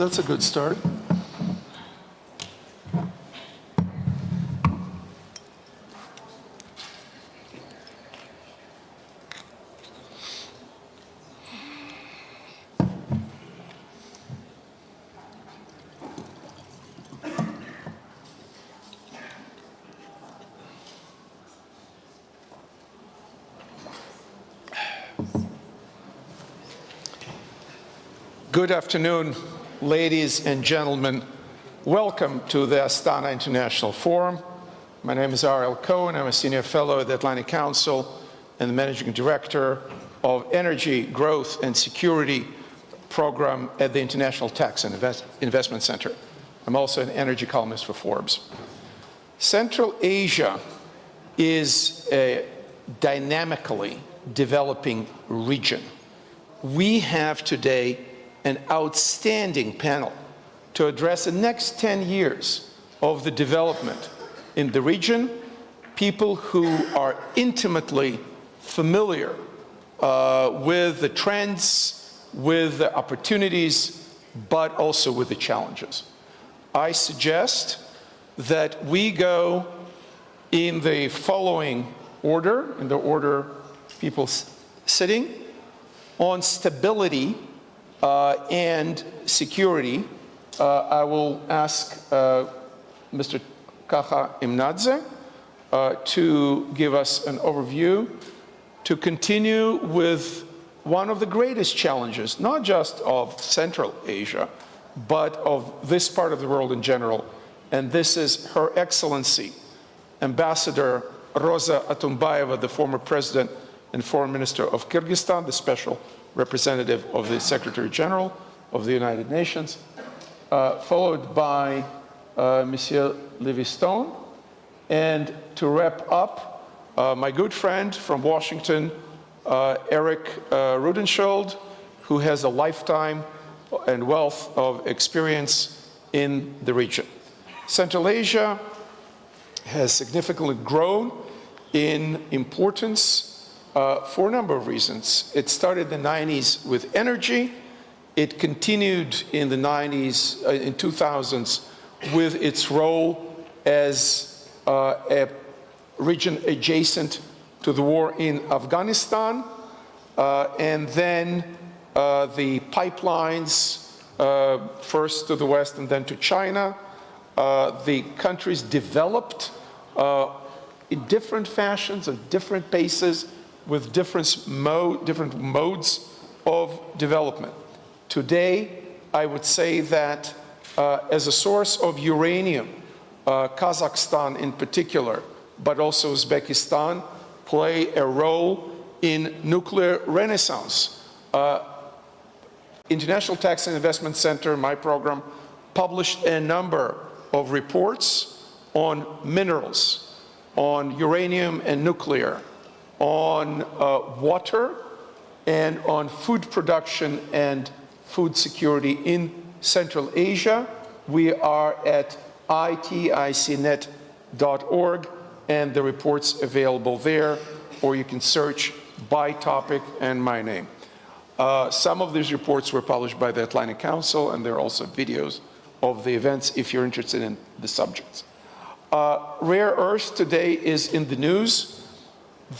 That's a good start. Good afternoon, ladies and gentlemen. Welcome to the Astana International Forum. My name is R.L. Cohen. I'm a senior fellow at the Atlantic Council and the managing director of Energy, Growth, and Security program at the International Tax and Investment Center. I'm also an energy columnist for Forbes. Central Asia is a dynamically developing region. We have today an outstanding panel to address the next 10 years of the development in the region, people who are intimately familiar with the trends, with the opportunities, but also with the challenges. I suggest that we go in the following order, in the order people sitting, on stability and security. I will ask Mr. Kaha Imnadze to give us an overview, to continue with one of the greatest challenges, not just of Central Asia, but of this part of the world in general. And this is Her Excellency, Ambassador Roza Atumbayeva, the former President and Foreign Minister of Kyrgyzstan, the special representative of the Secretary General of the United Nations, followed by Monsieur Livingstone, and to wrap up, my good friend from Washington, Eric Rudenschold, who has a lifetime and wealth of experience in the region. Central Asia has significantly grown in importance for a number of reasons. It started in the 90s with energy. It continued in the 90s, in 2000s, with its role as a region adjacent to the war in Afghanistan, and then the pipelines, first to the west and then to China. The countries developed in different fashions, at different paces, with different modes of development. Today, I would say that as a source of uranium, Kazakhstan in particular, but also Uzbekistan, play a role in nuclear renaissance. International Tax and Investment Center, my program, published a number of reports on minerals, on uranium and nuclear, on water, and on food production and food security in Central Asia. We are at iticnet.org, and the report's available there, or you can search by topic and my name. Some of these reports were published by the Atlantic Council, and there are also videos of the events if you're interested in the subjects. Rare earth today is in the news.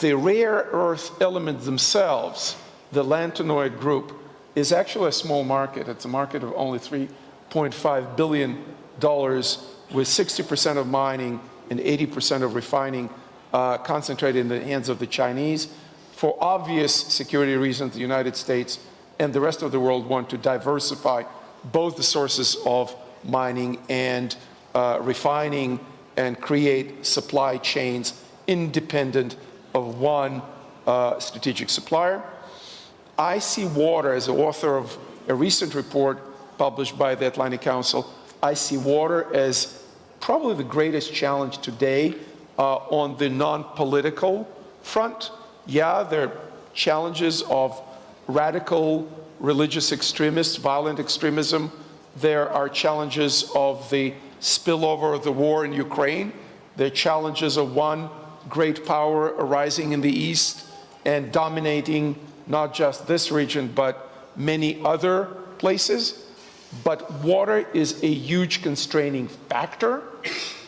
The rare earth elements themselves, the lantanoid group, is actually a small market. It's a market of only $3.5 billion, with 60% of mining and 80% of refining concentrated in the hands of the Chinese. For obvious security reasons, the United States and the rest of the world want to diversify both the sources of mining and refining and create supply chains independent of one strategic supplier. I see water, as the author of a recent report published by the Atlantic Council, I see water as probably the greatest challenge today on the non-political front. Yeah, there are challenges of radical religious extremists, violent extremism. There are challenges of the spillover of the war in Ukraine. There are challenges of one great power arising in the East and dominating not just this region, but many other places. But water is a huge constraining factor,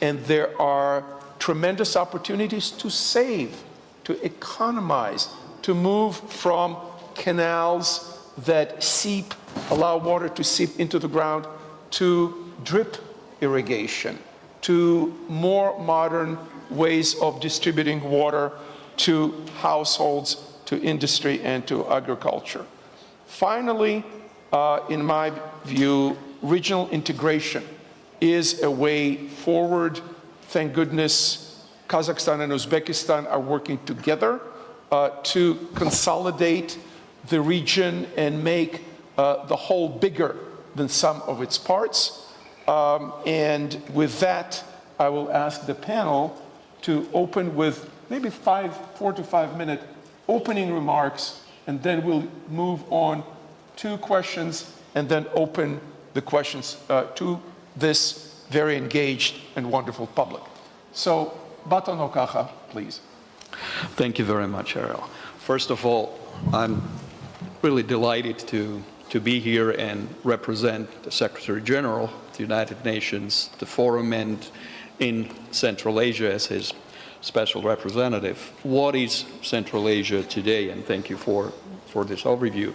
and there are tremendous opportunities to save, to economize, to move from canals that allow water to seep into the ground, to drip irrigation, to more modern ways of distributing water to households, to industry, and to agriculture. Finally, in my view, regional integration is a way forward. Thank goodness Kazakhstan and Uzbekistan are working together to consolidate the region and make the whole bigger than some of its parts. And with that, I will ask the panel to open with maybe 4 to 5 minute opening remarks, and then we'll move on to questions, and then open the questions to this very engaged and wonderful public. So, Baton Okaha, please. Thank you very much, Ariel. First of all, I'm really delighted to be here and represent the Secretary General of the United Nations, the Forum, and in Central Asia as his special representative. What is Central Asia today? And thank you for this overview.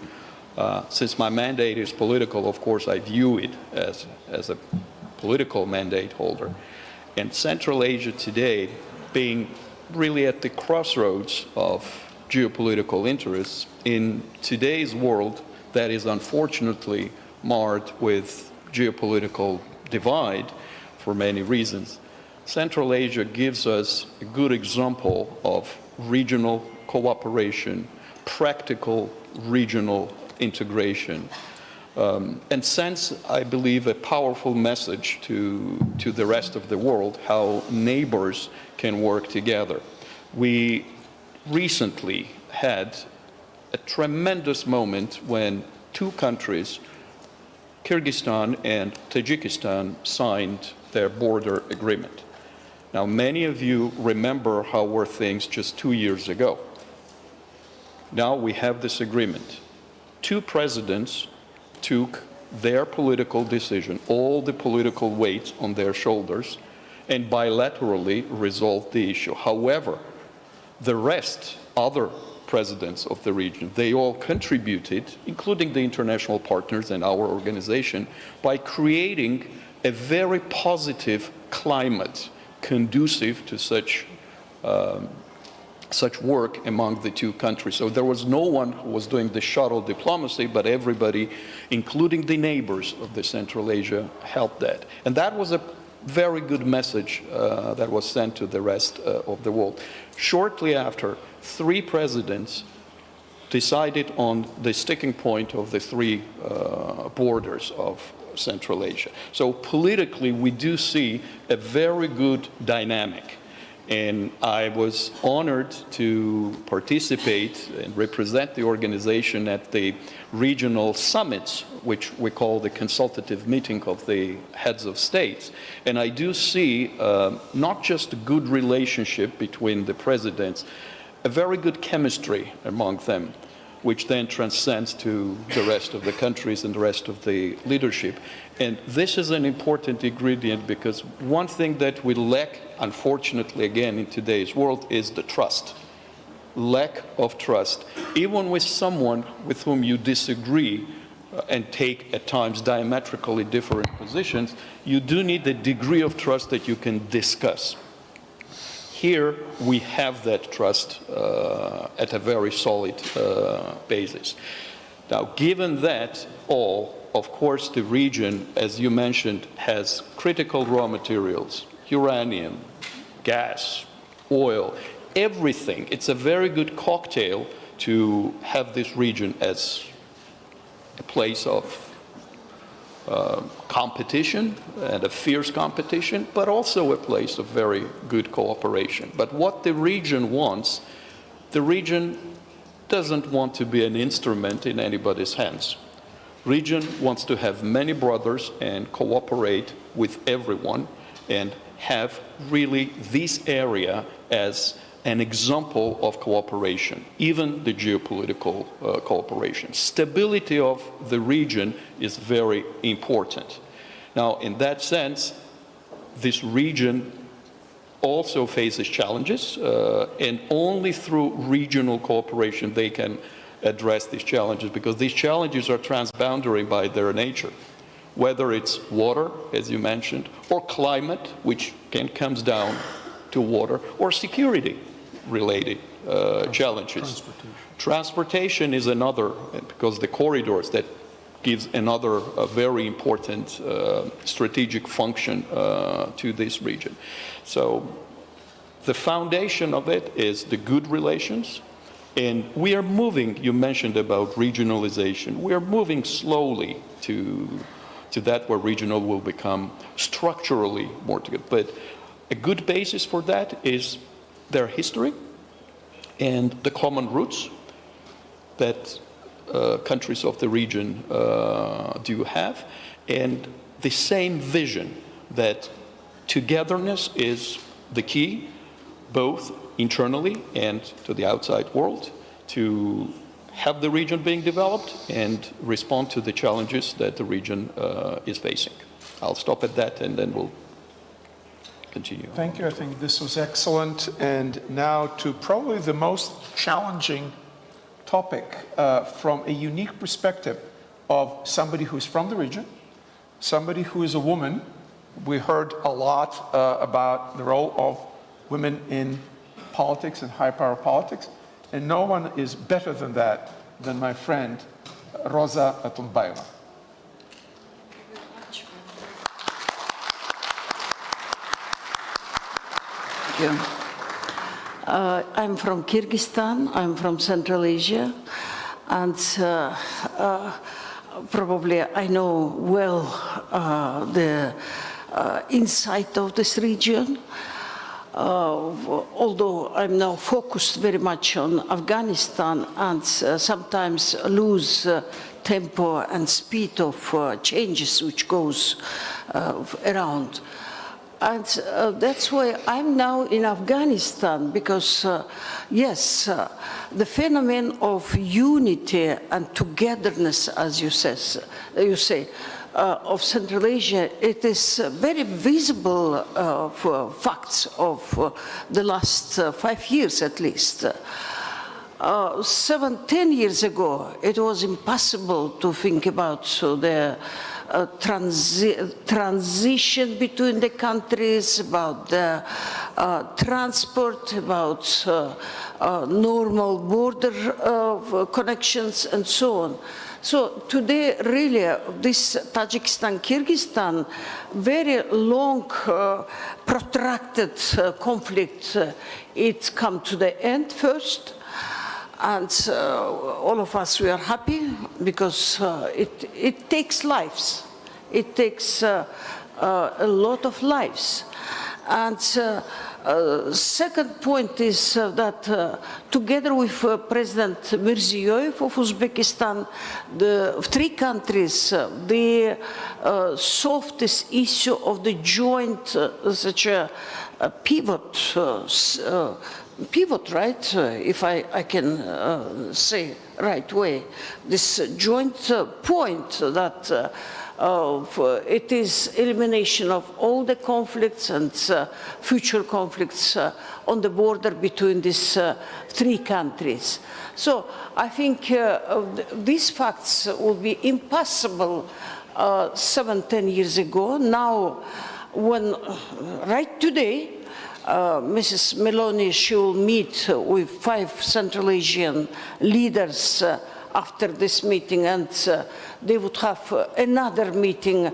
Since my mandate is political, of course, I view it as a political mandate holder. And Central Asia today, being really at the crossroads of geopolitical interests in today's world that is unfortunately marred with geopolitical divide for many reasons, Central Asia gives us a good example of regional cooperation, practical regional integration, and sends, I believe, a powerful message to the rest of the world how neighbors can work together. We recently had a tremendous moment when two countries, Kyrgyzstan and Tajikistan, signed their border agreement. Now, many of you remember how were things just 2 years ago. Now we have this agreement. Two presidents took their political decision, all the political weight on their shoulders, and bilaterally resolved the issue. However, the rest, other presidents of the region, they all contributed, including the international partners and our organization, by creating a very positive climate conducive to such work among the two countries. So there was no one who was doing the shuttle diplomacy, but everybody, including the neighbors of the Central Asia, helped that. And that was a very good message that was sent to the rest of the world. Shortly after, three presidents decided on the sticking point of the three borders of Central Asia. So politically, we do see a very good dynamic. And I was honored to participate and represent the organization at the regional summits, which we call the consultative meeting of the heads of states. And I do see not just a good relationship between the presidents, a very good chemistry among them, which then transcends to the rest of the countries and the rest of the leadership. And this is an important ingredient because one thing that we lack, unfortunately, again, in today's world is the trust. Lack of trust. Even with someone with whom you disagree and take at times diametrically different positions, you do need a degree of trust that you can discuss. Here, we have that trust at a very solid basis. Now, given that all, of course, the region, as you mentioned, has critical raw materials, uranium, gas, oil, everything. It's a very good cocktail to have this region as a place of competition and a fierce competition, but also a place of very good cooperation. But what the region wants, the region doesn't want to be an instrument in anybody's hands. Region wants to have many brothers and cooperate with everyone and have really this area as an example of cooperation, even the geopolitical cooperation. Stability of the region is very important. Now, in that sense, this region also faces challenges, and only through regional cooperation they can address these challenges, because these challenges are transboundary by their nature, whether it's water, as you mentioned, or climate, which comes down to water, or security-related challenges. Transportation is another, because the corridors that gives another very important strategic function to this region. So the foundation of it is the good relations, and we are moving, you mentioned about regionalization, we are moving slowly to that where regional will become structurally more together. But a good basis for that is their history and the common roots that countries of the region do have, and the same vision that togetherness is the key, both internally and to the outside world, to have the region being developed and respond to the challenges that the region is facing. I'll stop at that and then we'll continue. Thank you. I think this was excellent. And now to probably the most challenging topic from a unique perspective of somebody who's from the region, somebody who is a woman. We heard a lot about the role of women in politics and high power politics, and no one is better than that than my friend Rosa Atunbayeva. Thank you. I'm from Kyrgyzstan, I'm from Central Asia, and probably I know well the insight of this region. Although I'm now focused very much on Afghanistan and sometimes lose tempo and speed of changes which goes around. And that's why I'm now in Afghanistan, because yes, the phenomenon of unity and togetherness, as you say, of Central Asia, it is very visible for facts of the last 5 years at least. 10 years ago, it was impossible to think about the transition between the countries, about the transport, about normal border connections, and so on. So today, really, this Tajikistan-Kyrgyzstan, very long, protracted conflict, it's come to the end first. And all of us, we are happy because it takes lives. It takes a lot of lives. And second point is that together with President Mirziyoyev of Uzbekistan, the three countries, they solved this issue of the joint, such a pivot, right? If I can say right way, this joint point that it is elimination of all the conflicts and future conflicts on the border between these three countries. So I think these facts would be impossible 7-10 years ago. Now, when right today, Mrs. Meloni, she will meet with 5 Central Asian leaders after this meeting, and they would have another meeting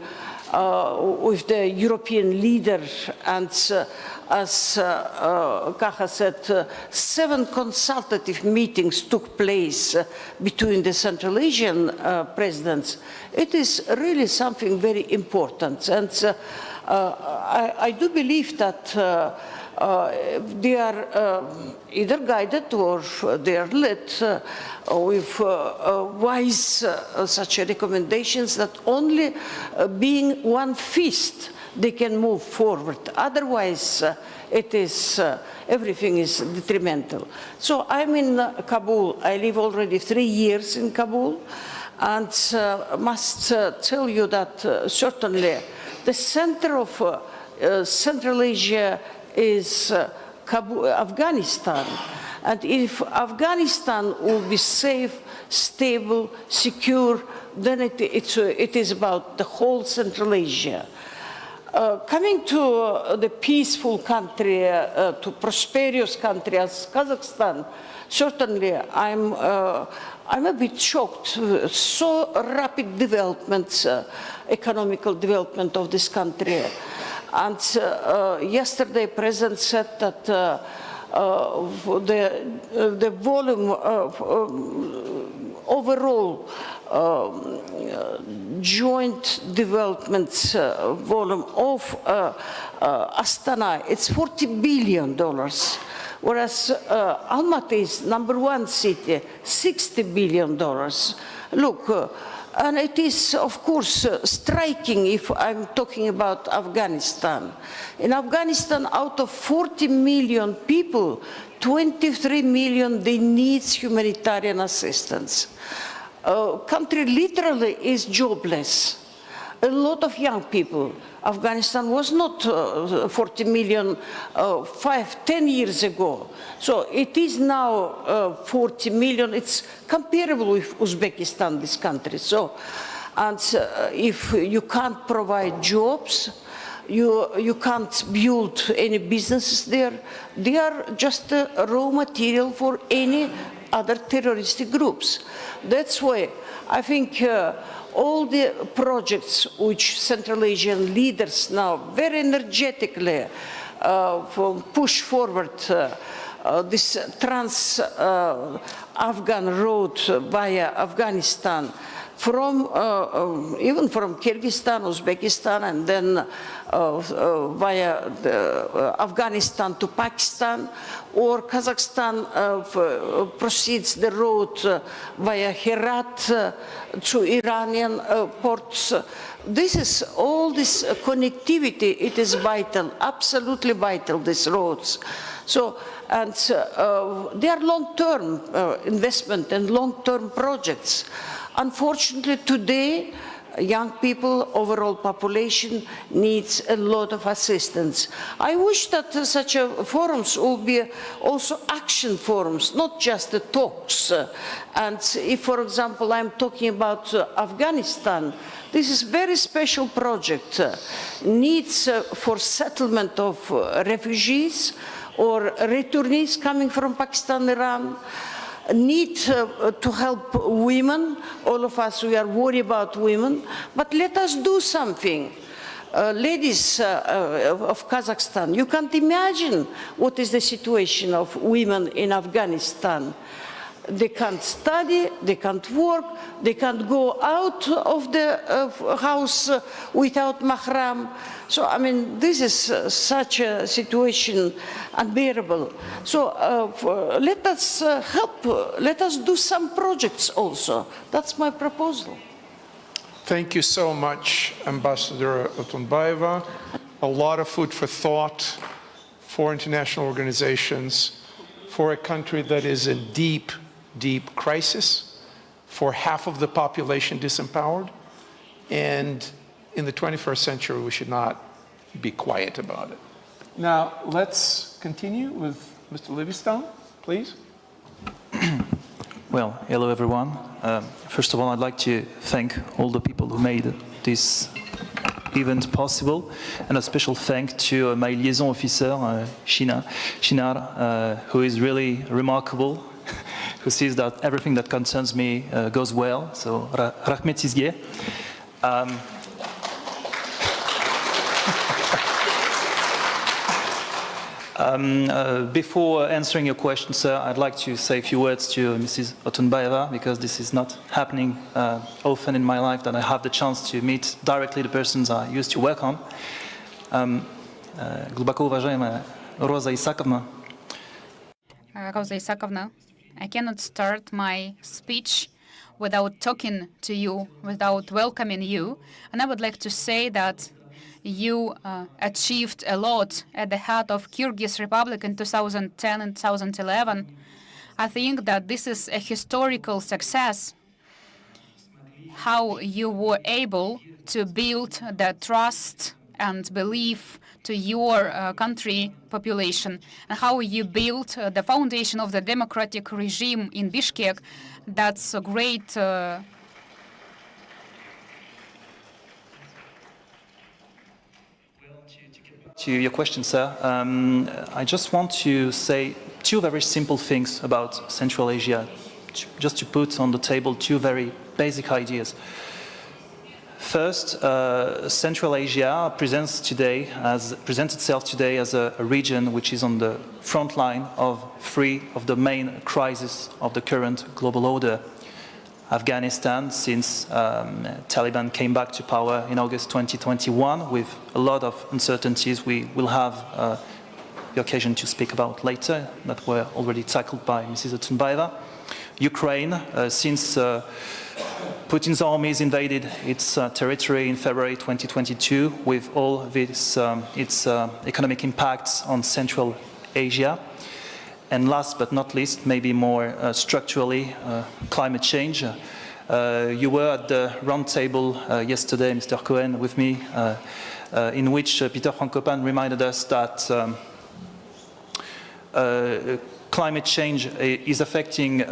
with the European leader, and as Kaja said, 7 consultative meetings took place between the Central Asian presidents. It is really something very important, and I do believe that they are either guided or they are led with wise such recommendations that only being one fist they can move forward. Otherwise, everything is detrimental. So I'm in Kabul. I live already 3 years in Kabul, and must tell you that certainly the center of Central Asia is Kabul, Afghanistan. And if Afghanistan will be safe, stable, secure, then it is about the whole Central Asia. Coming to the peaceful country, to prosperous country as Kazakhstan, certainly I'm a bit shocked. So rapid development, economical development of this country. And yesterday, President said that the volume of overall joint development volume of Astana, it's $40 billion. Whereas Almaty is #1 city, $60 billion. Look, and it is, of course, striking if I'm talking about Afghanistan. In Afghanistan, out of 40 million people, 23 million, they need humanitarian assistance. Country literally is jobless. A lot of young people. Afghanistan was not 40 million 10 years ago. So it is now 40 million. It's comparable with Uzbekistan, this country. So, and if you can't provide jobs, you can't build any businesses there. They are just raw material for any other terroristic groups. That's why I think all the projects which Central Asian leaders now very energetically push forward, this trans-Afghan road via Afghanistan, from even from Kyrgyzstan, Uzbekistan, and then via Afghanistan to Pakistan, or Kazakhstan proceeds the road via Herat to Iranian ports. This is all this connectivity. It is vital, absolutely vital, these roads. So, and they are long-term investment and long-term projects. Unfortunately, today, young people, overall population needs a lot of assistance. I wish that such forums will be also action forums, not just the talks. And if, for example, I'm talking about Afghanistan, this is a very special project. Needs for settlement of refugees or returnees coming from Pakistan, Iran. Need to help women. All of us, we are worried about women, but let us do something. Ladies of Kazakhstan, you can't imagine what is the situation of women in Afghanistan. They can't study, they can't work, they can't go out of the house without mahram. So, I mean, this is such a situation unbearable. So, let us help, let us do some projects also. That's my proposal. Thank you so much, Ambassador Otunbayeva. A lot of food for thought for international organizations, for a country that is in deep, deep crisis, for half of the population disempowered. And in the 21st century, we should not be quiet about it. Now, let's continue with Mr. Livingstone, please. Well, hello everyone. First of all, I'd like to thank all the people who made this event possible, and a special thank to my liaison officer, Shinar, who is really remarkable, who sees that everything that concerns me goes well. So, Rahmet Sizge. Before answering your question, sir, I'd like to say a few words to Mrs. Otunbayeva, because this is not happening often in my life, that I have the chance to meet directly the persons I used to work on. Глубоко уважаемая Роза Исаковна. Rosa Isakovna, I cannot start my speech without talking to you, without welcoming you. And I would like to say that you achieved a lot at the head of Kyrgyz Republic in 2010 and 2011. I think that this is a historical success, how you were able to build the trust and belief to your country population, and how you built the foundation of the democratic regime in Bishkek. That's a great To your question, sir, I just want to say two very simple things about Central Asia, just to put on the table two very basic ideas. First, Central Asia presents itself today as a region which is on the front line of three of the main crises of the current global order. Afghanistan, since Taliban came back to power in August 2021, with a lot of uncertainties we will have the occasion to speak about later, that were already tackled by Mrs. Otunbayeva. Ukraine, since Putin's armies invaded its territory in February 2022, with all its economic impacts on Central Asia. And last but not least, maybe more structurally, climate change. You were at the round table yesterday, Mr. Cohen, with me, in which Peter Frankopan reminded us that climate change is affecting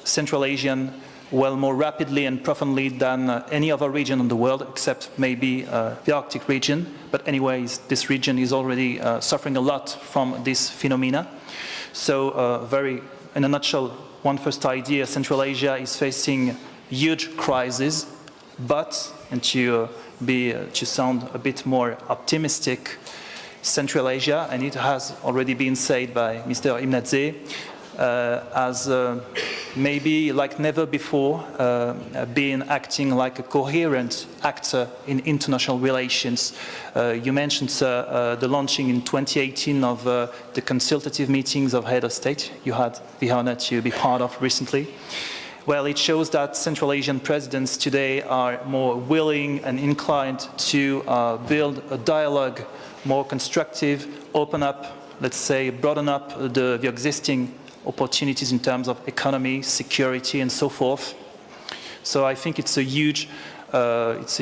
Central Asian more rapidly and profoundly than any other region in the world, except maybe the Arctic region. But anyways, this region is already suffering a lot from this phenomena. So in a nutshell, one first idea, Central Asia is facing huge crises, but, and to sound a bit more optimistic, Central Asia, and it has already been said by Mr. Imnadze, as maybe like never before been acting like a coherent actor in international relations. You mentioned, sir, the launching in 2018 of the consultative meetings of head of state you had the honor to be part of recently. Well, it shows that Central Asian presidents today are more willing and inclined to build a dialogue, more constructive, open up, let's say, broaden up the existing opportunities in terms of economy, security, and so forth. So I think it's a huge, let's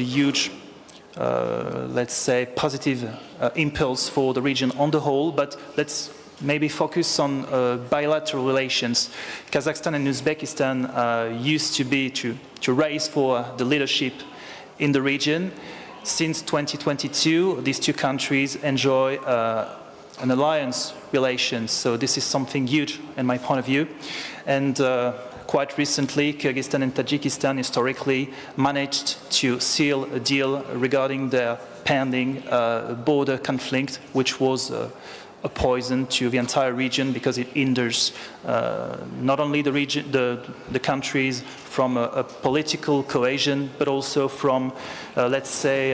say, positive impulse for the region on the whole. But let's maybe focus on bilateral relations. Kazakhstan and Uzbekistan used to race for the leadership in the region. Since 2022, these two countries enjoy an alliance relations, so this is something huge in my point of view. And quite recently, Kyrgyzstan and Tajikistan historically managed to seal a deal regarding their pending border conflict, which was a poison to the entire region because it hinders not only the region, the countries from a political cohesion, but also from, let's say,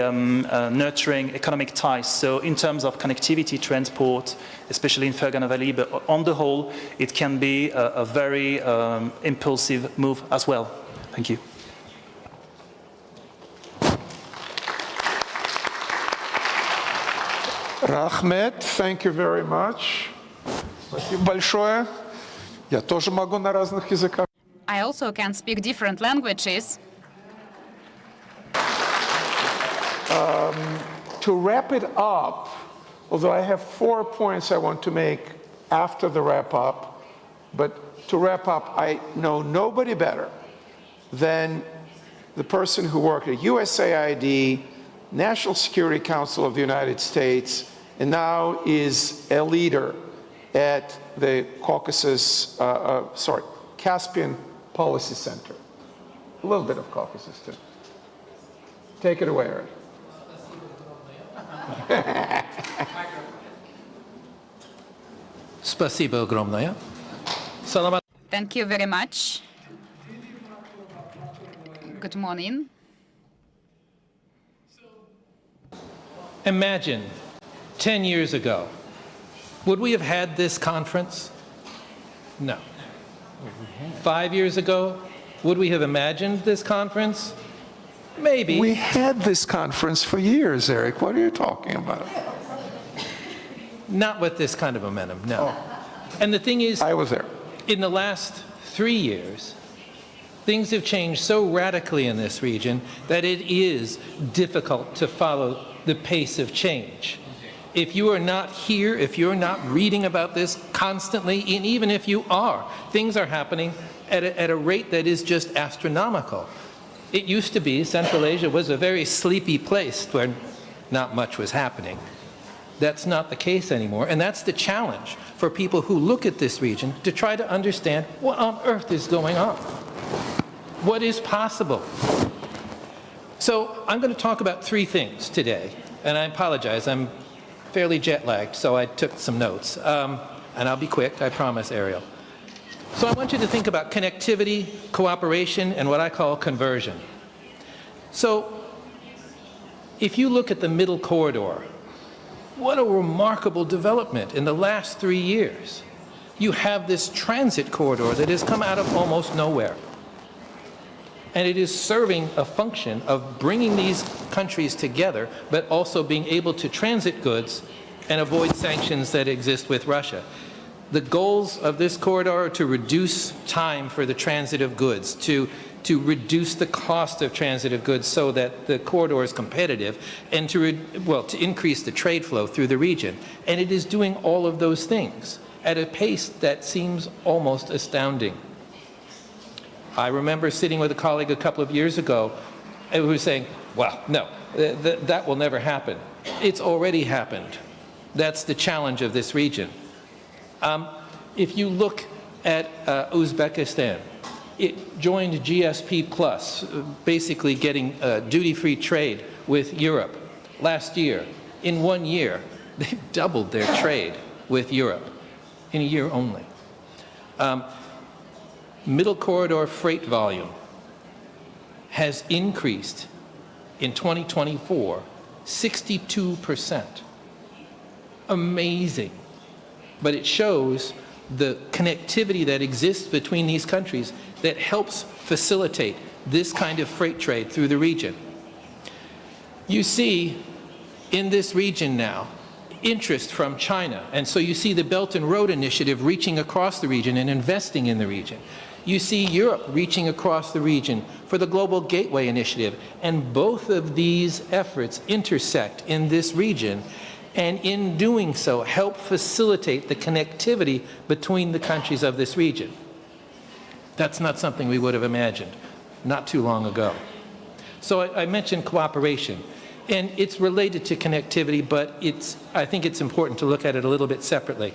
nurturing economic ties. So in terms of connectivity, transport, especially in Fergana Valley, but on the whole, it can be a very impulsive move as well. Thank you. Rahmet, thank you very much. Спасибо большое. Я тоже могу на разных языках. I also can speak different languages. To wrap it up, although I have 4 points I want to make after the wrap up, but to wrap up, I know nobody better than the person who worked at USAID, National Security Council of the United States, and now is a leader at the Caspian Policy Center. A little bit of Caucasus too. Take it away, Eric. Спасибо огромное. Thank you very much. Good morning. Imagine 10 years ago, would we have had this conference? No. 5 years ago, would we have imagined this conference? Maybe. We had this conference for years, Eric. What are you talking about? Not with this kind of momentum, no. And the thing is, I was there. in the last 3 years, things have changed so radically in this region that it is difficult to follow the pace of change. If you are not here, if you're not reading about this constantly, and even if you are, things are happening at a rate that is just astronomical. It used to be Central Asia was a very sleepy place where not much was happening. That's not the case anymore, and that's the challenge for people who look at this region to try to understand what on earth is going on. What is possible? So I'm going to talk about 3 things today, and I apologize, I'm fairly jet-lagged, so I took some notes. And I'll be quick, I promise, Ariel. So I want you to think about connectivity, cooperation, and what I call conversion. So if you look at the middle corridor, what a remarkable development in the last 3 years. You have this transit corridor that has come out of almost nowhere. And it is serving a function of bringing these countries together, but also being able to transit goods and avoid sanctions that exist with Russia. The goals of this corridor are to reduce time for the transit of goods, to reduce the cost of transit of goods so that the corridor is competitive, and to increase the trade flow through the region. And it is doing all of those things at a pace that seems almost astounding. I remember sitting with a colleague a couple of years ago who was saying, well, no, that will never happen. It's already happened. That's the challenge of this region. If you look at Uzbekistan, it joined GSP Plus, basically getting duty-free trade with Europe last year. In 1 year, they've doubled their trade with Europe, in a year only. Middle corridor freight volume has increased in 2024 62%. Amazing. But it shows the connectivity that exists between these countries that helps facilitate this kind of freight trade through the region. You see in this region now interest from China, and so you see the Belt and Road Initiative reaching across the region and investing in the region. You see Europe reaching across the region for the Global Gateway Initiative, and both of these efforts intersect in this region, and in doing so help facilitate the connectivity between the countries of this region. That's not something we would have imagined not too long ago. So I mentioned cooperation, and it's related to connectivity, but I think it's important to look at it a little bit separately.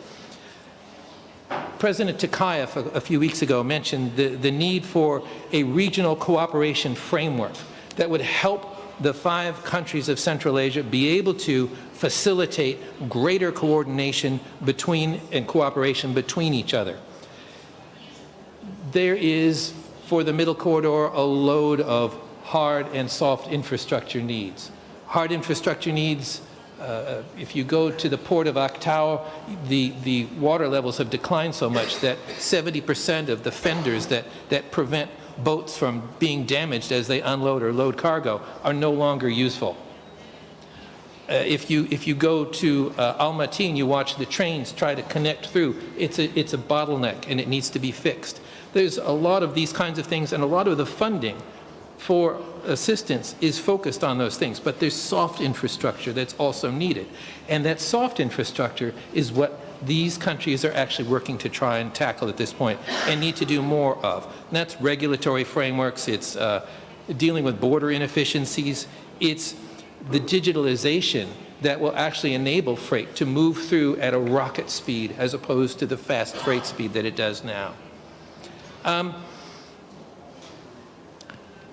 President Tokayev a few weeks ago mentioned the need for a regional cooperation framework that would help the 5 countries of Central Asia be able to facilitate greater coordination between and cooperation between each other. There is, for the middle corridor, a load of hard and soft infrastructure needs. Hard infrastructure needs, if you go to the port of Aktau, the water levels have declined so much that 70% of the fenders that prevent boats from being damaged as they unload or load cargo are no longer useful. If you go to Almaty and you watch the trains try to connect through, it's a bottleneck and it needs to be fixed. There's a lot of these kinds of things, and a lot of the funding for assistance is focused on those things, but there's soft infrastructure that's also needed. And that soft infrastructure is what these countries are actually working to try and tackle at this point and need to do more of. And that's regulatory frameworks, it's dealing with border inefficiencies, it's the digitalization that will actually enable freight to move through at a rocket speed as opposed to the fast freight speed that it does now.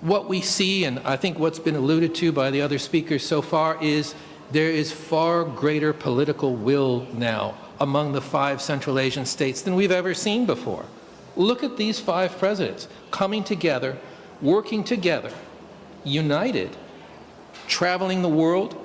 What we see, and I think what's been alluded to by the other speakers so far, is there is far greater political will now among the 5 Central Asian states than we've ever seen before. Look at these 5 presidents coming together, working together, united, traveling the world,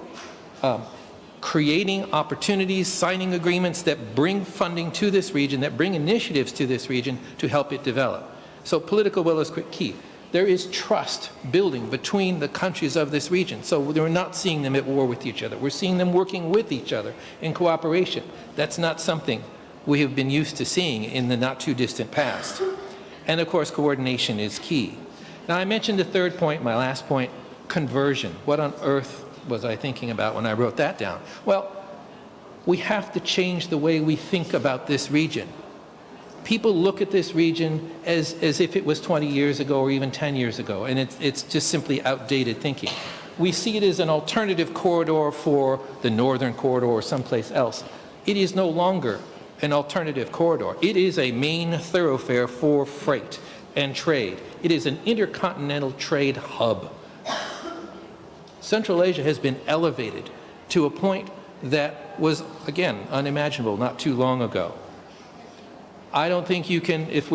creating opportunities, signing agreements that bring funding to this region, that bring initiatives to this region to help it develop. So political will is key. There is trust building between the countries of this region. So we're not seeing them at war with each other. We're seeing them working with each other in cooperation. That's not something we have been used to seeing in the not too distant past. And of course, coordination is key. Now, I mentioned the third point, my last point, conversion. What on earth was I thinking about when I wrote that down? Well, we have to change the way we think about this region. People look at this region as if it was 20 years ago or even 10 years ago, and it's just simply outdated thinking. We see it as an alternative corridor for the northern corridor or someplace else. It is no longer an alternative corridor. It is a main thoroughfare for freight and trade. It is an intercontinental trade hub. Central Asia has been elevated to a point that was, again, unimaginable not too long ago. I don't think you can, if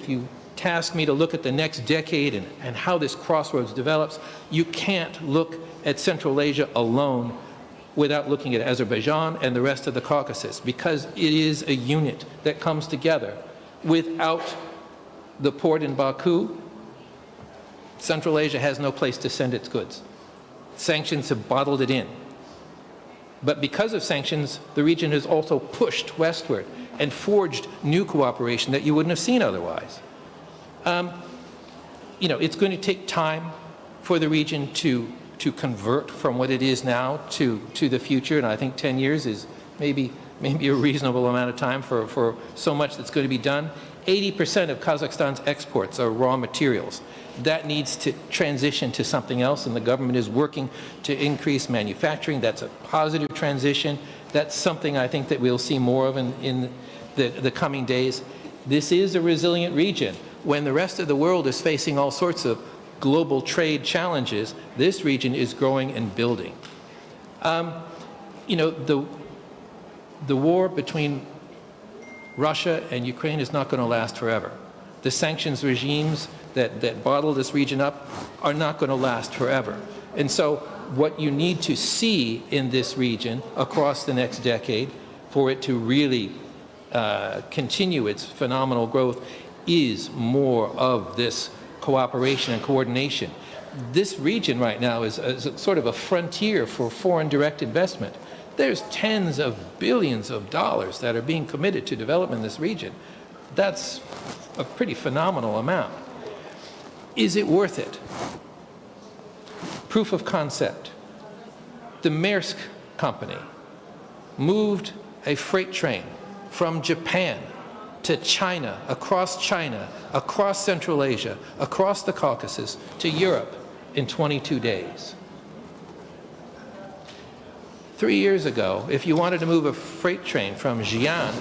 you task me to look at the next decade and how this crossroads develops, you can't look at Central Asia alone without looking at Azerbaijan and the rest of the Caucasus, because it is a unit that comes together. Without the port in Baku, Central Asia has no place to send its goods. Sanctions have bottled it in. But because of sanctions, the region has also pushed westward and forged new cooperation that you wouldn't have seen otherwise. It's going to take time for the region to convert from what it is now to the future, and I think 10 years is maybe a reasonable amount of time for so much that's going to be done. 80% of Kazakhstan's exports are raw materials. That needs to transition to something else, and the government is working to increase manufacturing. That's a positive transition. That's something I think that we'll see more of in the coming days. This is a resilient region. When the rest of the world is facing all sorts of global trade challenges, this region is growing and building. The war between Russia and Ukraine is not going to last forever. The sanctions regimes that bottle this region up are not going to last forever. And so what you need to see in this region across the next decade for it to really continue its phenomenal growth is more of this cooperation and coordination. This region right now is sort of a frontier for foreign direct investment. There's tens of billions of dollars that are being committed to development in this region. That's a pretty phenomenal amount. Is it worth it? Proof of concept. The Maersk company moved a freight train from Japan to China, across Central Asia, across the Caucasus, to Europe in 22 days. 3 years ago, if you wanted to move a freight train from Xi'an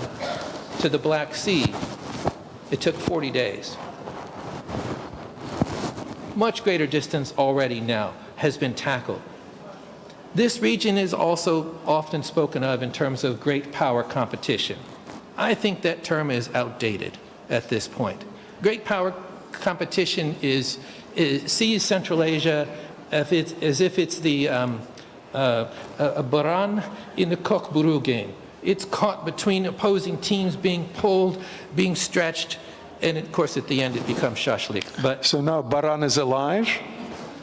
to the Black Sea, it took 40 days. Much greater distance already now has been tackled. This region is also often spoken of in terms of great power competition. I think that term is outdated at this point. Great power competition sees Central Asia as if it's the a baran in the cock-buru game. It's caught between opposing teams, being pulled, being stretched, and of course at the end it becomes shashlik. But So now Baran is alive?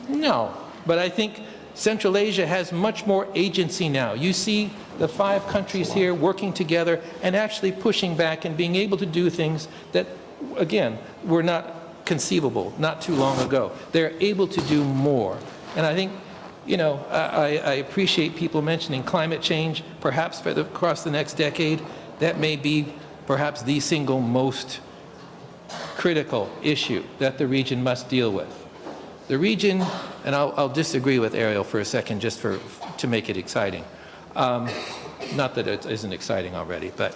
no, but I think Central Asia has much more agency now. You see the 5 countries here working together and actually pushing back and being able to do things that, again, were not conceivable not too long ago. They're able to do more. And I think, I appreciate people mentioning climate change. Perhaps across the next decade, that may be perhaps the single most critical issue that the region must deal with. The region, and I'll disagree with Ariel for a second just to make it exciting. Not that it isn't exciting already, but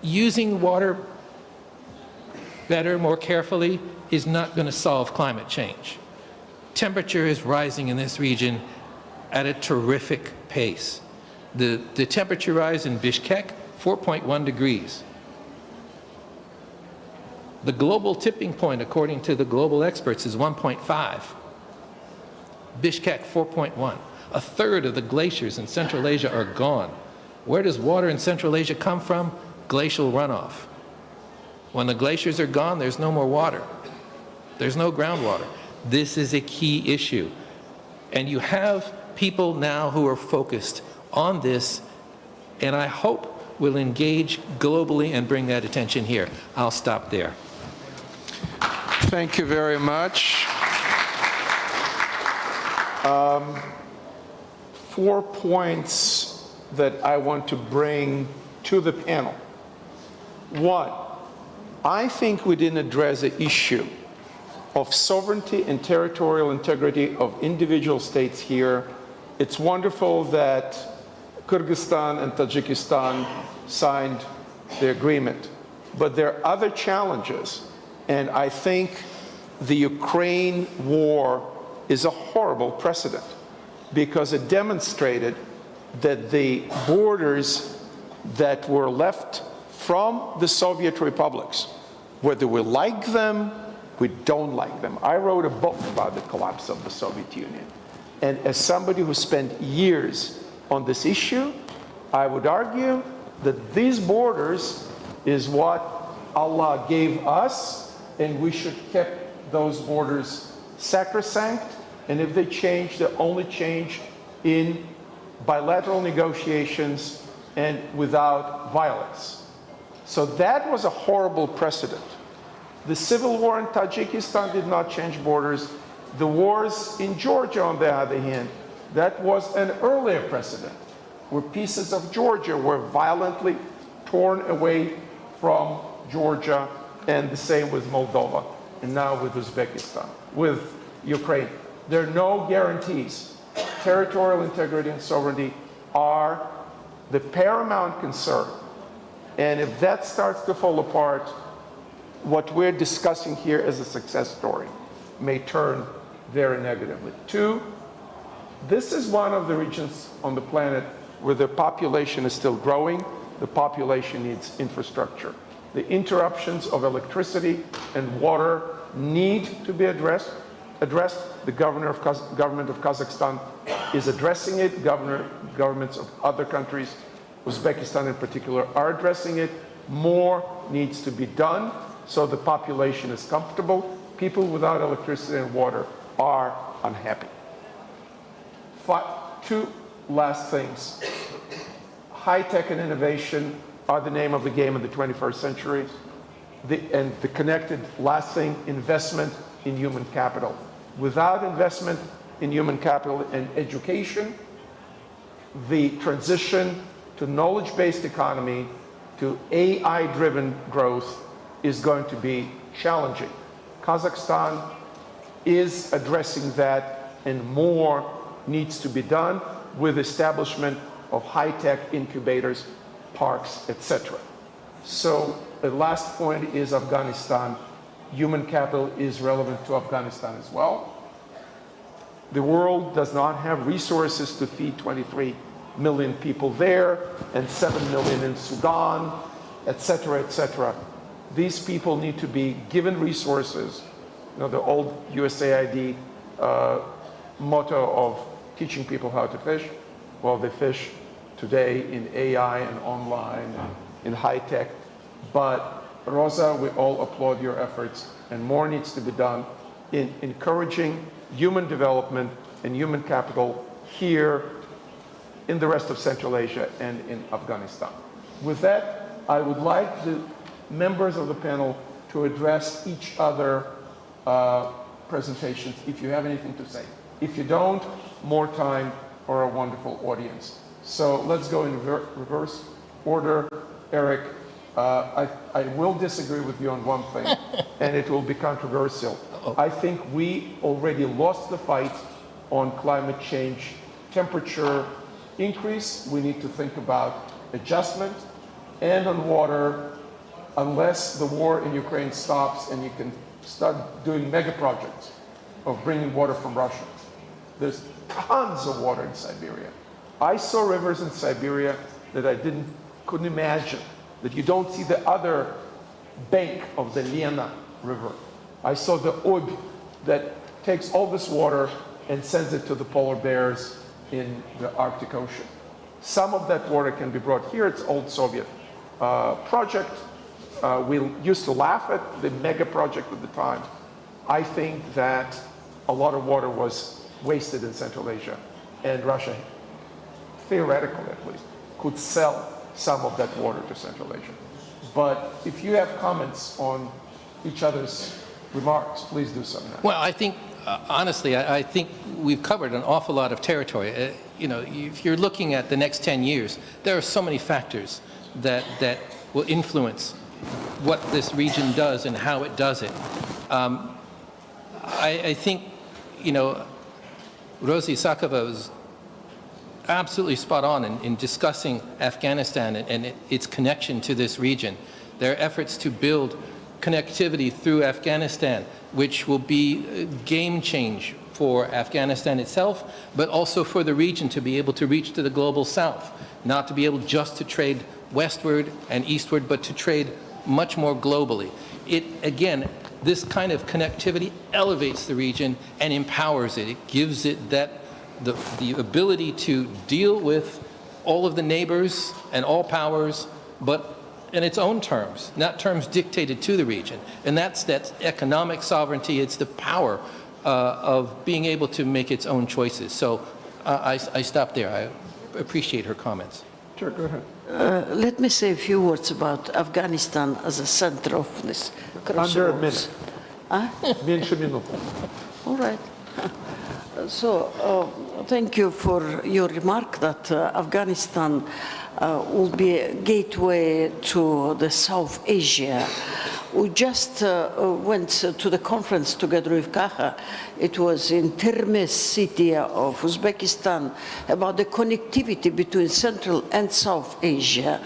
using water better, more carefully, is not going to solve climate change. Temperature is rising in this region at a terrific pace. The temperature rise in Bishkek, 4.1 degrees. The global tipping point, according to the global experts, is 1.5. Bishkek, 4.1. A third of the glaciers in Central Asia are gone. Where does water in Central Asia come from? Glacial runoff. When the glaciers are gone, there's no more water. There's no groundwater. This is a key issue. And you have people now who are focused on this, and I hope will engage globally and bring that attention here. I'll stop there. Thank you very much. 4 points that I want to bring to the panel. One, I think we didn't address the issue of sovereignty and territorial integrity of individual states here. It's wonderful that Kyrgyzstan and Tajikistan signed the agreement, but there are other challenges, and I think the Ukraine war is a horrible precedent because it demonstrated that the borders that were left from the Soviet republics, whether we like them, we don't like them. I wrote a book about the collapse of the Soviet Union. And as somebody who spent years on this issue, I would argue that these borders is what Allah gave us, and we should keep those borders sacrosanct. And if they change, they only change in bilateral negotiations and without violence. So that was a horrible precedent. The civil war in Tajikistan did not change borders. The wars in Georgia, on the other hand, that was an earlier precedent, where pieces of Georgia were violently torn away from Georgia, and the same with Moldova, and now with Uzbekistan, with Ukraine. There are no guarantees. Territorial integrity and sovereignty are the paramount concern. And if that starts to fall apart, what we're discussing here as a success story may turn very negatively. Two, this is one of the regions on the planet where the population is still growing. The population needs infrastructure. The interruptions of electricity and water need to be addressed. The government of Kazakhstan is addressing it. Governments of other countries, Uzbekistan in particular, are addressing it. More needs to be done so the population is comfortable. People without electricity and water are unhappy. Two last things. High tech and innovation are the name of the game in the 21st century. And the connected last thing, investment in human capital. Without investment in human capital and education, the transition to knowledge-based economy, to AI-driven growth is going to be challenging. Kazakhstan is addressing that, and more needs to be done with establishment of high-tech incubators, parks, etc. So the last point is Afghanistan. Human capital is relevant to Afghanistan as well. The world does not have resources to feed 23 million people there and 7 million in Sudan, etc., etc. These people need to be given resources. You know, the old USAID motto of teaching people how to fish. Well, they fish today in AI and online and in high tech. But Rosa, we all applaud your efforts, and more needs to be done in encouraging human development and human capital here in the rest of Central Asia and in Afghanistan. With that, I would like the members of the panel to address each other presentations if you have anything to say. If you don't, more time for a wonderful audience. So let's go in reverse order. Eric, I will disagree with you on one thing, and it will be controversial. I think we already lost the fight on climate change. Temperature increase, we need to think about adjustment. And on water, unless the war in Ukraine stops and you can start doing mega projects of bringing water from Russia. There's tons of water in Siberia. I saw rivers in Siberia that I couldn't imagine, that you don't see the other bank of the Lena River. I saw the Ob that takes all this water and sends it to the polar bears in the Arctic Ocean. Some of that water can be brought here. It's old Soviet project. we used to laugh at the mega project at the time. I think that a lot of water was wasted in Central Asia, and Russia, theoretically at least, could sell some of that water to Central Asia. But if you have comments on each other's remarks, please do so now. Well, I think, honestly, I think we've covered an awful lot of territory. You know, if you're looking at the next 10 years, there are so many factors that will influence what this region does and how it does it. I think, you know, Rosie Sakova was absolutely spot on in discussing Afghanistan and its connection to this region. There are efforts to build connectivity through Afghanistan, which will be a game change for Afghanistan itself, but also for the region to be able to reach to the global south, not to be able just to trade westward and eastward, but to trade much more globally. It, again, this kind of connectivity elevates the region and empowers it. It gives it that the ability to deal with all of the neighbors and all powers, but in its own terms, not terms dictated to the region. And that's economic sovereignty. It's the power of being able to make its own choices. So I stop there. I appreciate her comments. Sure, go ahead. Let me say a few words about Afghanistan as a center of this crossroads. Under a minute. Меньше минуты. All right. So, thank you for your remark that Afghanistan will be a gateway to the South Asia. We just went to the conference together with Kaha. It was in Termez city of Uzbekistan about the connectivity between Central and South Asia.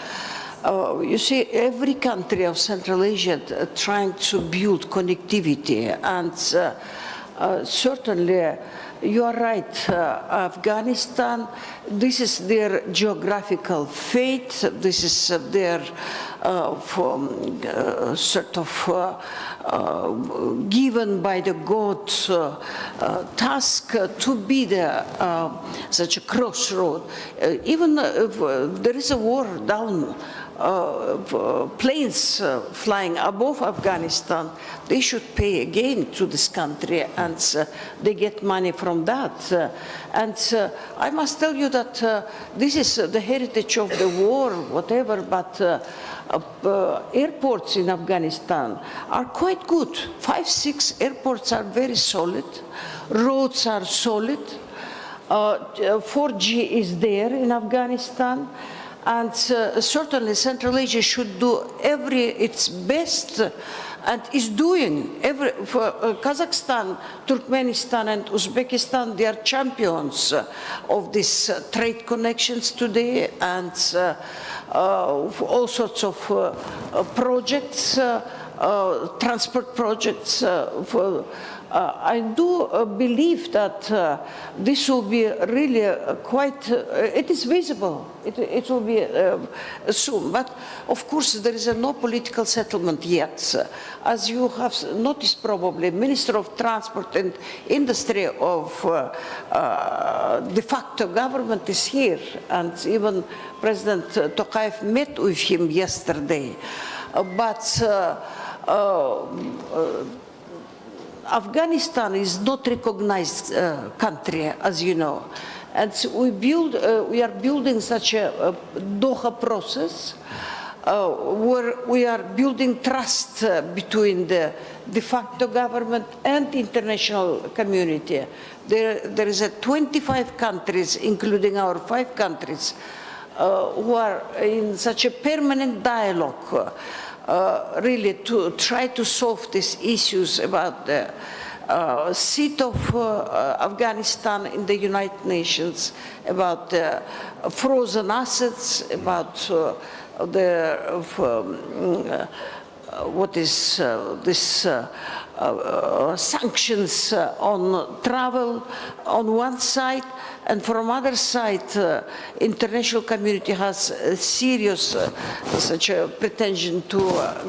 You see, every country of Central Asia trying to build connectivity, and certainly you are right, Afghanistan, this is their geographical fate, this is their sort of given by the God task to be such a crossroad. Even if there is a war down, planes flying above Afghanistan, they should pay again to this country, and they get money from that. And I must tell you that this is the heritage of the war, whatever, but airports in Afghanistan are quite good. 5, 6 airports are very solid. Roads are solid. 4G is there in Afghanistan. And certainly Central Asia should do its best, and is doing. For Kazakhstan, Turkmenistan and Uzbekistan, they are champions of these trade connections today, and all sorts of projects, transport projects. I do believe that this will be really quite, it is visible, it will be soon, but of course there is no political settlement yet. As you have noticed probably, Minister of Transport and Industry of de facto government is here, and even President Tokayev met with him yesterday. But Afghanistan is not recognized country, as you know, and we are building such a Doha process where we are building trust between the de facto government and the international community. There is 25 countries, including our 5 countries, who are in such a permanent dialogue. Really to try to solve these issues about the seat of Afghanistan in the United Nations, about the frozen assets, about what is this sanctions on travel on one side, and from other side, international community has a serious such a pretension to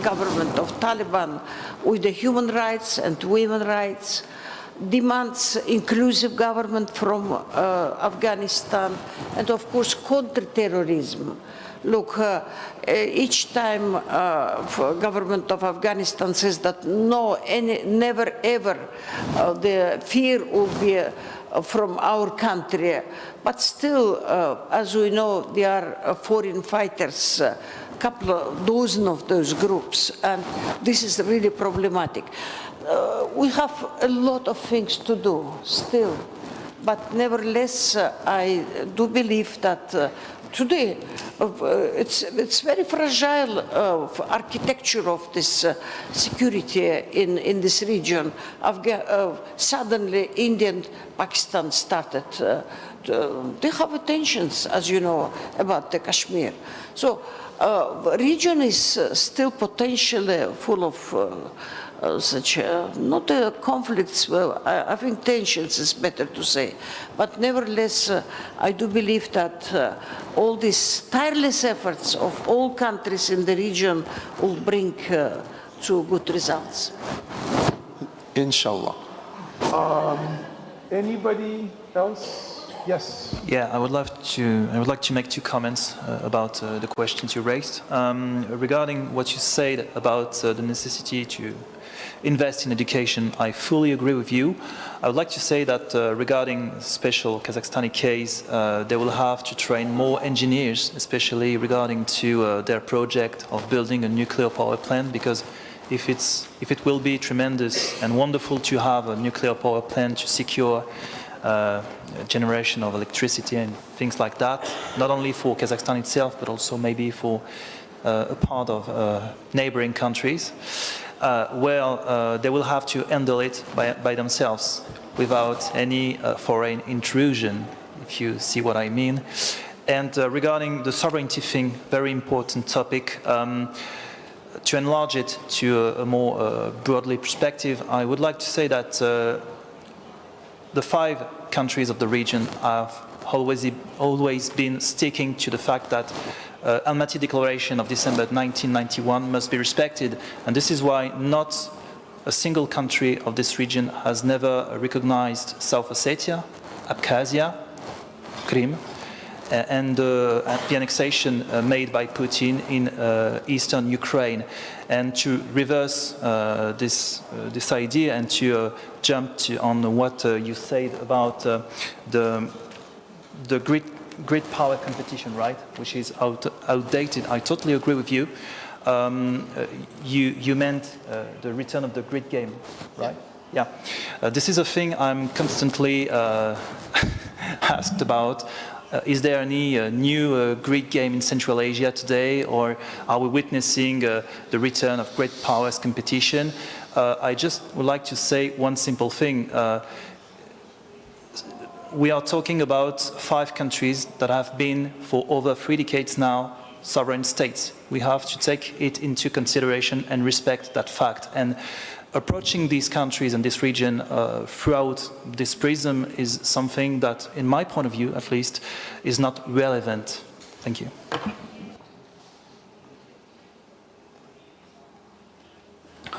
government of Taliban with the human rights and women's rights. demands inclusive government from Afghanistan, and of course counter-terrorism. Look, each time government of Afghanistan says that no, never ever the fear will be from our country, but still, as we know, there are foreign fighters, dozen of those groups, and this is really problematic. We have a lot of things to do still, but nevertheless, I do believe that today, it's very fragile architecture of this security in this region. Suddenly, India and Pakistan started. They have tensions, as you know, about the Kashmir. So, the region is still potentially full of such, not conflicts, well, I think tensions is better to say. But nevertheless, I do believe that all these tireless efforts of all countries in the region will bring to good results. Inshallah. Anybody else? Yes. Yeah, I would like to make two comments about the questions you raised. Regarding what you said about the necessity to invest in education, I fully agree with you. I would like to say that regarding special Kazakhstani case, they will have to train more engineers, especially regarding to their project of building a nuclear power plant, because if it will be tremendous and wonderful to have a nuclear power plant to secure generation of electricity and things like that, not only for Kazakhstan itself, but also maybe for a part of neighboring countries, they will have to handle it by themselves without any foreign intrusion, if you see what I mean. And regarding the sovereignty thing, very important topic, to enlarge it to a more broadly perspective, I would like to say that the 5 countries of the region have always been sticking to the fact that Almaty Declaration of December 1991 must be respected, and this is why not a single country of this region has never recognized South Ossetia, Abkhazia, Crimea, and the annexation made by Putin in eastern Ukraine. And to reverse this idea and to jump on what you said about the grid power competition, right, which is outdated. I totally agree with you. You meant the return of the grid game, right? Yeah. This is a thing I'm constantly asked about. Is there any new grid game in Central Asia today, or are we witnessing the return of great powers competition? I just would like to say one simple thing. We are talking about 5 countries that have been for over 3 decades now sovereign states. We have to take it into consideration and respect that fact. And approaching these countries and this region throughout this prism is something that, in my point of view at least, is not relevant. Thank you.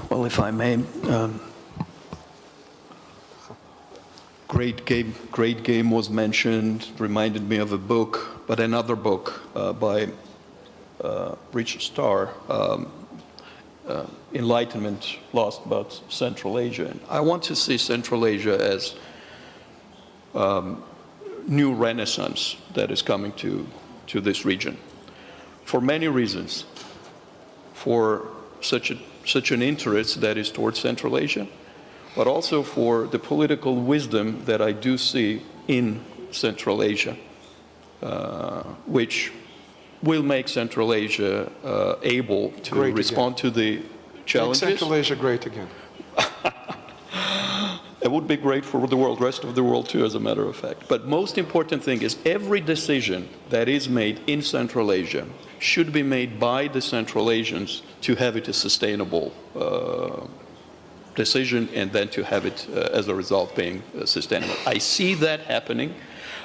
Well, if I may, great game was mentioned, reminded me of a book, but another book by Richard Starr, Enlightenment Lost about Central Asia. And I want to see Central Asia as new renaissance that is coming to this region for many reasons. For such an interest that is towards Central Asia, but also for the political wisdom that I do see in Central Asia, which will make Central Asia able to great respond again. to the challenges. Make Central Asia great again. It would be great for the world, rest of the world too, as a matter of fact. But most important thing is every decision that is made in Central Asia should be made by the Central Asians to have it a sustainable decision, and then to have it as a result being sustainable. I see that happening.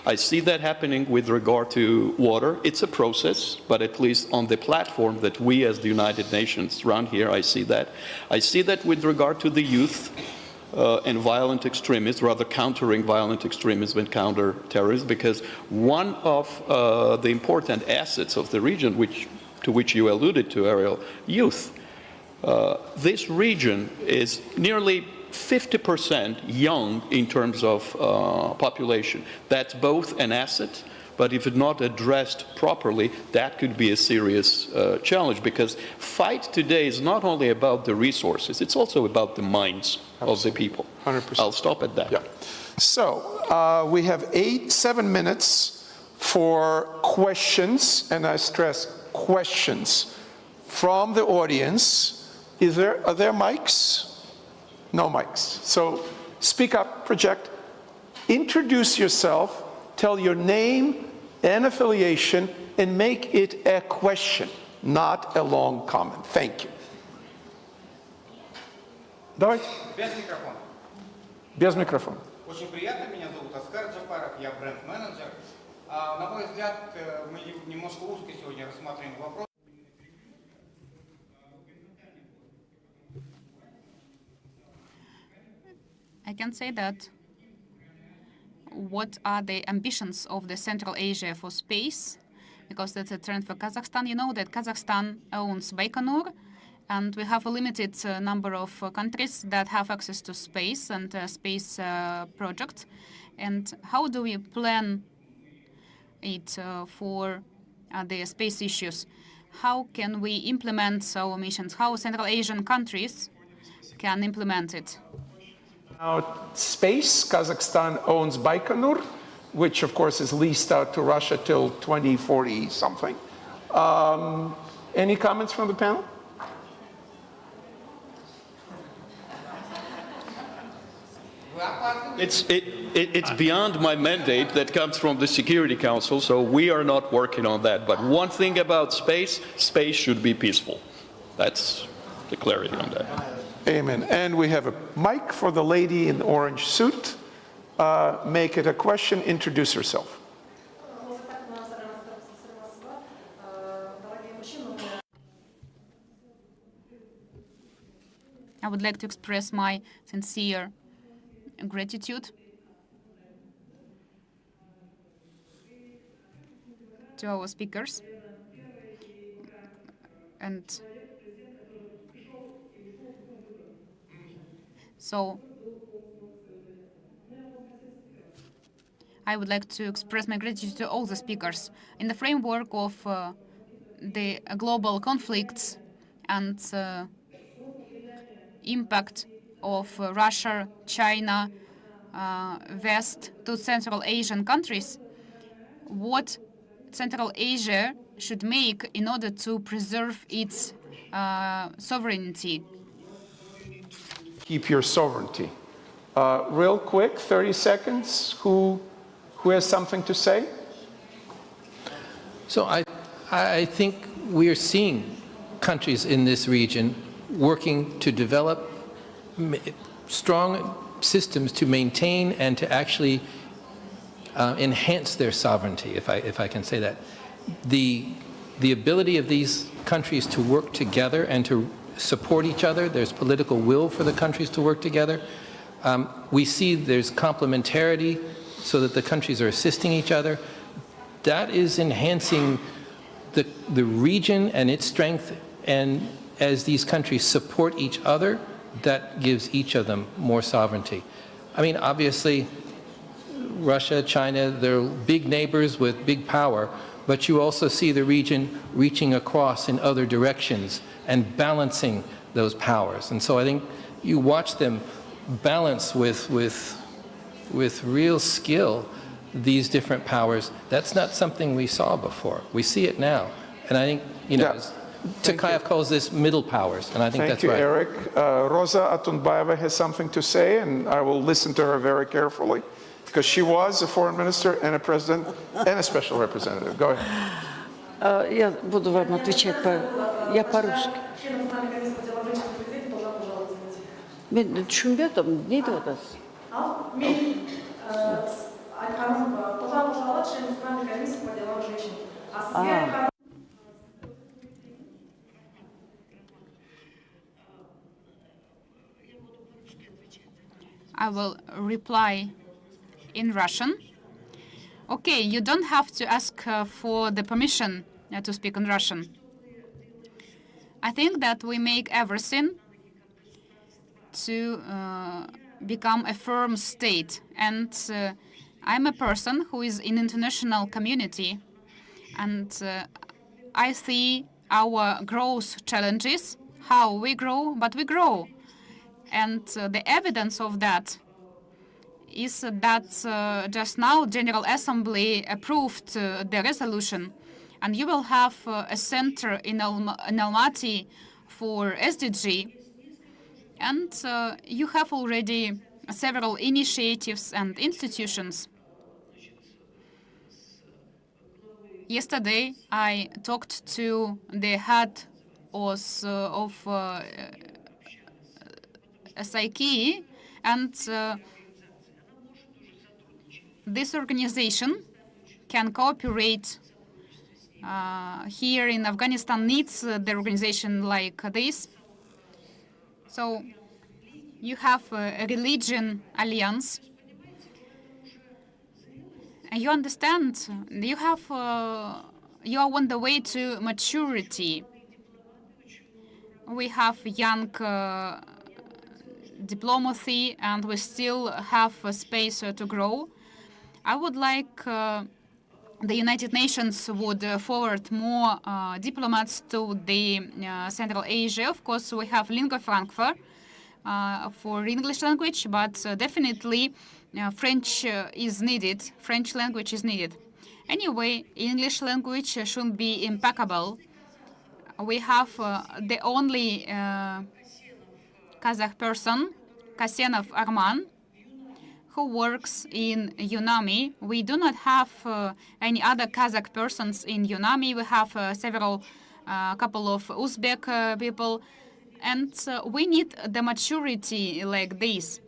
I see that happening with regard to water. It's a process, but at least on the platform that we as the United Nations run here, I see that. I see that with regard to the youth. and violent extremists, rather countering violent extremism and counter-terrorism, because one of the important assets of the region, to which you alluded to, Ariel, youth. This region is nearly 50% young in terms of population. That's both an asset, but if it's not addressed properly, that could be a serious challenge, because fight today is not only about the resources, it's also about the minds of the people. 100%. I'll stop at that. Yeah. So we have 7 minutes for questions, and I stress questions from the audience. Are there mics? No mics. So speak up, project, introduce yourself, tell your name and affiliation, and make it a question, not a long comment. Thank you. Давайте. Без микрофона. Без микрофона. Очень приятно, меня зовут Оскар Джапаров, я бренд-менеджер. На мой взгляд, мы немножко узко сегодня рассматриваем вопрос. I can say that what are the ambitions of the Central Asia for space, because that's a trend for Kazakhstan. You know that Kazakhstan owns Baikonur, and we have a limited number of countries that have access to space and space projects. And how do we plan it for the space issues? How can we implement our missions? How Central Asian countries can implement it? Now, space, Kazakhstan owns Baikonur, which of course is leased out to Russia till 2040 something. Any comments from the panel? It's beyond my mandate that comes from the Security Council, so we are not working on that. But one thing about space should be peaceful. That's the clarity on that. Amen. And we have a mic for the lady in the orange suit. Make it a question. Introduce herself. I would like to express my sincere gratitude to our speakers. And so I would like to express my gratitude to all the speakers. In the framework of the global conflicts and impact of Russia, China, West to Central Asian countries, what Central Asia should make in order to preserve its sovereignty. Keep your sovereignty. Real quick, 30 seconds. Who has something to say? So I think we're seeing countries in this region working to develop strong systems to maintain and to actually enhance their sovereignty, if I can say that. The ability of these countries to work together and to support each other, there's political will for the countries to work together. We see there's complementarity so that the countries are assisting each other. That is enhancing the region and its strength, and as these countries support each other, that gives each of them more sovereignty. I mean, obviously, Russia, China, they're big neighbors with big power, but you also see the region reaching across in other directions and balancing those powers. And so I think you watch them balance with real skill these different powers. That's not something we saw before. We see it now. And I think, you know, Tokayev calls this middle powers, and I think that's right. Thank you, Eric. Rosa Atunbayeva has something to say, and I will listen to her very carefully, because she was a foreign minister and a president and a special representative. Go ahead. Я буду вам отвечать я по-русски. Мен düşünmüyor adam, neydi o da? I will reply in Russian. Okay, you don't have to ask for the permission to speak in Russian. I think that we make everything to become a firm state. And I'm a person who is in international community. And I see our growth challenges, how we grow, but we grow. And the evidence of that is that just now General Assembly approved the resolution, and you will have a center in Almaty for SDG, and you have already several initiatives and institutions. Yesterday, I talked to the head of SIK, and this organization can cooperate here in Afghanistan needs the organization like this. So you have a religion alliance. And you understand, you are on the way to maturity. We have young diplomacy, and we still have space to grow. I would like the United Nations would forward more diplomats to the Central Asia. Of course, we have lingua franca for English language, but definitely French is needed. French language is needed. Anyway, English language should be impeccable. We have the only Kazakh person, Kasenov Arman, who works in UNAMI. We do not have any other Kazakh persons in UNAMI. We have couple of Uzbek people, and we need the maturity like this.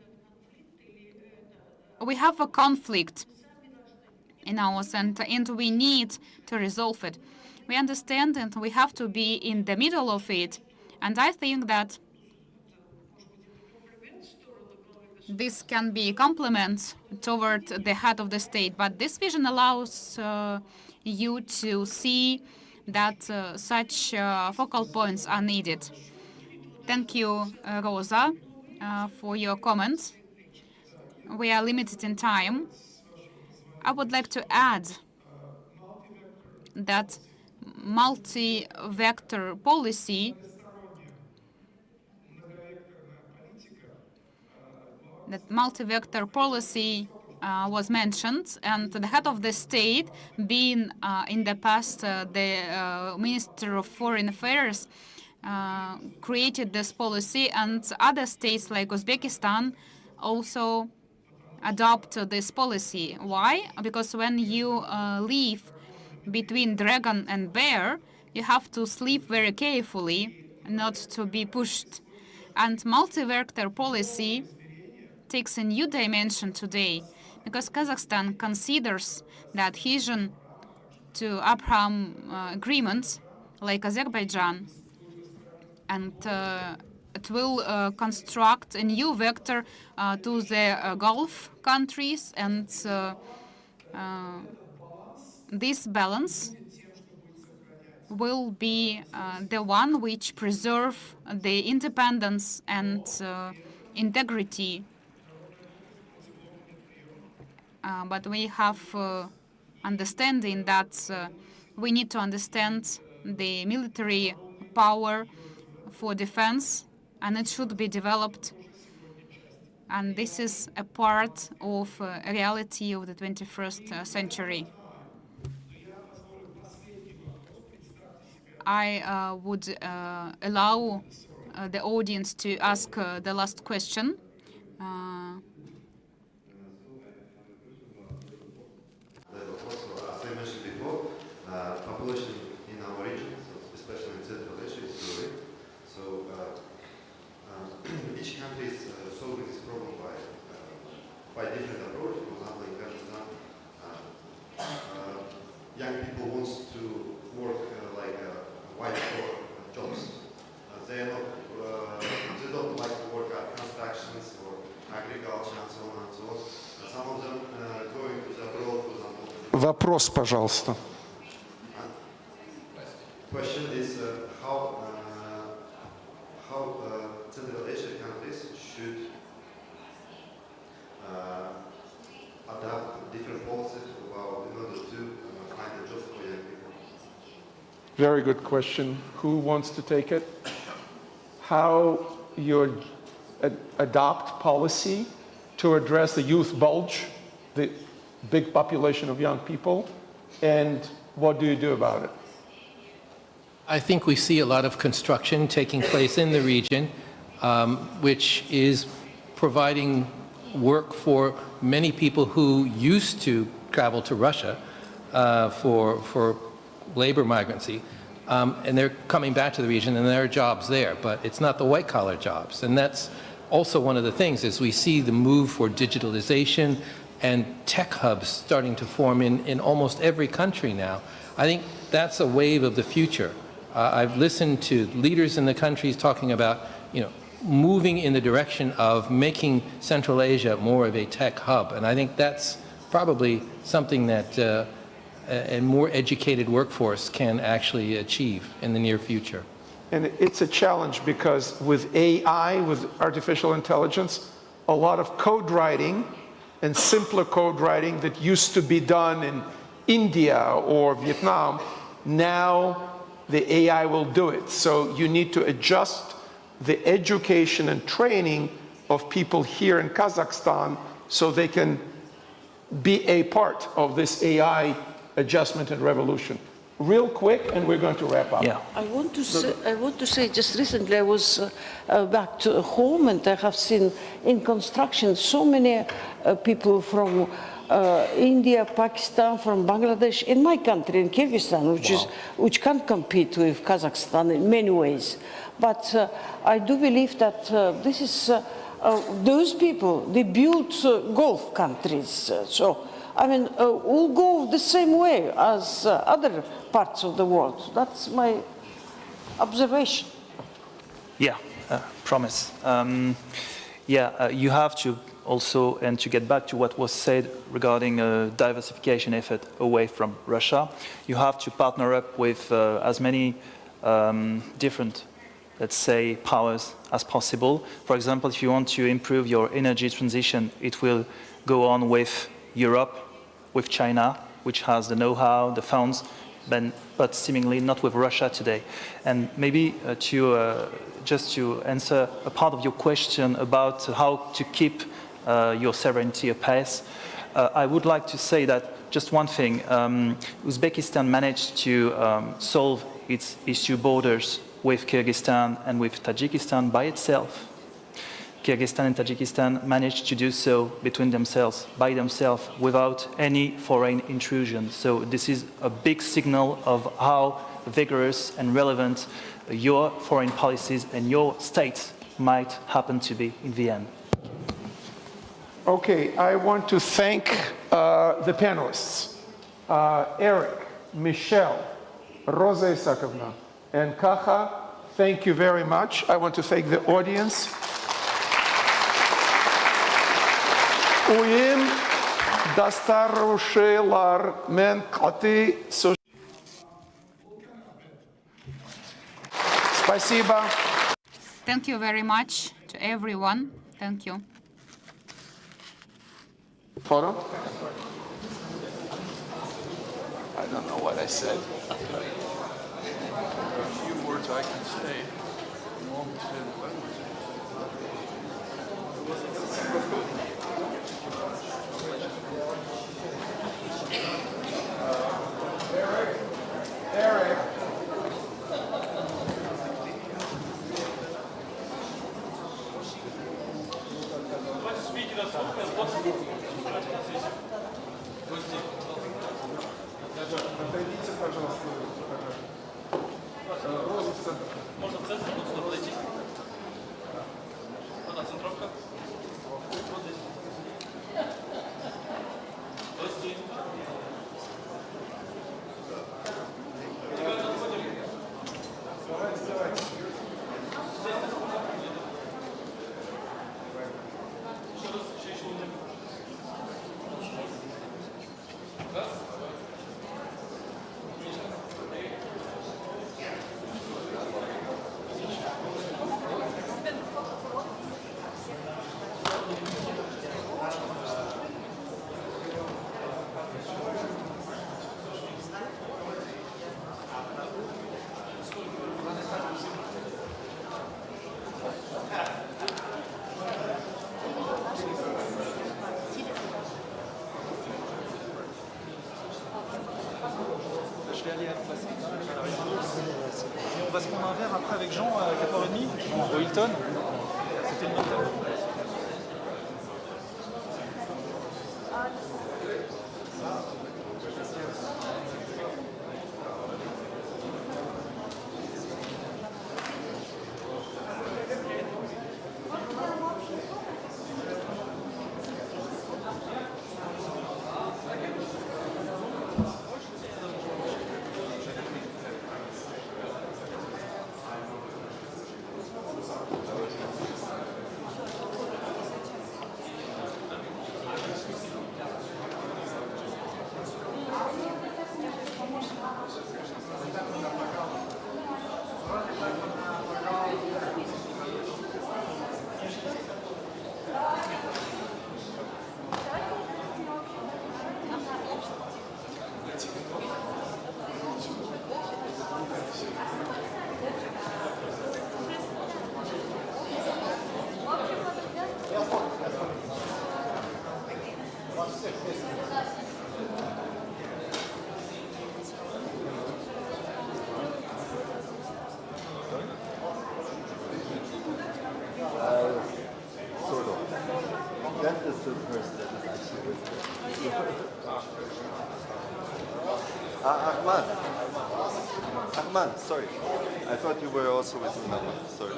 We have a conflict in our center, and we need to resolve it. We understand, and we have to be in the middle of it. And I think that this can be a compliment toward the head of the state, but this vision allows you to see that such focal points are needed. Thank you, Rosa, for your comments. We are limited in time. I would like to add that multi-vector policy was mentioned, and the head of the state, being in the past the Minister of Foreign Affairs, created this policy, and other states like Uzbekistan also adopt this policy. Why? Because when you live between dragon and bear, you have to sleep very carefully, not to be pushed. And multi-vector policy takes a new dimension today, because Kazakhstan considers the adhesion to Abraham agreements like Azerbaijan, and it will construct a new vector to the Gulf countries, and this balance will be the one which preserve the independence and integrity. But we have understanding that we need to understand the military power for defense, and it should be developed. And this is a part of reality of the 21st century. I would allow the audience to ask the last question. As I mentioned before, population in our region, especially in Central Asia, is growing. So each country is solving this problem by different approach. For example, in Kazakhstan, young people want to work like white-collar jobs. They don't like to work at constructions or agriculture and so Вопрос, пожалуйста. Question is how Central Asian countries should adapt different policies about in order to find a job for young people. Very good question. Who wants to take it? How you adopt policy to address the youth bulge, the big population of young people, and what do you do about it? I think we see a lot of construction taking place in the region, which is providing work for many people who used to travel to Russia for labor migrancy. And they're coming back to the region, and there are jobs there, but it's not the white-collar jobs. And that's also one of the things, is we see the move for digitalization and tech hubs starting to form in almost every country now. I think that's a wave of the future. I've listened to leaders in the countries talking about, moving in the direction of making Central Asia more of a tech hub. And I think that's probably something that a more educated workforce can actually achieve in the near future. And it's a challenge because with AI, with artificial intelligence, a lot of code writing and simpler code writing that used to be done in India or Vietnam, now the AI will do it. So you need to adjust the education and training of people here in Kazakhstan so they can be a part of this AI adjustment and revolution. Real quick, and we're going to wrap up. Yeah. I want to say just recently I was back to home, and I have seen in construction so many people from India, Pakistan, from Bangladesh, in my country, in Kyrgyzstan, which can't compete with Kazakhstan in many ways. But I do believe that this is those people, they built Gulf countries. So I mean, we'll go the same way as other parts of the world. That's my observation. Yeah, promise. You have to also, and to get back to what was said regarding a diversification effort away from Russia, you have to partner up with as many different, let's say, powers as possible. For example, if you want to improve your energy transition, it will go on with Europe, with China, which has the know-how, the funds, but seemingly not with Russia today. And maybe just to answer a part of your question about how to keep your sovereignty apace, I would like to say that just one thing. Uzbekistan managed to solve its issue borders with Kyrgyzstan and with Tajikistan by itself. Kyrgyzstan and Tajikistan managed to do so between themselves, by themselves, without any foreign intrusion. So this is a big signal of how vigorous and relevant your foreign policies and your states might happen to be in the end. Okay, I want to thank the panelists, Eric, Michelle, Rosa Isakovna, and Kaha. Thank you very much. I want to thank the audience. Uyim dastaruşlar men kati Спасибо. Thank you very much to everyone. Thank you. Photo? I don't know what I said. A few words I can say. Eric. Отойдите, пожалуйста. Роза в центр. Можно в центр, вот сюда подойти? Одна центровка. Вот здесь. vais aller à l'ambassade. On va se prendre un verre après avec Jean à 4h30 au Hilton. C'était le Hilton. Sort of. That is the person that is actually with me. Ahmad, sorry. I thought you were also with me. Sorry.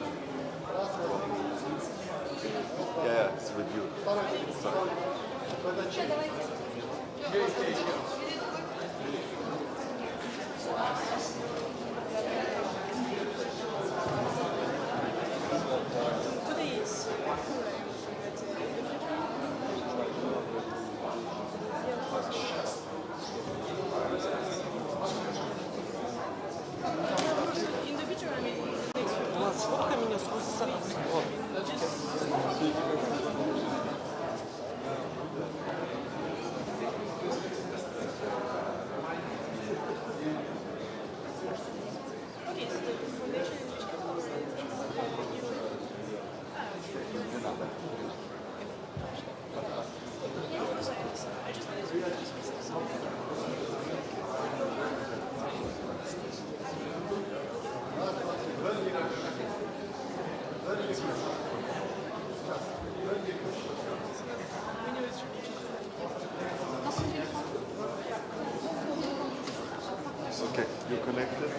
Yeah, it's with you. Sorry. Okay, you connected?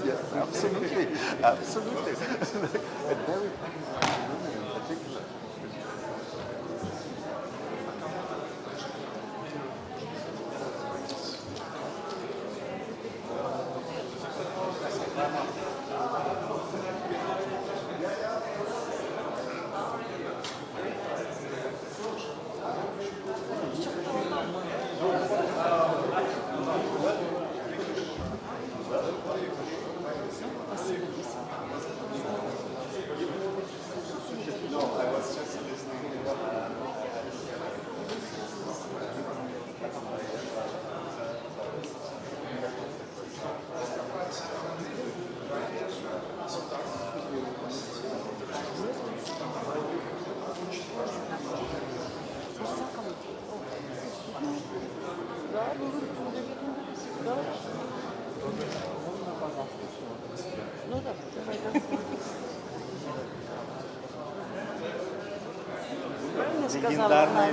Yes, absolutely, absolutely. And very women in particular. Легендарная.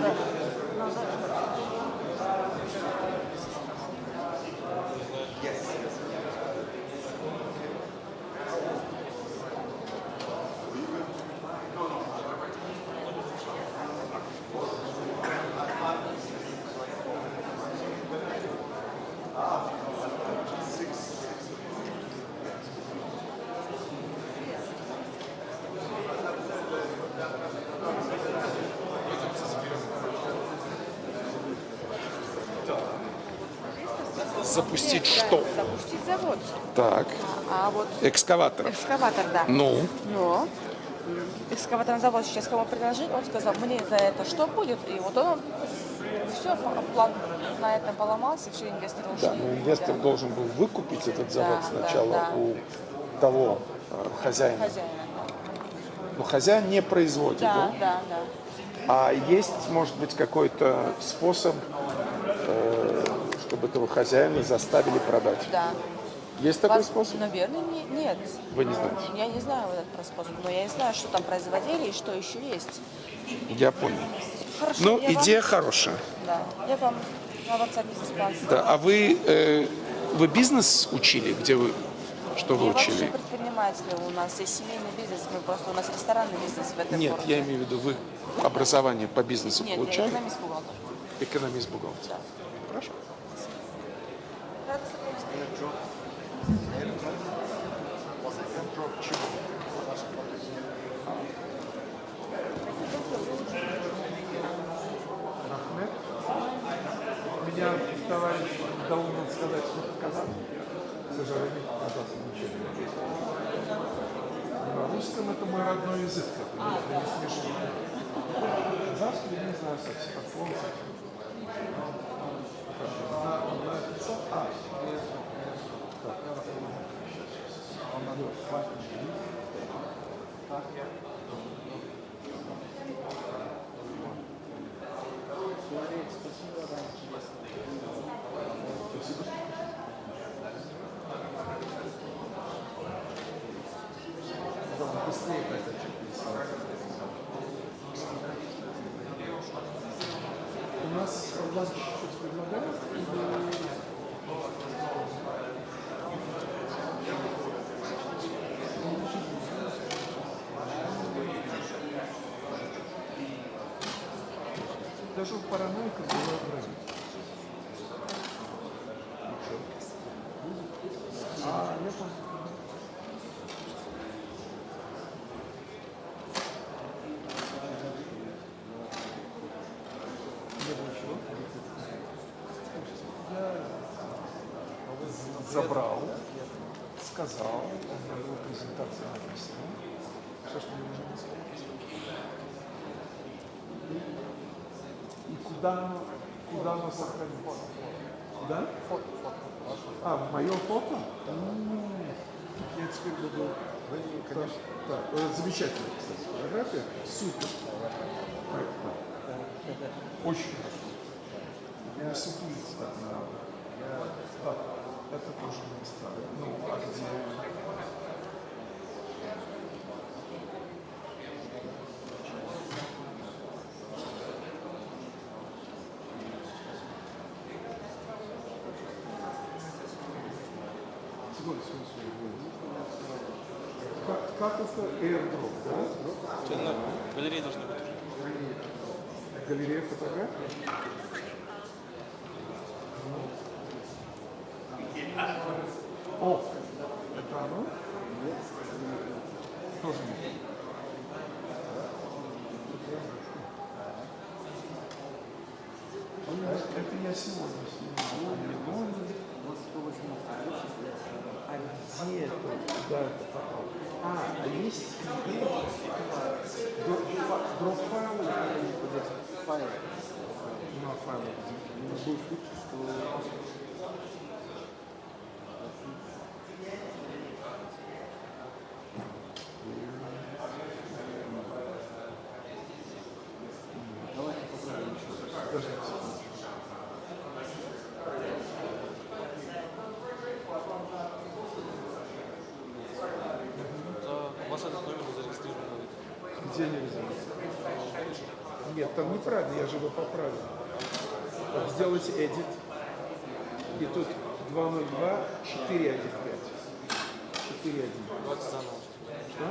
Запустить что? Запустить завод. Так, А вот экскаваторов. экскаватор, да. Ну, Но экскаваторный завод сейчас кому предложил, он сказал, мне за это что будет? И вот он все, план на этом поломался, все, инвесторы ушли. Да, но инвестор должен был выкупить этот завод Да, сначала да. у того хозяина. Хозяина. Но хозяин не производит, да? Да. А есть, может быть, какой-то способ, чтобы этого хозяина заставили продать? Да. Есть такой способ? Наверное, нет. Вы не знаете? Я не знаю этот способ, но я не знаю, что там производили и что еще есть. Я понял. Хорошо, Ну, я идея хорошая. Да, я вам на WhatsApp заспала. Да. А вы бизнес учили? Где вы, что вы Я вообще учили? предприниматель, у нас есть семейный бизнес, у нас ресторанный бизнес в этом Нет, городе. я имею в виду, вы образование по бизнесу Нет, получали? я экономист-бухгалтер. Экономист-бухгалтер. Хорошо. Меня товарищ должен сказать, что показал. К сожалению, оказался ничего не написано. На русском это мой родной язык, это не смешно. Казахский я не знаю совсем, от слова совсем. У нас ланч сейчас предлагают? Даже у параноика была граница. Я понял. Забрал, сказал, у него презентация написана. Все, что мне нужно сказать. И куда оно сохранится? Куда? Фото. А, мое фото? Я теперь буду... Конечно. Так, замечательная, кстати, фотография. Супер. Очень хорошо. Я супулиться так не надо. Так, это тоже не ставлю. Ну, а где... Как это airdrop, да? Галереи должны быть. Галерея фотографий? О, это оно? Тоже нет. Это я сегодня снимал. А где это? Куда это попало? А есть дроп-файл? Файл. На файле. Был случай, что... У вас этот номер зарегистрирован. Где нельзя? Нет, там неправильно, я же его поправил. Так, сделайте edit. И тут 202 415. 4.1. Давайте заново. Что?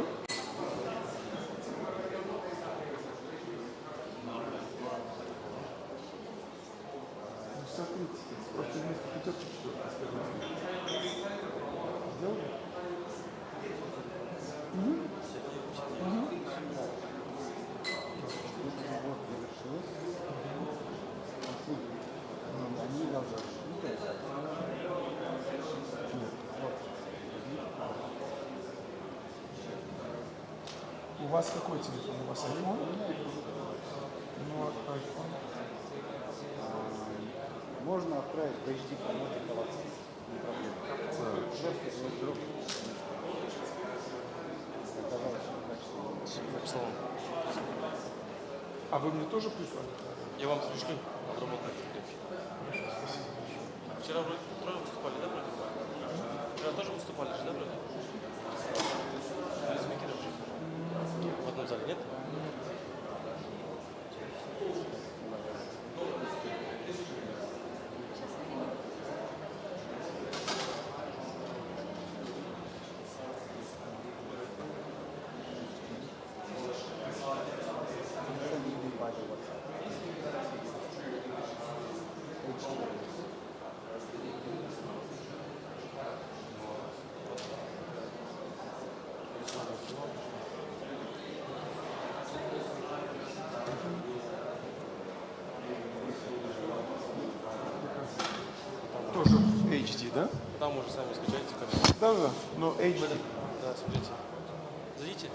Ну, смотрите, просто вместо пятерки четверка. Сделали? У вас какой телефон? У вас iPhone? Ну, iPhone. Можно отправить в HD формате коллапс. Не проблема. Просто вдруг оказалось, что качество. Написал вам. А вы мне тоже прислали? Я вам пришлю обработанные фотографии. Вчера вроде трое выступали, да, вроде? Вчера тоже выступали же, да, вроде? Или спикеры уже? В одном зале, нет? Тоже в HD, да? Там уже сами скачайте. Да, но HD. Да, смотрите. Зайдите.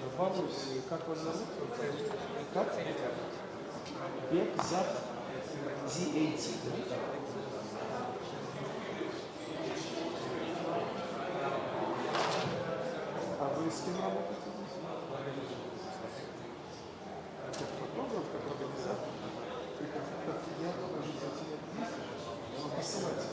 Добавлюсь, как вас зовут? Как? Бекзат DAT, да? А вы с кем работаете здесь? Как фотограф, как организатор? Как я тоже за посылать.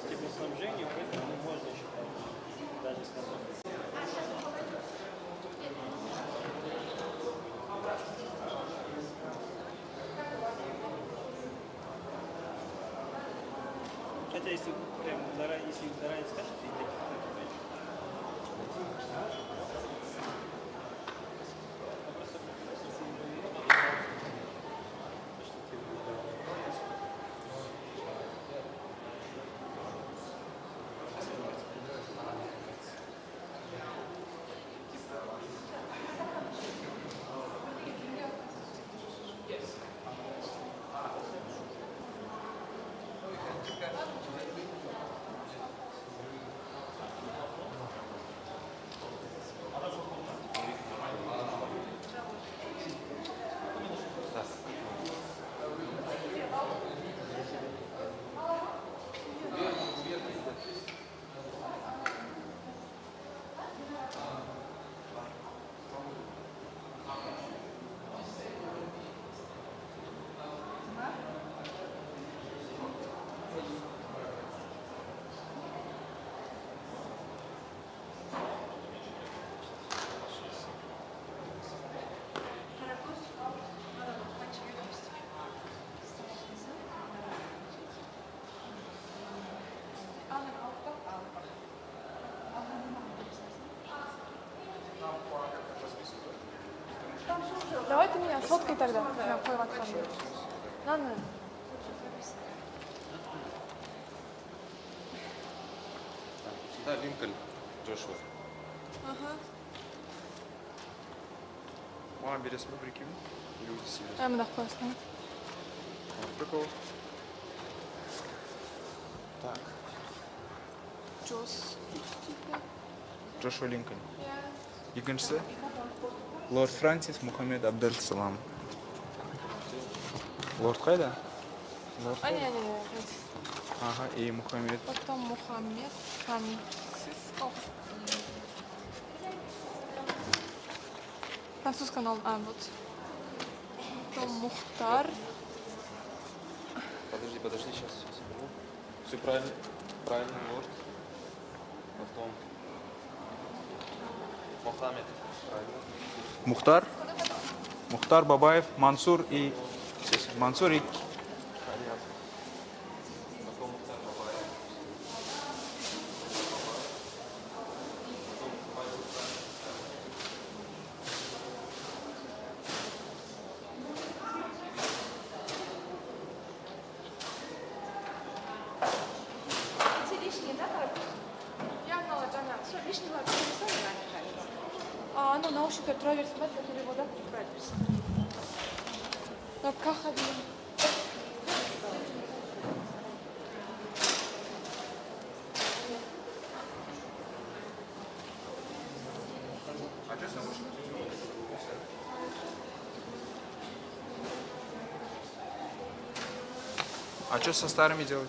Теплоснабжение, поэтому можно еще даже сказать. Хотя если прям заранее, если заранее скажете, Давайте меня сфоткай тогда. Прям формат фамилии. Ладно. Сюда Линкольн, Джошуа. Ага. Мама берет рубрики. Люди себе. Мына қойсын. Прикол. Так. Джошуа Линкольн. Екіншісі Лорд Франсис Мухаммед Абдель Салам. Лорд қайда? Лорд Не. Ага, и Мухаммед. Потом Мухаммед, Франциско. Француз канал, вот. Потом Мухтар. Подожди, сейчас соберу. Все правильно, лорд. Потом Мухаммед. Правильно. Мухтар Бабаев, Мансур и Ну, наушники троверс, или вода троверс. Как один. А что со старыми делать?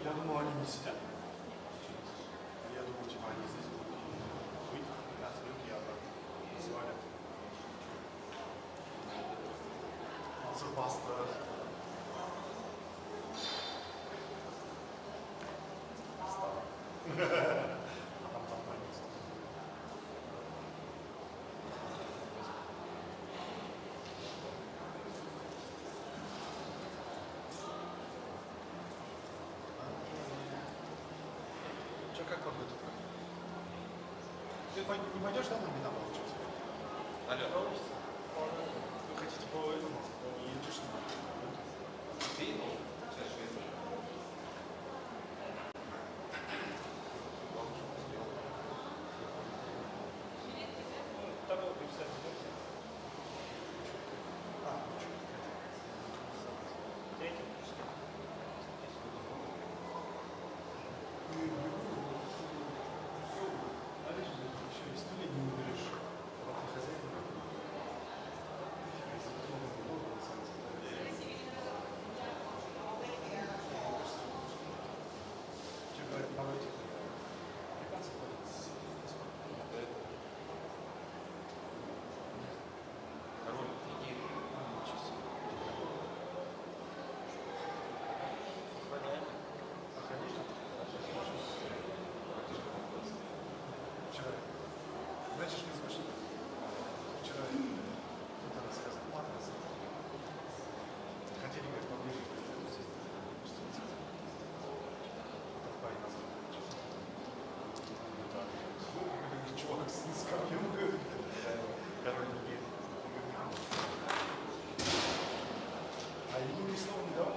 Я думал, они не сидят. Я думал, типа, они здесь будут быть 15 минут, я обратно свалят. Паста. Что, как подготовка? Ты не пойдешь на номина, получается? Алло. Вы хотите по этому? Не едешь на номина? Знаешь, не смешно. Вчера кто-то рассказал, хотели, говорит, поближе. Парень назвал. Чувак с камнем, король не верит. А ему ни слова не дал.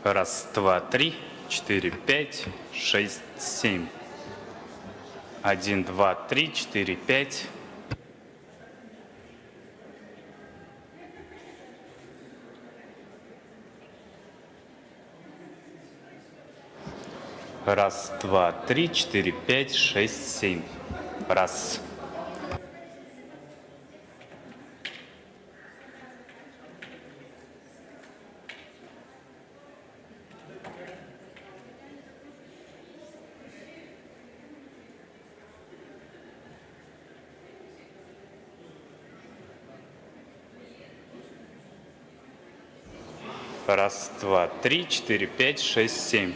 Раз, два, три, 4, 5, 6, 7. 1, 2, 3, 4, 5. Раз, два, три, 4, 5, 6, 7. Раз. Раз, два, три, 4, 5, 6, 7.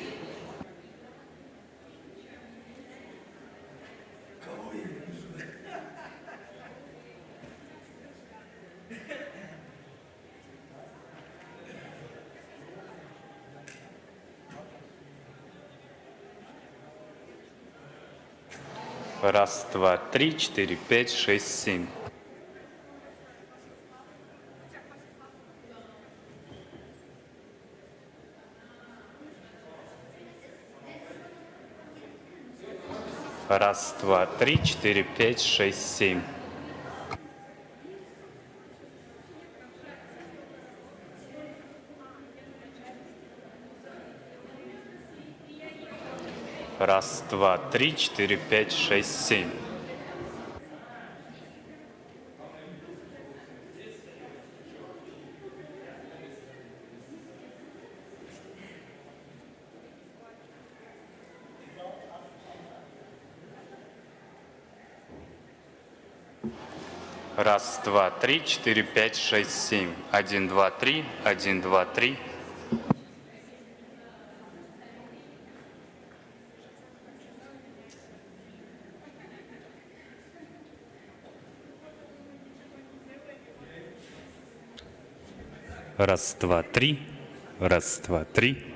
Раз, два, три, 4, 5, 6, 7. Раз, два, три, 4, 5, 6, 7. Раз, два, три, 4, 5, 6, 7. Раз, два, три, 4, 5, 6, 7. 1, 2, 3, 1, 2, 3. Раз, два, три. Раз, два, три.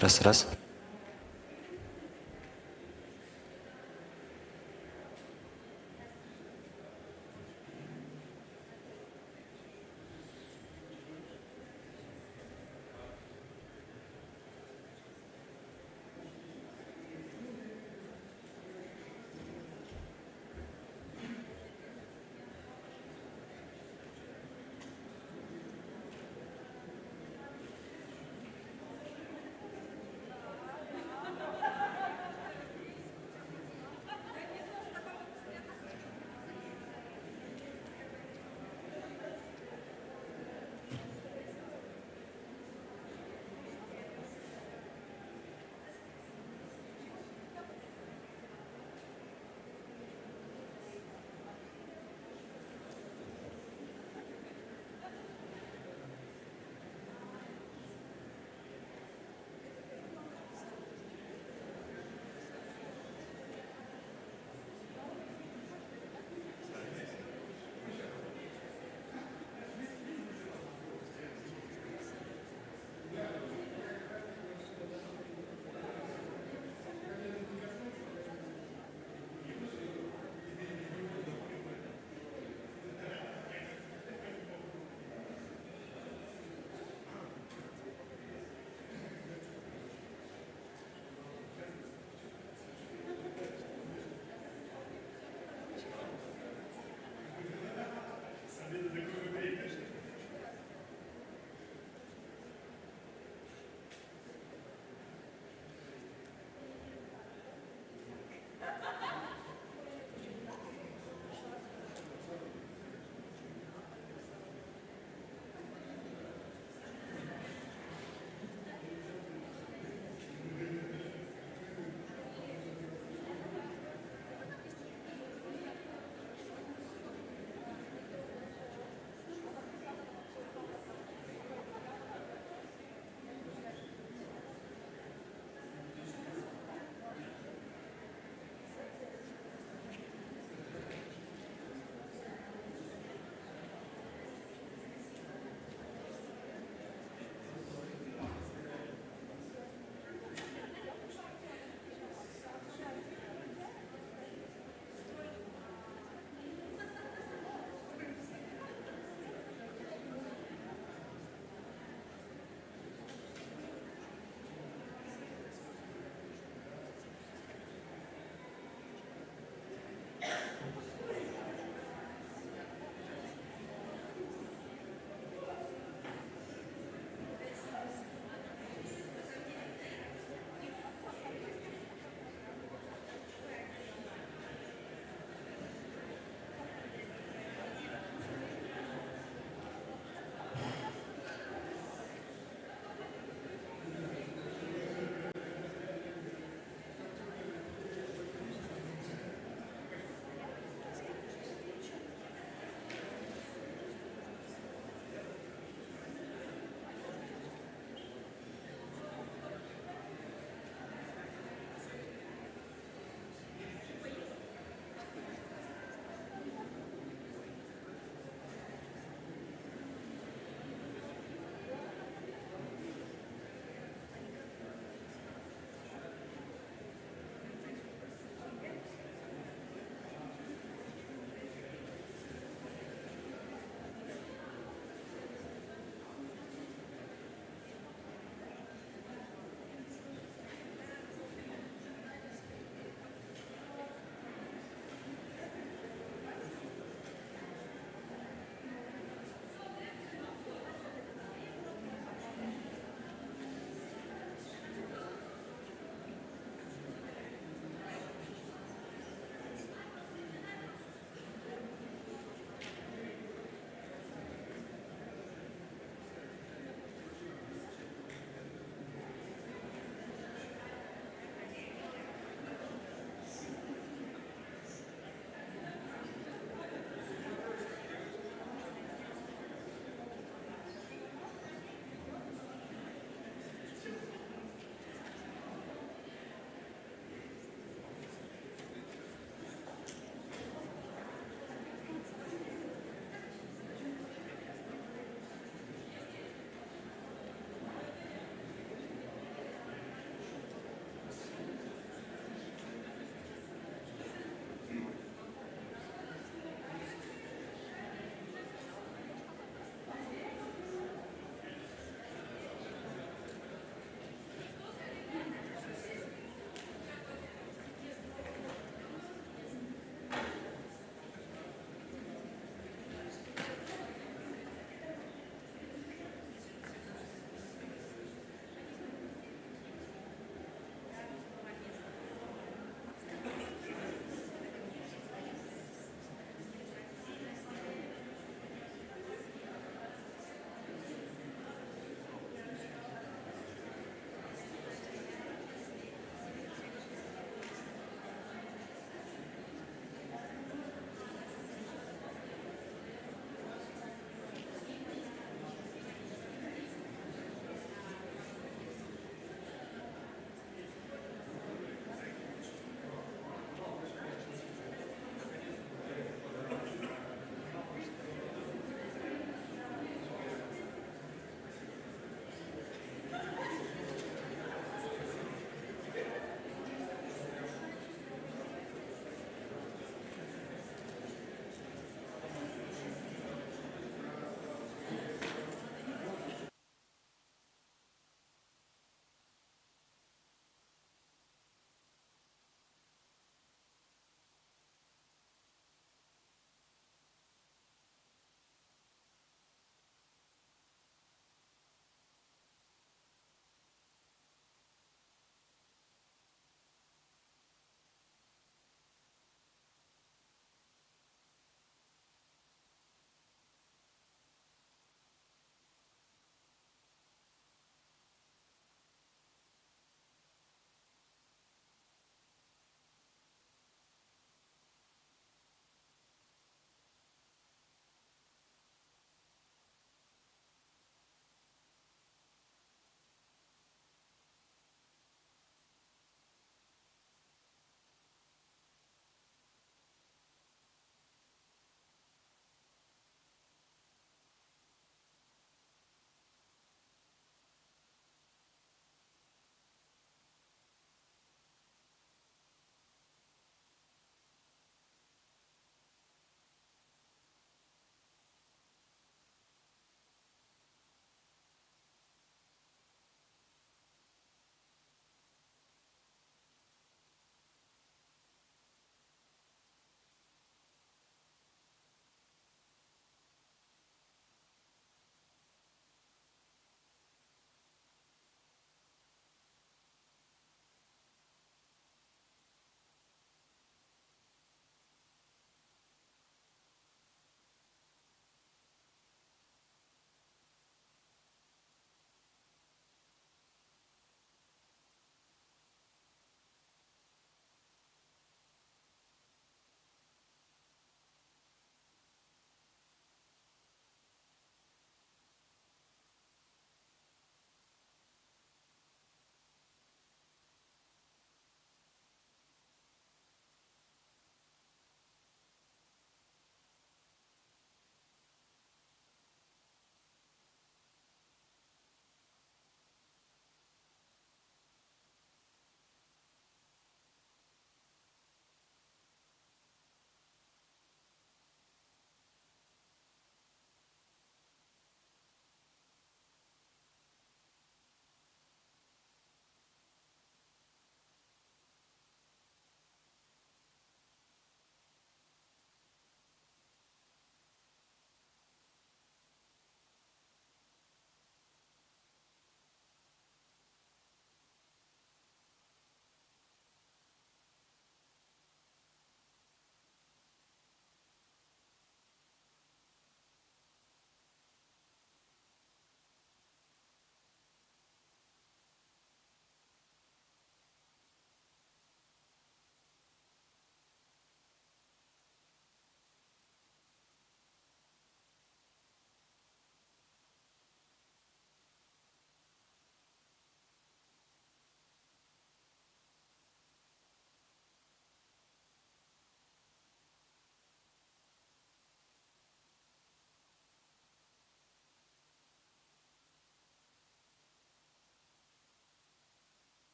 Раз, раз.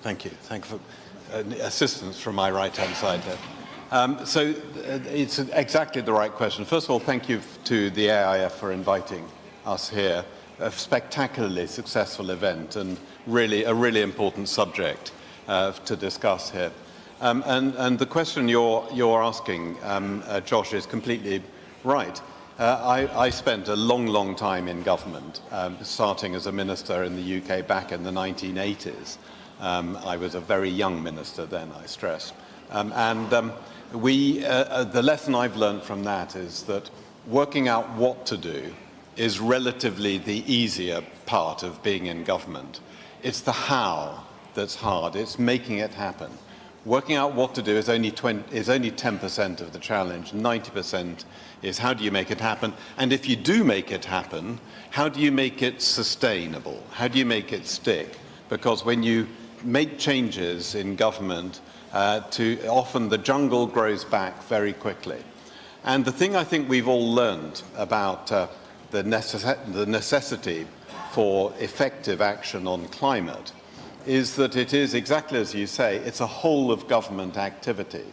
Thank you. Thank you for assistance from my right-hand side there. It's exactly the right question. First of all, thank you to the AIF for inviting us here. A spectacularly successful event and really a really important subject to discuss here. And the question you're asking, Josh, is completely right. I spent a long time in government, starting as a minister in the UK back in the 1980s. I was a very young minister then, I stress. The lesson I've learned from that is that working out what to do is relatively the easier part of being in government. It's the how that's hard. It's making it happen. Working out what to do is only 10% of the challenge. 90% is how do you make it happen? And if you do make it happen, how do you make it sustainable? How do you make it stick? Because when you make changes in government, often the jungle grows back very quickly. And the thing I think we've all learned about the necessity for effective action on climate is that it is, exactly as you say, it's a whole of government activity.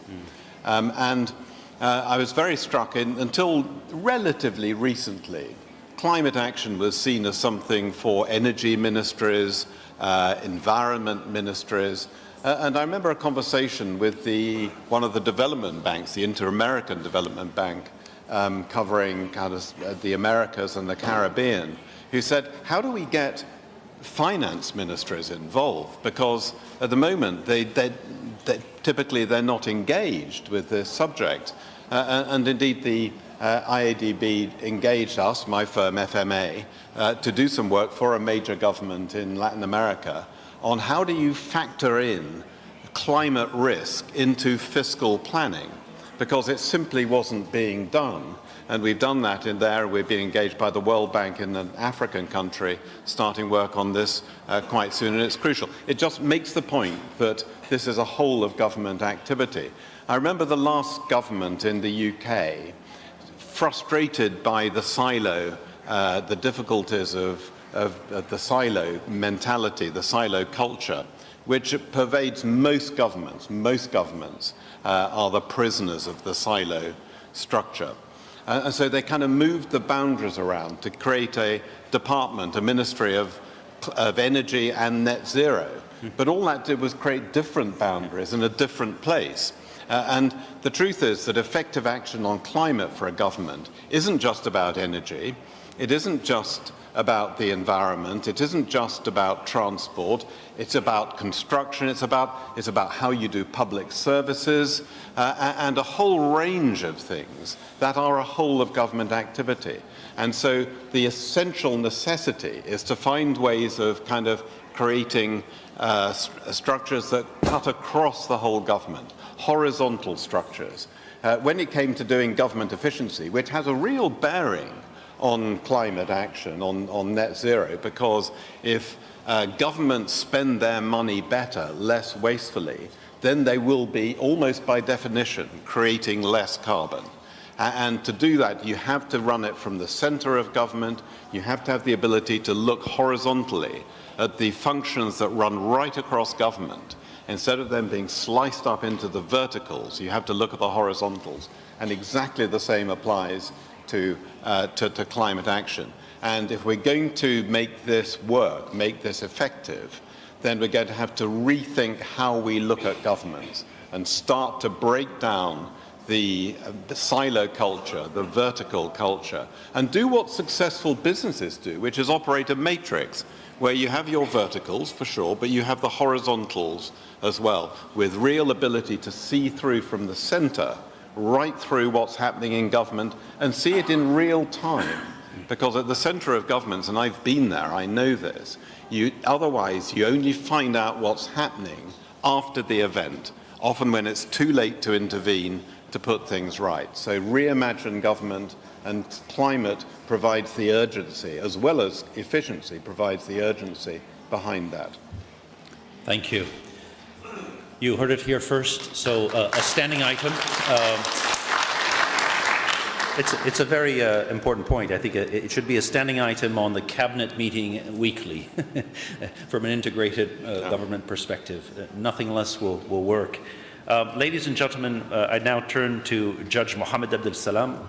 I was very struck until relatively recently, climate action was seen as something for energy ministries, environment ministries. And I remember a conversation with one of the development banks, the Inter-American Development Bank, covering kind of the Americas and the Caribbean, who said, how do we get finance ministries involved? Because at the moment, typically they're not engaged with this subject. And indeed, the IADB engaged us, my firm FMA, to do some work for a major government in Latin America on how do you factor in climate risk into fiscal planning, because it simply wasn't being done. And we've done that in there. We've been engaged by the World Bank in an African country, starting work on this quite soon, and it's crucial. It just makes the point that this is a whole of government activity. I remember the last government in the UK, frustrated by the silo, the difficulties of the silo mentality, the silo culture, which pervades most governments. Most governments are the prisoners of the silo structure. And so they kind of moved the boundaries around to create a department, a ministry of energy and net zero. But all that did was create different boundaries in a different place. And the truth is that effective action on climate for a government isn't just about energy. It isn't just about the environment. It isn't just about transport. It's about construction. It's about how you do public services and a whole range of things that are a whole of government activity. And so the essential necessity is to find ways of kind of creating structures that cut across the whole government, horizontal structures. When it came to doing government efficiency, which has a real bearing on climate action, on net zero, because if governments spend their money better, less wastefully, then they will be, almost by definition, creating less carbon. And to do that, you have to run it from the center of government. You have to have the ability to look horizontally at the functions that run right across government. Instead of them being sliced up into the verticals, you have to look at the horizontals. And exactly the same applies to climate action. And if we're going to make this work, make this effective, then we're going to have to rethink how we look at governments and start to break down the silo culture, the vertical culture, and do what successful businesses do, which is operate a matrix where you have your verticals, for sure, but you have the horizontals as well, with real ability to see through from the center right through what's happening in government and see it in real time. Because at the center of governments, and I've been there, I know this, otherwise you only find out what's happening after the event, often when it's too late to intervene to put things right. So reimagine government, and climate provides the urgency, as well as efficiency provides the urgency behind that. Thank you. You heard it here first, so a standing item it's a very important point. I think it should be a standing item on the cabinet meeting weekly from an integrated government perspective. Nothing less will work. Ladies and gentlemen, I now turn to Judge Mohammed Abdel Salam.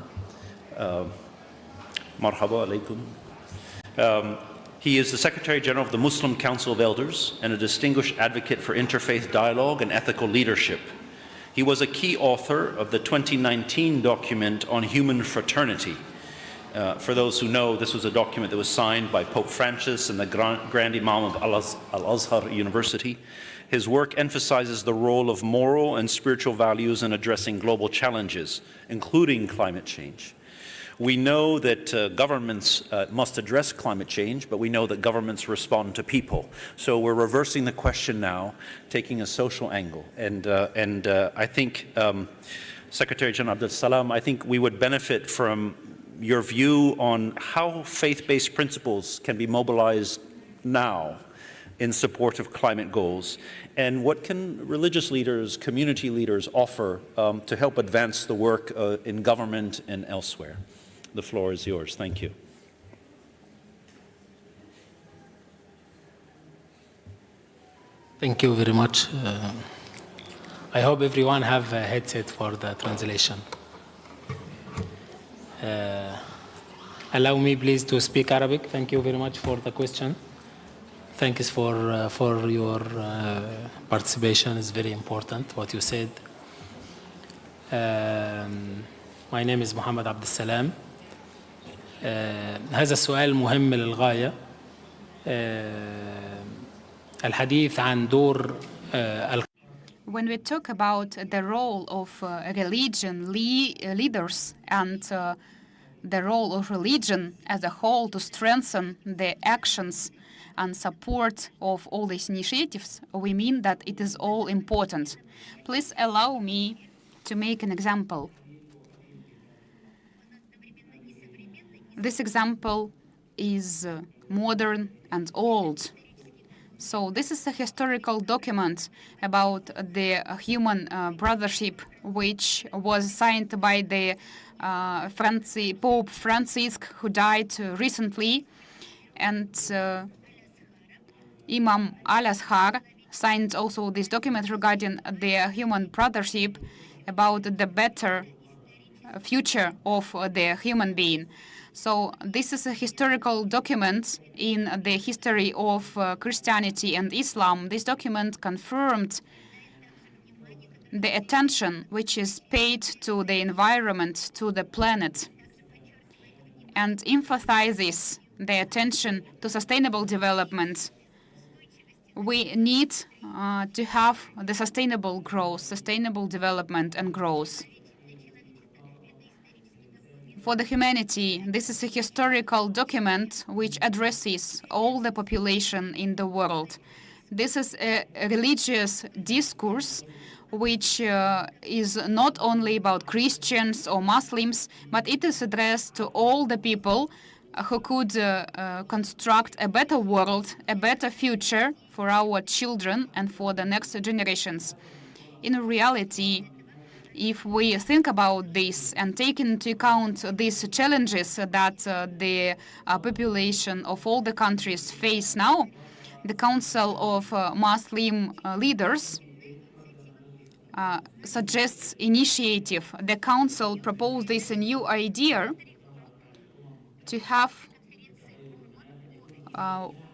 Marhaba alaikum. He is the Secretary General of the Muslim Council of Elders and a distinguished advocate for interfaith dialogue and ethical leadership. He was a key author of the 2019 document on human fraternity. For those who know, this was a document that was signed by Pope Francis and the Grand Imam of Al-Azhar University. His work emphasizes the role of moral and spiritual values in addressing global challenges, including climate change. We know that governments must address climate change, but we know that governments respond to people. So we're reversing the question now, taking a social angle. And I think, Secretary General Abdel Salam, I think we would benefit from your view on how faith-based principles can be mobilized now in support of climate goals, and what can religious leaders, community leaders offer to help advance the work in government and elsewhere. The floor is yours. Thank you. Thank you very much. I hope everyone have a headset for the translation. Allow me please to speak Arabic. Thank you very much for the question. Thanks for your participation. It's very important what you said. My name is Mohammed Abdel Salam. هذا السؤال مهم للغاية. الحديث عن دور When we talk about the role of religion leaders and the role of religion as a whole to strengthen the actions and support of all these initiatives, we mean that it is all important. Please allow me to make an example. This example is modern and old. So this is a historical document about the human brothership, which was signed by the Pope Francis, who died recently, and Imam Al-Azhar signed also this document regarding the human brothership about the better future of the human being. So this is a historical document in the history of Christianity and Islam. This document confirmed the attention which is paid to the environment, to the planet, and emphasizes the attention to sustainable development. We need to have the sustainable growth, sustainable development and growth. For the humanity, this is a historical document which addresses all the population in the world. This is a religious discourse which is not only about Christians or Muslims, but it is addressed to all the people who could construct a better world, a better future for our children and for the next generations. In reality, if we think about this and take into account these challenges that the population of all the countries face now, the Council of Muslim Leaders suggests initiative. The Council proposed this new idea to have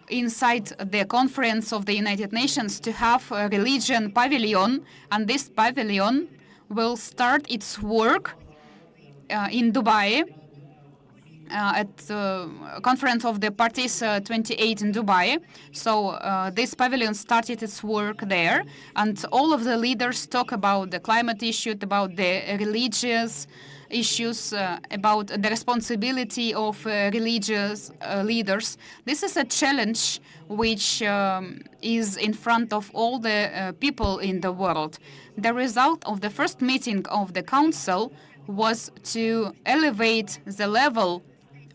inside the conference of the United Nations to have a religion pavilion, and this pavilion will start its work in Dubai at the conference of the parties 28 in Dubai. So this pavilion started its work there, and all of the leaders talk about the climate issue, about the religious issues, about the responsibility of religious leaders. This is a challenge which is in front of all the people in the world. The result of the first meeting of the Council was to elevate the level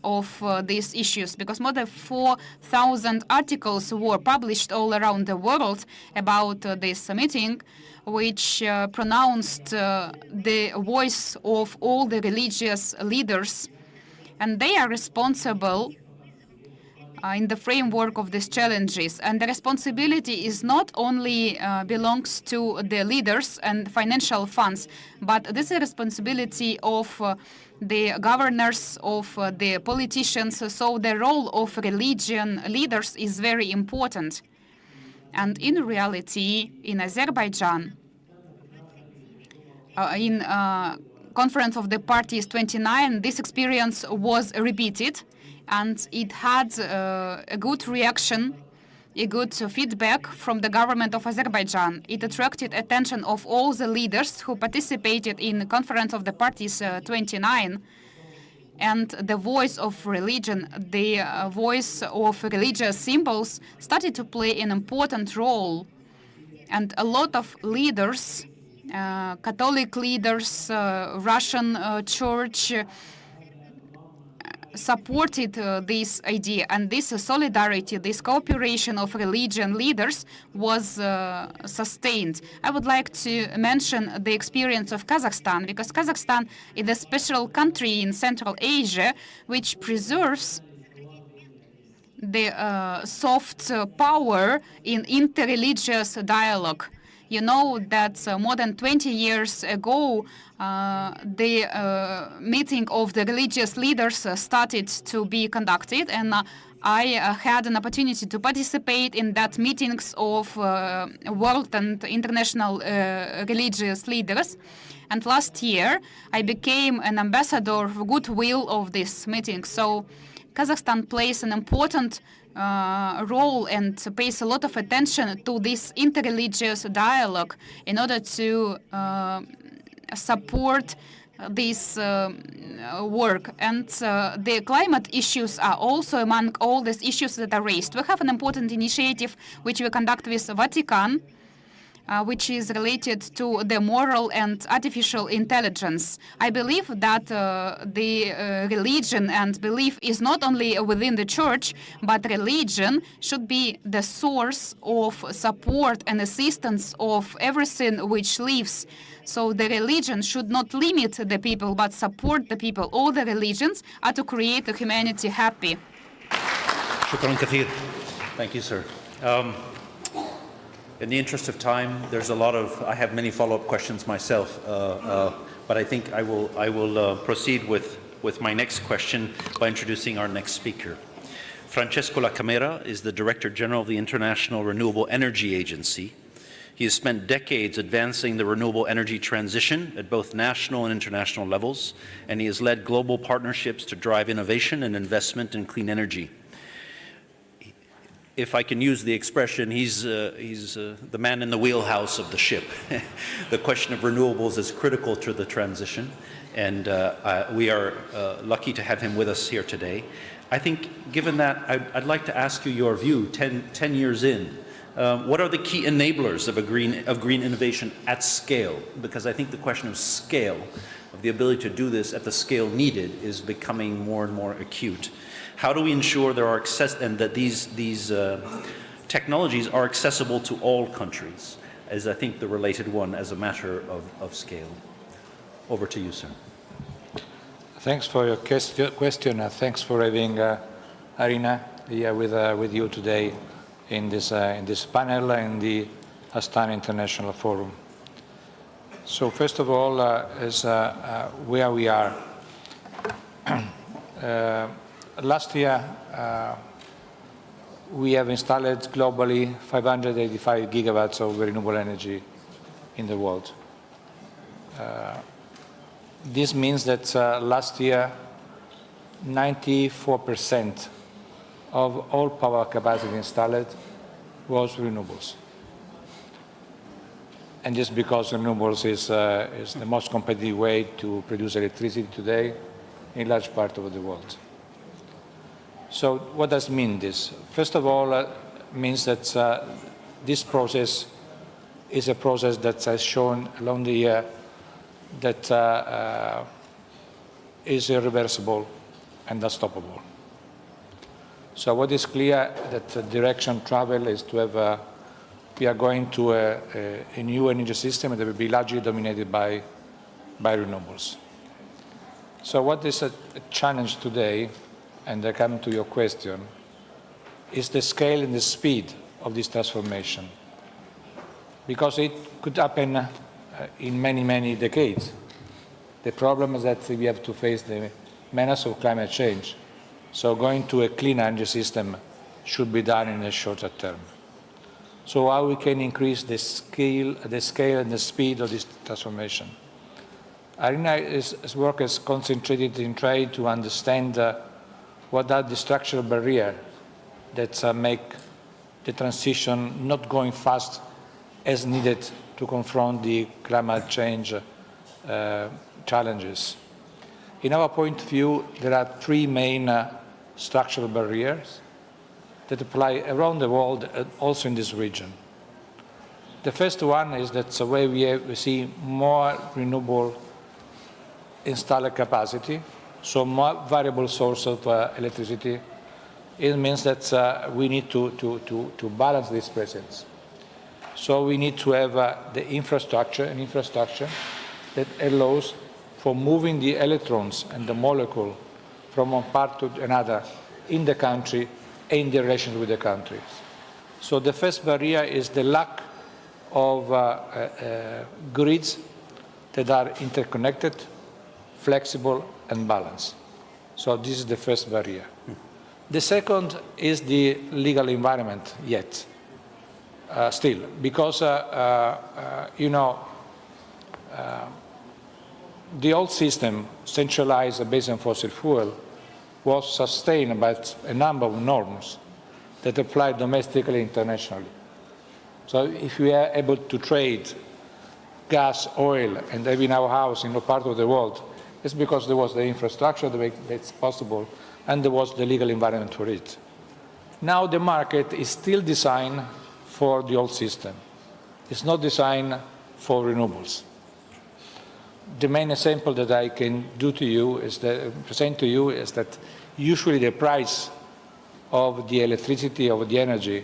of these issues, because more than 4,000 articles were published all around the world about this meeting, which pronounced the voice of all the religious leaders, and they are responsible in the framework of these challenges. And the responsibility is not only belongs to the leaders and financial funds, but this is a responsibility of the governors, of the politicians. So the role of religion leaders is very important. And in reality, in Azerbaijan, in Conference of the Parties 29, this experience was repeated, and it had a good reaction, a good feedback from the government of Azerbaijan. It attracted attention of all the leaders who participated in Conference of the Parties 29, and the voice of religion, the voice of religious symbols started to play an important role. And a lot of leaders, Catholic leaders, Russian church, supported this idea, and this solidarity, this cooperation of religion leaders was sustained. I would like to mention the experience of Kazakhstan, because Kazakhstan is a special country in Central Asia which preserves the soft power in interreligious dialogue. You know that more than 20 years ago, the meeting of the religious leaders started to be conducted, and I had an opportunity to participate in that meetings of world and international religious leaders. And last year, I became an ambassador of goodwill of this meeting. So Kazakhstan plays an important role and pays a lot of attention to this interreligious dialogue in order to support this work. And the climate issues are also among all these issues that are raised. We have an important initiative which we conduct with Vatican, which is related to the moral and artificial intelligence. I believe that the religion and belief is not only within the church, but religion should be the source of support and assistance of everything which lives. So the religion should not limit the people, but support the people. All the religions are to create a humanity happy. Shukran kathir. Thank you, sir. In the interest of time, I have many follow-up questions myself, but I think I will proceed with my next question by introducing our next speaker. Francesco La Camera is the Director General of the International Renewable Energy Agency. He has spent decades advancing the renewable energy transition at both national and international levels, and he has led global partnerships to drive innovation and investment in clean energy. If I can use the expression, he's the man in the wheelhouse of the ship. The question of renewables is critical to the transition, and we are lucky to have him with us here today. I think, given that, I'd like to ask you your view, 10 years in. What are the key enablers of green innovation at scale? Because I think the question of scale, of the ability to do this at the scale needed, is becoming more and more acute. How do we ensure there are that these technologies are accessible to all countries, is I think the related one as a matter of scale. Over to you, sir. Thanks for your question. Thanks for having Arina here with you today in this panel in the Astana International Forum. So first of all, as where we are. Last year, we have installed globally 585 gigawatts of renewable energy in the world. This means that last year, 94% of all power capacity installed was renewables. And just because renewables is the most competitive way to produce electricity today in large part of the world. So what does mean this? First of all, means that this process is a process that has shown along the year that is irreversible and unstoppable. So what is clear that the direction travel is to have we are going to a new energy system that will be largely dominated by renewables. So what is a challenge today, and I come to your question, is the scale and the speed of this transformation. Because it could happen in many, many decades. The problem is that we have to face the menace of climate change. So going to a clean energy system should be done in a shorter term. So how we can increase the scale and the speed of this transformation? Arina's work is concentrated in trying to understand what are the structural barriers that make the transition not going fast as needed to confront the climate change challenges. In our point of view, there are three main structural barriers that apply around the world, also in this region. The first one is that the way we see more renewable installed capacity, so more variable source of electricity. It means that we need to balance this presence. So we need to have an infrastructure that allows for moving the electrons and the molecule from one part to another in the country and in the relations with the countries. So the first barrier is the lack of grids that are interconnected, flexible, and balanced. So this is the first barrier. The second is the legal environment yet, still, because, the old system, centralized based on fossil fuel, was sustained by a number of norms that apply domestically and internationally. So if we are able to trade gas, oil, and have in our house in a part of the world, it's because there was the infrastructure that makes it possible, and there was the legal environment for it. Now the market is still designed for the old system. It's not designed for renewables. The main example that I can present to you is that usually the price of the electricity, of the energy,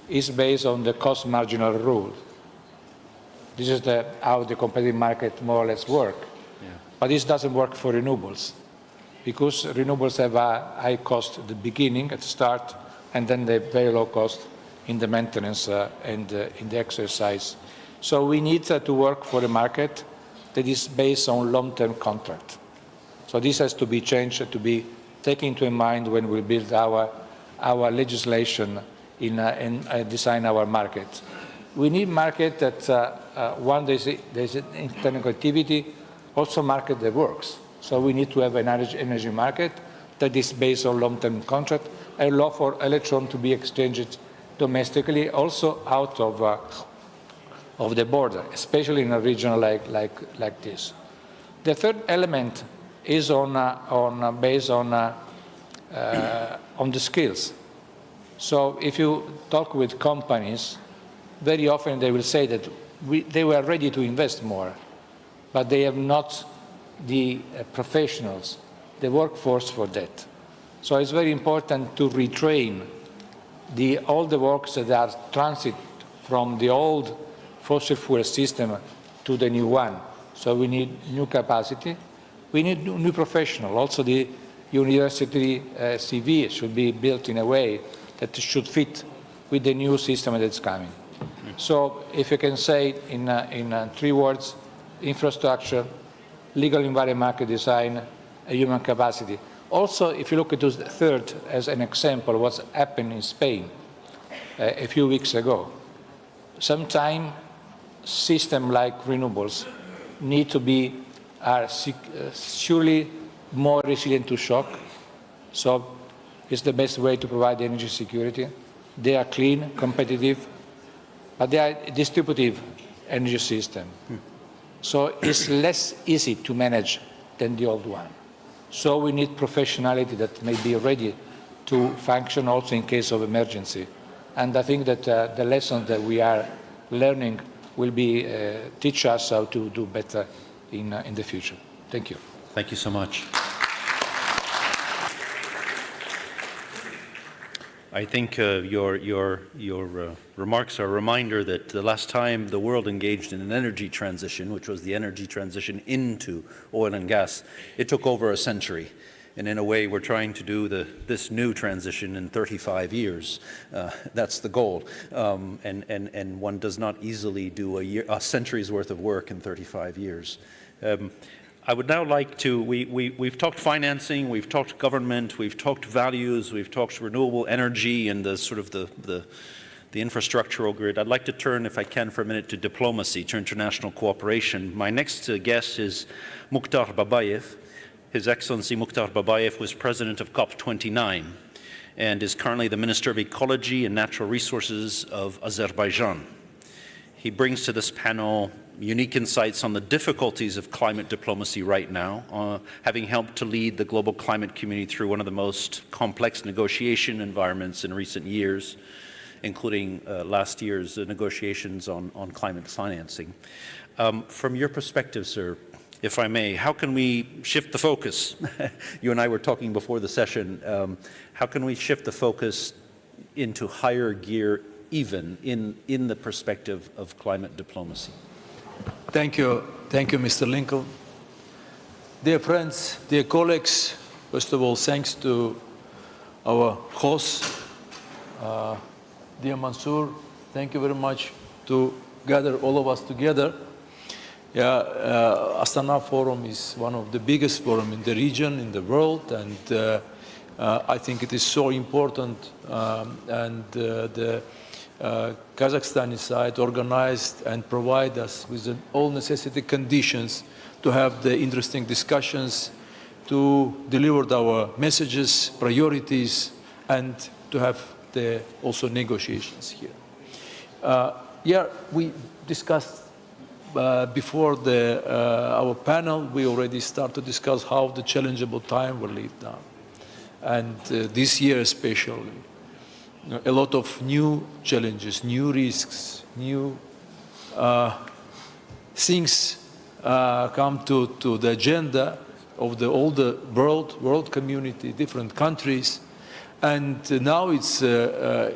is based on the cost marginal rule. This is how the competitive market more or less works. Yeah. But this doesn't work for renewables, because renewables have a high cost at the beginning, at the start, and then they very low cost in the maintenance and in the exercise. So we need to work for a market that is based on long-term contract. So this has to be changed, to be taken into mind when we build our legislation and design our market. We need market that, one, there's interconnectivity, also market that works. So we need to have an energy market that is based on long-term contract, and allow for electron to be exchanged domestically, also out of the border, especially in a region like this. The third element is based on the skills. So if you talk with companies, very often they will say that they were ready to invest more, but they have not the professionals, the workforce for that. So it's very important to retrain all the workers that are transit from the old fossil fuel system to the new one. So we need new capacity. We need new professionals. Also the university CV should be built in a way that should fit with the new system that's coming. So if you can say in 3 words, infrastructure, legal environment, market design, human capacity. Also, if you look at the third as an example, what's happened in Spain a few weeks ago. Sometimes systems like renewables need to be surely more resilient to shock. So it's the best way to provide energy security. They are clean, competitive, but they are a distributive energy system. So it's less easy to manage than the old one. So we need professionality that may be ready to function also in case of emergency. And I think that the lessons that we are learning will teach us how to do better in the future. Thank you. Thank you so much. I think your remarks are a reminder that the last time the world engaged in an energy transition, which was the energy transition into oil and gas, it took over a century. And in a way, we're trying to do this new transition in 35 years. That's the goal. And one does not easily do a century's worth of work in 35 years. I would now like to, we've talked financing, we've talked government, we've talked values, we've talked renewable energy and the sort of the infrastructural grid. I'd like to turn, if I can, for a minute to diplomacy, to international cooperation. My next guest is Mukhtar Babayev. His Excellency Mukhtar Babayev was president of COP29 and is currently the Minister of Ecology and Natural Resources of Azerbaijan. He brings to this panel unique insights on the difficulties of climate diplomacy right now, having helped to lead the global climate community through one of the most complex negotiation environments in recent years, including last year's negotiations on climate financing. From your perspective, sir, if I may, how can we shift the focus? You and I were talking before the session. How can we shift the focus into higher gear, even in the perspective of climate diplomacy? Thank you, Mr. Lincoln. Dear friends, dear colleagues, first of all, thanks to our host, dear Mansour. Thank you very much to gather all of us together. Astana Forum is one of the biggest forums in the region, in the world, and I think it is so important, and the Kazakhstani side organized and provide us with all necessary conditions to have the interesting discussions, to deliver our messages, priorities, and to have the also negotiations here. We discussed before our panel, we already started to discuss how the challengeable time will lead now. And this year especially, a lot of new challenges, new risks, new things come to the agenda of the older world community, different countries. And now it's a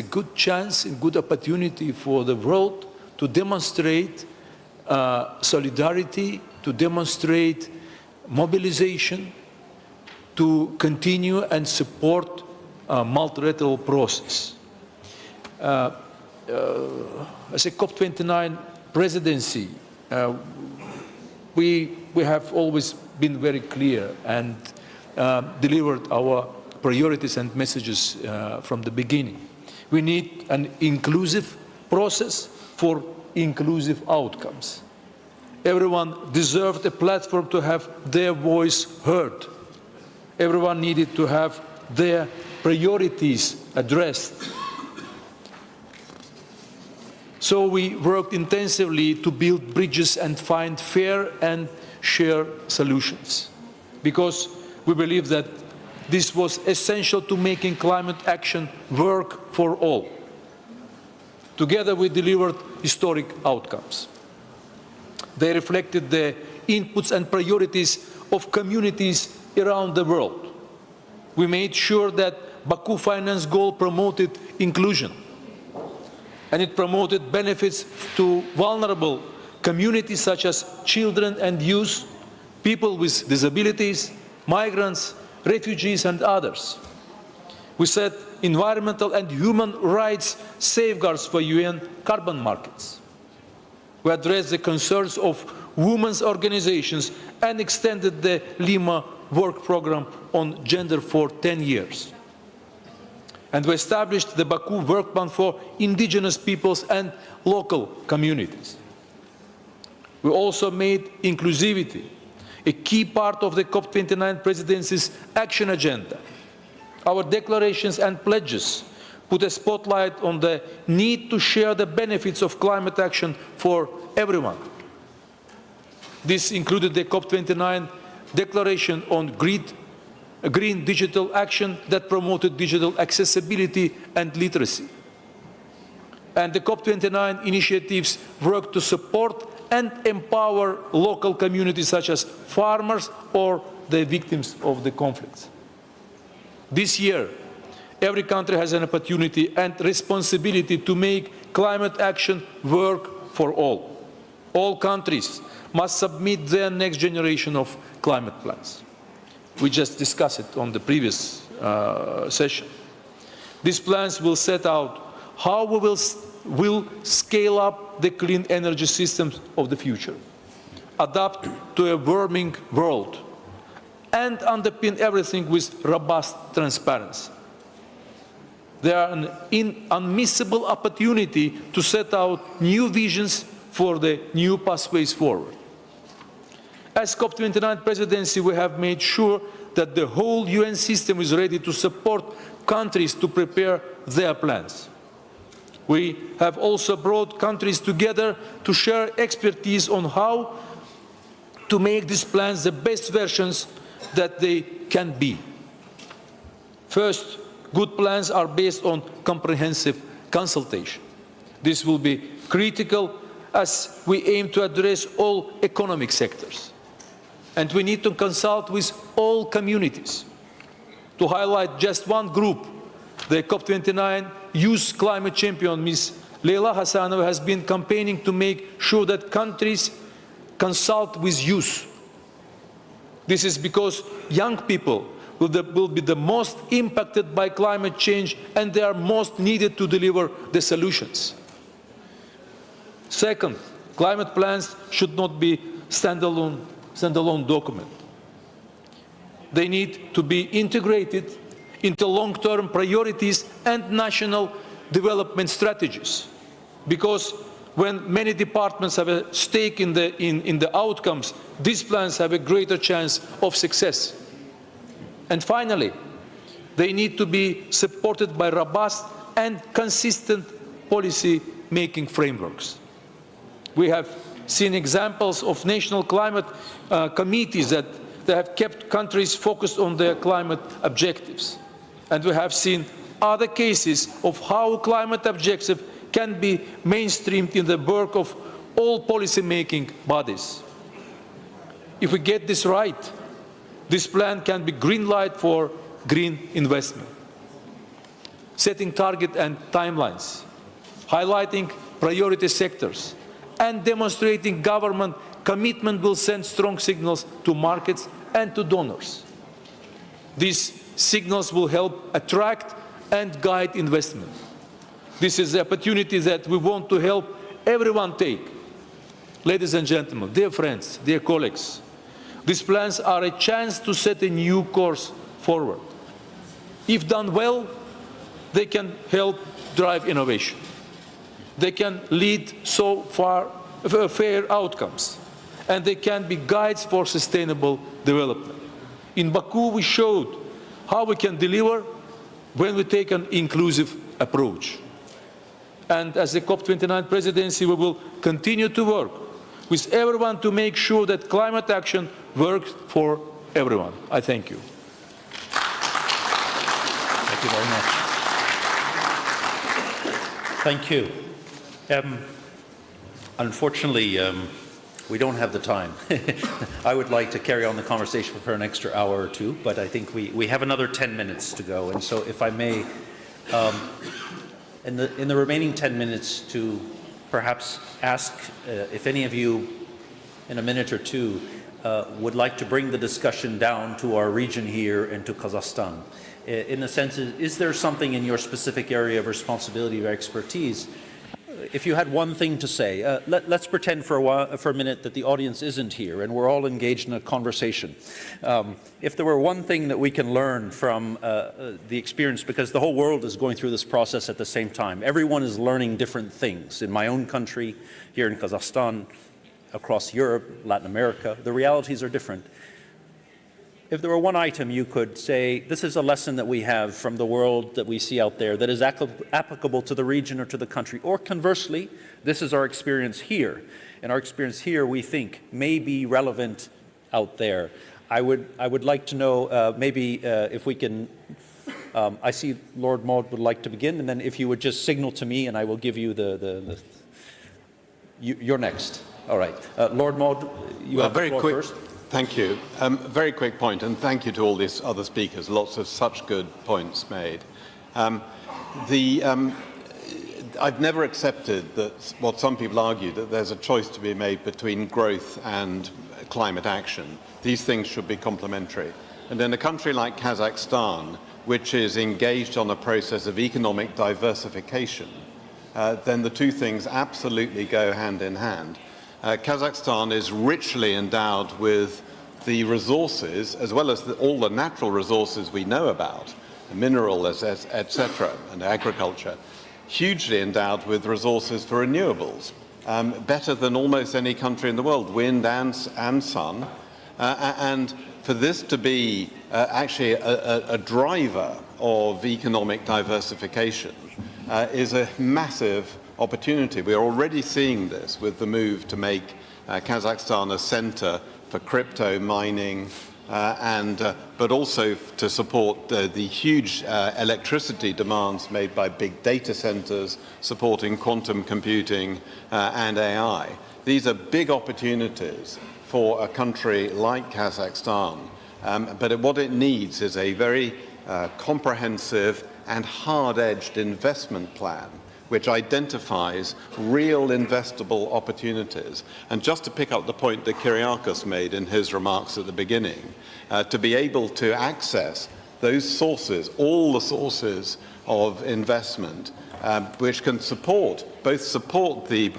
good chance, a good opportunity for the world to demonstrate solidarity, to demonstrate mobilization, to continue and support multilateral process. As a COP29 presidency, we have always been very clear and delivered our priorities and messages from the beginning. We need an inclusive process for inclusive outcomes. Everyone deserved a platform to have their voice heard. Everyone needed to have their priorities addressed. So we worked intensively to build bridges and find fair and shared solutions, because we believe that this was essential to making climate action work for all. Together we delivered historic outcomes. They reflected the inputs and priorities of communities around the world. We made sure that Baku Finance Goal promoted inclusion, and it promoted benefits to vulnerable communities such as children and youth, people with disabilities, migrants, refugees, and others. We set environmental and human rights safeguards for UN carbon markets. We addressed the concerns of women's organizations and extended the Lima work program on gender for 10 years. And we established the Baku Work Plan for indigenous peoples and local communities. We also made inclusivity a key part of the COP29 presidency's action agenda. Our declarations and pledges put a spotlight on the need to share the benefits of climate action for everyone. This included the COP29 declaration on green digital action that promoted digital accessibility and literacy. And the COP29 initiatives work to support and empower local communities such as farmers or the victims of the conflicts. This year, every country has an opportunity and responsibility to make climate action work for all. All countries must submit their next generation of climate plans. We just discussed it on the previous session. These plans will set out how we will scale up the clean energy systems of the future, adapt to a warming world, and underpin everything with robust transparency. They are an unmissable opportunity to set out new visions for the new pathways forward. As COP29 presidency, we have made sure that the whole UN system is ready to support countries to prepare their plans. We have also brought countries together to share expertise on how to make these plans the best versions that they can be. First, good plans are based on comprehensive consultation. This will be critical as we aim to address all economic sectors. And we need to consult with all communities. To highlight just one group, the COP29 Youth Climate Champion, Ms. Leila Hassanova, has been campaigning to make sure that countries consult with youth. This is because young people will be the most impacted by climate change, and they are most needed to deliver the solutions. Second, climate plans should not be standalone document. They need to be integrated into long-term priorities and national development strategies, because when many departments have a stake in the outcomes, these plans have a greater chance of success. And finally, they need to be supported by robust and consistent policy-making frameworks. We have seen examples of national climate committees that have kept countries focused on their climate objectives. And we have seen other cases of how climate objectives can be mainstreamed in the work of all policy-making bodies. If we get this right, this plan can be green light for green investment, setting target and timelines, highlighting priority sectors, and demonstrating government commitment will send strong signals to markets and to donors. These signals will help attract and guide investment. This is the opportunity that we want to help everyone take. Ladies and gentlemen, dear friends, dear colleagues, these plans are a chance to set a new course forward. If done well, they can help drive innovation. They can lead so far fair outcomes, and they can be guides for sustainable development. In Baku, we showed how we can deliver when we take an inclusive approach. And as the COP29 presidency, we will continue to work with everyone to make sure that climate action works for everyone. I thank you. Thank you very much. Thank you. Unfortunately, we don't have the time. I would like to carry on the conversation for an extra hour or two, but I think we have another 10 minutes to go. And so if I may, in the remaining 10 minutes, to perhaps ask if any of you in a minute or two would like to bring the discussion down to our region here and to Kazakhstan. In the sense, is there something in your specific area of responsibility or expertise? If you had one thing to say, let's pretend for a minute that the audience isn't here and we're all engaged in a conversation. If there were one thing that we can learn from the experience, because the whole world is going through this process at the same time. Everyone is learning different things. In my own country, here in Kazakhstan, across Europe, Latin America, the realities are different. If there were one item you could say, this is a lesson that we have from the world that we see out there that is applicable to the region or to the country, or conversely, this is our experience here, and our experience here we think may be relevant out there. I would like to know maybe if we can, I see Lord Maud would like to begin, and then if you would just signal to me and I will give you you're next. All right. Lord Maud, you have the floor first. Thank you. Very quick point, and thank you to all these other speakers. Lots of such good points made. I've never accepted that what some people argue, that there's a choice to be made between growth and climate action. These things should be complementary. And in a country like Kazakhstan, which is engaged on a process of economic diversification, then the two things absolutely go hand in hand. Kazakhstan is richly endowed with the resources, as well as all the natural resources we know about, minerals, etc., and agriculture, hugely endowed with resources for renewables, better than almost any country in the world, wind and sun. And for this to be actually a driver of economic diversification is a massive opportunity. We are already seeing this with the move to make Kazakhstan a center for crypto mining, but also to support the huge electricity demands made by big data centers, supporting quantum computing and AI. These are big opportunities for a country like Kazakhstan, but what it needs is a very comprehensive and hard-edged investment plan which identifies real investable opportunities. And just to pick up the point that Kyriakos made in his remarks at the beginning, to be able to access those sources, all the sources of investment, which can both support the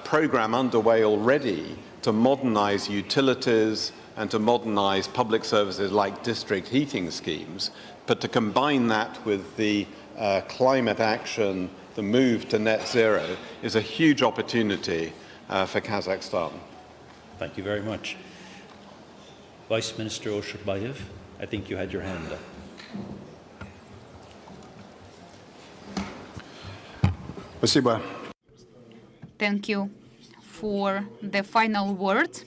program underway already to modernize utilities and to modernize public services like district heating schemes, but to combine that with the climate action, the move to net zero, is a huge opportunity for Kazakhstan. Thank you very much. Vice Minister Oshurbayev, I think you had your hand up. Спасибо. Thank you for the final word.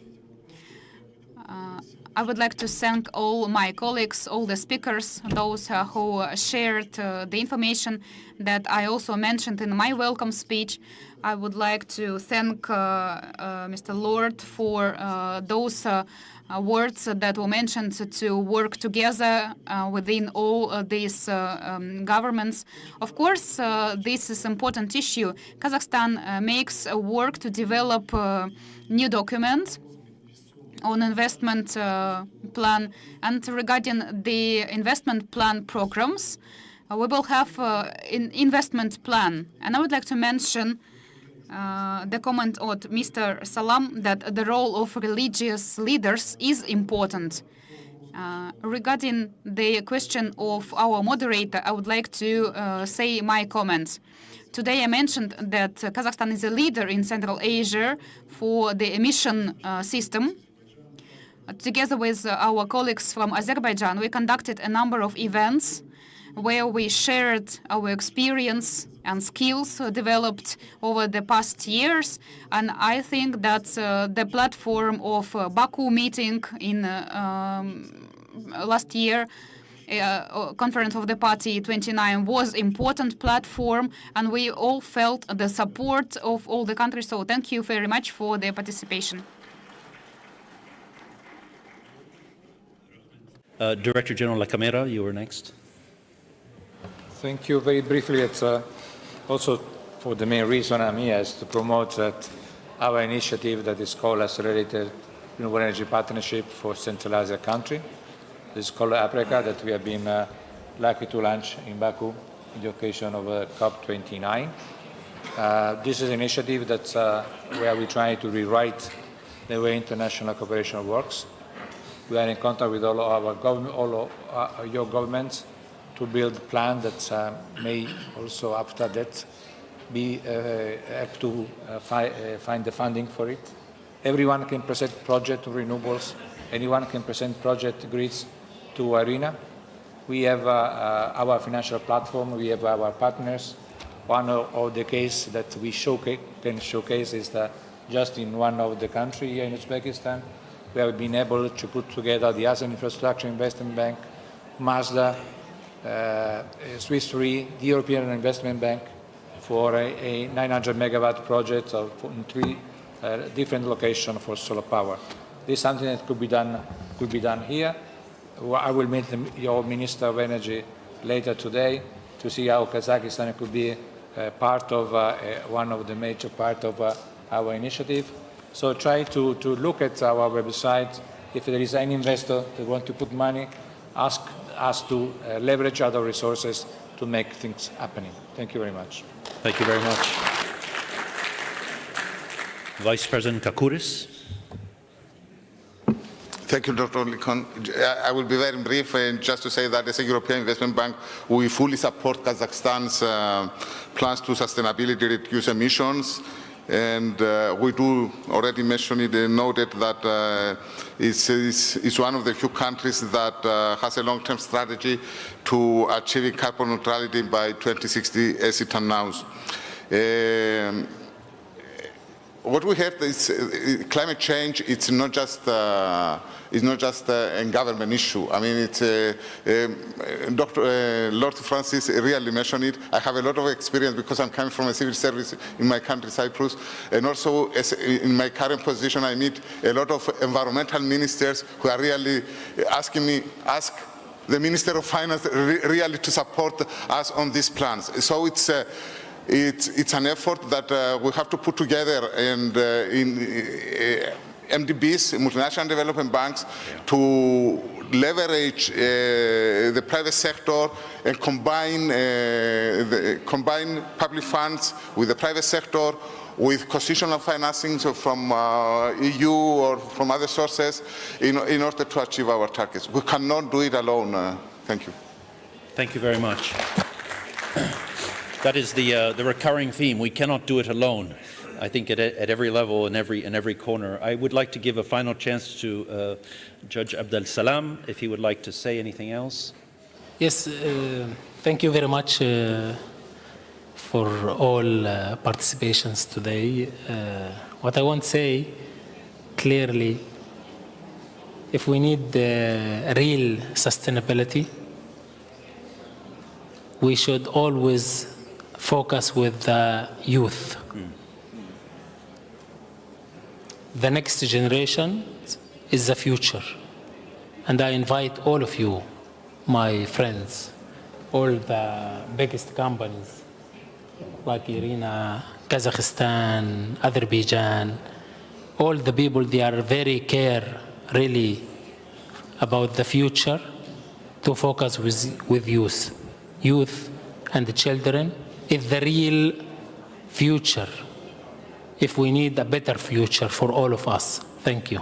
I would like to thank all my colleagues, all the speakers, those who shared the information that I also mentioned in my welcome speech. I would like to thank Mr. Lord for those words that were mentioned to work together within all these governments. Of course, this is an important issue. Kazakhstan makes work to develop new documents on investment plan, and regarding the investment plan programs, we will have an investment plan. And I would like to mention the comment of Mr. Salam that the role of religious leaders is important. Regarding the question of our moderator, I would like to say my comments. Today I mentioned that Kazakhstan is a leader in Central Asia for the emission system. Together with our colleagues from Azerbaijan, we conducted a number of events where we shared our experience and skills developed over the past years. And I think that the platform of Baku meeting in last year, Conference of the Party 29, was important platform, and we all felt the support of all the countries. So thank you very much for the participation. Director General La Camera, you were next. Thank you. Very briefly, it's also for the main reason I'm here is to promote that our initiative that is called Accelerated Renewable Energy Partnership for Central Asia country. This is called APRECA, that we have been lucky to launch in Baku in the occasion of COP29. This is an initiative that's where we try to rewrite the way international cooperation works. We are in contact with all our your governments to build a plan that may also, after that, be have to find the funding for it. Everyone can present project renewables. Anyone can present project grids to ARENA. We have our financial platform. We have our partners. One of the cases that we can showcase is that just in one of the countries here in Uzbekistan, we have been able to put together the ASEAN Infrastructure Investment Bank, Mazda, Swiss Re, the European Investment Bank, for a 900 megawatt project in 3 different locations for solar power. This is something that could be done here. I will meet your Minister of Energy later today, to see how Kazakhstan could be part of one of the major part of our initiative. So try to look at our website. If there is any investor that wants to put money, ask us to leverage other resources to make things happening. Thank you very much. Thank you very much. Vice President Kakouris. Thank you, Dr. Likon. I will be very brief, and just to say that as a European Investment Bank, we fully support Kazakhstan's plans to sustainability reduce emissions. And we do already mention it and noted that it's one of the few countries that has a long-term strategy to achieving carbon neutrality by 2060, as it announced. What we heard is climate change. It's not just a government issue. I mean, it's Lord Francis really mentioned it. I have a lot of experience because I'm coming from a civil service in my country, Cyprus, and also in my current position, I meet a lot of environmental ministers who are really asking me, ask the Minister of Finance really to support us on these plans. So it's an effort that we have to put together, and in MDBs, multinational development banks, to leverage the private sector and combine public funds with the private sector, with constitutional financing from EU or from other sources in order to achieve our targets. We cannot do it alone. Thank you. Thank you very much. That is the recurring theme. We cannot do it alone. I think at every level and every corner. I would like to give a final chance to Judge Abdel Salam, if he would like to say anything else. Yes, thank you very much for all participations today. What I want to say clearly, if we need real sustainability, we should always focus with the youth. The next generation is the future. And I invite all of you, my friends, all the biggest companies like Irina, Kazakhstan, Azerbaijan, all the people, they are very care really about the future, to focus with youth. Youth and the children is the real future, if we need a better future for all of us. Thank you.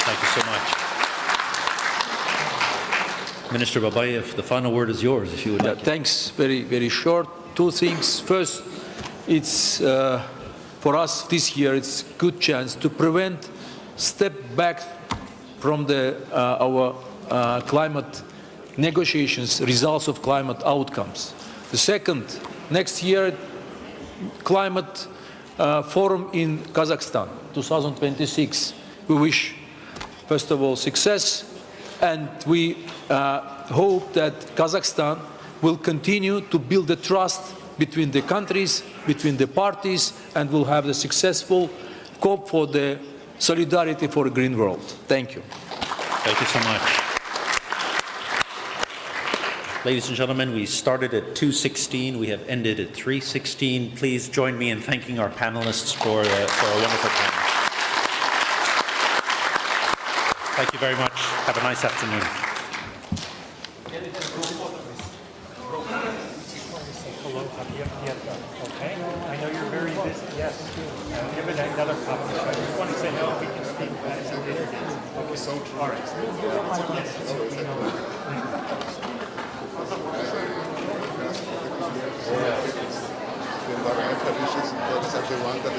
Thank you so much. Minister Babayev, the final word is yours, if you would like. Thanks. Very, very short. Two things. First, it's for us this year, it's a good chance to prevent step back from our climate negotiations, results of climate outcomes. The second, next year, climate forum in Kazakhstan, 2026. We wish, first of all, success, and we hope that Kazakhstan will continue to build the trust between the countries, between the parties, and will have the successful COP for the solidarity for a green world. Thank you. Thank you so much. Ladies and gentlemen, we started at 2:16. We have ended at 3:16. Please join me in thanking our panelists for a wonderful panel. Thank you very much. Have a nice afternoon. Okay, I know you're very busy. Yes. Give it another copy. I just want to say no, we can speak as a dinner. Okay, so all right. The environmental issues, that is actually one that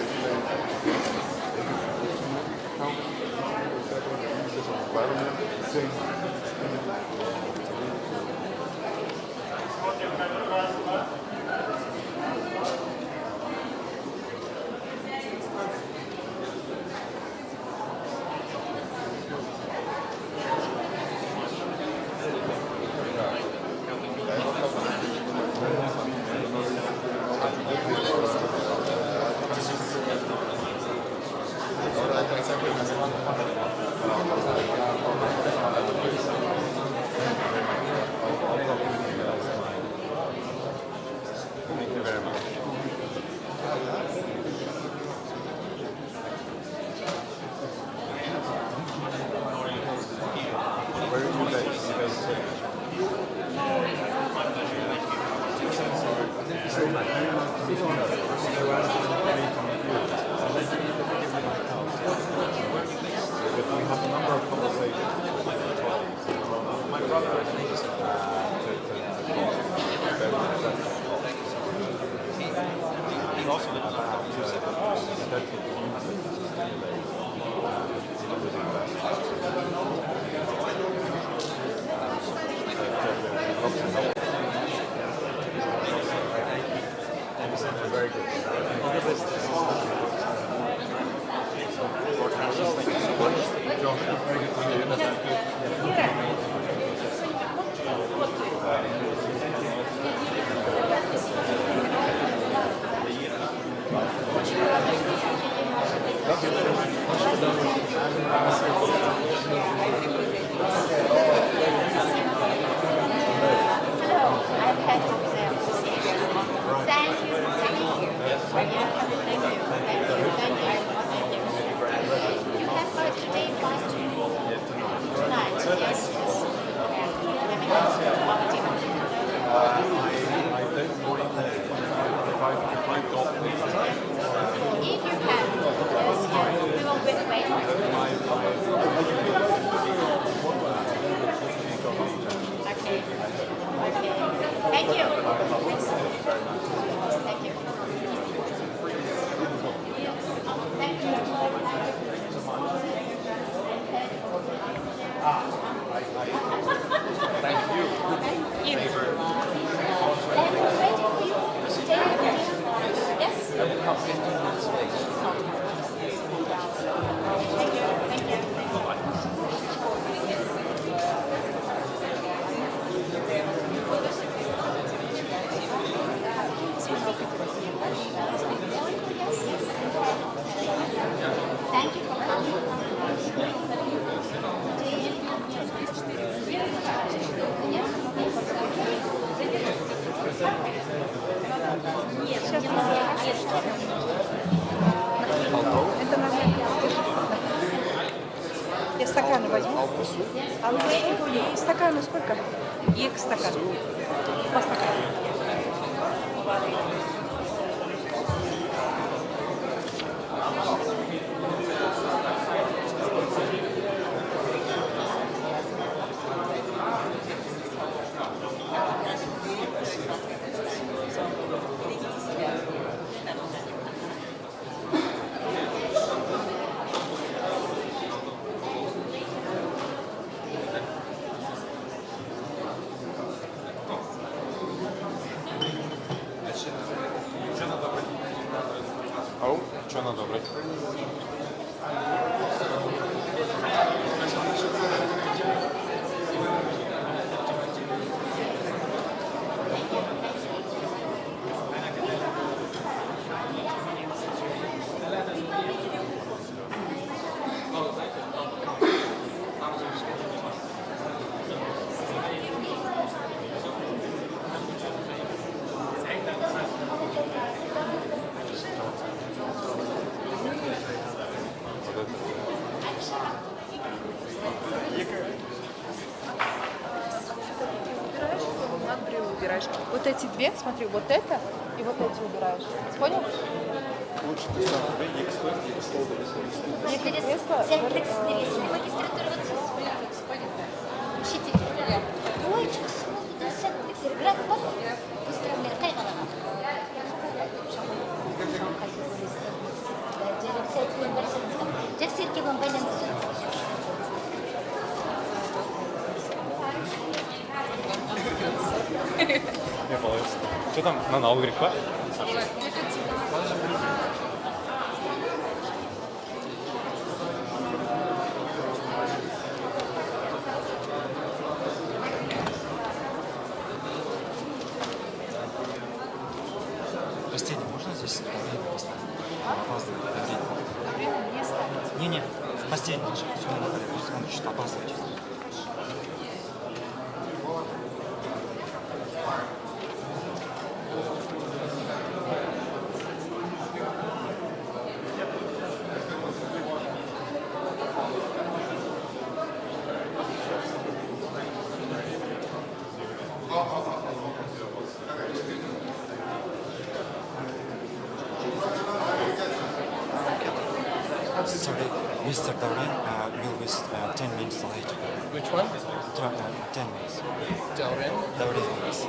Я стаканы возьму. А и стаканы сколько? И стакан. По стакану. Что надо брать? Убираешь. Вот эти две, смотри, вот это и вот эти убираешь. Понял? Лучше ты сам регистрироваться. Не получится. Что там на налог греха? Простите, можно здесь время поставить? Опаздывает. Время место? Не-не, в постель лучше. Все, смотри, что опаздываете. Sorry, Mr. Darren will be 10 minutes late. Which one? 10 minutes. Darren? Darren, yes.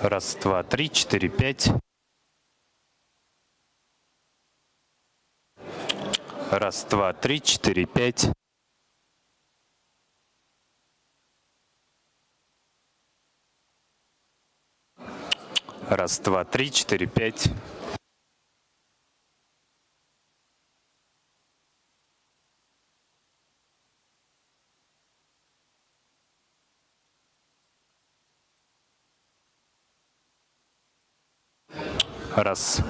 Раз, два, три, четыре, пять. Раз, два, три, четыре, пять. Раз, два, три, четыре, пять. Раз.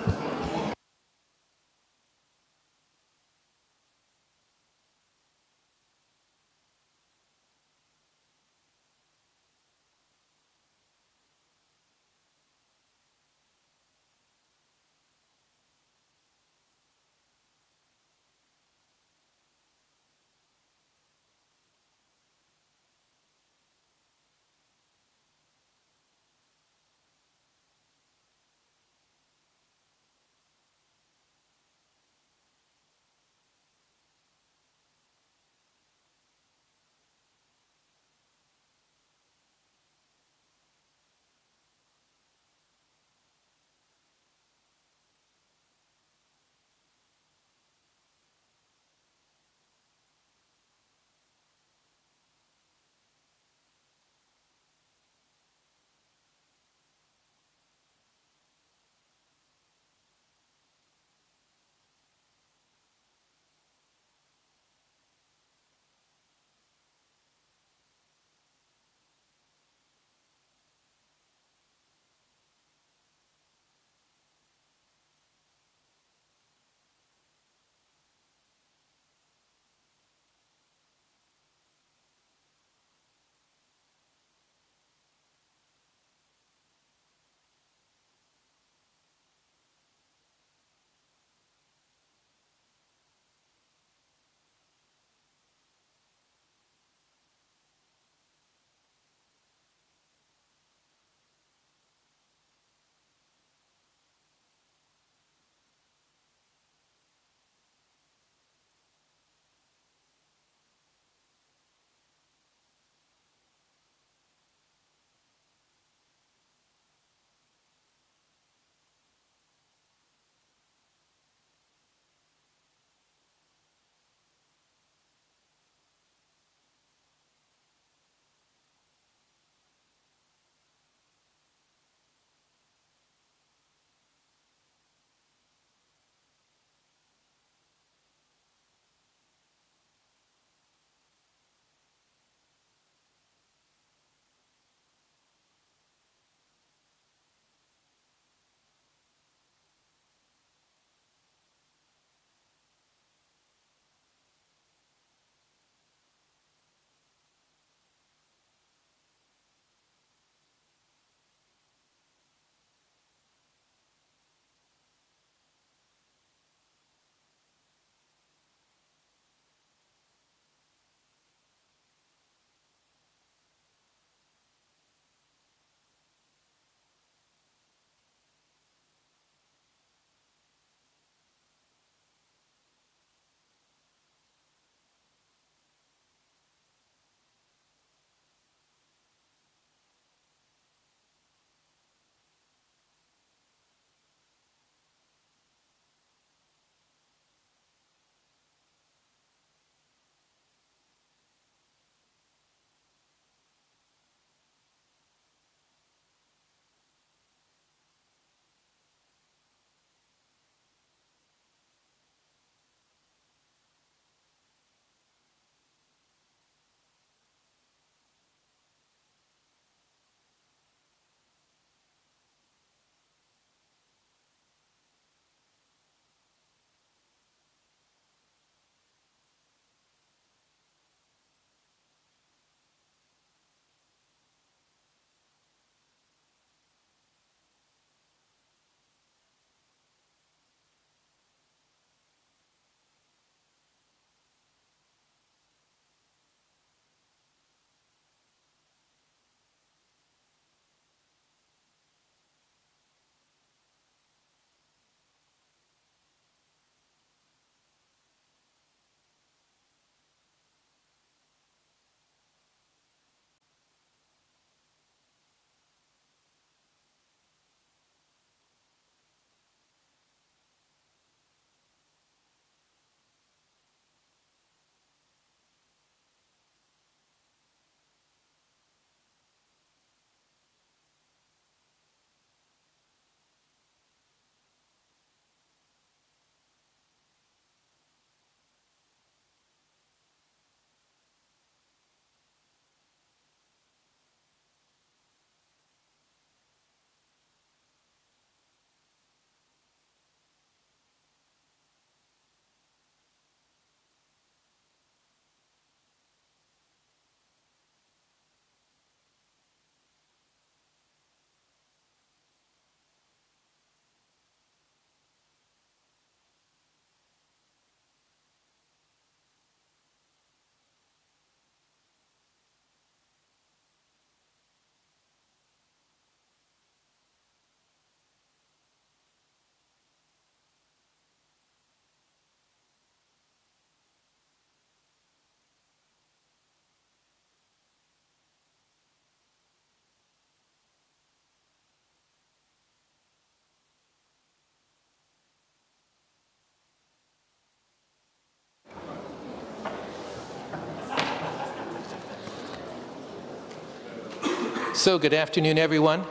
So good afternoon, everyone.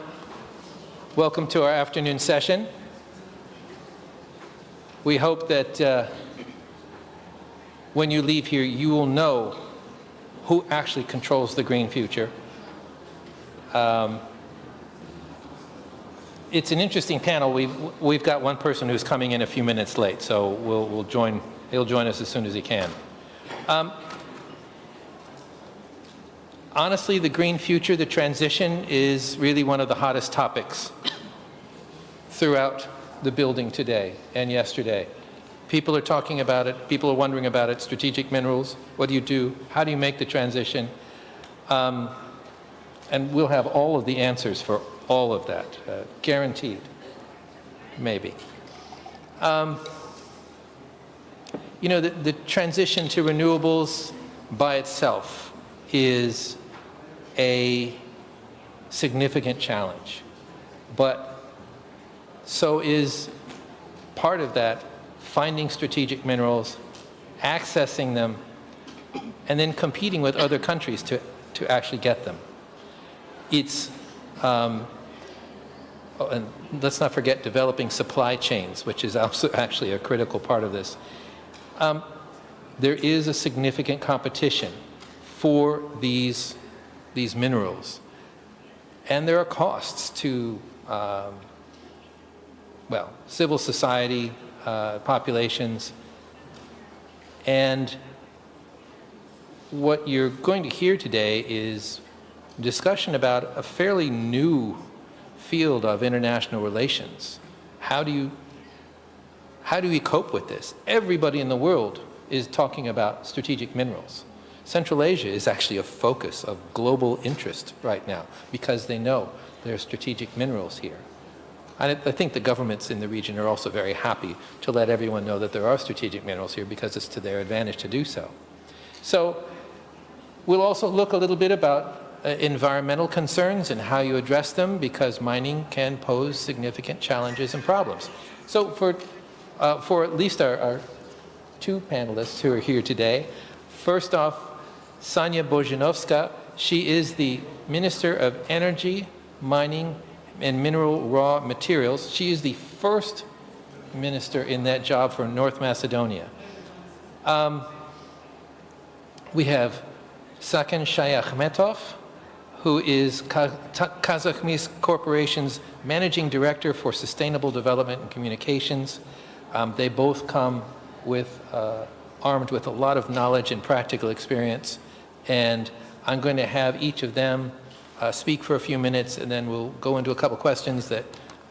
Welcome to our afternoon session. We hope that when you leave here, you will know who actually controls the green future. It's an interesting panel. We've got one person who's coming in a few minutes late, so he'll join us as soon as he can. Honestly, the green future, the transition, is really one of the hottest topics throughout the building today and yesterday. People are talking about it. People are wondering about it. Strategic minerals, what do you do? How do you make the transition? And we'll have all of the answers for all of that, guaranteed, maybe. You know, the transition to renewables by itself is a significant challenge, but so is part of that finding strategic minerals, accessing them, and then competing with other countries to actually get them. It's, and let's not forget developing supply chains, which is also actually a critical part of this. There is a significant competition for these minerals, and there are costs to, well, civil society, populations, and what you're going to hear today is discussion about a fairly new field of international relations. How do we cope with this? Everybody in the world is talking about strategic minerals. Central Asia is actually a focus of global interest right now because they know there are strategic minerals here. I think the governments in the region are also very happy to let everyone know that there are strategic minerals here because it's to their advantage to do so. So we'll also look a little bit about environmental concerns and how you address them, because mining can pose significant challenges and problems. So for at least our two panelists who are here today, first off, Sonia Bojanovska. She is the Minister of Energy, Mining, and Mineral Raw Materials. She is the first minister in that job for North Macedonia. We have Saken Shayachmetov, who is Kazakh Corporation's Managing Director for Sustainable Development and Communications. They both come with, armed with a lot of knowledge and practical experience, and I'm going to have each of them speak for a few minutes, and then we'll go into a couple questions that,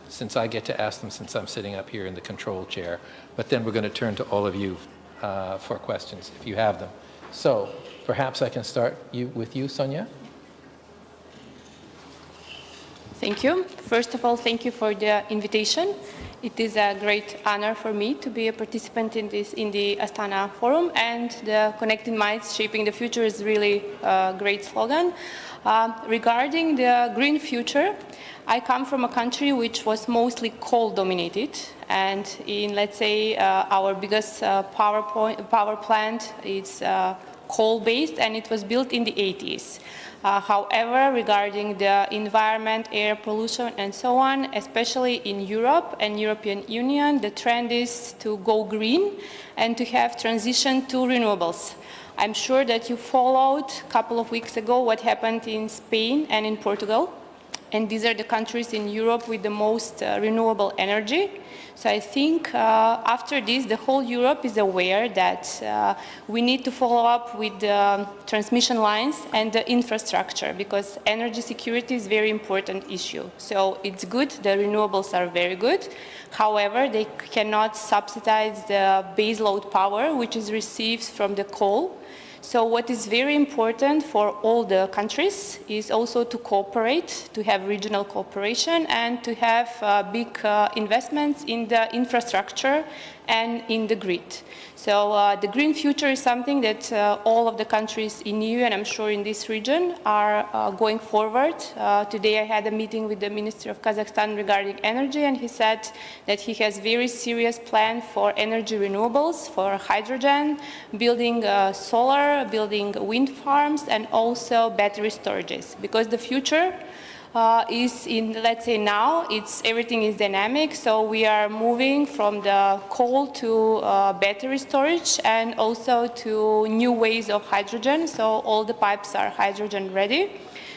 since I get to ask them since I'm sitting up here in the control chair, but then we're going to turn to all of you for questions if you have them. So perhaps I can start with you, Sonia. Thank you. First of all, thank you for the invitation. It is a great honor for me to be a participant in the Astana Forum, and the Connecting Minds Shaping the Future is really a great slogan. Regarding the green future, I come from a country which was mostly coal-dominated, and in, let's say, our biggest power plant is coal-based, and it was built in the 80s. However, regarding the environment, air pollution, and so on, especially in Europe and European Union, the trend is to go green and to have transition to renewables. I'm sure that you followed a couple of weeks ago what happened in Spain and in Portugal, and these are the countries in Europe with the most renewable energy. So I think after this, the whole Europe is aware that we need to follow up with the transmission lines and the infrastructure, because energy security is a very important issue. So it's good, the renewables are very good. However, they cannot subsidize the baseload power, which is received from the coal. So what is very important for all the countries is also to cooperate, to have regional cooperation, and to have big investments in the infrastructure and in the grid. So the green future is something that all of the countries in EU, and I'm sure in this region, are going forward. Today I had a meeting with the Minister of Kazakhstan regarding energy, and he said that he has very serious plan for energy renewables, for hydrogen, building solar, building wind farms, and also battery storages. Because the future is in, let's say now, everything is dynamic, so we are moving from the coal to battery storage and also to new ways of hydrogen, so all the pipes are hydrogen ready.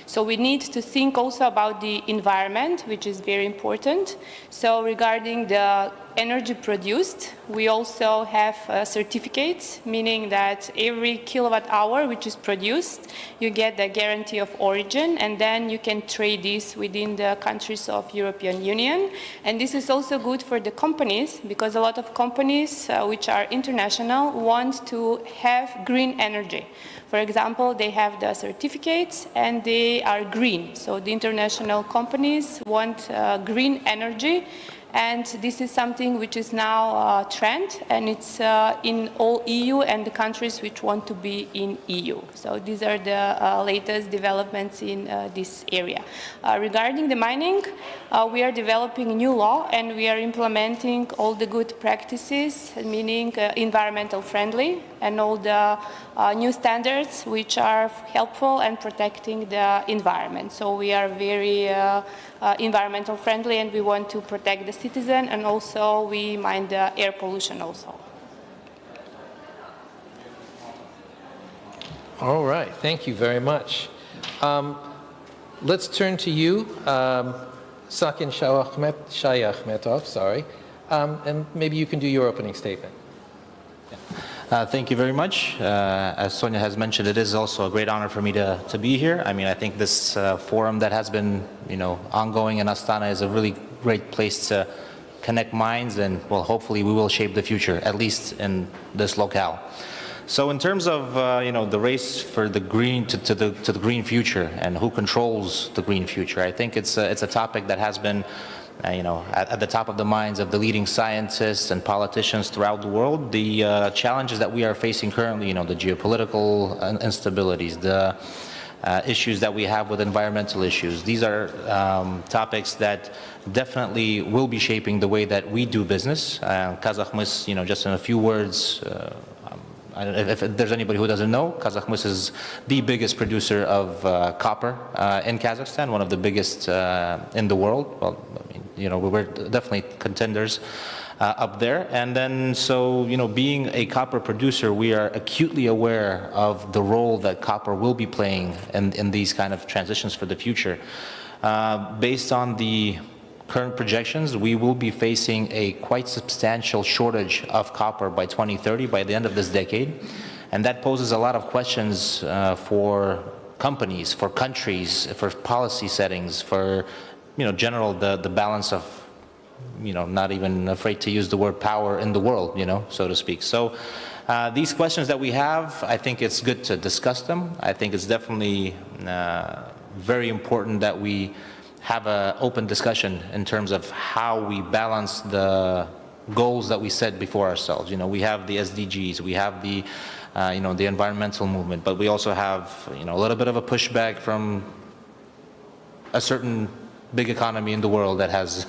So we need to think also about the environment, which is very important. So regarding the energy produced, we also have certificates, meaning that every kilowatt hour which is produced, you get the guarantee of origin, and then you can trade this within the countries of European Union. And this is also good for the companies, because a lot of companies which are international want to have green energy. For example, they have the certificates and they are green. So the international companies want green energy, and this is something which is now a trend, and it's in all EU and the countries which want to be in EU. So these are the latest developments in this area. Regarding the mining, we are developing a new law and we are implementing all the good practices, meaning environmental friendly, and all the new standards which are helpful and protecting the environment. So we are very environmental friendly, and we want to protect the citizen, and also we mind the air pollution also. All right, thank you very much. Let's turn to you, Sakin Shayahmetov, sorry, and maybe you can do your opening statement. Thank you very much. As Sonia has mentioned, it is also a great honor for me to be here. I mean, I think this forum that has been, ongoing in Astana is a really great place to connect minds, and well, hopefully we will shape the future, at least in this locale. So in terms of the race for the green to the green future and who controls the green future, I think it's a topic that has been at the top of the minds of the leading scientists and politicians throughout the world. The challenges that we are facing currently, the geopolitical instabilities, the issues that we have with environmental issues, these are topics that definitely will be shaping the way that we do business. Kazakhmys, just in a few words, if there's anybody who doesn't know, Kazakhmys is the biggest producer of copper in Kazakhstan, one of the biggest in the world. Well, we're definitely contenders up there. And then, so, being a copper producer, we are acutely aware of the role that copper will be playing in these kind of transitions for the future. Based on the current projections, we will be facing a quite substantial shortage of copper by 2030, by the end of this decade. And that poses a lot of questions for companies, for countries, for policy settings, for general the balance of not even afraid to use the word power in the world, so to speak. So these questions that we have, I think it's good to discuss them. I think it's definitely very important that we have an open discussion in terms of how we balance the goals that we set before ourselves. We have the SDGs, we have the the environmental movement, but we also have a little bit of a pushback from a certain big economy in the world that has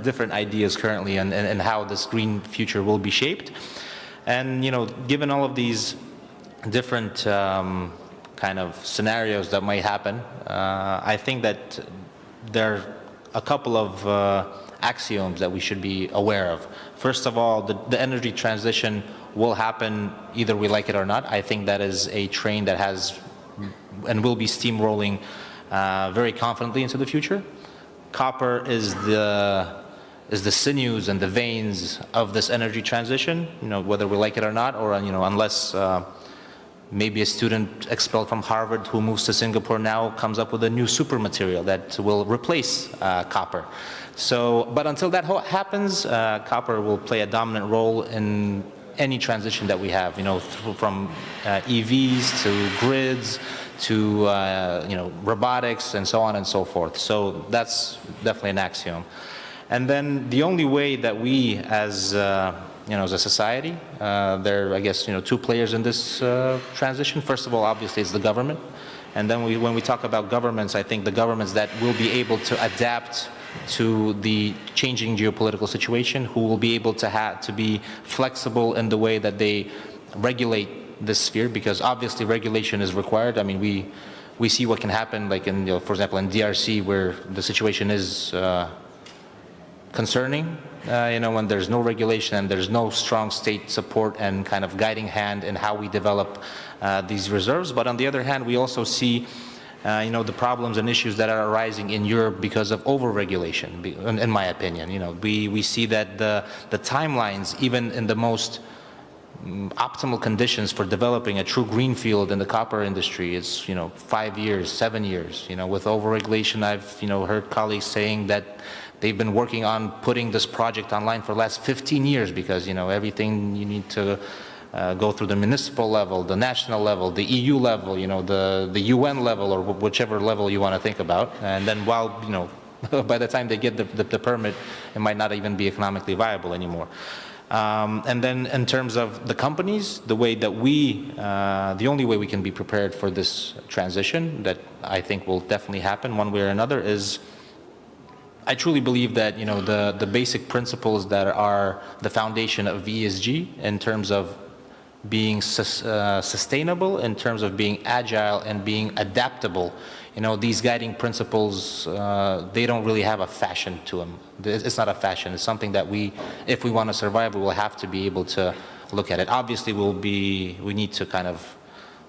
different ideas currently and how this green future will be shaped. And given all of these different kind of scenarios that might happen, I think that there are a couple of axioms that we should be aware of. First of all, the energy transition will happen either we like it or not. I think that is a train that has and will be steamrolling very confidently into the future. Copper is the sinews and the veins of this energy transition, whether we like it or not, or unless maybe a student expelled from Harvard who moves to Singapore now comes up with a new super material that will replace copper. So, but until that happens, copper will play a dominant role in any transition that we have, from EVs to grids to robotics and so on and so forth. So that's definitely an axiom. And then the only way that we as as a society. There are, I guess, two players in this transition. First of all, obviously, it's the government. And then when we talk about governments, I think the governments that will be able to adapt to the changing geopolitical situation, who will be able to be flexible in the way that they regulate this sphere, because obviously regulation is required. I mean, we see what can happen, like in, for example, in DRC, where the situation is concerning, when there's no regulation and there's no strong state support and kind of guiding hand in how we develop these reserves. But on the other hand, we also see the problems and issues that are arising in Europe because of over-regulation, in my opinion. We see that the timelines, even in the most optimal conditions for developing a true greenfield in the copper industry, is 5 years, 7 years. With over-regulation, I've heard colleagues saying that they've been working on putting this project online for the last 15 years because everything you need to go through the municipal level, the national level, the EU level, the UN level, or whichever level you want to think about. And then by the time they get the permit, it might not even be economically viable anymore. And then in terms of the companies, the only way we can be prepared for this transition that I think will definitely happen one way or another is, I truly believe that the basic principles that are the foundation of ESG in terms of being sustainable, in terms of being agile and being adaptable, these guiding principles, they don't really have a fashion to them. It's not a fashion. It's something that if we want to survive, we will have to be able to look at it. Obviously, we need to kind of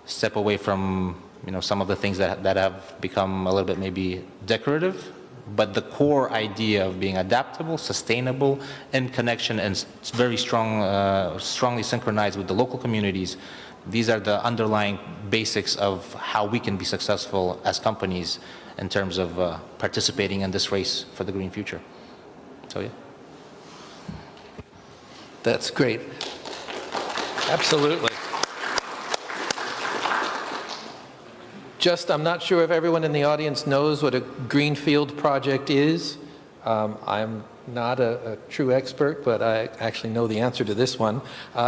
step away from some of the things that have become a little bit maybe decorative. But the core idea of being adaptable, sustainable, in connection, and very strongly synchronized with the local communities, these are the underlying basics of how we can be successful as companies in terms of participating in this race for the green future. So, yeah. That's great. Absolutely. I'm not sure if everyone in the audience knows what a greenfield project is. I'm not a true expert, but I actually know the answer to this one.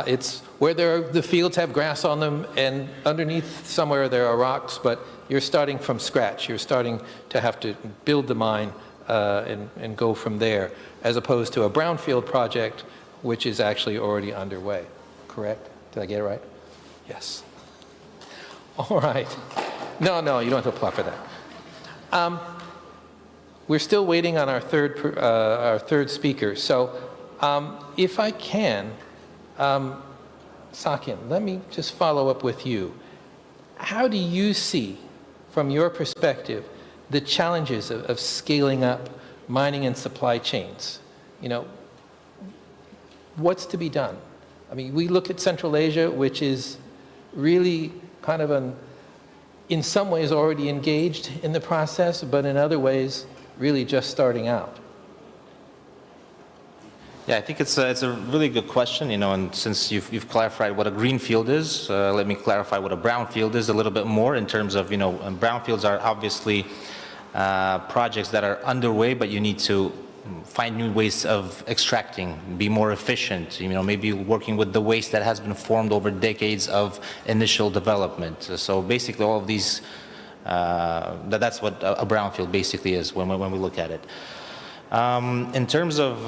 It's where the fields have grass on them, and underneath somewhere there are rocks, but you're starting from scratch. You're starting to have to build the mine and go from there, as opposed to a brownfield project, which is actually already underway. Correct? Did I get it right? Yes. All right. No, you don't have to apply for that. We're still waiting on our third speaker. So if I can, Sakin, let me just follow up with you. How do you see, from your perspective, the challenges of scaling up mining and supply chains? What's to be done? I mean, we look at Central Asia, which is really kind of in some ways already engaged in the process, but in other ways really just starting out. Yeah, I think it's a really good question, and since you've clarified what a greenfield is, let me clarify what a brownfield is a little bit more in terms of, brownfields are obviously projects that are underway, but you need to find new ways of extracting, be more efficient, maybe working with the waste that has been formed over decades of initial development. So basically all of these, that's what a brownfield basically is when we look at it. In terms of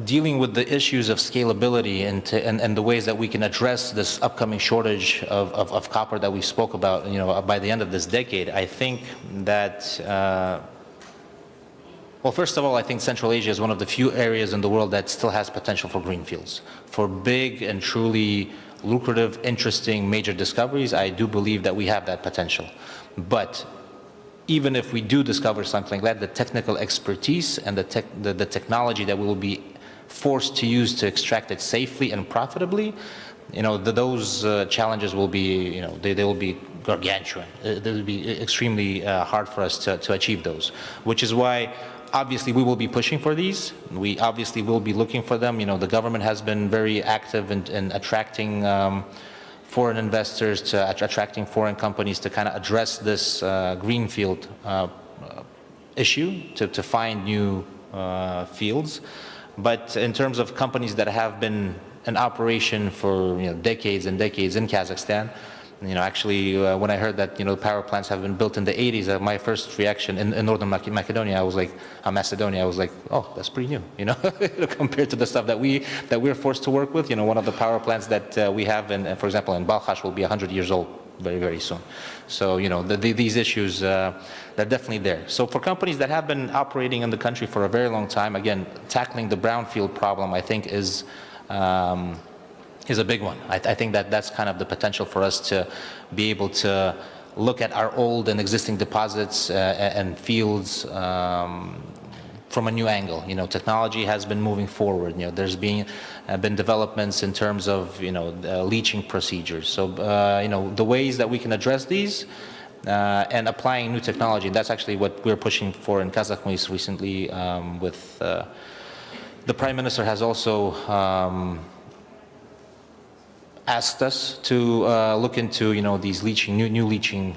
dealing with the issues of scalability and the ways that we can address this upcoming shortage of copper that we spoke about, by the end of this decade, I think that well, first of all, I think Central Asia is one of the few areas in the world that still has potential for greenfields. For big and truly lucrative, interesting, major discoveries, I do believe that we have that potential. But even if we do discover something like that, the technical expertise and the technology that we will be forced to use to extract it safely and profitably, those challenges will be, they will be gargantuan. They will be extremely hard for us to achieve those, which is why obviously we will be pushing for these. We obviously will be looking for them. The government has been very active in attracting foreign investors, to attracting foreign companies to kind of address this greenfield issue, to find new fields. But in terms of companies that have been an operation for decades and decades in Kazakhstan. Actually, when I heard that power plants have been built in the 80s, my first reaction in northern Macedonia, I was like, oh, that's pretty new, compared to the stuff that we're forced to work with. One of the power plants that we have, for example, in Balkhash, will be 100 years old very, very soon. So, these issues, they're definitely there. So for companies that have been operating in the country for a very long time, again, tackling the brownfield problem, I think, is a big one. I think that's kind of the potential for us to be able to look at our old and existing deposits and fields from a new angle. Technology has been moving forward. There's been developments in terms of leaching procedures. So the ways that we can address these and applying new technology. That's actually what we're pushing for in Kazakh recently. With the Prime Minister has also asked us to look into these new leaching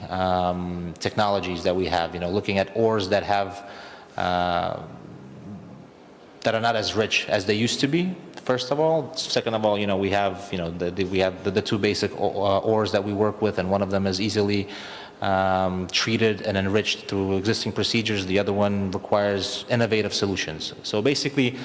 technologies that we have. Looking at ores that have that are not as rich as they used to be. First of all. Second of all, we have the two basic ores that we work with, and one of them is easily treated and enriched through existing procedures. The other one requires innovative solutions. So basically,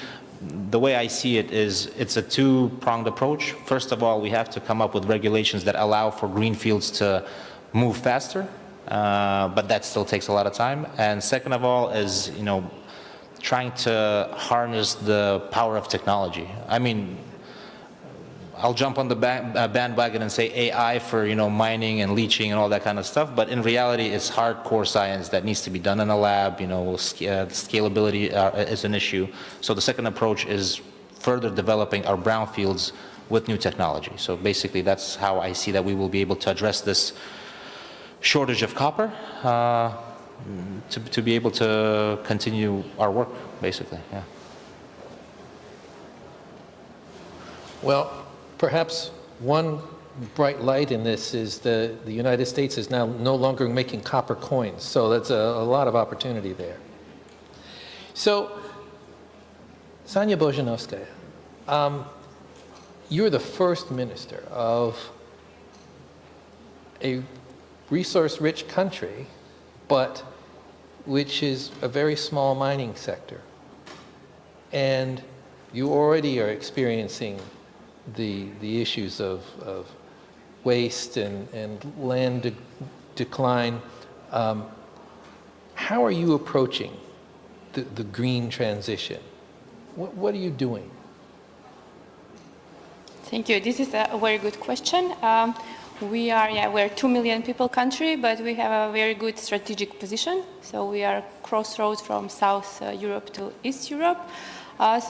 the way I see it is it's a two-pronged approach. First of all, we have to come up with regulations that allow for green fields to move faster, but that still takes a lot of time. And second of all is, trying to harness the power of technology. I mean, I'll jump on the bandwagon and say AI for mining and leaching and all that kind of stuff, but in reality it's hardcore science that needs to be done in a lab. Scalability is an issue. So the second approach is further developing our brownfields with new technology. So basically that's how I see that we will be able to address this shortage of copper to be able to continue our work, basically. Yeah. Well, perhaps one bright light in this is the United States is now no longer making copper coins, so that's a lot of opportunity there. So, Sonia Bojanovskaya, you're the first minister of a resource-rich country, but which is a very small mining sector. And you already are experiencing the issues of waste and land decline. How are you approaching the green transition? What are you doing? Thank you. This is a very good question. We're a 2 million people country, but we have a very good strategic position. So we are crossroads from South Europe to East Europe.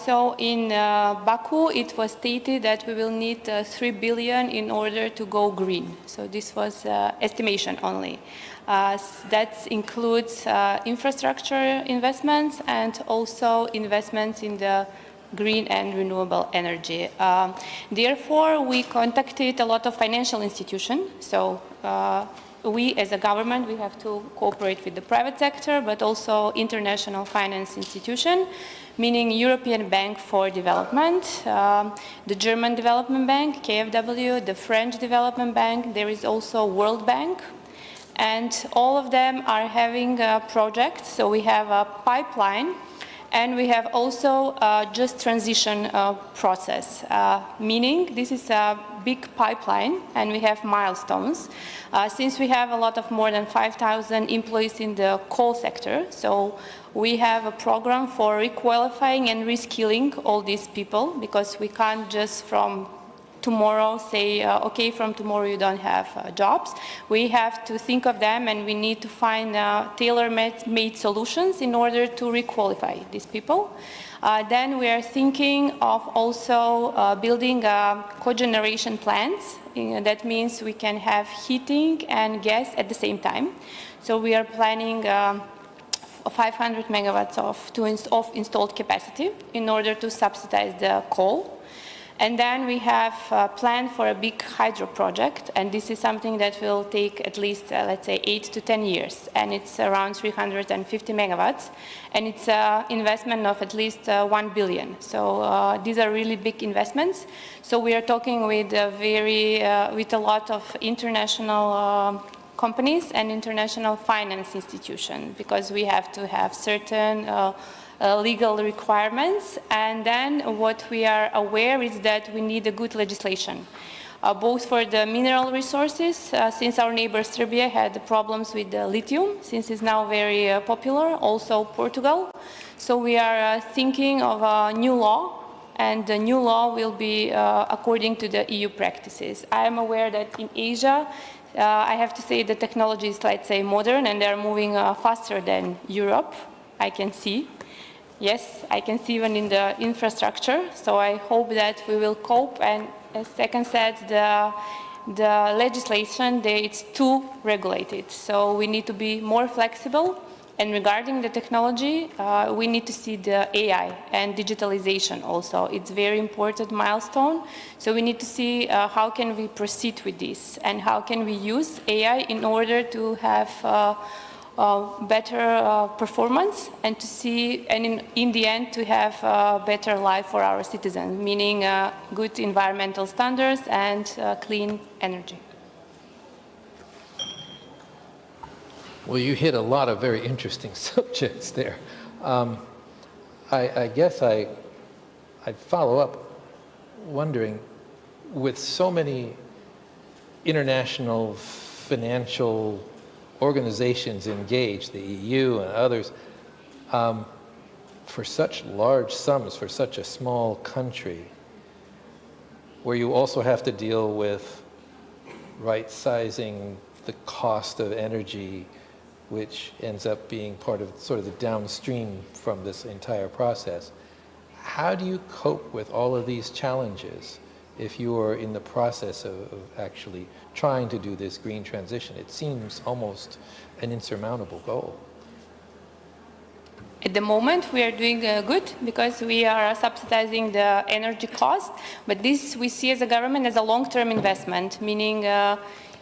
So in Baku, it was stated that we will need 3 billion in order to go green. So this was estimation only. That includes infrastructure investments and also investments in the green and renewable energy. Therefore, we contacted a lot of financial institutions. So we as a government, we have to cooperate with the private sector, but also international finance institution, meaning European Bank for Development, the German Development Bank, KfW, the French Development Bank, there is also World Bank, and all of them are having projects. So we have a pipeline, and we have also just transition process, meaning this is a big pipeline and we have milestones. Since we have a lot of more than 5,000 employees in the coal sector, so we have a program for requalifying and reskilling all these people, because we can't just from tomorrow say, okay, from tomorrow you don't have jobs. We have to think of them, and we need to find tailor-made solutions in order to requalify these people. Then we are thinking of also building cogeneration plants. That means we can have heating and gas at the same time. So we are planning 500 megawatts of installed capacity in order to subsidize the coal. And then we have planned for a big hydro project, and this is something that will take at least, let's say, 8 to 10 years, and it's around 350 megawatts, and it's an investment of at least 1 billion. So these are really big investments. So we are talking with with a lot of international companies and international finance institutions, because we have to have certain legal requirements, and then what we are aware is that we need a good legislation, both for the mineral resources, since our neighbor Serbia had problems with the lithium, since it's now very popular, also Portugal. So we are thinking of a new law, and the new law will be according to the EU practices. I am aware that in Asia, I have to say the technology is, let's say, modern, and they're moving faster than Europe, I can see. Yes, I can see even in the infrastructure, so I hope that we will cope. And as Second said, the legislation, it's too regulated, so we need to be more flexible. And regarding the technology, we need to see the AI and digitalization also. It's a very important milestone, so we need to see how can we proceed with this, and how can we use AI in order to have better performance, and to see, and in the end, to have a better life for our citizens, meaning good environmental standards and clean energy. Well, you hit a lot of very interesting subjects there. I guess I'd follow up wondering, with so many international financial organizations engaged, the EU and others, for such large sums for such a small country, where you also have to deal with right-sizing the cost of energy, which ends up being part of sort of the downstream from this entire process. How do you cope with all of these challenges if you are in the process of actually trying to do this green transition? It seems almost an insurmountable goal. At the moment, we are doing good, because we are subsidizing the energy cost, but this we see as a government as a long-term investment, meaning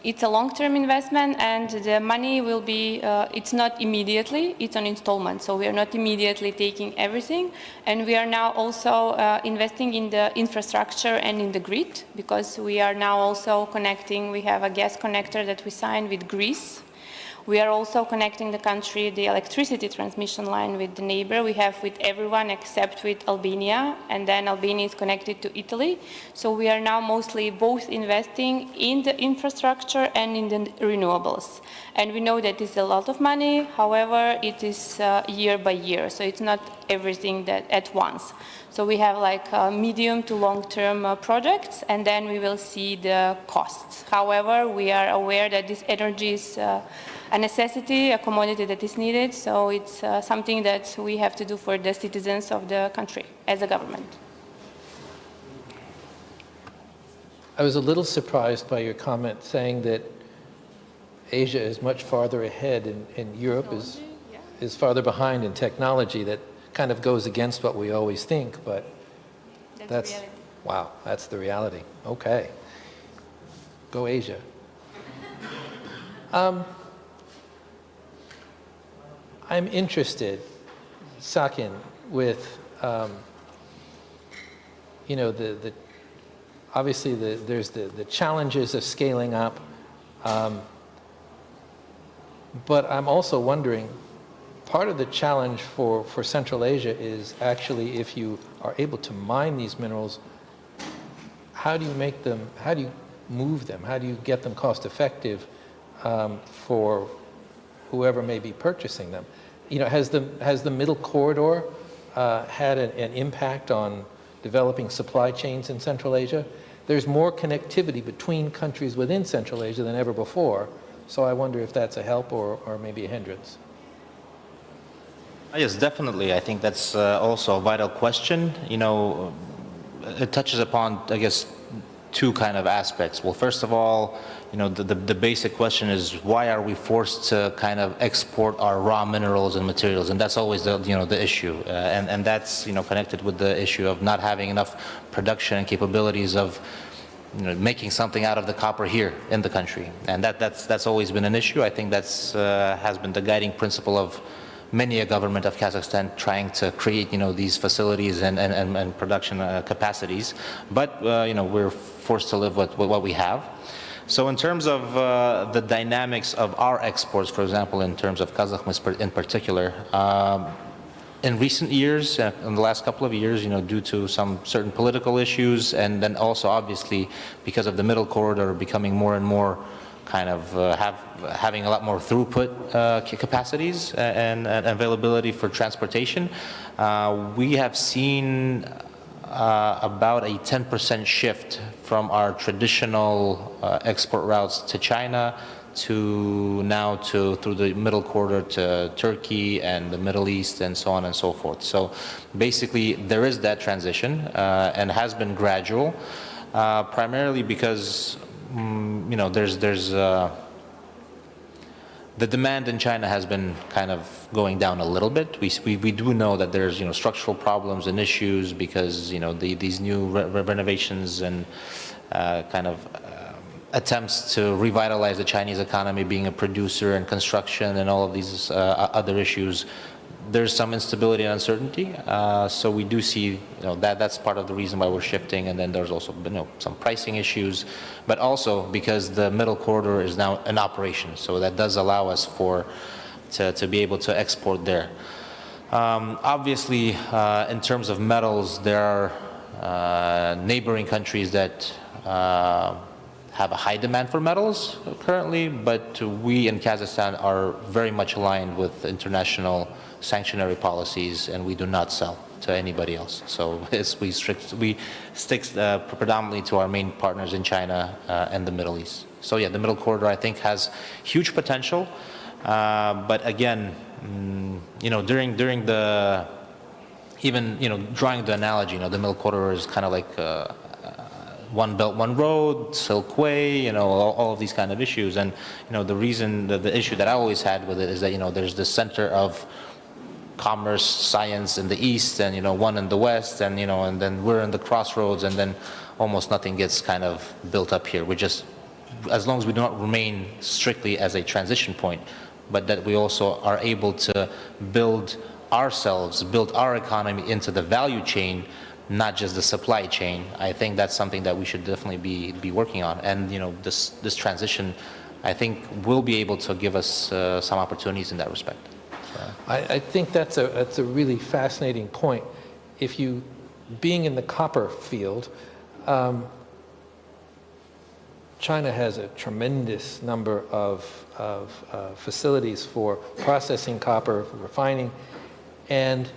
it's a long-term investment, and the money will be, it's not immediately, it's on installment. So we are not immediately taking everything. And we are now also investing in the infrastructure and in the grid, because we are now also connecting, we have a gas connector that we signed with Greece. We are also connecting the country, the electricity transmission line with the neighbor. We have with everyone except with Albania, and then Albania is connected to Italy. So we are now mostly both investing in the infrastructure and in the renewables. And we know that it's a lot of money, however, it is year by year, so it's not everything that at once. So we have like medium to long-term projects, and then we will see the costs. However, we are aware that this energy is a necessity, a commodity that is needed, so it's something that we have to do for the citizens of the country as a government. I was a little surprised by your comment saying that Asia is much farther ahead and Europe is farther behind in technology. That kind of goes against what we always think, but that's wow, that's the reality. Okay. Go Asia. I'm interested, Sakin, with you know, obviously there's the challenges of scaling up, but I'm also wondering, part of the challenge for Central Asia is actually, if you are able to mine these minerals, how do you make them, how do you move them, how do you get them cost effective for whoever may be purchasing them? You know, has the middle corridor had an impact on developing supply chains in Central Asia? There's more connectivity between countries within Central Asia than ever before, so I wonder if that's a help or maybe a hindrance. Yes, definitely. I think that's also a vital question. You know, it touches upon, I guess, two kind of aspects. Well, first of all, the basic question is, why are we forced to kind of export our raw minerals and materials? And that's always the issue. And that's, connected with the issue of not having enough production and capabilities of making something out of the copper here in the country. And that's always been an issue. I think that's has been the guiding principle of many a government of Kazakhstan trying to create, these facilities and production capacities. But, we're forced to live with what we have. So in terms of the dynamics of our exports, for example, in terms of Kazakhstan in particular, in recent years, in the last couple of years, due to some certain political issues, and then also obviously because of the middle corridor becoming more and more kind of having a lot more throughput capacities and availability for transportation, we have seen about a 10% shift from our traditional export routes to China to now through the middle corridor to Turkey and the Middle East and so on and so forth. So basically there is that transition and has been gradual, primarily because there's the demand in China has been kind of going down a little bit. We do know that there's structural problems and issues because these new renovations and kind of attempts to revitalize the Chinese economy, being a producer and construction and all of these other issues. There's some instability and uncertainty, so we do see that's part of the reason why we're shifting. And then there's also some pricing issues, but also because the middle corridor is now in operation, so that does allow us to be able to export there. Obviously, in terms of metals, there are neighboring countries that have a high demand for metals currently, but we in Kazakhstan are very much aligned with international sanctionary policies, and we do not sell to anybody else. So we stick predominantly to our main partners in China and the Middle East. So yeah, the middle corridor I think has huge potential, but again, during the drawing the analogy, the middle corridor is kind of like one belt, one road, Silk Way, all of these kind of issues. And the issue that I always had with it is that there's the center of commerce, science in the east, and one in the west, and and then we're in the crossroads, and then almost nothing gets kind of built up here. We just, as long as we do not remain strictly as a transition point, but that we also are able to build our economy into the value chain, not just the supply chain. I think that's something that we should definitely be working on. And this transition, I think, will be able to give us some opportunities in that respect. I think that's a really fascinating point. If you, being in the copper field, China has a tremendous number of facilities for processing copper, for refining, and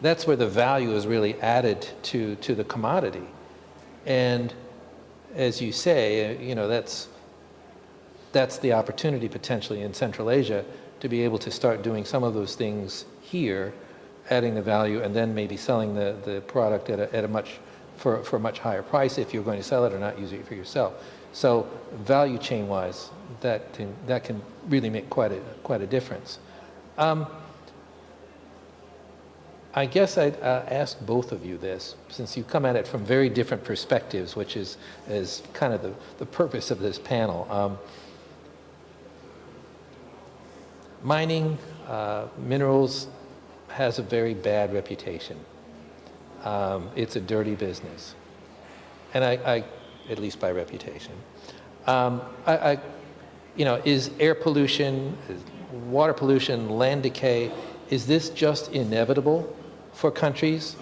that's where the value is really added to the commodity. And as you say, that's the opportunity potentially in Central Asia to be able to start doing some of those things here, adding the value, and then maybe selling the product for a much higher price if you're going to sell it or not use it for yourself. So value chain wise, that can really make quite a difference. I guess I'd ask both of you this, since you come at it from very different perspectives, which is kind of the purpose of this panel. Mining minerals has a very bad reputation. It's a dirty business, and I at least by reputation. Is air pollution, is water pollution, land decay, is this just inevitable for countries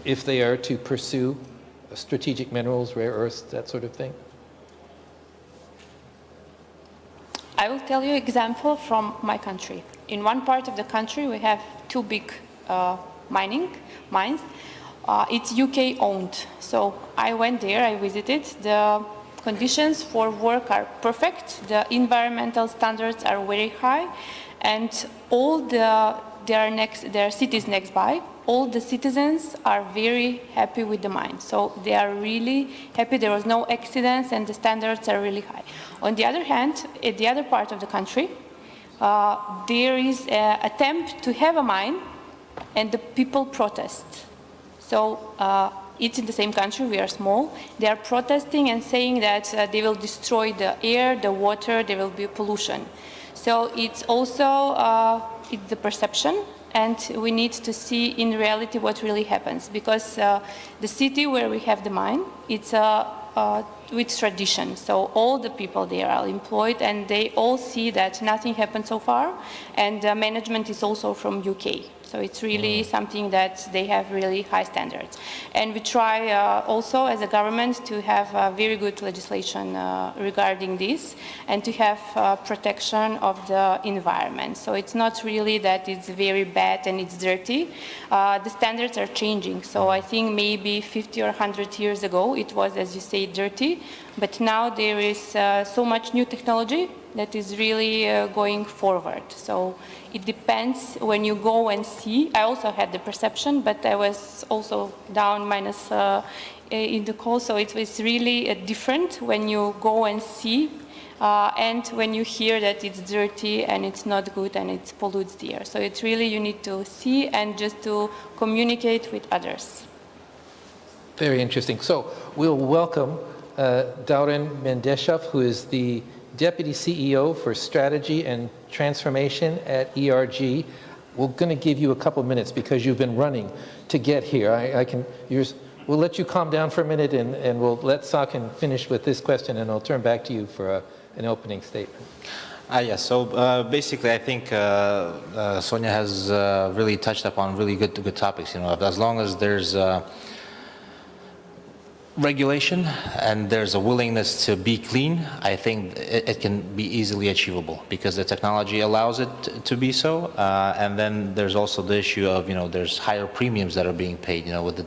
if they are to pursue strategic minerals, rare earths, that sort of thing? I will tell you an example from my country. In one part of the country, we have two big mines. It's UK owned. So I went there, I visited. The conditions for work are perfect. The environmental standards are very high. And all the there are cities next by. All the citizens are very happy with the mine. So they are really happy. There was no accidents and the standards are really high. On the other hand, at the other part of the country, there is an attempt to have a mine and the people protest. So it's in the same country, we are small. They are protesting and saying that they will destroy the air, the water, there will be pollution. So it's also it's the perception, and we need to see in reality what really happens, because the city where we have the mine, it's with tradition. So all the people there are employed and they all see that nothing happened so far, and management is also from UK. So it's really something that they have really high standards. And we try also as a government to have very good legislation regarding this and to have protection of the environment. So it's not really that it's very bad and it's dirty. The standards are changing. So I think maybe 50 or 100 years ago it was, as you say, dirty. But now there is so much new technology that is really going forward. So it depends when you go and see. I also had the perception, but I was also down minus in the call. So it was really different when you go and see and when you hear that it's dirty and it's not good and it pollutes the air. So it's really, you need to see and just to communicate with others. Very interesting. So we'll welcome Dauren Mendeshov, who is the Deputy CEO for Strategy and Transformation at ERG. We're going to give you a couple minutes because you've been running to get here. We'll let you calm down for a minute and we'll let Sakin finish with this question, and I'll turn back to you for an opening statement. Yes, so basically I think Sonia has really touched upon really good topics. You know, as long as there's regulation and there's a willingness to be clean, I think it can be easily achievable because the technology allows it to be so. And then there's also the issue of, you know, there's higher premiums that are being paid, you know, with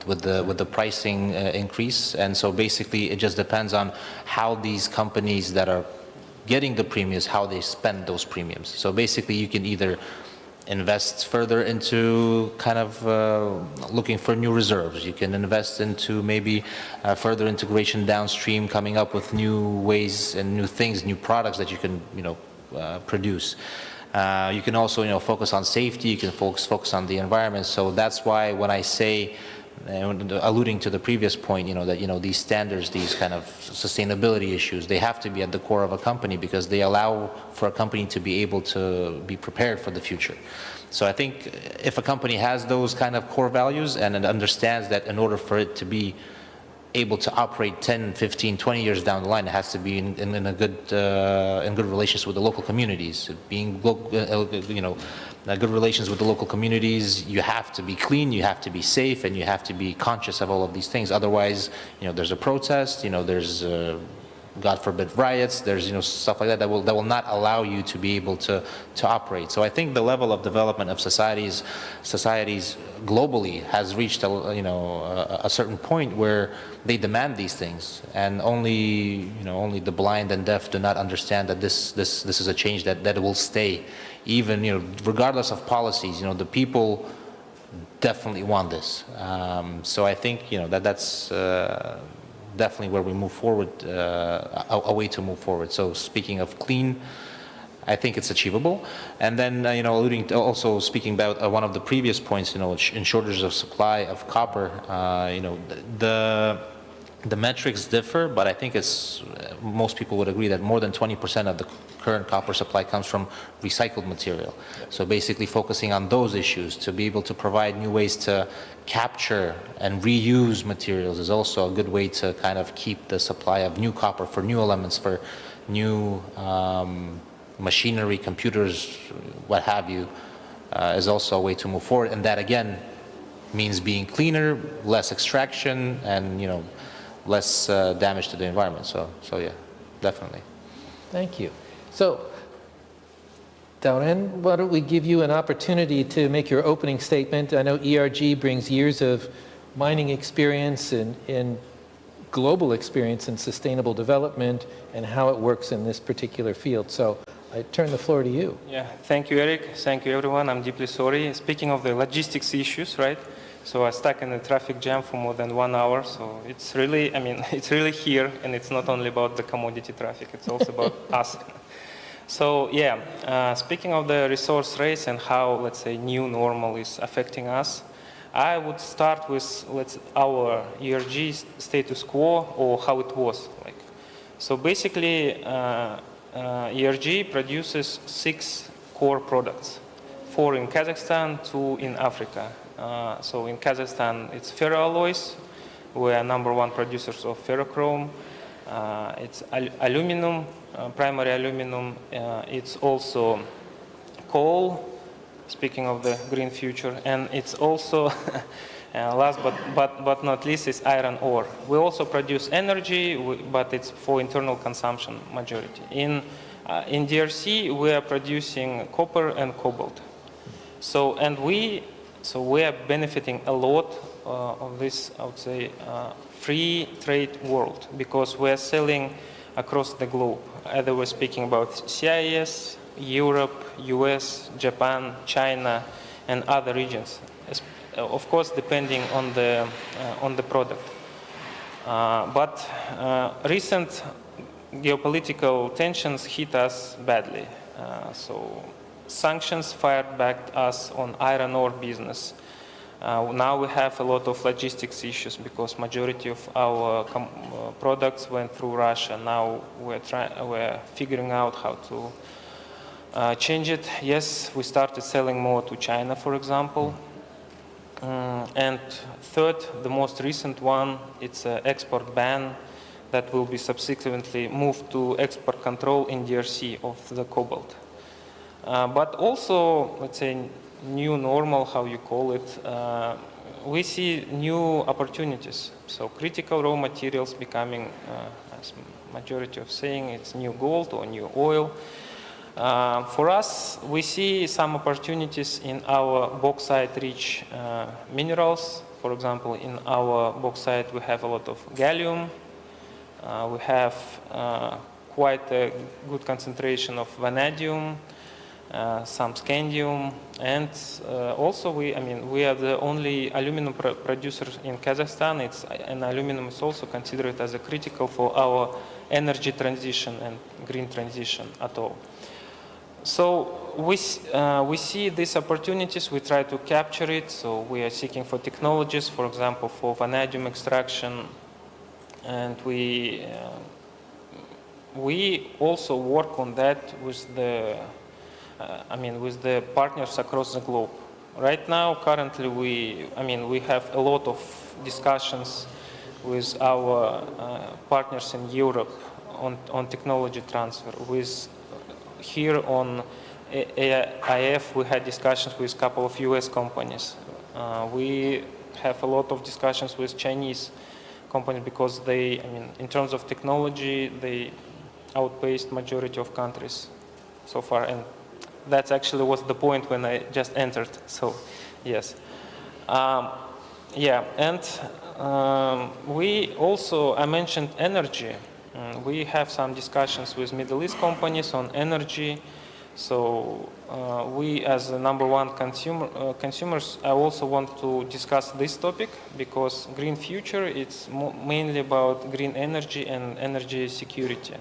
the pricing increase. And so basically it just depends on how these companies that are getting the premiums, how they spend those premiums. So basically you can either invest further into kind of looking for new reserves. You can invest into maybe further integration downstream, coming up with new ways and new things, new products that you can, you know, produce. You can also, you know, focus on safety. You can focus on the environment. So that's why when I say, alluding to the previous point, you know, that, you know, these standards, these kind of sustainability issues, they have to be at the core of a company because they allow for a company to be able to be prepared for the future. So I think if a company has those kind of core values and it understands that in order for it to be able to operate 10, 15, 20 years down the line, it has to be in a good relations with the local communities, being, you know, good relations with the local communities. You have to be clean, you have to be safe, and you have to be conscious of all of these things. Otherwise, you know, there's a protest, you know, there's God forbid riots, there's, you know, stuff like that that will not allow you to be able to operate. So I think the level of development of societies globally has reached a certain point where they demand these things, and only the blind and deaf do not understand that this is a change that will stay, even, you know, regardless of policies. You know, the people definitely want this. So I think, you know, that's definitely where we move forward, a way to move forward. So speaking of clean, I think it's achievable. And then, you know, alluding to also speaking about one of the previous points, you know, in shortages of supply of copper, you know, the metrics differ, but I think it's, most people would agree that more than 20% of the current copper supply comes from recycled material. So basically focusing on those issues to be able to provide new ways to capture and reuse materials is also a good way to kind of keep the supply of new copper for new elements, for new machinery, computers, what have you, is also a way to move forward. And that again means being cleaner, less extraction, and, you know, less damage to the environment. So yeah, definitely. Thank you. So, Dauren, why don't we give you an opportunity to make your opening statement? I know ERG brings years of mining experience and global experience in sustainable development and how it works in this particular field. So I turn the floor to you. Yeah, thank you, Eric. Thank you, everyone. I'm deeply sorry. Speaking of the logistics issues, right? So I stuck in a traffic jam for more than 1 hour. So it's really, I mean, it's really here, and it's not only about the commodity traffic. It's also about us. So yeah, speaking of the resource race and how, let's say, new normal is affecting us, I would start with our ERG status quo, or how it was. So basically, ERG produces 6 core products, 4 in Kazakhstan, 2 in Africa. So in Kazakhstan, it's ferroalloys. We are #1 producers of ferrochrome. It's aluminum, primary aluminum. It's also coal, speaking of the green future, and it's also, last but not least, is iron ore. We also produce energy, but it's for internal consumption majority. In DRC, we are producing copper and cobalt. So we are benefiting a lot of this, I would say, free trade world, because we are selling across the globe. Either we're speaking about CIS, Europe, US, Japan, China, and other regions. Of course, depending on the product. But recent geopolitical tensions hit us badly. So sanctions fired back us on iron ore business. Now we have a lot of logistics issues because majority of our products went through Russia. Now we're figuring out how to change it. Yes, we started selling more to China, for example. And third, the most recent one, it's an export ban that will be subsequently moved to export control in DRC of the cobalt. But also, let's say, new normal, how you call it, we see new opportunities. So critical raw materials becoming, as majority of saying, it's new gold or new oil. For us, we see some opportunities in our bauxite-rich minerals. For example, in our bauxite, we have a lot of gallium. We have quite a good concentration of vanadium, some scandium, and also we are the only aluminum producer in Kazakhstan. And aluminum is also considered as a critical for our energy transition and green transition at all. So we see these opportunities, we try to capture it, so we are seeking for technologies, for example, for vanadium extraction, and we also work on that with with the partners across the globe. Right now, currently, we have a lot of discussions with our partners in Europe on technology transfer. Here on AIF, we had discussions with a couple of US companies. We have a lot of discussions with Chinese companies because they, in terms of technology, they outpaced majority of countries so far. And that actually was the point when I just entered. So, yes. Yeah, and we also, I mentioned energy. We have some discussions with Middle East companies on energy. So we, as the #1 consumers, I also want to discuss this topic because green future, it's mainly about green energy and energy security.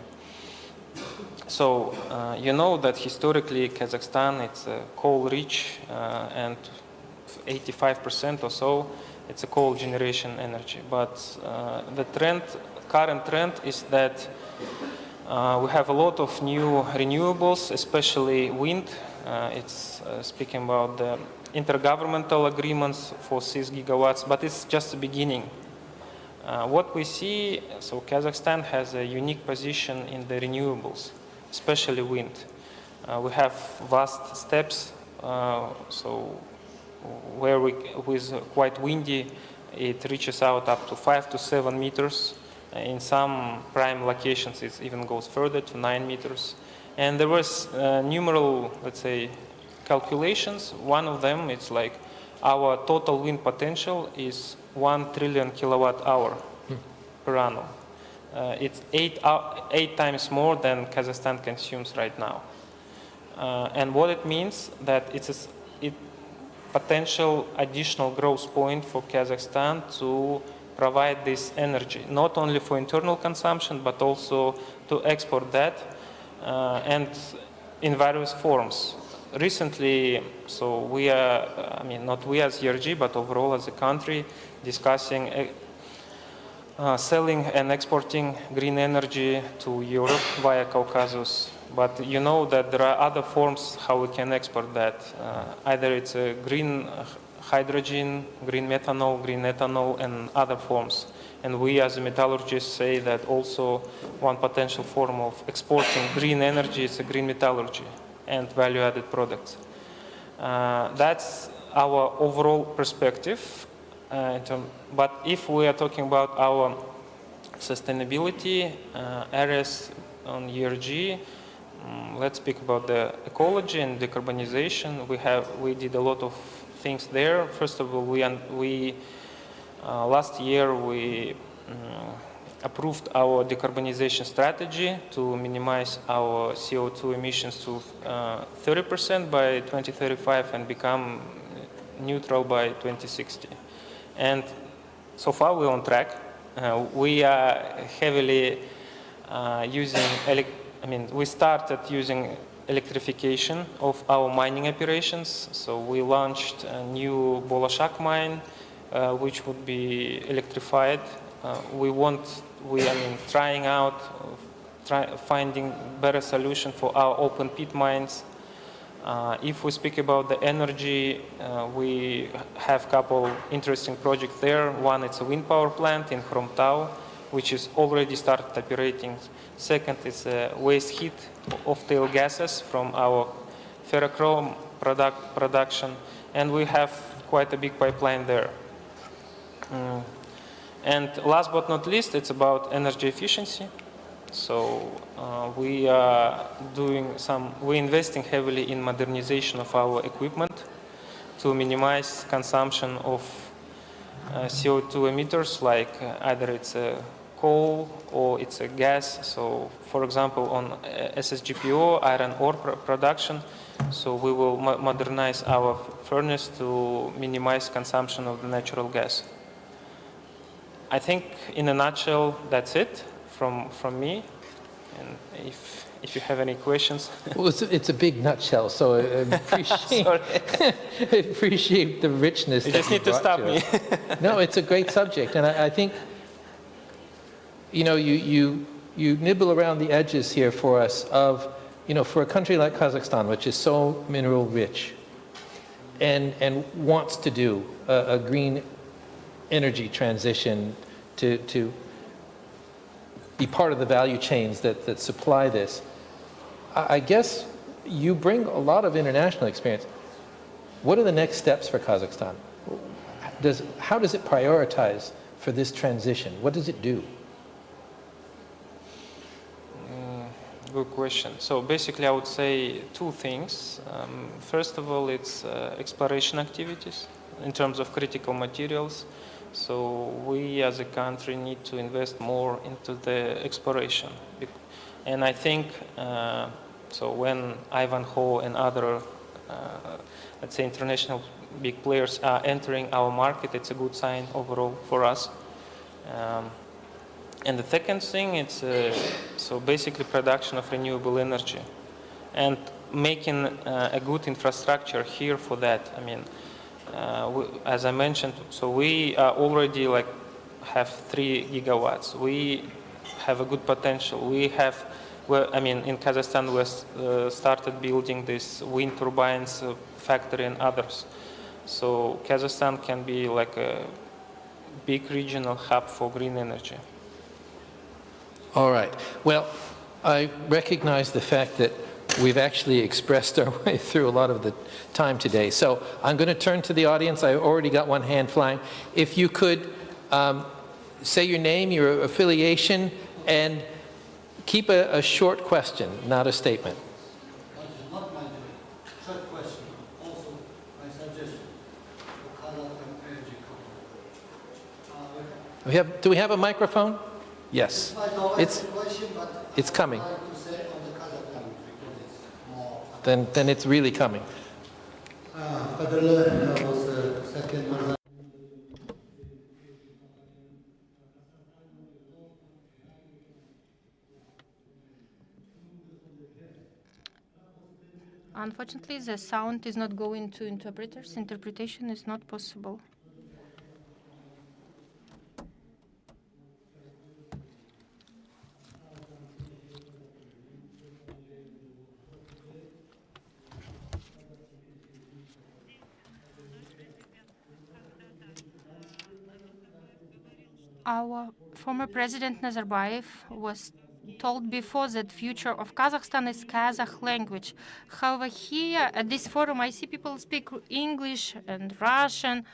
So you know that historically Kazakhstan, it's a coal-rich and 85% or so, it's a coal generation energy. But the current trend is that we have a lot of new renewables, especially wind. It's speaking about the intergovernmental agreements for 6 gigawatts, but it's just the beginning. What we see, so Kazakhstan has a unique position in the renewables, especially wind. We have vast steppes, so where with quite windy, it reaches out up to 5 to 7 meters. In some prime locations, it even goes further to 9 meters. And there was numerous, let's say, calculations. One of them, it's like our total wind potential is 1 trillion kilowatt hour per annum. It's 8 times more than Kazakhstan consumes right now. And what it means, that it's a potential additional growth point for Kazakhstan to provide this energy, not only for internal consumption, but also to export that, and in various forms. Recently, so we are, I mean, not we as ERG, but overall as a country, discussing selling and exporting green energy to Europe via Caucasus. But you know that there are other forms how we can export that. Either it's a green hydrogen, green methanol, green ethanol, and other forms. And we as a metallurgists say that also one potential form of exporting green energy is a green metallurgy and value-added products. That's our overall perspective. But if we are talking about our sustainability areas on ERG, let's speak about the ecology and decarbonization. We did a lot of things there. First of all, last year we approved our decarbonization strategy to minimize our CO2 emissions to 30% by 2035 and become neutral by 2060. And so far we're on track. We are heavily we started using electrification of our mining operations. So we launched a new Bolashak mine, which would be electrified. Finding better solution for our open pit mines. If we speak about the energy, we have a couple interesting projects there. One, it's a wind power plant in Chromtau, which is already started operating. Second is waste heat of tail gases from our ferrochrome production. And we have quite a big pipeline there. And last but not least, it's about energy efficiency. So we're investing heavily in modernization of our equipment to minimize consumption of CO2 emitters, like either it's a coal or it's a gas. So for example, on SSGPO, iron ore production, so we will modernize our furnace to minimize consumption of the natural gas. I think in a nutshell, that's it from me. And if you have any questions. Well, it's a big nutshell, so I appreciate the richness. You just need to stop me. No, it's a great subject, and I think, you know, you nibble around the edges here for us of, you know, for a country like Kazakhstan, which is so mineral rich, and wants to do a green energy transition to be part of the value chains that supply this. I guess you bring a lot of international experience. What are the next steps for Kazakhstan? How does it prioritize for this transition? What does it do? Good question. So basically I would say two things. First of all, it's exploration activities in terms of critical materials. So we as a country need to invest more into the exploration. And I think, so when Ivanhoe and other, let's say, international big players are entering our market, it's a good sign overall for us. And the second thing, it's so basically production of renewable energy and making a good infrastructure here for that. I mean, as I mentioned, so we already have 3 gigawatts. We have a good potential. We have, in Kazakhstan, we started building this wind turbines factory and others. So Kazakhstan can be like a big regional hub for green energy. All right. Well, I recognize the fact that we've actually expressed our way through a lot of the time today. So I'm going to turn to the audience. I already got one hand flying. If you could say your name, your affiliation, and keep a short question, not a statement. Not my short question, also my suggestion for Kazakhstan energy company. Do we have a microphone? Yes. It's coming. then it's really coming. Unfortunately, the sound is not going to interpreters. Interpretation is not possible. Our former President Nazarbayev was told before that future of Kazakhstan is Kazakh language. However, here at this forum, I see people speak English and Russian.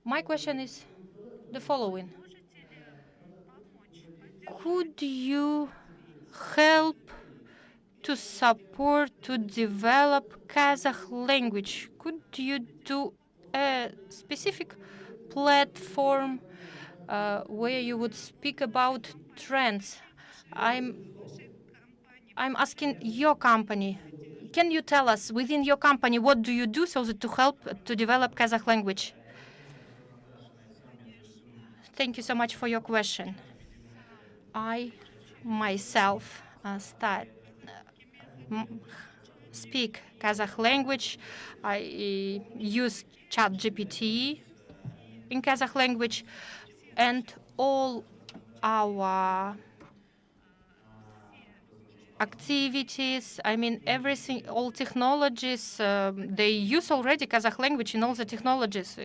My question is the following. Could you help to support, to develop Kazakh language? Could you do a specific platform where you would speak about trends? I'm asking your company. Can you tell us within your company what do you do so that to help to develop Kazakh language? Thank you so much for your question. I myself speak Kazakh language. I use ChatGPT in Kazakh language, and all our activities, I mean everything, all technologies, they use already Kazakh language in all the technologies.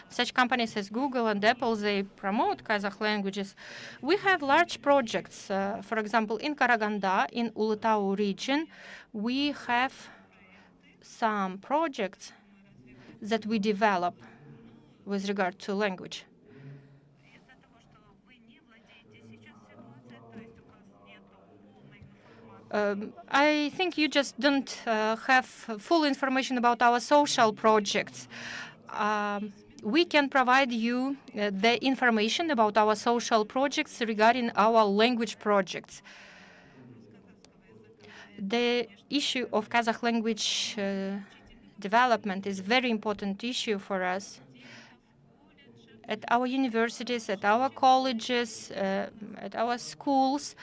Such companies as Google and Apple, they promote Kazakh languages. We have large projects. For example, in Karaganda, in Ulutau region, we have some projects that we develop with regard to language. I think you just don't have full information about our social projects. We can provide you the information about our social projects regarding our language projects. The issue of Kazakh language development is a very important issue for us. At our universities, at our colleges, at our schools,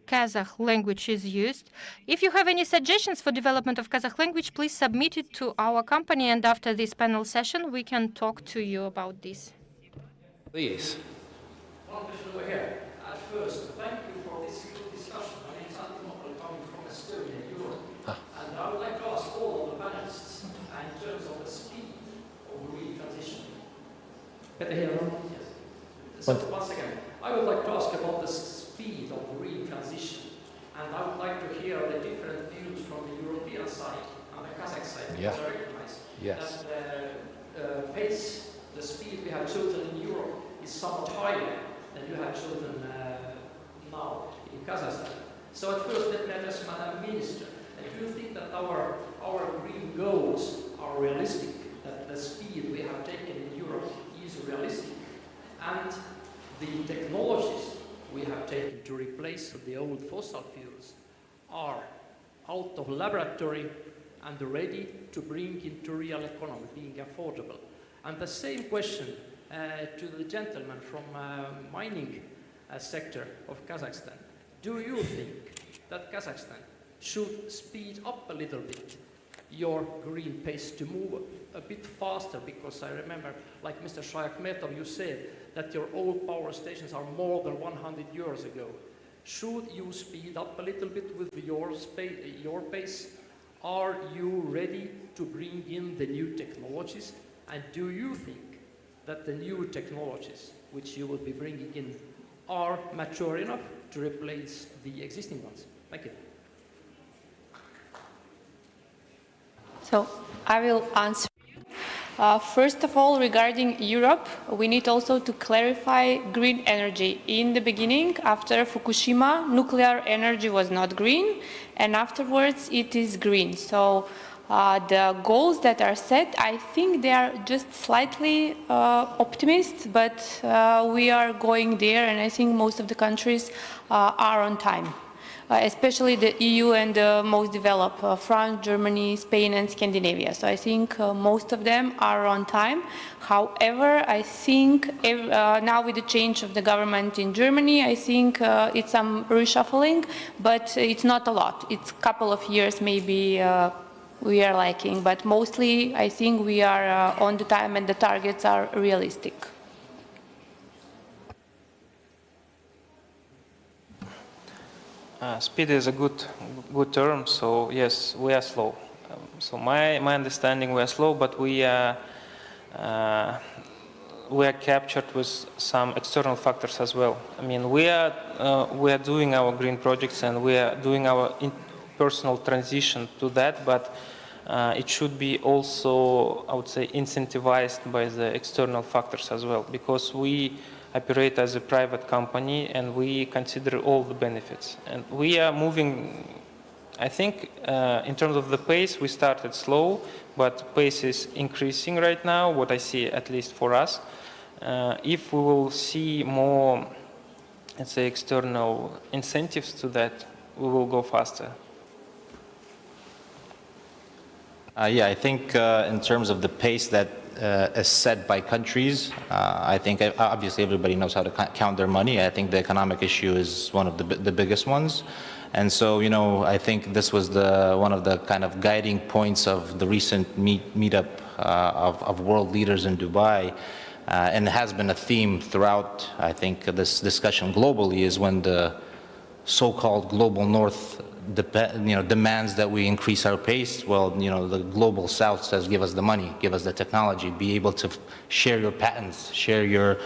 Kazakh language is used. If you have any suggestions for development of Kazakh language, please submit it to our company, and after this panel session, we can talk to you about this. Please. One question over here. At first, thank you for this good discussion. My name is Antti coming from Estonia, Europe. And I would like to ask all of the panelists, in terms of the speed of green transition. Better hear? Yes. So once again, I would like to ask about the speed of green transition. And I would like to hear the different views from the European side and the Kazakh side, because I recognize that the pace, the speed we have chosen in Europe is somewhat higher than you have chosen now in Kazakhstan. So at first, let me address Madam Minister. Do you think that our green goals are realistic, that the speed we have taken in Europe is realistic, and the technologies we have taken to replace the old fossil fuels are out of laboratory and ready to bring into real economy, being affordable? And the same question to the gentleman from mining sector of Kazakhstan. Do you think that Kazakhstan should speed up a little bit your green pace to move a bit faster? Because I remember, like Mr. Shaykhmetov, you said that your old power stations are more than 100 years ago. Should you speed up a little bit with your pace? Are you ready to bring in the new technologies? And do you think that the new technologies which you will be bringing in are mature enough to replace the existing ones? Thank you. So I will answer. First of all, regarding Europe, we need also to clarify green energy. In the beginning, after Fukushima, nuclear energy was not green, and afterwards it is green. So the goals that are set, I think they are just slightly optimist, but we are going there, and I think most of the countries are on time. especially the EU and the most developed, France, Germany, Spain, and Scandinavia. So I think most of them are on time. However, I think now with the change of the government in Germany, I think it's some reshuffling, but it's not a lot. It's a couple of years maybe we are lacking, but mostly I think we are on the time and the targets are realistic. Speed is a good term, so yes, we are slow. So my understanding, we are slow, but we are captured with some external factors as well. I mean, we are doing our green projects and we are doing our personal transition to that, but it should be also, I would say, incentivized by the external factors as well, because we operate as a private company and we consider all the benefits. And we are moving, I think, in terms of the pace, we started slow, but pace is increasing right now, what I see at least for us. If we will see more, let's say, external incentives to that, we will go faster. Yeah, I think in terms of the pace that is set by countries, I think obviously everybody knows how to count their money. I think the economic issue is one of the biggest ones. And so, you know, I think this was one of the kind of guiding points of the recent meetup of world leaders in Dubai. And it has been a theme throughout, I think, this discussion globally, is when the so-called global north demands that we increase our pace. Well, you know, the global south says, give us the money, give us the technology, be able to share your patents, share your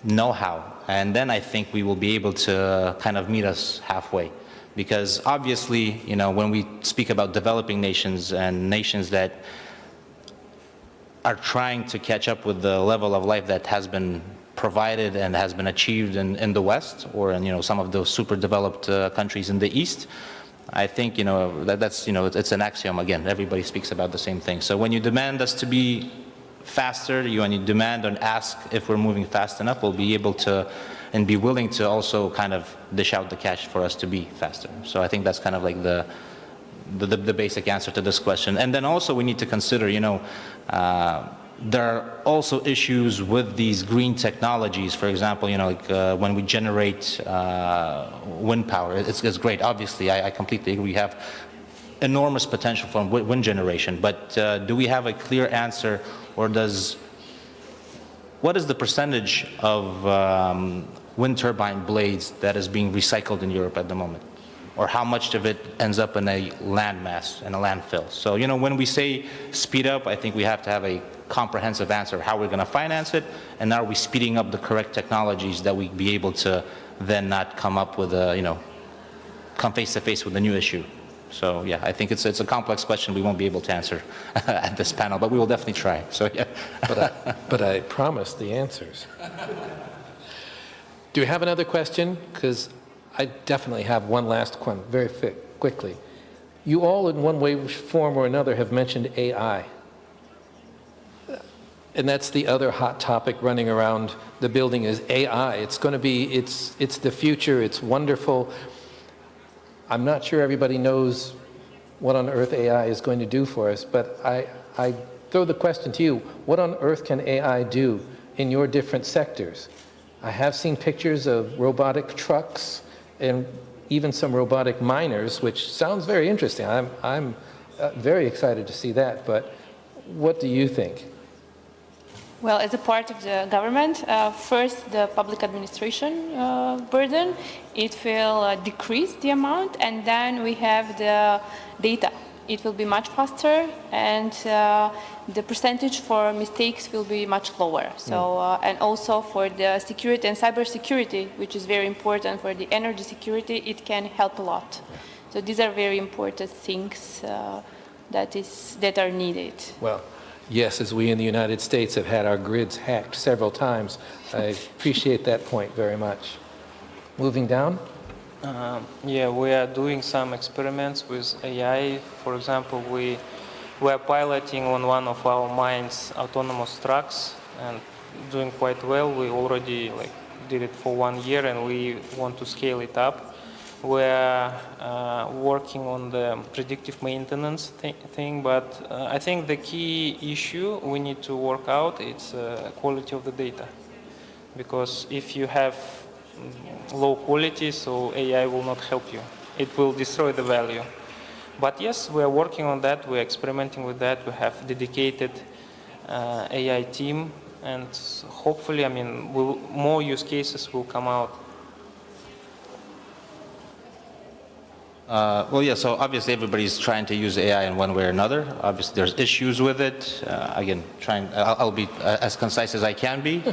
know-how. And then I think we will be able to kind of meet us halfway. Because obviously, you know, when we speak about developing nations and nations that are trying to catch up with the level of life that has been provided and has been achieved in the West, or in, you know, some of those super developed countries in the East, I think, you know, that's, you know, it's an axiom again. Everybody speaks about the same thing. So when you demand us to be faster, when you demand and ask if we're moving fast enough, we'll be able to and be willing to also kind of dish out the cash for us to be faster. So I think that's kind of like the basic answer to this question. And then also we need to consider, you know, there are also issues with these green technologies. For example, you know, like when we generate wind power, it's great. Obviously, I completely agree. We have enormous potential for wind generation, but do we have a clear answer, or what is the percentage of wind turbine blades that is being recycled in Europe at the moment? Or how much of it ends up in a landmass, in a landfill? So, you know, when we say speed up, I think we have to have a comprehensive answer of how we're going to finance it, and are we speeding up the correct technologies that we be able to then not come up with a, you know, come face to face with a new issue. So yeah, I think it's a complex question we won't be able to answer at this panel, but we will definitely try. So yeah. But I promise the answers. Do you have another question? Because I definitely have one last one, very quickly. You all, in one way, form or another, have mentioned AI. And that's the other hot topic running around the building is AI. It's going to be, it's the future, it's wonderful. I'm not sure everybody knows what on earth AI is going to do for us, but I throw the question to you, what on earth can AI do in your different sectors? I have seen pictures of robotic trucks and even some robotic miners, which sounds very interesting. I'm very excited to see that, but what do you think? Well, as a part of the government, first the public administration burden, it will decrease the amount, and then we have the data. It will be much faster, and the percentage for mistakes will be much lower. So, and also for the security and cybersecurity, which is very important for the energy security, it can help a lot. So these are very important things that are needed. Well, yes, as we in the United States have had our grids hacked several times, I appreciate that point very much. Moving down. Yeah, we are doing some experiments with AI. For example, we are piloting on one of our mines autonomous trucks and doing quite well. We already did it for 1 year, and we want to scale it up. we're working on the predictive maintenance thing, but I think the key issue we need to work out is quality of the data. Because if you have low quality, so AI will not help you. It will destroy the value. But yes, we're working on that, we're experimenting with that, we have dedicated AI team, and hopefully, I mean, more use cases will come out. Well, yeah, so obviously everybody's trying to use AI in one way or another. Obviously there's issues with it. Again, I'll be as concise as I can be.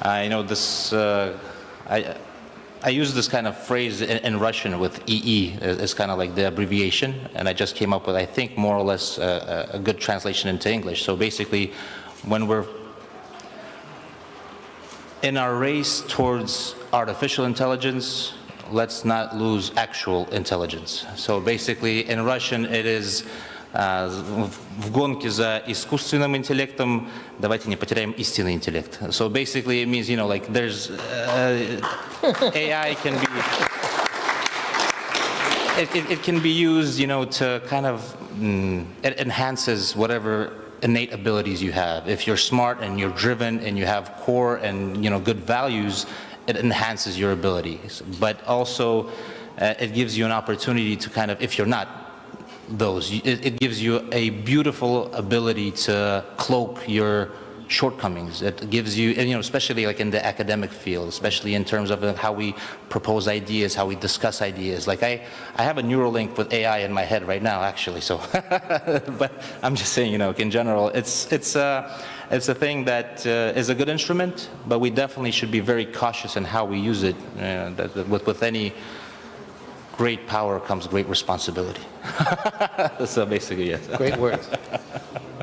I know this, I use this kind of phrase in Russian with EE as kind of like the abbreviation, and I just came up with, I think, more or less a good translation into English. So basically, when we're in our race towards artificial intelligence, let's not lose actual intelligence. So basically, in Russian, it is в гонке за искусственным интеллектом давайте не потеряем истинный интеллект. So basically, it means, you know, like there's AI can be it can be used, you know, to kind of it enhances whatever innate abilities you have. If you're smart and you're driven and you have core and, you know, good values, it enhances your abilities. But also, it gives you an opportunity to kind of, if you're not those, it gives you a beautiful ability to cloak your shortcomings. It gives you, and, you know, especially like in the academic field, especially in terms of how we propose ideas, how we discuss ideas. Like I have a Neuralink with AI in my head right now, actually. So, but I'm just saying, you know, in general, it's a thing that is a good instrument, but we definitely should be very cautious in how we use it. With any great power comes great responsibility. So basically, yes. Great words.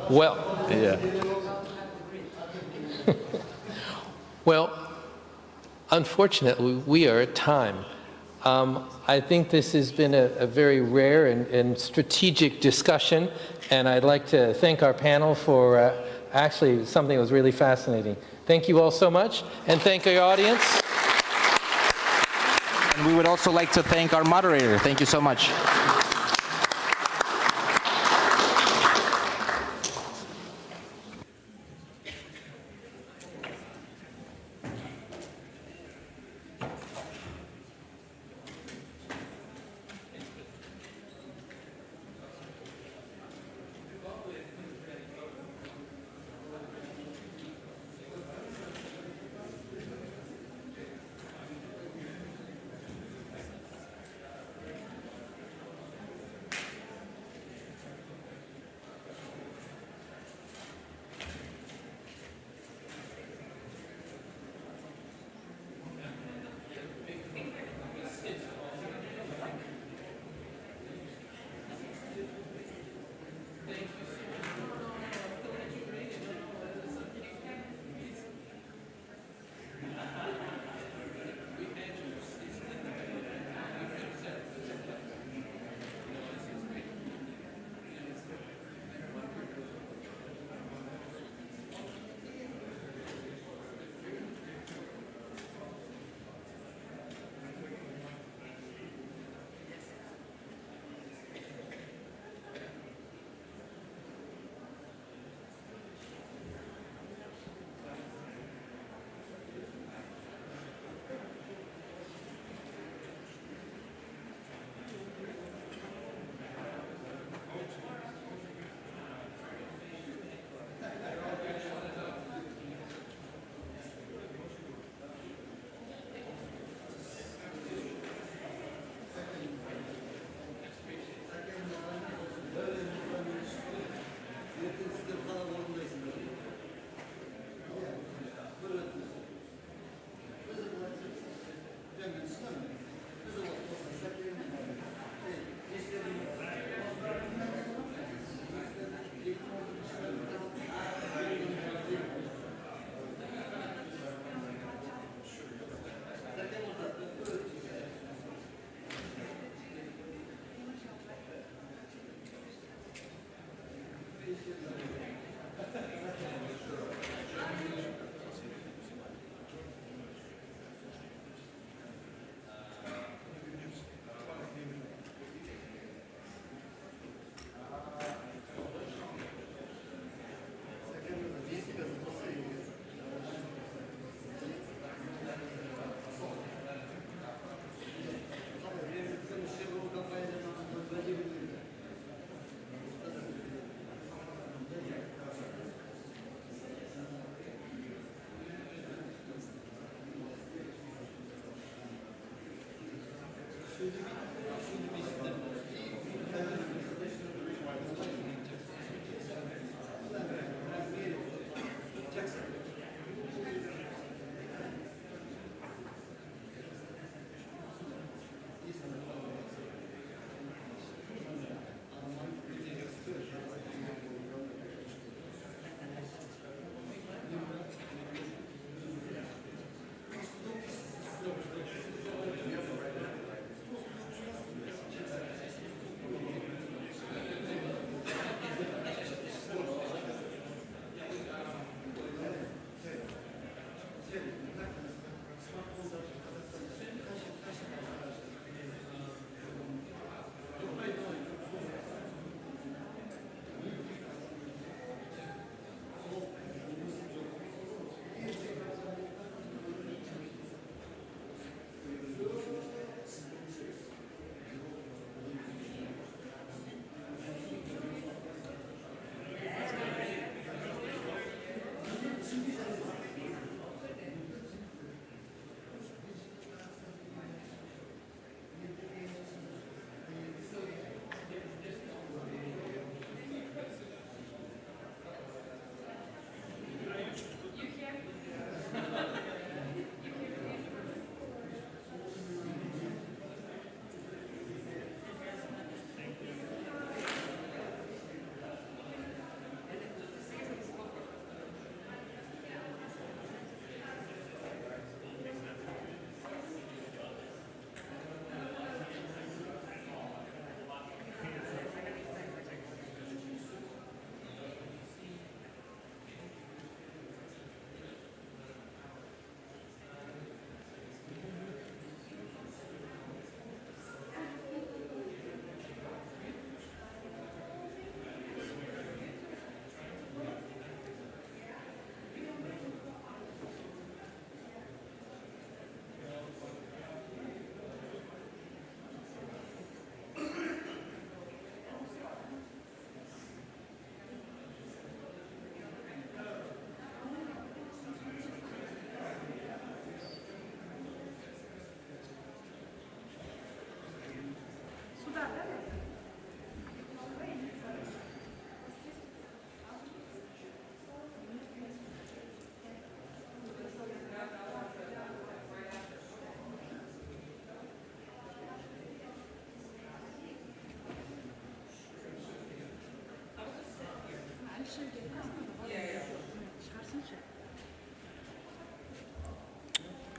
Well, yeah. Well, unfortunately, we are at time. I think this has been a very rare and strategic discussion, and I'd like to thank our panel for actually something that was really fascinating. Thank you all so much, and thank our audience. And we would also like to thank our moderator. Thank you so much.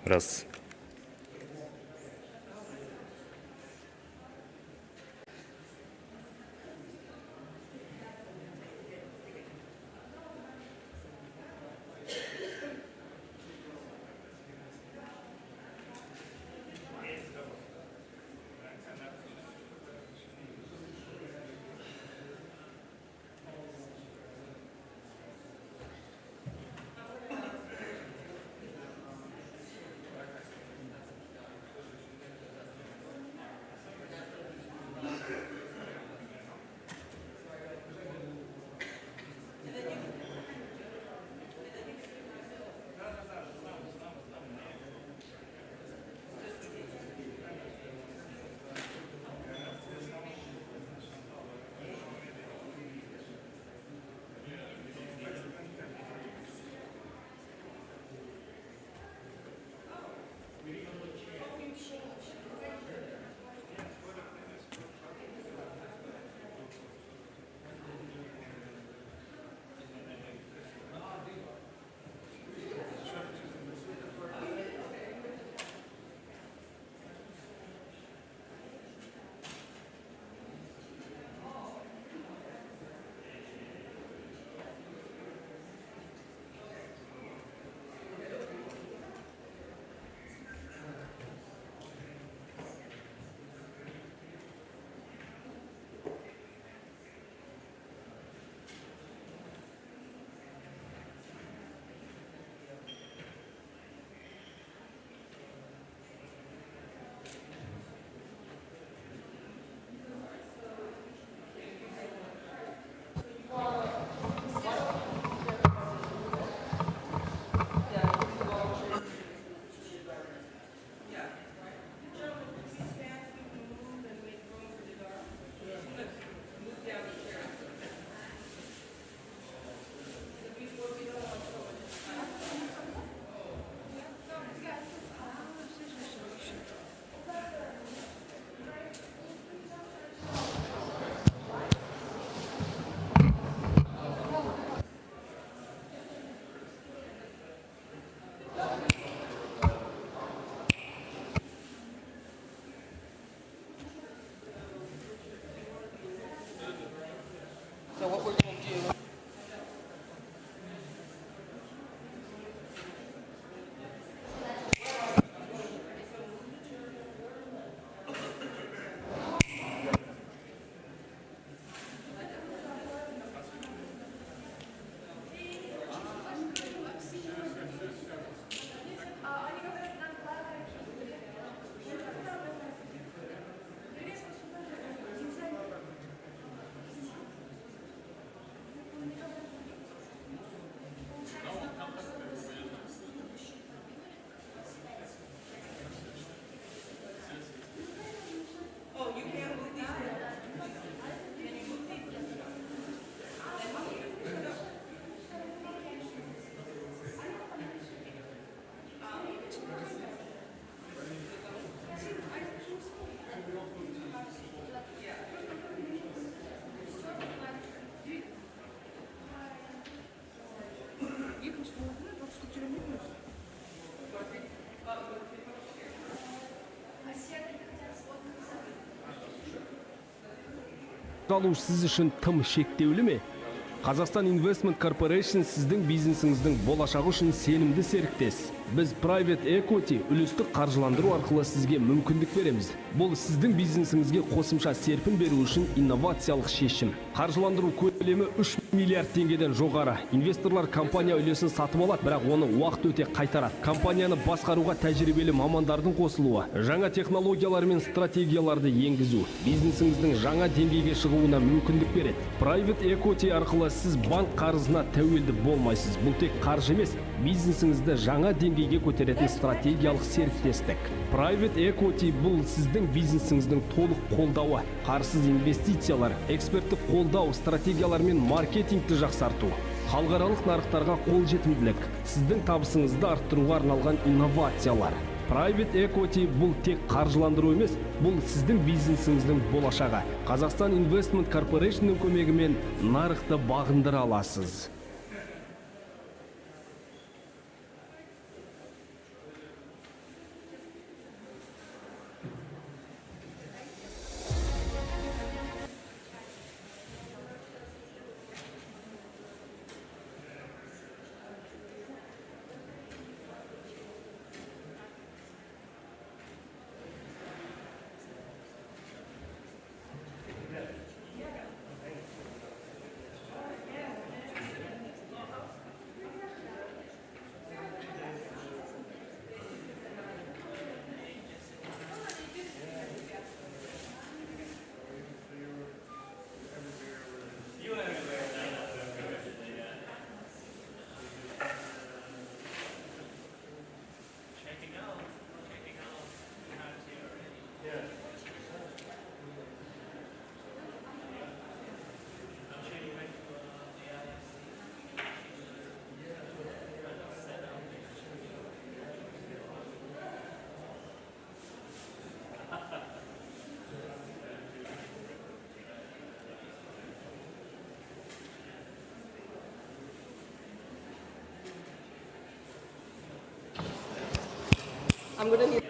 Раз. алу сіз үшін тым шектеулі ме? Қазақстан Investment Corporation сіздің бизнесіңіздің болашағы үшін сенімді серіктес. Біз Private Equity үлестік қаржыландыру арқылы сізге мүмкіндік береміз. Бұл сіздің бизнесіңізге қосымша серпін беру үшін инновациялық шешім. Қаржыландыру көлемі 3 миллиард теңгеден жоғары. Инвесторлар компания үлесін сатып алады, бірақ оны уақыт өте қайтарады. Компанияны басқаруға тәжірибелі мамандардың қосылуы, жаңа технологиялар мен стратегияларды енгізу бизнесіңіздің жаңа деңгейге шығуына мүмкіндік береді. Private Equity арқылы сіз банк қарызына тәуелді болмайсыз. Бұл тек қаржы емес, бизнесіңізді жаңа деңгейге көтеретін стратегиялық серіктестік. Private Equity бұл сіздің бизнесіңіздің толық қолдауы, қарсыз инвестициялар, эксперттік қолдау, стратегиялар мен маркетингті жақсарту, халықаралық нарықтарға қолжетімділік, сіздің табысыңызды арттыруға арналған инновациялар. Private Equity бұл тек қаржыландыру емес, бұл сіздің бизнесіңіздің болашағы. Қазақстан Investment Corporation'ның көмегімен нарықты бағындыра аласыз. I'm going to need...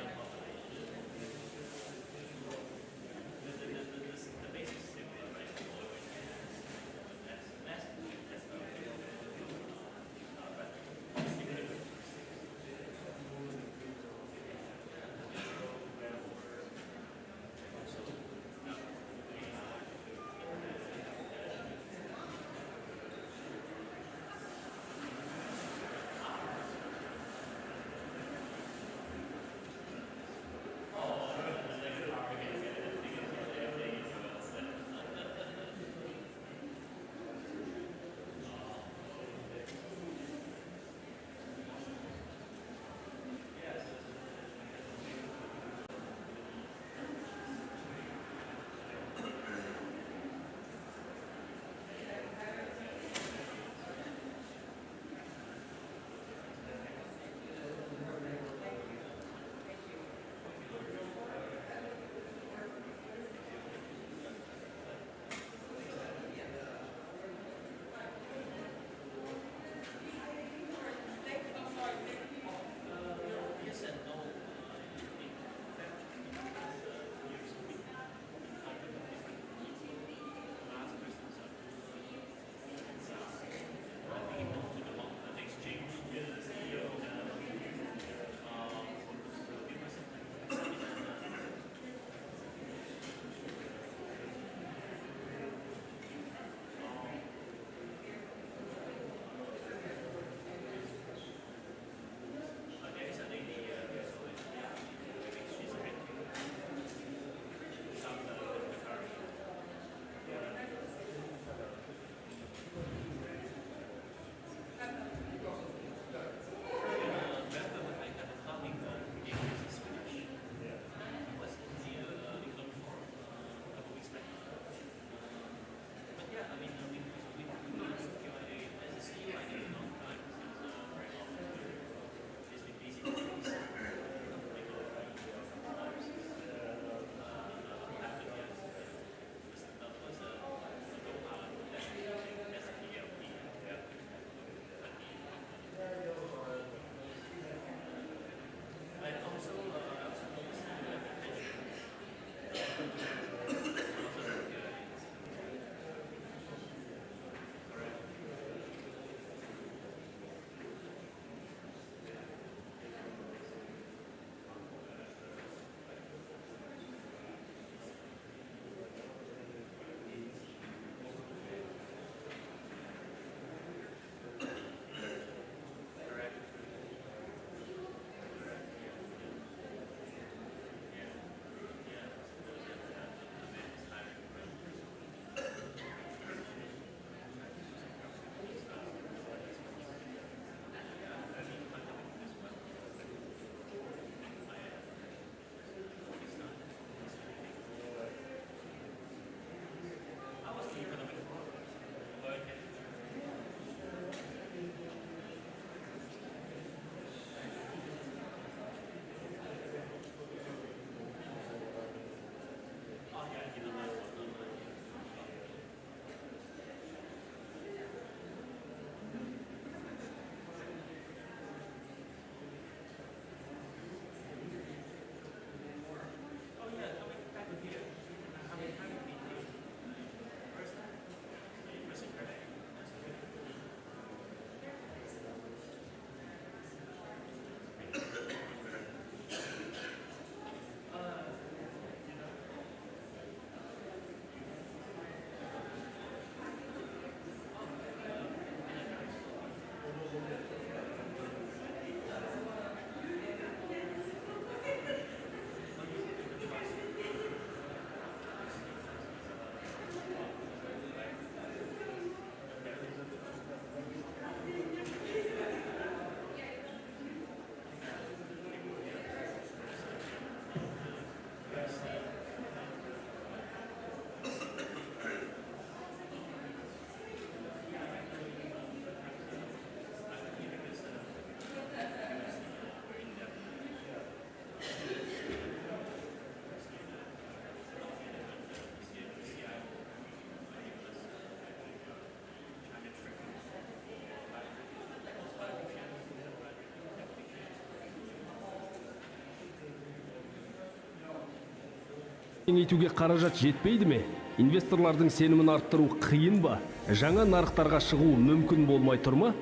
Кеңейтуге қаражат жетпейді ме? Инвесторлардың сенімін арттыру қиын ба? Жаңа нарықтарға шығу мүмкін болмай тұр ма?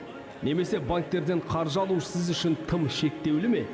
Немесе банктерден қаржы алу сіз үшін тым шектеулі ме?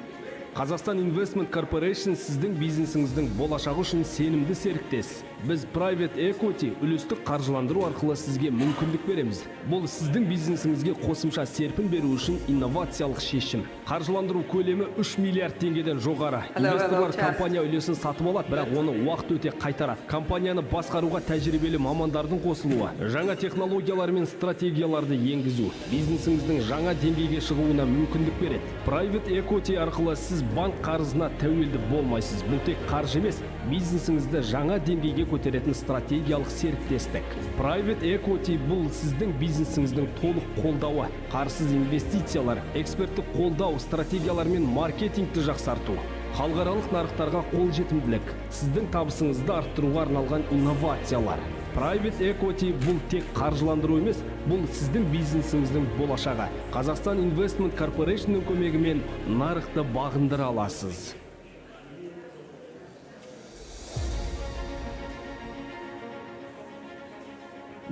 Қазақстан Investment Corporation сіздің бизнесіңіздің болашағы үшін сенімді серіктес. Біз Private Equity үлестік қаржыландыру арқылы сізге мүмкіндік береміз. Бұл сіздің бизнесіңізге қосымша серпін беру үшін инновациялық шешім. Қаржыландыру көлемі 3 миллиард теңгеден жоғары. Инвесторлар компания үлесін сатып алады, бірақ оны уақыт өте қайтарады. Компанияны басқаруға тәжірибелі мамандардың қосылуы, жаңа технологиялар мен стратегияларды енгізу, бизнесіңіздің жаңа деңгейге шығуына мүмкіндік береді. Private Equity арқылы сіз банк қарызына тәуелді болмайсыз. Бұл тек қаржы емес, бизнесіңізді жаңа деңгейге көтеретін стратегиялық серіктестік. Private Equity бұл сіздің бизнесіңіздің толық қолдауы, қарсыз инвестициялар, эксперттік қолдау, стратегиялар мен маркетингті жақсарту, халықаралық нарықтарға қолжетімділік, сіздің табысыңызды арттыруға арналған инновациялар. Private Equity бұл тек қаржыландыру емес, бұл сіздің бизнесіңіздің болашағы. Қазақстан Investment Corporation'ның көмегімен нарықты бағындыра аласыз.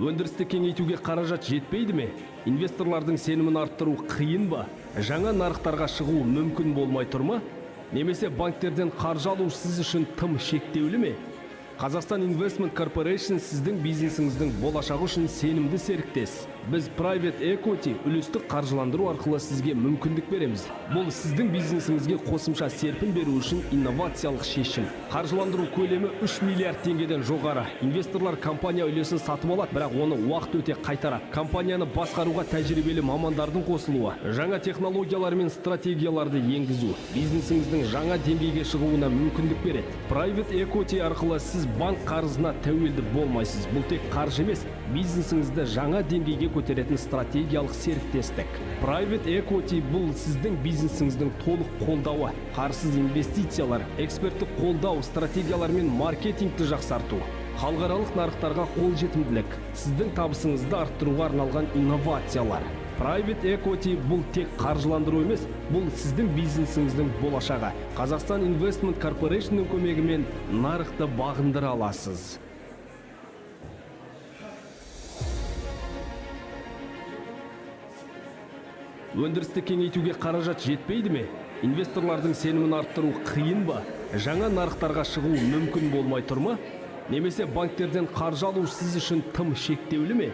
Өндірісті кеңейтуге қаражат жетпейді ме? Инвесторлардың сенімін арттыру қиын ба? Жаңа нарықтарға шығу мүмкін болмай тұр ма? Немесе банктерден қаржы алу сіз үшін тым шектеулі ме? Қазақстан Investment Corporation сіздің бизнесіңіздің болашағы үшін сенімді серіктес. Біз Private Equity үлестік қаржыландыру арқылы сізге мүмкіндік береміз. Бұл сіздің бизнесіңізге қосымша серпін беру үшін инновациялық шешім. Қаржыландыру көлемі 3 миллиард теңгеден жоғары. Инвесторлар компания үлесін сатып алады, бірақ оны уақыт өте қайтарады. Компанияны басқаруға тәжірибелі мамандардың қосылуы, жаңа технологиялар мен стратегияларды енгізу, бизнесіңіздің жаңа деңгейге шығуына мүмкіндік береді. Private Equity арқылы сіз банк қарызына тәуелді болмайсыз. Бұл тек қаржы емес, бизнесіңізді жаңа деңгейге көтеретін стратегиялық серіктестік. Private Equity бұл сіздің бизнесіңіздің толық қолдауы, қарсыз инвестициялар, эксперттік қолдау, стратегиялар мен маркетингті жақсарту, халықаралық нарықтарға қолжетімділік, сіздің табысыңызды арттыруға арналған инновациялар. Private Equity бұл тек қаржыландыру емес, бұл сіздің бизнесіңіздің болашағы. Қазақстан Investment Corporation'ның көмегімен нарықты бағындыра аласыз. Өндірісті кеңейтуге қаражат жетпейді ме? Инвесторлардың сенімін арттыру қиын ба? Жаңа нарықтарға шығу мүмкін болмай тұр ма? Немесе банктерден қаржы алу сіз үшін тым шектеулі ме?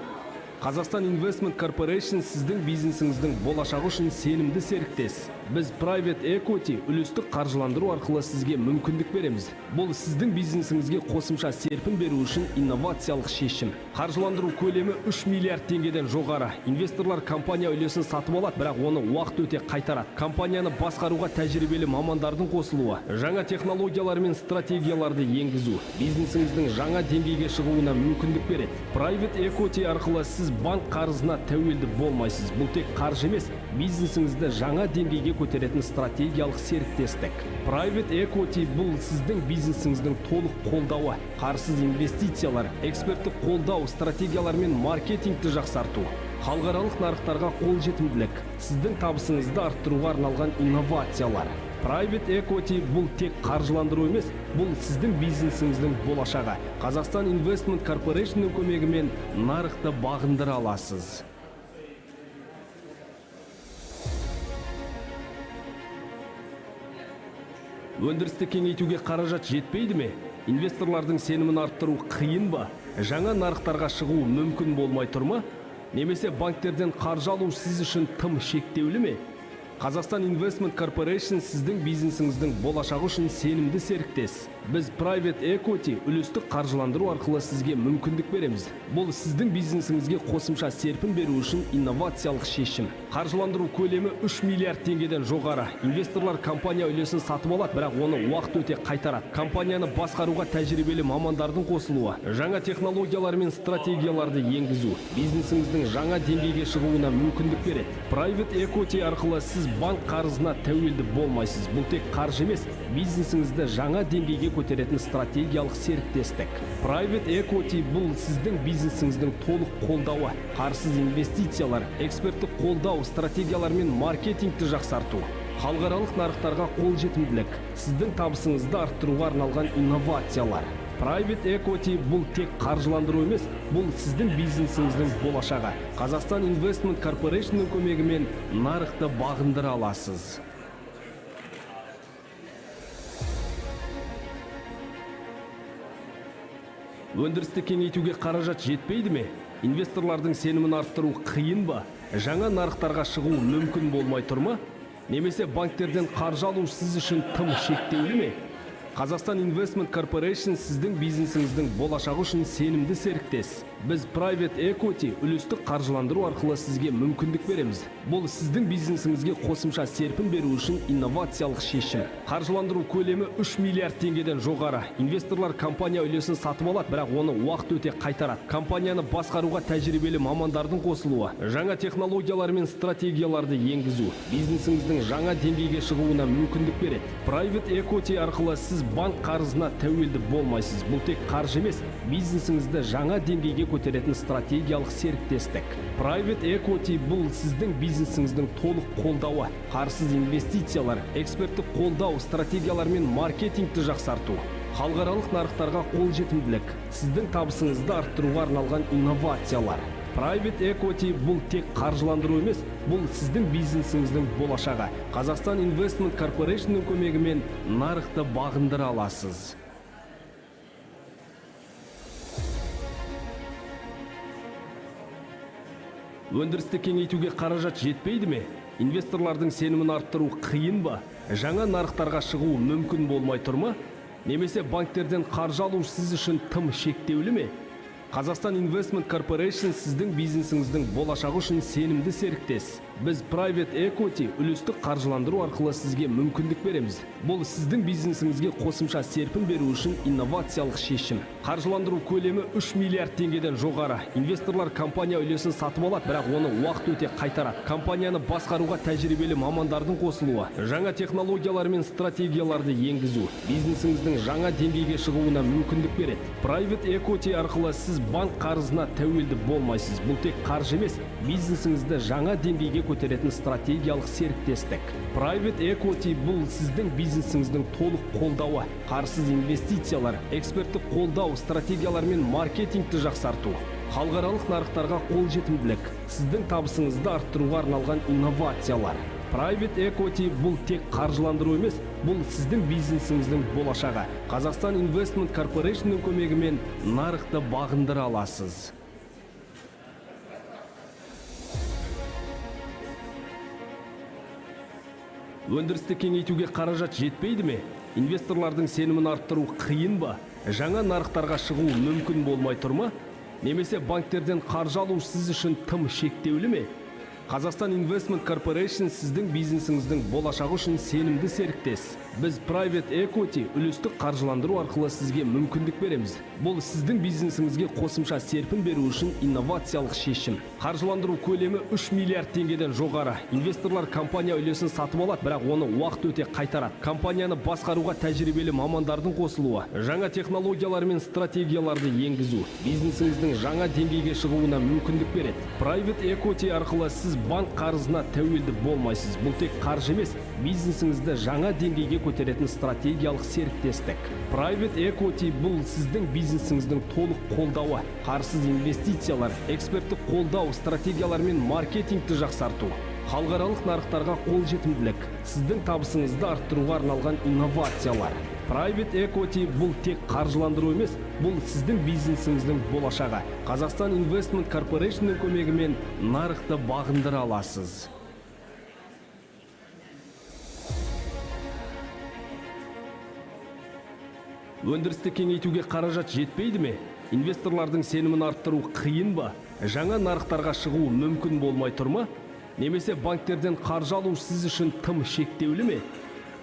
Қазақстан Investment Corporation сіздің бизнесіңіздің болашағы үшін сенімді серіктес. Біз Private Equity үлестік қаржыландыру арқылы сізге мүмкіндік береміз. Бұл сіздің бизнесіңізге қосымша серпін беру үшін инновациялық шешім. Қаржыландыру көлемі 3 миллиард теңгеден жоғары. Инвесторлар компания үлесін сатып алады, бірақ оны уақыт өте қайтарады. Компанияны басқаруға тәжірибелі мамандардың қосылуы, жаңа технологиялар мен стратегияларды енгізу, бизнесіңіздің жаңа деңгейге шығуына мүмкіндік береді. Private Equity арқылы сіз банк қарызына тәуелді болмайсыз. Бұл тек қаржы емес, бизнесіңізді жаңа деңгейге көтеретін стратегиялық серіктестік. Private Equity бұл сіздің бизнесіңіздің толық қолдауы, қарсыз инвестициялар, эксперттік қолдау, стратегиялар мен маркетингті жақсарту, халықаралық нарықтарға қолжетімділік, сіздің табысыңызды арттыруға арналған инновациялар. Private Equity бұл тек қаржыландыру емес, бұл сіздің бизнесіңіздің болашағы. Қазақстан Investment Corporation'ның көмегімен нарықты бағындыра аласыз. Өндірісті кеңейтуге қаражат жетпейді ме? Инвесторлардың сенімін арттыру қиын ба? Жаңа нарықтарға шығу мүмкін болмай тұр ма? Немесе банктерден қаржы алу сіз үшін тым шектеулі ме? Қазақстан Investment Corporation сіздің бизнесіңіздің болашағы үшін сенімді серіктес. Біз Private Equity үлестік қаржыландыру арқылы сізге мүмкіндік береміз. Бұл сіздің бизнесіңізге қосымша серпін беру үшін инновациялық шешім. Қаржыландыру көлемі 3 миллиард теңгеден жоғары. Инвесторлар компания үлесін сатып алады, бірақ оны уақыт өте қайтарады. Компанияны басқаруға тәжірибелі мамандардың қосылуы, жаңа технологиялар мен стратегияларды енгізу, бизнесіңіздің жаңа деңгейге шығуына мүмкіндік береді. Private Equity арқылы сіз банк қарызына тәуелді болмайсыз. Бұл тек қаржы емес, бизнесіңізді жаңа деңгейге көтеретін стратегиялық серіктестік. Private Equity бұл сіздің бизнесіңіздің толық қолдауы, қарсыз инвестициялар, эксперттік қолдау, стратегиялар мен маркетингті жақсарту, халықаралық нарықтарға қолжетімділік, сіздің табысыңызды арттыруға арналған инновациялар. Private equity бұл тек қаржыландыру емес, бұл сіздің бизнесіңіздің болашағы. Қазақстан Investment Corporation'ның көмегімен нарықты бағындыра аласыз. Өндірісті кеңейтуге қаражат жетпейді ме? Инвесторлардың сенімін арттыру қиын ба? Жаңа нарықтарға шығу мүмкін болмай тұр ма? Немесе банктерден қаржы алу сіз үшін тым шектеулі ме? Қазақстан Investment Corporation сіздің бизнесіңіздің болашағы үшін сенімді серіктес. Біз Private Equity үлестік қаржыландыру арқылы сізге мүмкіндік береміз. Бұл сіздің бизнесіңізге қосымша серпін беру үшін инновациялық шешім. Қаржыландыру көлемі 3 миллиард теңгеден жоғары. Инвесторлар компания үлесін сатып алады, бірақ оны уақыт өте қайтарады. Компанияны басқаруға тәжірибелі мамандардың қосылуы, жаңа технологиялар мен стратегияларды енгізу бизнесіңіздің жаңа деңгейге шығуына мүмкіндік береді. Private Equity арқылы сіз банк қарызына тәуелді болмайсыз. Бұл тек қаржы емес, бизнесіңізді жаңа деңгейге көтеретін стратегиялық серіктестік. Private Equity бұл сіздің бизнесіңіздің толық қолдауы, қарсыз инвестициялар, эксперттік қолдау, стратегиялар мен маркетингті жақсарту, халықаралық нарықтарға қолжетімділік, сіздің табысыңызды арттыруға арналған инновациялар. Private Equity бұл тек қаржыландыру емес, бұл сіздің бизнесіңіздің болашағы. Қазақстан Investment Corporation'ның көмегімен нарықты бағындыра аласыз. Өндірісті кеңейтуге қаражат жетпейді ме? Инвесторлардың сенімін арттыру қиын ба? Жаңа нарықтарға шығу мүмкін болмай тұр ма? Немесе банктерден қаржы алу сіз үшін тым шектеулі ме? Қазақстан Investment Corporation сіздің бизнесіңіздің болашағы үшін сенімді серіктес. Біз Private Equity үлестік қаржыландыру арқылы сізге мүмкіндік береміз. Бұл сіздің бизнесіңізге қосымша серпін беру үшін инновациялық шешім. Қаржыландыру көлемі 3 миллиард теңгеден жоғары. Инвесторлар компания үлесін сатып алады, бірақ оны уақыт өте қайтарады. Компанияны басқаруға тәжірибелі мамандардың қосылуы, жаңа технологиялар мен стратегияларды енгізу бизнесіңіздің жаңа деңгейге шығуына мүмкіндік береді. Private Equity арқылы сіз банк қарызына тәуелді болмайсыз. Бұл тек қаржы емес, бизнесіңізді жаңа деңгейге көтеретін стратегиялық серіктестік. Private Equity бұл сіздің бизнесіңіздің толық қолдауы, қарсыз инвестициялар, эксперттік қолдау, стратегиялар мен маркетингті жақсарту, халықаралық нарықтарға қолжетімділік, сіздің табысыңызды арттыруға арналған инновациялар. Private Equity бұл тек қаржыландыру емес, бұл сіздің бизнесіңіздің болашағы. Қазақстан Investment Corporation'ның көмегімен нарықты бағындыра аласыз. Өндірісті кеңейтуге қаражат жетпейді ме? Инвесторлардың сенімін арттыру қиын ба? Жаңа нарықтарға шығу мүмкін болмай тұр ма? Немесе банктерден қаржы алу сіз үшін тым шектеулі ме? Қазақстан Investment Corporation сіздің бизнесіңіздің болашағы үшін сенімді серіктес. Біз Private Equity үлестік қаржыландыру арқылы сізге мүмкіндік береміз. Бұл сіздің бизнесіңізге қосымша серпін беру үшін инновациялық шешім. Қаржыландыру көлемі 3 миллиард теңгеден жоғары. Инвесторлар компания үлесін сатып алады, бірақ оны уақыт өте қайтарады. Компанияны басқаруға тәжірибелі мамандардың қосылуы, жаңа технологиялар мен стратегияларды енгізу бизнесіңіздің жаңа деңгейге шығуына мүмкіндік береді. Private Equity арқылы сіз банк қарызына тәуелді болмайсыз. Бұл тек қаржы емес, бизнесіңізді жаңа деңгейге көтеретін стратегиялық серіктестік. Private Equity бұл сіздің бизнесіңіздің толық қолдауы, қарсыз инвестициялар, эксперттік қолдау, стратегиялар мен маркетингті жақсарту, халықаралық нарықтарға қолжетімділік, сіздің табысыңызды арттыруға арналған инновациялар. Private Equity бұл тек қаржыландыру емес, бұл сіздің бизнесіңіздің болашағы. Қазақстан Investment Corporation'ның көмегімен нарықты бағындыра аласыз. Өндірісті кеңейтуге қаражат жетпейді ме? Инвесторлардың сенімін арттыру қиын ба? Жаңа нарықтарға шығу мүмкін болмай тұр ма? Немесе банктерден қаржы алу сіз үшін тым шектеулі ме?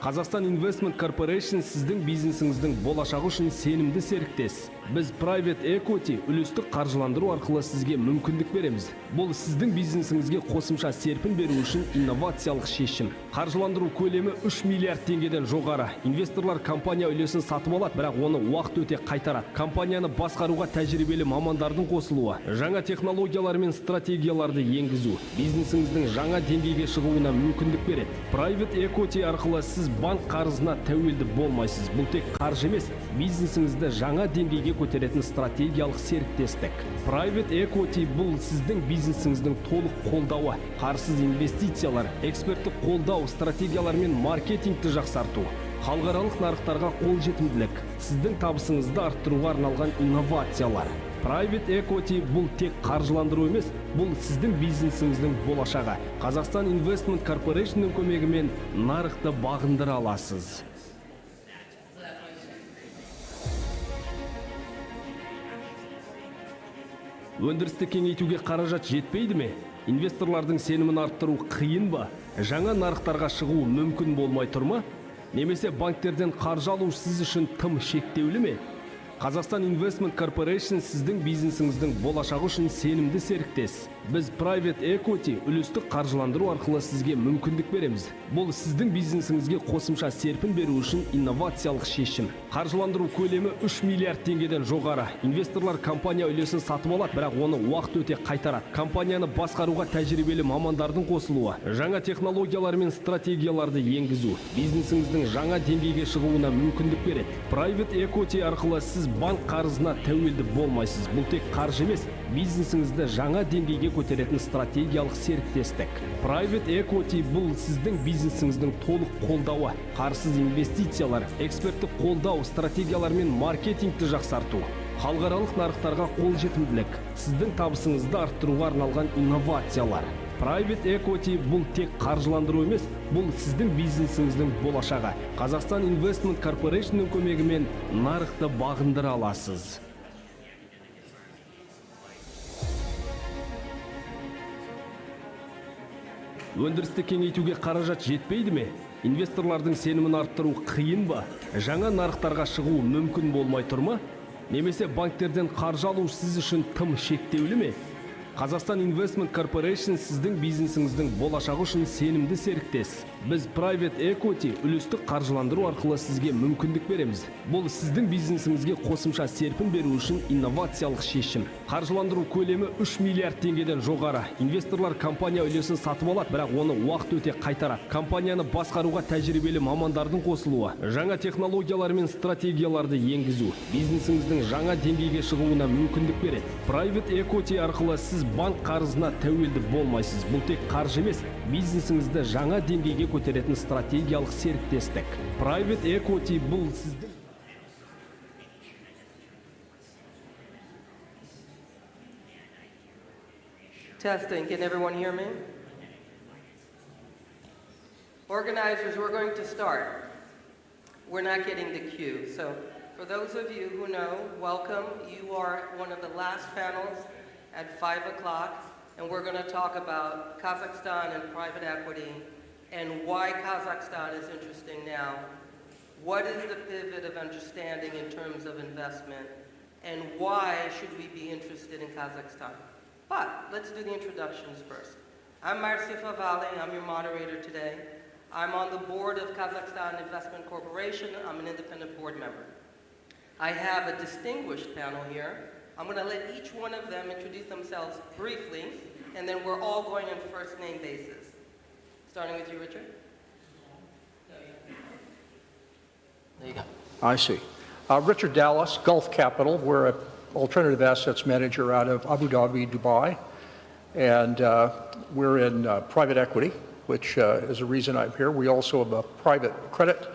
Қазақстан Investment Corporation сіздің бизнесіңіздің болашағы үшін сенімді серіктес. Біз Private Equity үлестік қаржыландыру арқылы сізге мүмкіндік береміз. Бұл сіздің бизнесіңізге қосымша серпін беру үшін инновациялық шешім. Қаржыландыру көлемі 3 миллиард теңгеден жоғары. Инвесторлар компания үлесін сатып алады, бірақ оны уақыт өте қайтарады. Компанияны басқаруға тәжірибелі мамандардың қосылуы, жаңа технологиялар мен стратегияларды енгізу бизнесіңіздің жаңа деңгейге шығуына мүмкіндік береді. Private Equity арқылы сіз банк қарызына тәуелді болмайсыз. Бұл тек қаржы емес, бизнесіңізді жаңа деңгейге көтеретін стратегиялық серіктестік. Private equity бұл сіздің бизнесіңіздің толық қолдауы, қарсыз инвестициялар, эксперттік қолдау, стратегиялар мен маркетингті жақсарту, халықаралық нарықтарға қолжетімділік, сіздің табысыңызды арттыруға арналған инновациялар. Private equity бұл тек қаржыландыру емес, бұл сіздің бизнесіңіздің болашағы. Қазақстан Investment Corporation'ның көмегімен нарықты бағындыра аласыз. Өндірісті кеңейтуге қаражат жетпейді ме? Инвесторлардың сенімін арттыру қиын ба? Жаңа нарықтарға шығу мүмкін болмай тұр ма? Немесе банктерден қаржы алу сіз үшін тым шектеулі ме? Қазақстан Investment Corporation сіздің бизнесіңіздің болашағы үшін сенімді серіктес. Біз Private Equity үлестік қаржыландыру арқылы сізге мүмкіндік береміз. Бұл сіздің бизнесіңізге қосымша серпін беру үшін инновациялық шешім. Қаржыландыру көлемі 3 миллиард теңгеден жоғары. Инвесторлар компания үлесін сатып алады, бірақ оны уақыт өте қайтарады. Компанияны басқаруға тәжірибелі мамандардың қосылуы, жаңа технологиялар мен стратегияларды енгізу, бизнесіңіздің жаңа деңгейге шығуына мүмкіндік береді. Private Equity арқылы сіз банк қарызына тәуелді болмайсыз. Бұл тек қаржы емес, бизнесіңізді жаңа деңгейге көтеретін стратегиялық серіктестік. Private equity бұл сіздің бизнесіңіздің толық қолдауы, қарсыз инвестициялар, эксперттік қолдау, стратегиялар мен маркетингті жақсарту, халықаралық нарықтарға қолжетімділік, сіздің табысыңызды арттыруға арналған инновациялар. Private equity бұл тек қаржыландыру емес, бұл сіздің бизнесіңіздің болашағы. Қазақстан Investment Corporation'ның көмегімен нарықты бағындыра аласыз. Өндірісті кеңейтуге қаражат жетпейді ме? Инвесторлардың сенімін арттыру қиын ба? Жаңа нарықтарға шығу мүмкін болмай тұр ма? Немесе банктерден қаржы алу сіз үшін тым шектеулі ме? Қазақстан Investment Corporation сіздің бизнесіңіздің болашағы үшін сенімді серіктес. Біз Private Equity үлестік қаржыландыру арқылы сізге мүмкіндік береміз. Бұл сіздің бизнесіңізге қосымша серпін беру үшін инновациялық шешім. Қаржыландыру көлемі 3 миллиард теңгеден жоғары. Инвесторлар компания үлесін сатып алады, бірақ оны уақыт өте қайтарады. Компанияны басқаруға тәжірибелі мамандардың қосылуы, жаңа технологиялар мен стратегияларды енгізу, бизнесіңіздің жаңа деңгейге шығуына мүмкіндік береді. Private Equity арқылы сіз банк қарызына тәуелді болмайсыз. Бұл тек қаржы емес, бизнесіңізді жаңа деңгейге көтеретін стратегиялық серіктестік. Private equity бұл сіздің Testing, can everyone hear me? Organizers, we're going to start. We're not getting the cue. So for those of you who know, welcome. You are one of the last panels at 5 o'clock, and we're going to talk about Kazakhstan and private equity and why Kazakhstan is interesting now. What is the pivot of understanding in terms of investment, and why should we be interested in Kazakhstan? But let's do the introductions first. I'm Marcia Favali, I'm your moderator today. I'm on the board of Kazakhstan Investment Corporation. I'm an independent board member. I have a distinguished panel here. I'm going to let each one of them introduce themselves briefly, and then we're all going on first name basis. Starting with you, Richard. There you go. I see. Richard Dallas, Gulf Capital. We're an alternative assets manager out of Abu Dhabi, Dubai. And we're in private equity, which is a reason I'm here. We also have a private credit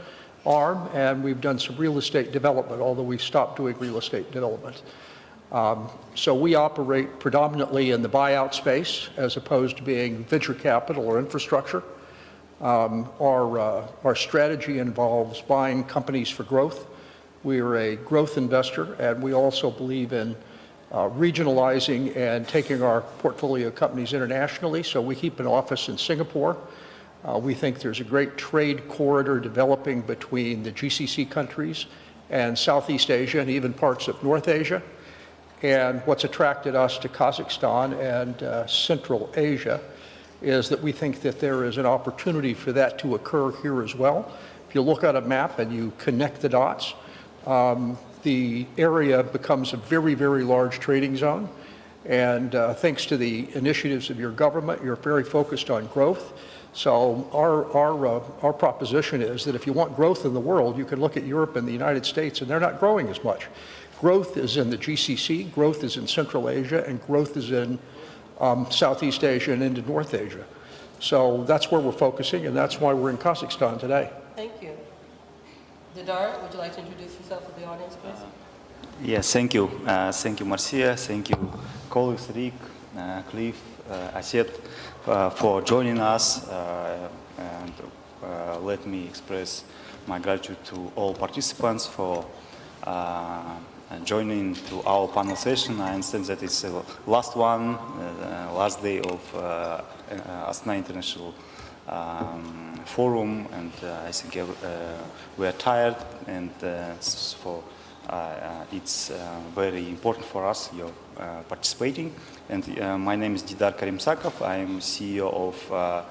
arm, and we've done some real estate development, although we've stopped doing real estate development. So we operate predominantly in the buyout space as opposed to being venture capital or infrastructure. Our strategy involves buying companies for growth. We are a growth investor, and we also believe in regionalizing and taking our portfolio companies internationally. So we keep an office in Singapore. We think there's a great trade corridor developing between the GCC countries and Southeast Asia and even parts of North Asia. And what's attracted us to Kazakhstan and Central Asia is that we think that there is an opportunity for that to occur here as well. If you look at a map and you connect the dots, the area becomes a very, very large trading zone. And thanks to the initiatives of your government, you're very focused on growth. So our proposition is that if you want growth in the world, you can look at Europe and the United States, and they're not growing as much. Growth is in the GCC, growth is in Central Asia, and growth is in Southeast Asia and into North Asia. So that's where we're focusing, and that's why we're in Kazakhstan today. Thank you. Didar, would you like to introduce yourself to the audience, please? Yes, thank you. Thank you, Marcia. Thank you, colleagues Rick, Cliff, Aset, for joining us. And let me express my gratitude to all participants for joining to our panel session. I understand that it's the last one, last day of Astana International Forum, and I think we are tired, and it's very important for us, you're participating. And my name is Didar Karimsakov. I am CEO of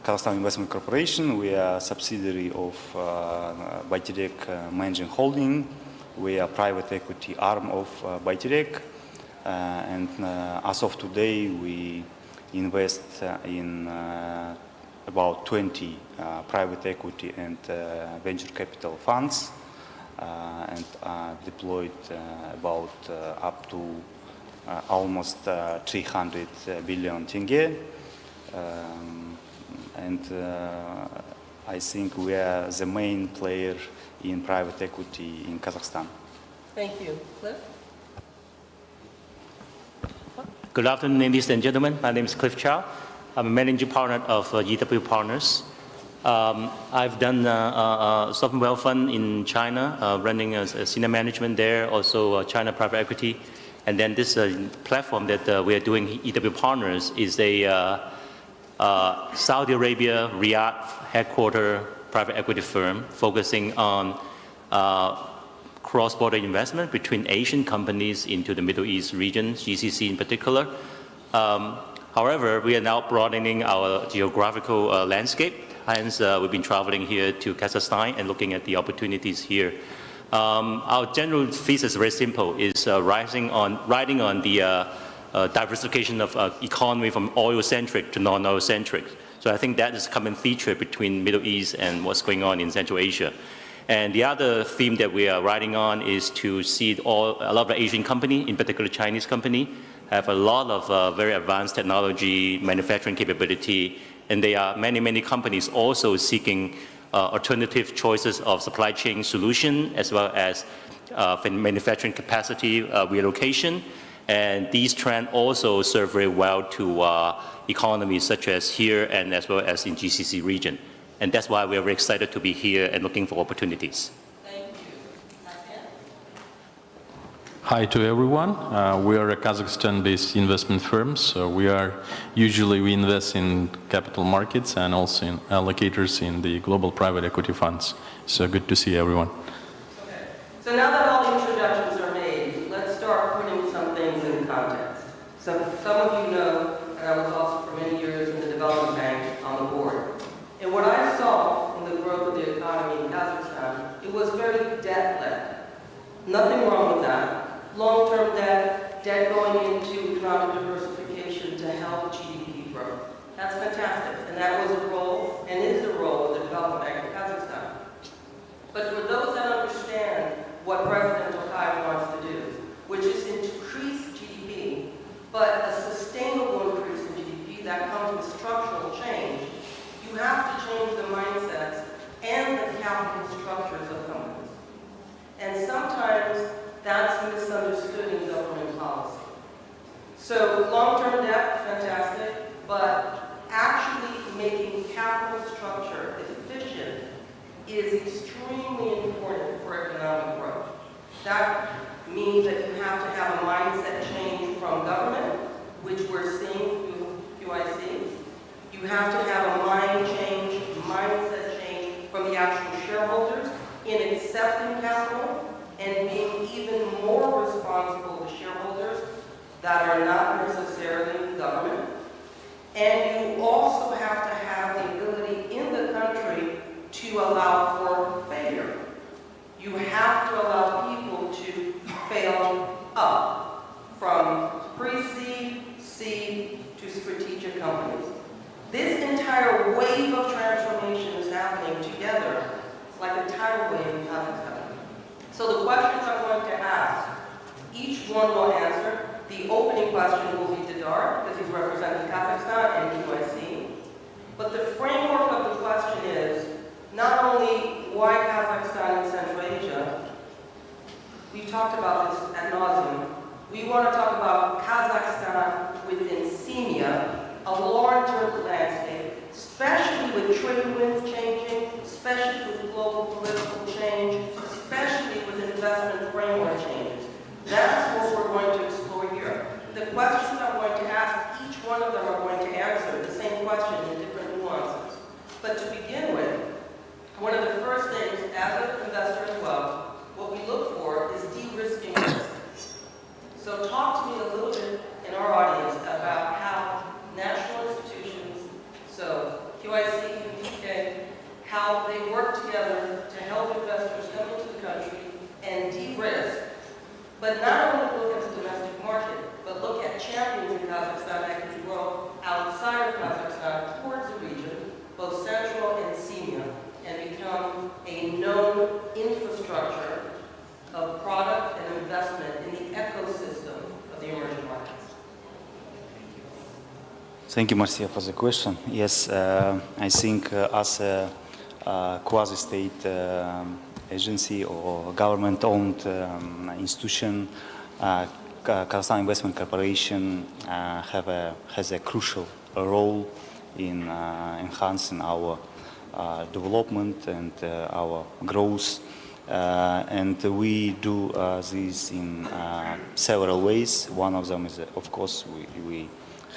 Kazakhstan Investment Corporation. We are a subsidiary of Bayterek Managing Holding. We are a private equity arm of Bayterek. And as of today, we invest in about 20 private equity and venture capital funds, and deployed about up to almost 300 billion tenge. And I think we are the main player in private equity in Kazakhstan. Thank you. Cliff? Good afternoon, ladies and gentlemen. My name is Cliff Chow. I'm a managing partner of EW Partners. I've done sovereign wealth fund in China, running a senior management there, also China private equity. And then this platform that we are doing, EW Partners, is a Saudi Arabia, Riyadh headquarter private equity firm focusing on cross-border investment between Asian companies into the Middle East region, GCC in particular. However, we are now broadening our geographical landscape. Hence, we've been traveling here to Kazakhstan and looking at the opportunities here. Our general thesis is very simple, is riding on the diversification of economy from oil-centric to non-oil-centric. So I think that is a common feature between Middle East and what's going on in Central Asia. And the other theme that we are riding on is to see a lot of Asian company, in particular Chinese company, have a lot of very advanced technology, manufacturing capability, and there are many, many companies also seeking alternative choices of supply chain solution, as well as manufacturing capacity relocation. And these trends also serve very well to economies such as here and as well as in GCC region. And that's why we are very excited to be here and looking for opportunities. Hi to everyone. We are a Kazakhstan-based investment firm, so we invest in capital markets and also in allocators in the global private equity funds. So good to see everyone. Okay. So now that all the introductions are made, let's start putting some things in context. So some of you know that I was also for many years in the development bank on the board. And what I saw in the growth of the economy in Kazakhstan, it was very debt-led. Nothing wrong with that. Long-term debt going into economic diversification to help GDP growth. That's fantastic, and that was a role, and is a role, of the Development Bank of Kazakhstan. But for those that understand what President Tokayev wants to do, which is increase GDP, but a sustainable increase in GDP that comes with structural change, you have to change the mindsets and the capital structures of companies. And sometimes that's misunderstood in government policy. So long-term debt, fantastic, but actually making capital structure efficient is extremely important for economic growth. That means that you have to have a mindset change from government, which we're seeing through QIC. You have to have a mindset change from the actual shareholders in accepting capital and being even more responsible to shareholders that are not necessarily government. And you also have to have the ability in the country to allow for failure. You have to allow people to fail up from pre-seed, seed, to strategic companies. This entire wave of transformation is happening together, like a tidal wave in Kazakhstan. So the questions I'm going to ask, each one will answer. The opening question will be Didar, because he's representing Kazakhstan and QIC. But the framework of the question is not only why Kazakhstan and Central Asia. We've talked about this ad nauseum. We want to talk about Kazakhstan within SEMIA, a larger landscape, especially with trade winds changing, especially with global political change, especially with investment framework changes. That's what we're going to explore here. The questions I'm going to ask, each one of them are going to answer the same question in different nuances. But to begin with, one of the first things, as an investor as well, what we look for is de-risking risk. So talk to me a little bit in our audience about how national institutions, so QIC and DK, how they work together to help investors come into the country and de-risk, but not only look at the domestic market, but look at champions in Kazakhstan that can grow outside of Kazakhstan towards the region, both central and SEMIA, and become a known infrastructure of product and investment in the ecosystem of the emerging markets. Thank you, Marcia, for the question. Yes, I think as a quasi-state agency or government-owned institution, Kazakhstan Investment Corporation has a crucial role in enhancing our development and our growth. And we do this in several ways. One of them is, of course, we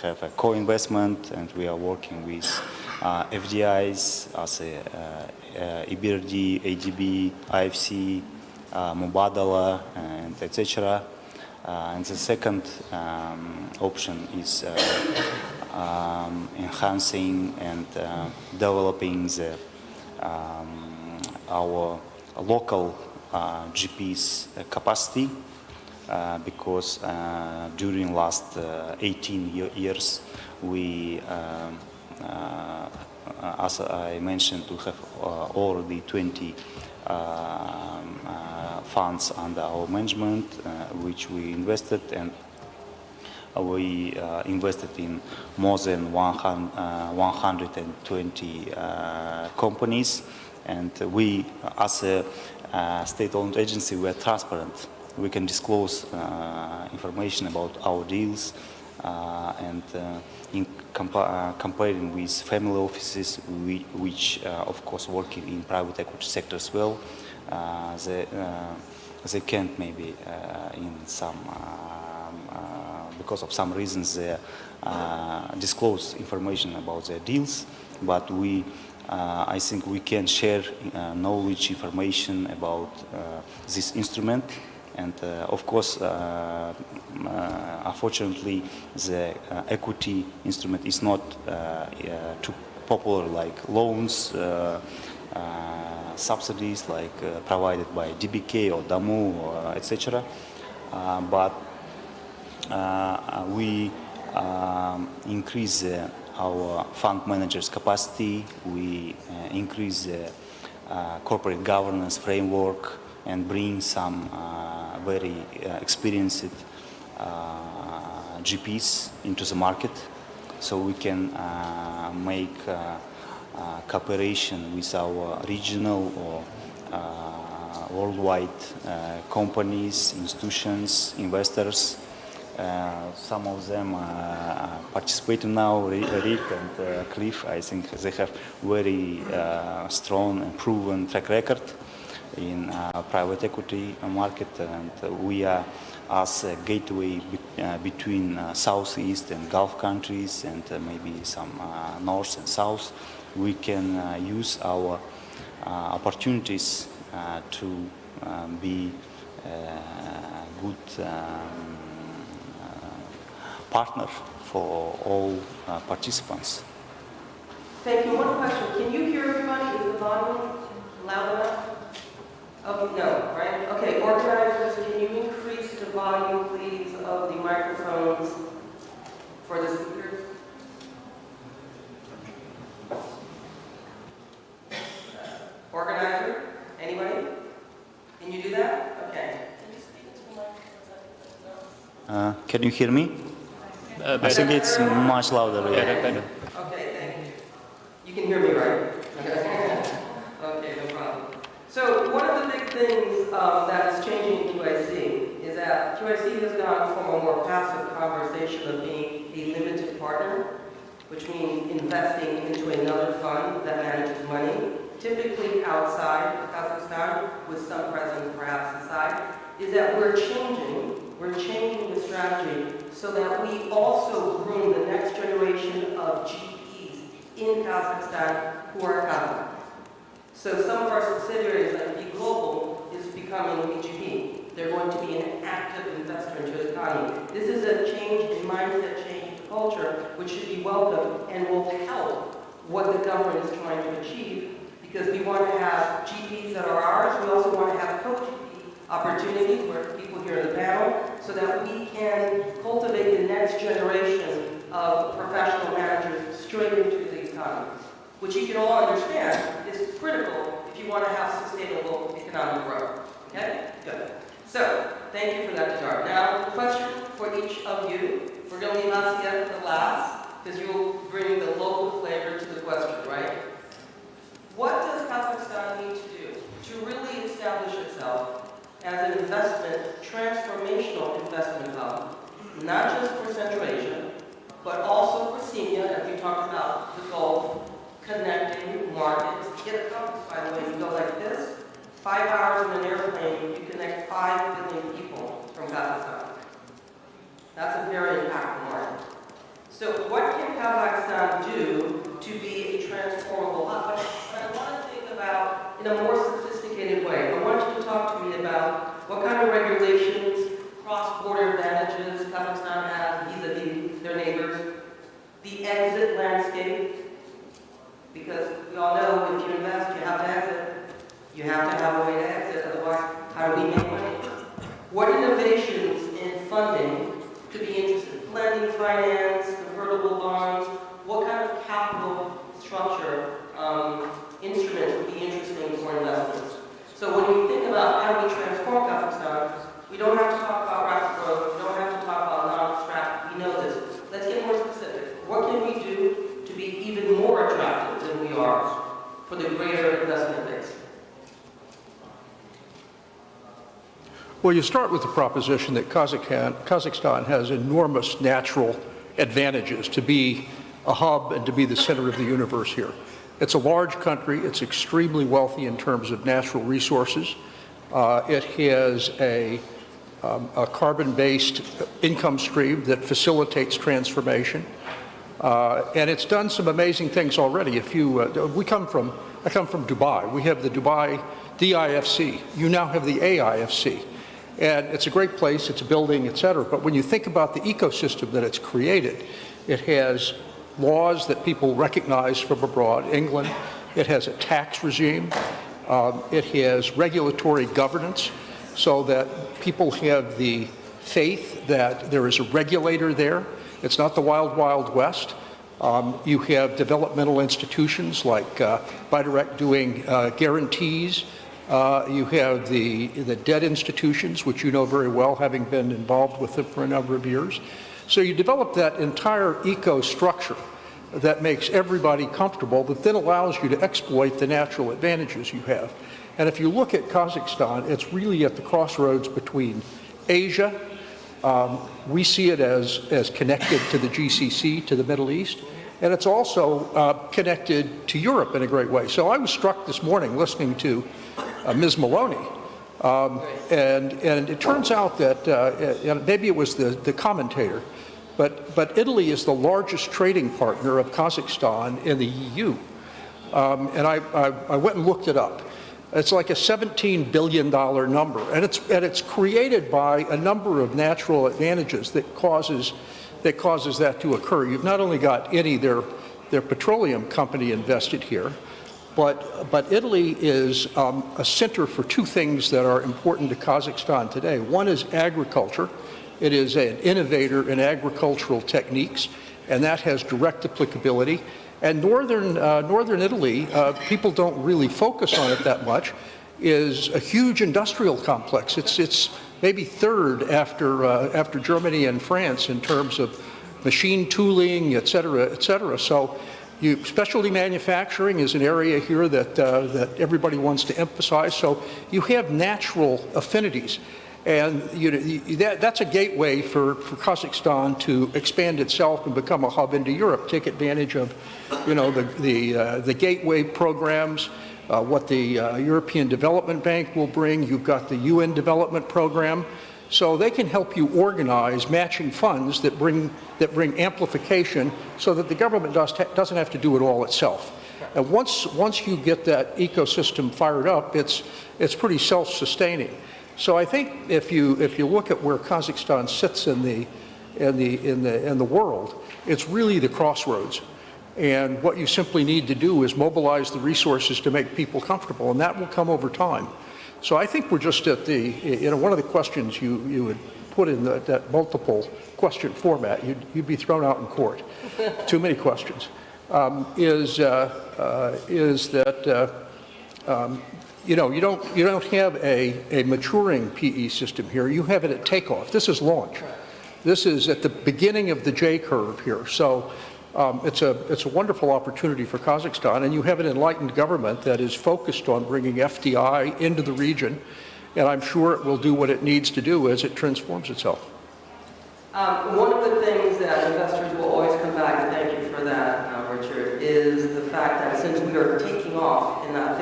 have a co-investment, and we are working with FDIs as EBRD, ADB, IFC, Mubadala, and etc. And the second option is enhancing and developing our local GPs capacity, because during last 18 years we, as I mentioned, we have already 20 funds under our management, which we invested, and we invested in more than 120 companies. And we, as a state-owned agency, we are transparent. We can disclose information about our deals, and in comparing with family offices, which of course working in private equity sector as well, they can't maybe in some because of some reasons they disclose information about their deals, but we I think we can share knowledge, information about this instrument. And of course, unfortunately, the equity instrument is not too popular like loans, subsidies like provided by DBK or DAMU, or etc. But we increase our fund managers' capacity, we increase the corporate governance framework, and bring some very experienced GPs into the market, so we can make cooperation with our regional or worldwide companies, institutions, investors. Some of them participating now, Rick and Cliff. I think they have very strong and proven track record in private equity market, and we are as a gateway between Southeast and Gulf countries, and maybe some North and South. We can use our opportunities to be good partner for all participants. Thank you. One question. Can you hear everybody? Is the volume loud enough? Oh, no, right? Okay, organizers, can you increase the volume, please, of the microphones for the speakers? Can you hear me? I think it's much louder. Okay, thank you. You can hear me, right? Okay, no problem. So one of the big things that is changing in QIC is that QIC has gone from a more passive conversation of being a limited partner, which means investing into another fund that manages money, typically outside of Kazakhstan, with some presence perhaps inside, is that we're changing the strategy so that we also groom the next generation of GPs in Kazakhstan who are Kazakh. So some of our subsidiaries, like B Global, is becoming a GP. They're going to be an active investor into the economy. This is a change in mindset, change in culture, which should be welcome and will help what the government is trying to achieve, because we want to have GPs that are ours. We also want to have co-GP opportunities where people here in the panel, so that we can cultivate the next generation of professional managers straight into the economy, which you can all understand is critical if you want to have sustainable economic growth. Okay? Good. So, thank you for that, Didar. Now, the question for each of you, we're going to leave Asya for the last, because you'll bring the local flavor to the question, right? What does Kazakhstan need to do to really establish itself as an investment, transformational investment hub, not just for Central Asia, but also for SEMIA, as we talked about the Gulf, connecting markets. Get a compass, by the way, you go like this. 5 hours in an airplane, you connect 5 billion people from Kazakhstan. That's a very impactful market. So what can Kazakhstan do to be a transformable hub? But I want to think about in a more sophisticated way. I want you to talk to me about what kind of regulations, cross-border advantages Kazakhstan has vis-a-vis their neighbors, the exit landscape, because we all know if you invest, you have to exit. You have to have a way to exit, otherwise, how do we make money? What innovations in funding could be interesting? Blending finance, convertible bonds, what kind of capital structure instruments would be interesting for investors? So when you think about how we transform Kazakhstan, we don't have to talk about rapid growth, we don't have to talk about non-abstract, we know this. Let's get more specific. What can we do to be even more attractive than we are for the greater investment base? Well, you start with the proposition that Kazakhstan has enormous natural advantages to be a hub and to be the center of the universe here. It's a large country. It's extremely wealthy in terms of natural resources. It has a carbon-based income stream that facilitates transformation. And it's done some amazing things already. I come from Dubai. We have the Dubai DIFC. You now have the AIFC. And it's a great place, it's a building, et cetera. But when you think about the ecosystem that it's created, it has laws that people recognize from abroad, England. It has a tax regime. It has regulatory governance so that people have the faith that there is a regulator there. It's not the wild, wild west. You have developmental institutions like Bidirect doing guarantees. You have the debt institutions, which you know very well, having been involved with them for a number of years. So you develop that entire eco-structure that makes everybody comfortable, that then allows you to exploit the natural advantages you have. And if you look at Kazakhstan, it's really at the crossroads between Asia. We see it as connected to the GCC, to the Middle East. And it's also connected to Europe in a great way. So I was struck this morning listening to Ms. Maloney. And it turns out that, maybe it was the commentator, but Italy is the largest trading partner of Kazakhstan in the EU. And I went and looked it up. It's like a $17 billion number. And it's created by a number of natural advantages that causes that to occur. You've not only got Eni, their petroleum company, invested here, but Italy is a center for two things that are important to Kazakhstan today. One is agriculture. It is an innovator in agricultural techniques, and that has direct applicability. And northern Italy, people don't really focus on it that much, is a huge industrial complex. It's maybe third after Germany and France in terms of machine tooling, et cetera, et cetera. So specialty manufacturing is an area here that everybody wants to emphasize. So you have natural affinities. And that's a gateway for Kazakhstan to expand itself and become a hub into Europe, take advantage of the gateway programs, what the European Development Bank will bring. You've got the UN Development Program. So they can help you organize matching funds that bring amplification so that the government doesn't have to do it all itself. And once you get that ecosystem fired up, it's pretty self-sustaining. So I think if you look at where Kazakhstan sits in the world, it's really the crossroads. And what you simply need to do is mobilize the resources to make people comfortable, and that will come over time. So I think we're just at one of the questions you would put in that multiple question format, you'd be thrown out in court. Too many questions. Is that you don't have a maturing PE system here. You have it at takeoff. This is launch. This is at the beginning of the J curve here. So it's a wonderful opportunity for Kazakhstan, and you have an enlightened government that is focused on bringing FDI into the region, and I'm sure it will do what it needs to do as it transforms itself. One of the things that investors will always come back, and thank you for that, Richard, is the fact that since we are taking off and not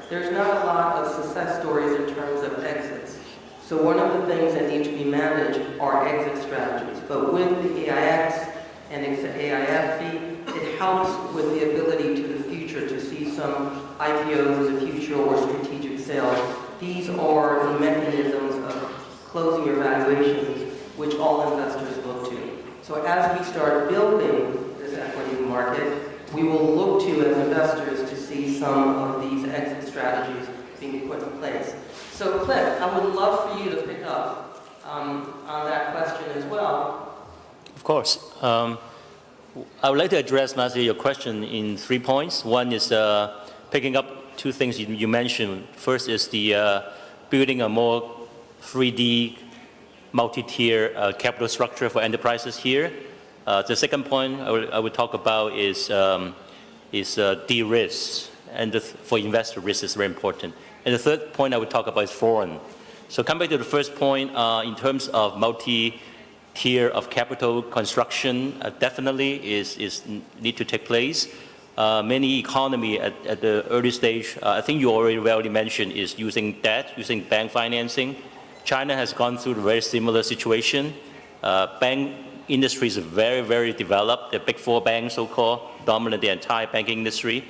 there's not a lot of success stories in terms of exits. So one of the things that need to be managed are exit strategies. But with the AIX and AIF fee, it helps with the ability to the future to see some IPOs in the future or strategic sales. These are the mechanisms of closing your valuations, which all investors look to. So as we start building this equity market, we will look to, as investors, to see some of these exit strategies being put in place. So Cliff, I would love for you to pick up on that question as well. Of course. I would like to address, Matthew, your question in 3 points. One is picking up 2 things you mentioned. First is the building a more 3D multi-tier capital structure for enterprises here. The second point I would talk about is de-risk, and for investor risk is very important. And the third point I would talk about is foreign. So come back to the first point, in terms of multi-tier of capital construction, definitely is need to take place. Many economy at the early stage, I think you already mentioned, is using debt, using bank financing. China has gone through a very similar situation. Bank industry is very, very developed. The big 4 banks, so-called, dominate the entire banking industry.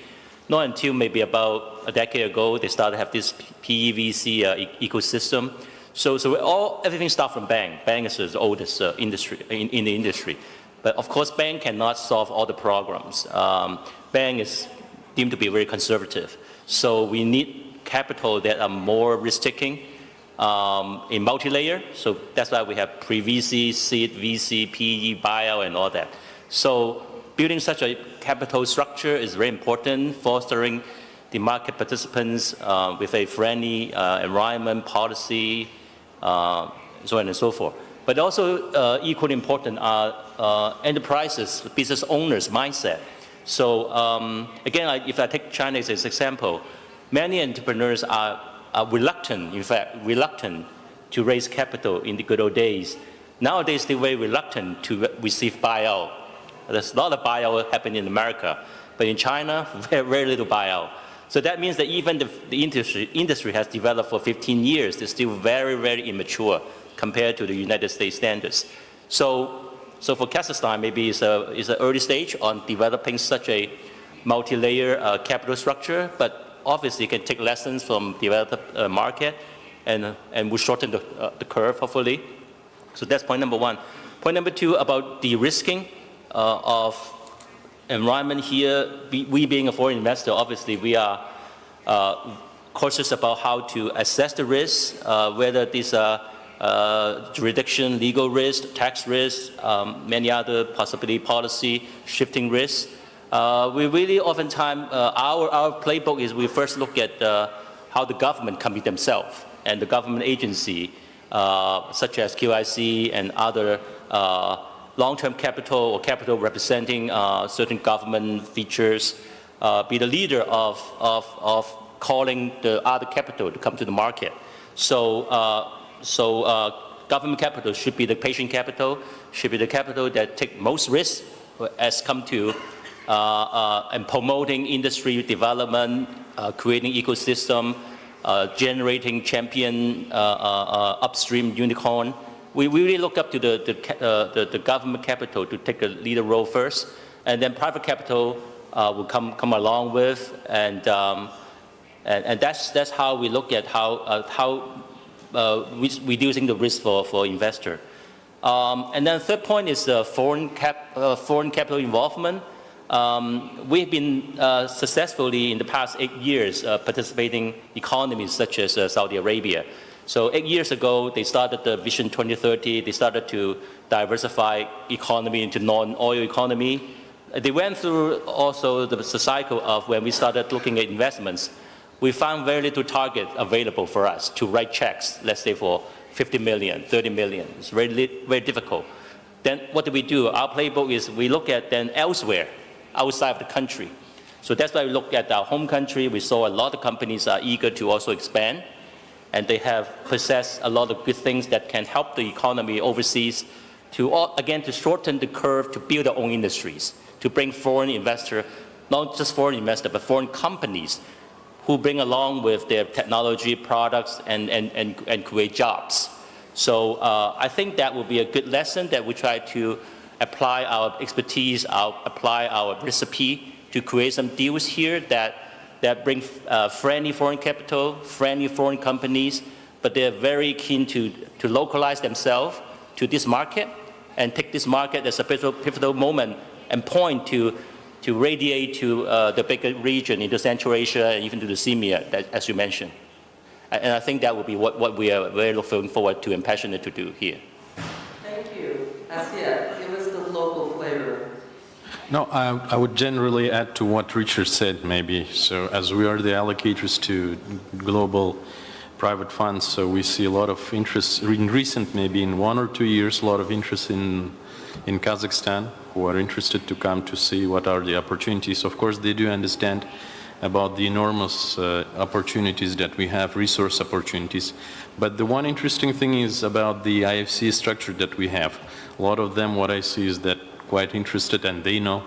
Not until maybe about a decade ago, they started to have this PEVC ecosystem. So everything starts from bank. Bank is the oldest industry in the industry. But of course, bank cannot solve all the problems. Bank is deemed to be very conservative. So we need capital that are more risk-taking. In multi-layer, so that's why we have pre-VC, seed, VC, PE, buyout, and all that. So building such a capital structure is very important, fostering the market participants with a friendly environment, policy, so on and so forth. But also equally important are enterprises, business owners' mindset. So again, if I take China as an example, many entrepreneurs are reluctant, in fact, to raise capital in the good old days. Nowadays, they're very reluctant to receive buyout. There's a lot of buyout happening in America, but in China, very, very little buyout. So that means that even the industry has developed for 15 years. They're still very, very immature compared to the United States standards. So for Kazakhstan, maybe it's an early stage on developing such a multi-layer capital structure, but obviously, you can take lessons from developed market and will shorten the curve, hopefully. So that's point number 1. Point number 2, about de-risking of environment here. We being a foreign investor, obviously, we are cautious about how to assess the risk, whether these are jurisdiction, legal risk, tax risk, many other possibility policy, shifting risks. We really oftentimes, our playbook is we first look at how the government commit themselves and the government agency such as QIC and other long-term capital or capital representing certain government features, be the leader of calling the other capital to come to the market. So, government capital should be the patient capital, should be the capital that take most risk as come to and promoting industry development, creating ecosystem, generating champion upstream unicorn. We really look up to the government capital to take a leader role first, and then private capital will come along with, and that's how we look at how reducing the risk for investor. And then third point is foreign capital involvement. We've been successfully in the past 8 years participating economies such as Saudi Arabia. So 8 years ago, they started the Vision 2030. They started to diversify economy into non-oil economy. They went through also the cycle of when we started looking at investments. We found very little target available for us to write checks, let's say for 50 million, 30 million. It's very difficult. Then what do? Our playbook is we look at then elsewhere, outside of the country. So that's why we look at our home country. We saw a lot of companies are eager to also expand, and they have possessed a lot of good things that can help the economy overseas to, again, to shorten the curve to build their own industries, to bring foreign investor, not just foreign investor, but foreign companies who bring along with their technology products and create jobs. So I think that will be a good lesson that we try to apply our expertise, apply our recipe to create some deals here that bring friendly foreign capital, friendly foreign companies, but they're very keen to localize themselves to this market and take this market as a pivotal moment and point to radiate to the bigger region, into Central Asia and even to the CEMEA, as you mentioned. And I think that will be what we are very looking forward to and passionate to do here. Thank you. Asia, give us the local flavor. No, I would generally add to what Richard said, maybe. So as we are the allocators to global private funds, so we see a lot of interest in recent, maybe in 1 or 2 years, a lot of interest in Kazakhstan, who are interested to come to see what are the opportunities. Of course, they do understand about the enormous opportunities that we have, resource opportunities. But the one interesting thing is about the IFC structure that we have. A lot of them, what I see is that quite interested, and they know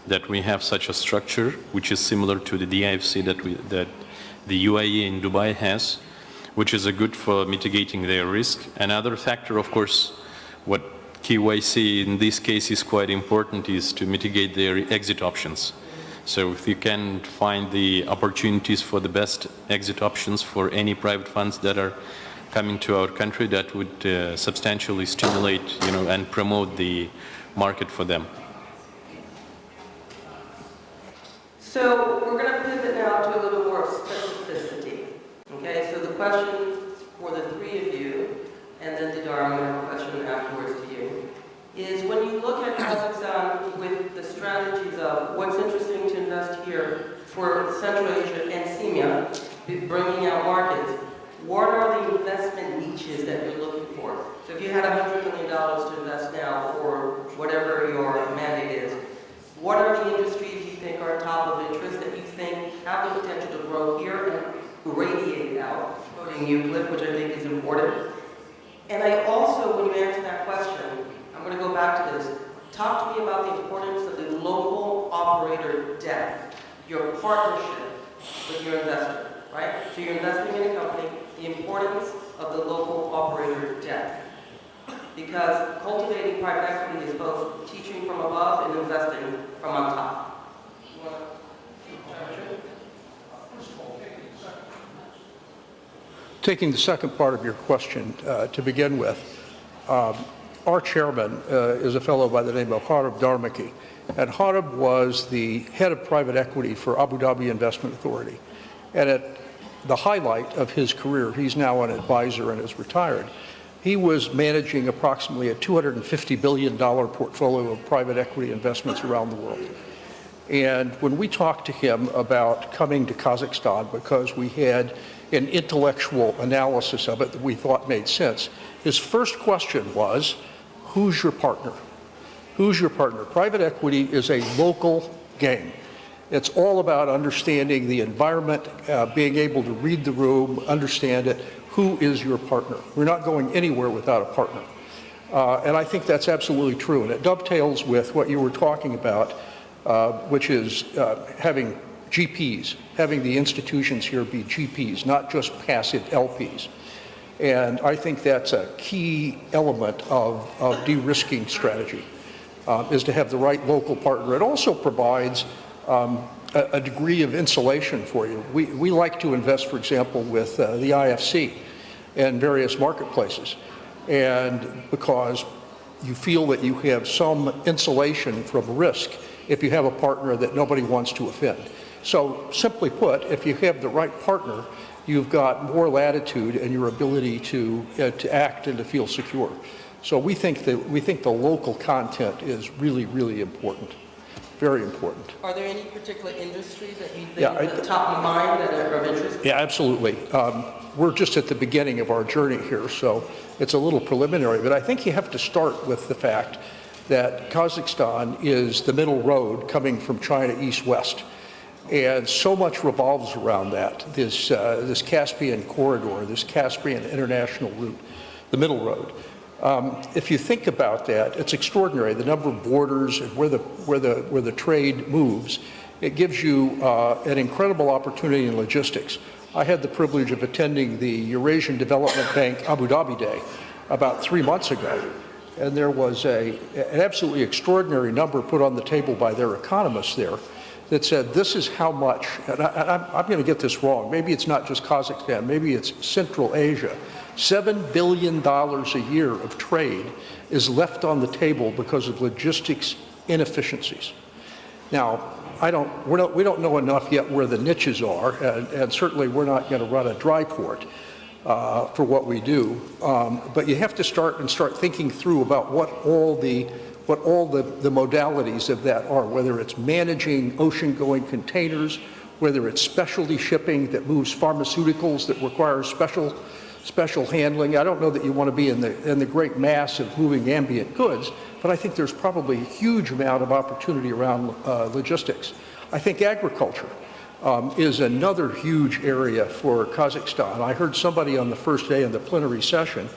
that we have such a structure, which is similar to the DIFC that the UAE in Dubai has, which is a good for mitigating their risk. Another factor, of course, what KYC in this case is quite important, is to mitigate their exit options. So if you can find the opportunities for the best exit options for any private funds that are coming to our country, that would substantially stimulate, and promote the market for them. So we're going to pivot now to a little more specificity. Okay, so the question for the three of you, and then Didar, I'm going to have a question afterwards to you, is when you look at Kazakhstan with the strategies of what's interesting to invest here for Central Asia and CEMEA, bringing out markets, what are the investment niches that you're looking for? So if you had $100 million to invest now for whatever your mandate is, what are the industries you think are top of interest that you think have the potential to grow here and radiate out, quoting Euclid, which I think is important? And I also, when you answer that question, I'm going to go back to this. Talk to me about the importance of the local operator depth, your partnership with your investor, right? So you're investing in a company, the importance of the local operator depth. Because cultivating private equity is both teaching from above and investing from on top. Taking the second part of your question to begin with, our chairman is a fellow by the name of Harib Darmaki, and Harib was the head of private equity for Abu Dhabi Investment Authority. And at the highlight of his career, he's now an advisor and is retired, he was managing approximately a $250 billion portfolio of private equity investments around the world. And when we talked to him about coming to Kazakhstan, because we had an intellectual analysis of it that we thought made sense, his first question was, who's your partner? Who's your partner? Private equity is a local game. It's all about understanding the environment, being able to read the room, understand it. Who is your partner? We're not going anywhere without a partner. And I think that's absolutely true. And it dovetails with what you were talking about, which is having GPs, having the institutions here be GPs, not just passive LPs. And I think that's a key element of de-risking strategy, is to have the right local partner. It also provides a degree of insulation for you. We like to invest, for example, with the IFC and various marketplaces, and because you feel that you have some insulation from risk if you have a partner that nobody wants to offend. So simply put, if you have the right partner, you've got more latitude in your ability to act and to feel secure. So we think the local content is really, really important, very important. Are there any particular industries that you think are top of mind that are of interest? Yeah, absolutely. We're just at the beginning of our journey here, so it's a little preliminary, but I think you have to start with the fact that Kazakhstan is the middle road coming from China east-west. And so much revolves around that, this Caspian corridor, this Caspian international route, the middle road. If you think about that, it's extraordinary, the number of borders and where the trade moves. It gives you an incredible opportunity in logistics. I had the privilege of attending the Eurasian Development Bank Abu Dhabi Day about 3 months ago, and there was an absolutely extraordinary number put on the table by their economists there that said this is how much, and I'm going to get this wrong, maybe it's not just Kazakhstan, maybe it's Central Asia, $7 billion a year of trade is left on the table because of logistics inefficiencies. Now, we don't know enough yet where the niches are, and certainly we're not going to run a dry port for what we do. But you have to start thinking through about what all the modalities of that are, whether it's managing ocean-going containers, whether it's specialty shipping that moves pharmaceuticals that requires special handling. I don't know that you want to be in the great mass of moving ambient goods, but I think there's probably a huge amount of opportunity around logistics. I think agriculture is another huge area for Kazakhstan. I heard somebody on the first day of the plenary session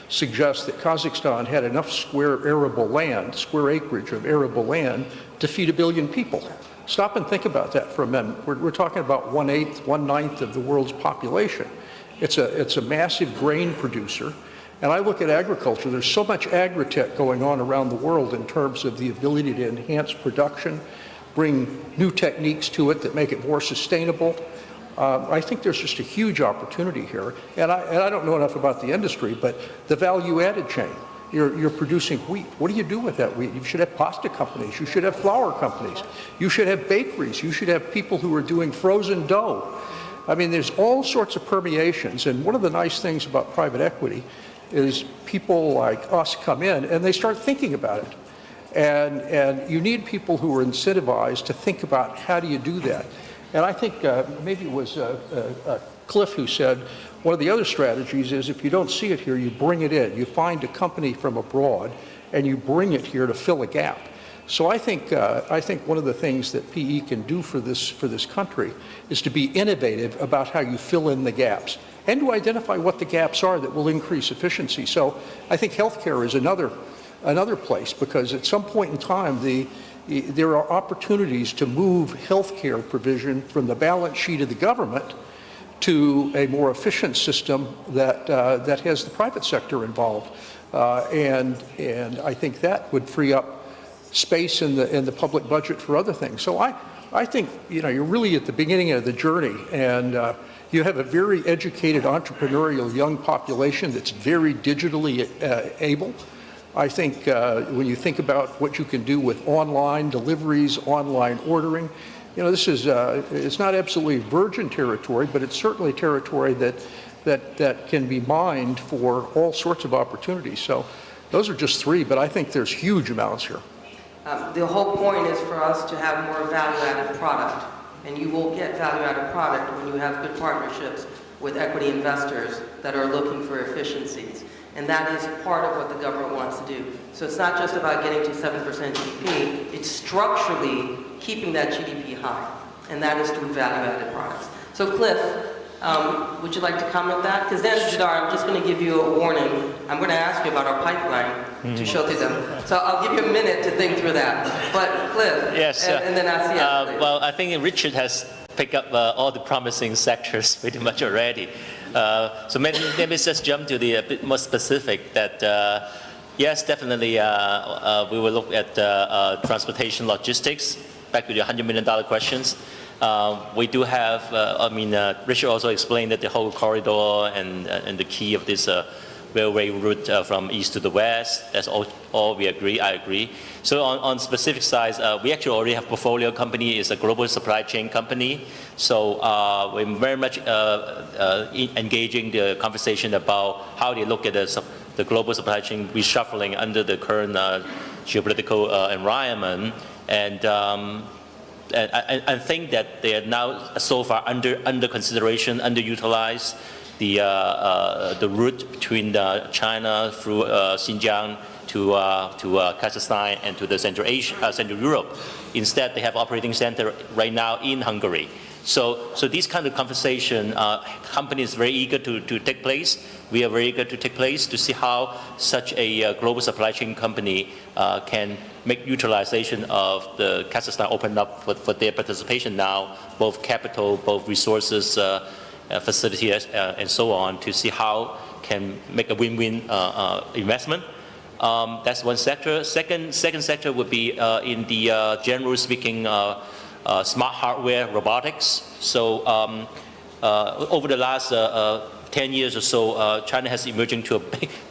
suggest that Kazakhstan had enough square arable land, square acreage of arable land, to feed 1 billion people. Stop and think about that for a minute. We're talking about 1/8, 1/9 of the world's population. It's a massive grain producer. And I look at agriculture, there's so much agri-tech going on around the world in terms of the ability to enhance production, bring new techniques to it that make it more sustainable. I think there's just a huge opportunity here. And I don't know enough about the industry, but the value-added chain. You're producing wheat. What do you do with that wheat? You should have pasta companies. You should have flour companies. You should have bakeries. You should have people who are doing frozen dough. I mean, there's all sorts of permeations. And one of the nice things about private equity is people like us come in and they start thinking about it. And you need people who are incentivized to think about how do you do that. And I think maybe it was Cliff who said one of the other strategies is if you don't see it here, you bring it in. You find a company from abroad and you bring it here to fill a gap. So I think one of the things that PE can do for this country is to be innovative about how you fill in the gaps and to identify what the gaps are that will increase efficiency. So I think healthcare is another place, because at some point in time there are opportunities to move healthcare provision from the balance sheet of the government to a more efficient system that has the private sector involved, and I think that would free up space in the public budget for other things. So I think you're really at the beginning of the journey, and you have a very educated, entrepreneurial young population that's very digitally able. I think when you think about what you can do with online deliveries, online ordering, this is it's not absolutely virgin territory, but it's certainly territory that can be mined for all sorts of opportunities. So those are just three, but I think there's huge amounts here. The whole point is for us to have more value-added product, and you will get value-added product when you have good partnerships with equity investors that are looking for efficiencies. And that is part of what the government wants to do. So it's not just about getting to 7% GDP, it's structurally keeping that GDP high, and that is through value-added products. So Cliff, would you like to comment that? Because then, Jadar, I'm just going to give you a warning. I'm going to ask you about our pipeline to show through them. So I'll give you a minute to think through that. But Cliff, yes, and then Asia. well, I think Richard has picked up all the promising sectors pretty much already. So maybe just jump to the a bit more specific that, yes, definitely we will look at transportation logistics, back to the $100 million questions. We do have, Richard also explained that the whole corridor and the key of this railway route from east to the west, that's all we agree, I agree. So on specific sides, we actually already have portfolio company, is a global supply chain company. So we're very much engaging the conversation about how they look at the global supply chain reshuffling under the current geopolitical environment. And I think that they are now so far under consideration, underutilized. The route between China through Xinjiang to Kazakhstan and to the Central Europe. Instead, they have operating center right now in Hungary. So these kind of conversation, companies very eager to take place. We are very eager to take place to see how such a global supply chain company can make utilization of the Kazakhstan open up for their participation now, both capital, both resources, facilities, and so on, to see how can make a win-win investment. That's one sector. Second sector would be in the general speaking smart hardware, robotics. So over the last 10 years or so, China has emerged into a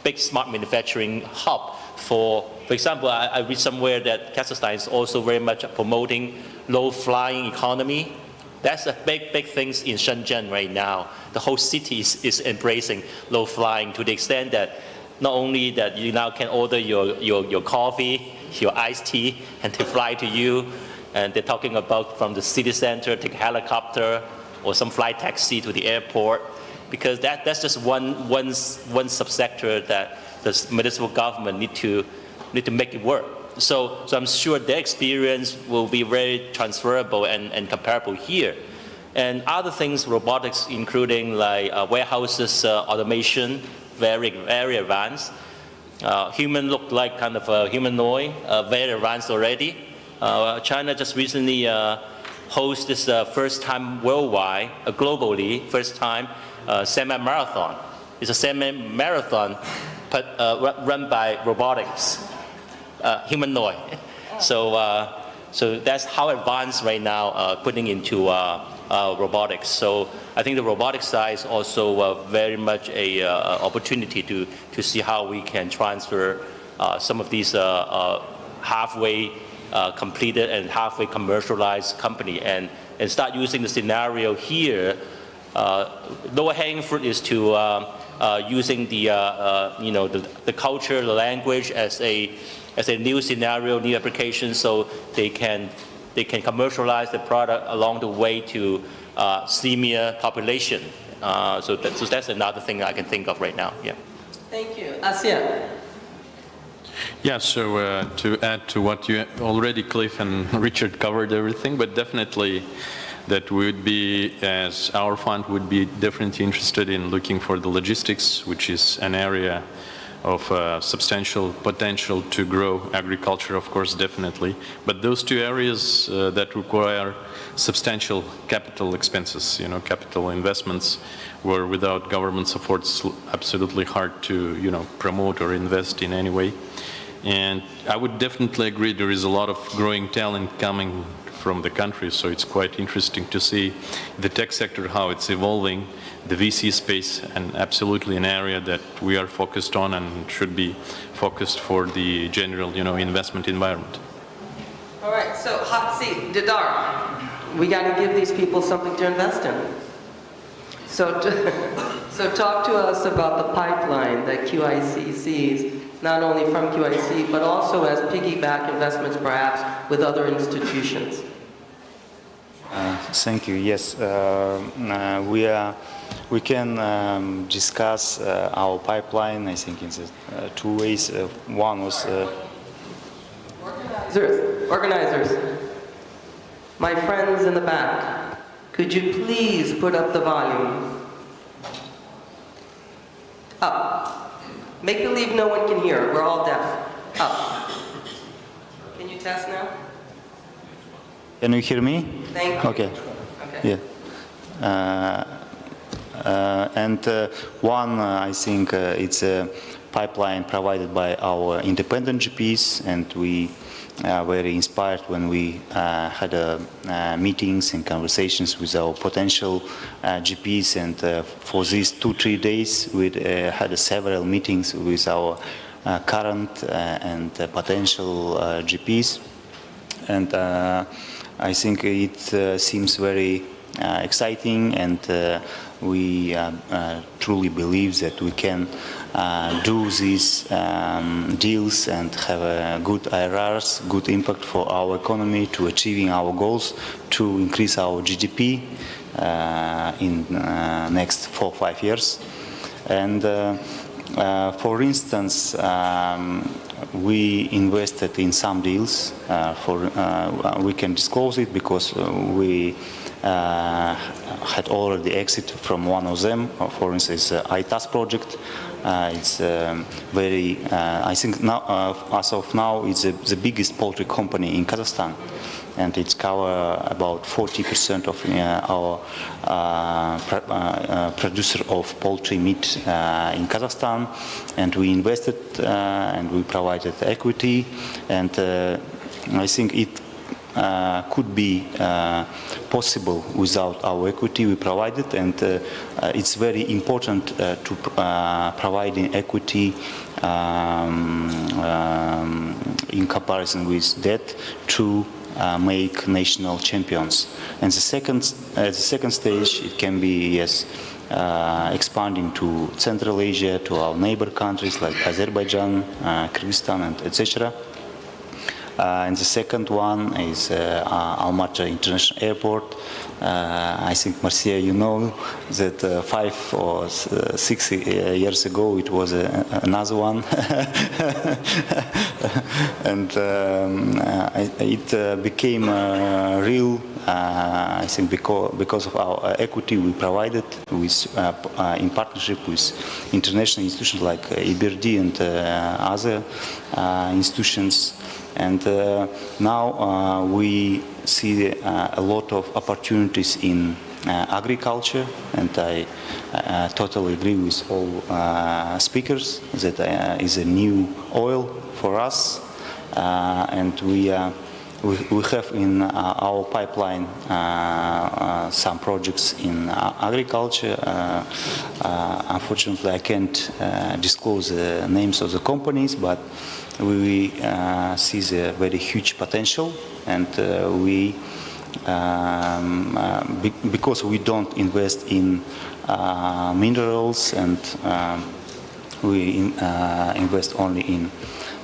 big smart manufacturing hub. For example, I read somewhere that Kazakhstan is also very much promoting low-flying economy. That's a big thing in Shenzhen right now. The whole city is embracing low flying to the extent that not only that you now can order your coffee, your iced tea, and they fly to you. And they're talking about from the city center, take a helicopter or some flight taxi to the airport, because that's just one subsector that the municipal government need to make it work. So I'm sure their experience will be very transferable and comparable here. And other things, robotics, including like warehouses, automation, very advanced. Human look like kind of a humanoid, very advanced already. China just recently hosted this first time worldwide, globally, first time semi-marathon. It's a semi-marathon run by robotics. Humanoid. So that's how advanced right now putting into robotics. So I think the robotics side is also very much a opportunity to see how we can transfer some of these halfway completed and halfway commercialized company and start using the scenario here. Lower hanging fruit is to using the culture, the language as a new scenario, new application, so they can commercialize the product along the way to senior population. So that's another thing I can think of right now. Yeah. Thank you. Asia. Yeah, so to add to what you already, Cliff and Richard covered everything, but definitely that would be, as our fund would be definitely interested in looking for the logistics, which is an area of substantial potential to grow. Agriculture, of course, definitely. But those two areas that require substantial capital expenses, capital investments, where without government support it's absolutely hard to, promote or invest in any way. And I would definitely agree there is a lot of growing talent coming from the country, so it's quite interesting to see the tech sector, how it's evolving, the VC space, and absolutely an area that we are focused on and should be focused for the general, investment environment. All right, so hot seat, Didar. We got to give these people something to invest in. So talk to us about the pipeline that QIC sees not only from QIC, but also as piggyback investments perhaps with other institutions? Thank you. Yes, we can discuss our pipeline, I think, in two ways. One was... Organizers, my friends in the back, could you please put up the volume? Up. Make believe no one can hear. We're all deaf. Up. Can you test now? Can you hear me? Thank you. Okay. Yeah. One, I think it's a pipeline provided by our independent GPs, and we very inspired when we had meetings and conversations with our potential GPs, and for these 2-3 days we had several meetings with our current and potential GPs, and I think it seems very exciting, and we truly believe that we can do these deals and have good IRRs, good impact for our economy, to achieving our goals, to increase our GDP in next 4 or 5 years. And for instance, we invested in some deals. We can disclose it because we had already exit from one of them. For instance, ITAS project. It's very, I think now, as of now, it's the biggest poultry company in Kazakhstan, and it's cover about 40% of our producer of poultry meat in Kazakhstan. And we invested and we provided equity, and I think it could be possible without our equity we provided, and it's very important to providing equity in comparison with debt to make national champions. And at the second stage, it can be, yes, expanding to Central Asia, to our neighbor countries like Azerbaijan, Kyrgyzstan, and etc. And the second one is Almaty International Airport. I think, Marcia, you know that 5 or 6 years ago it was another one. And it became real, I think, because of our equity we provided with, in partnership with international institutions like EBRD and other institutions. And now we see a lot of opportunities in agriculture, and I totally agree with all speakers that is a new oil for us, and we have in our pipeline some projects in agriculture. Unfortunately, I can't disclose the names of the companies, but we see the very huge potential, and we because we don't invest in minerals, and we invest only in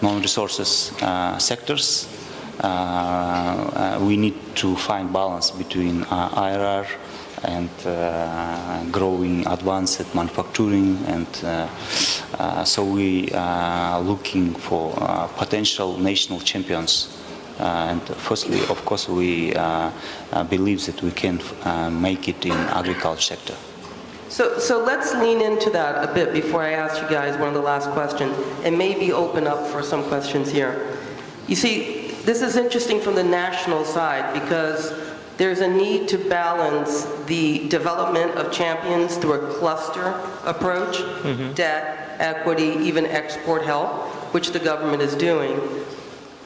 non-resources sectors. We need to find balance between IRR and growing advanced manufacturing, and so we are looking for potential national champions. And firstly, of course, we believe that we can make it in agriculture sector. So let's lean into that a bit before I ask you guys one of the last questions, and maybe open up for some questions here. You see, this is interesting from the national side, because there's a need to balance the development of champions through a cluster approach, debt, equity, even export help, which the government is doing.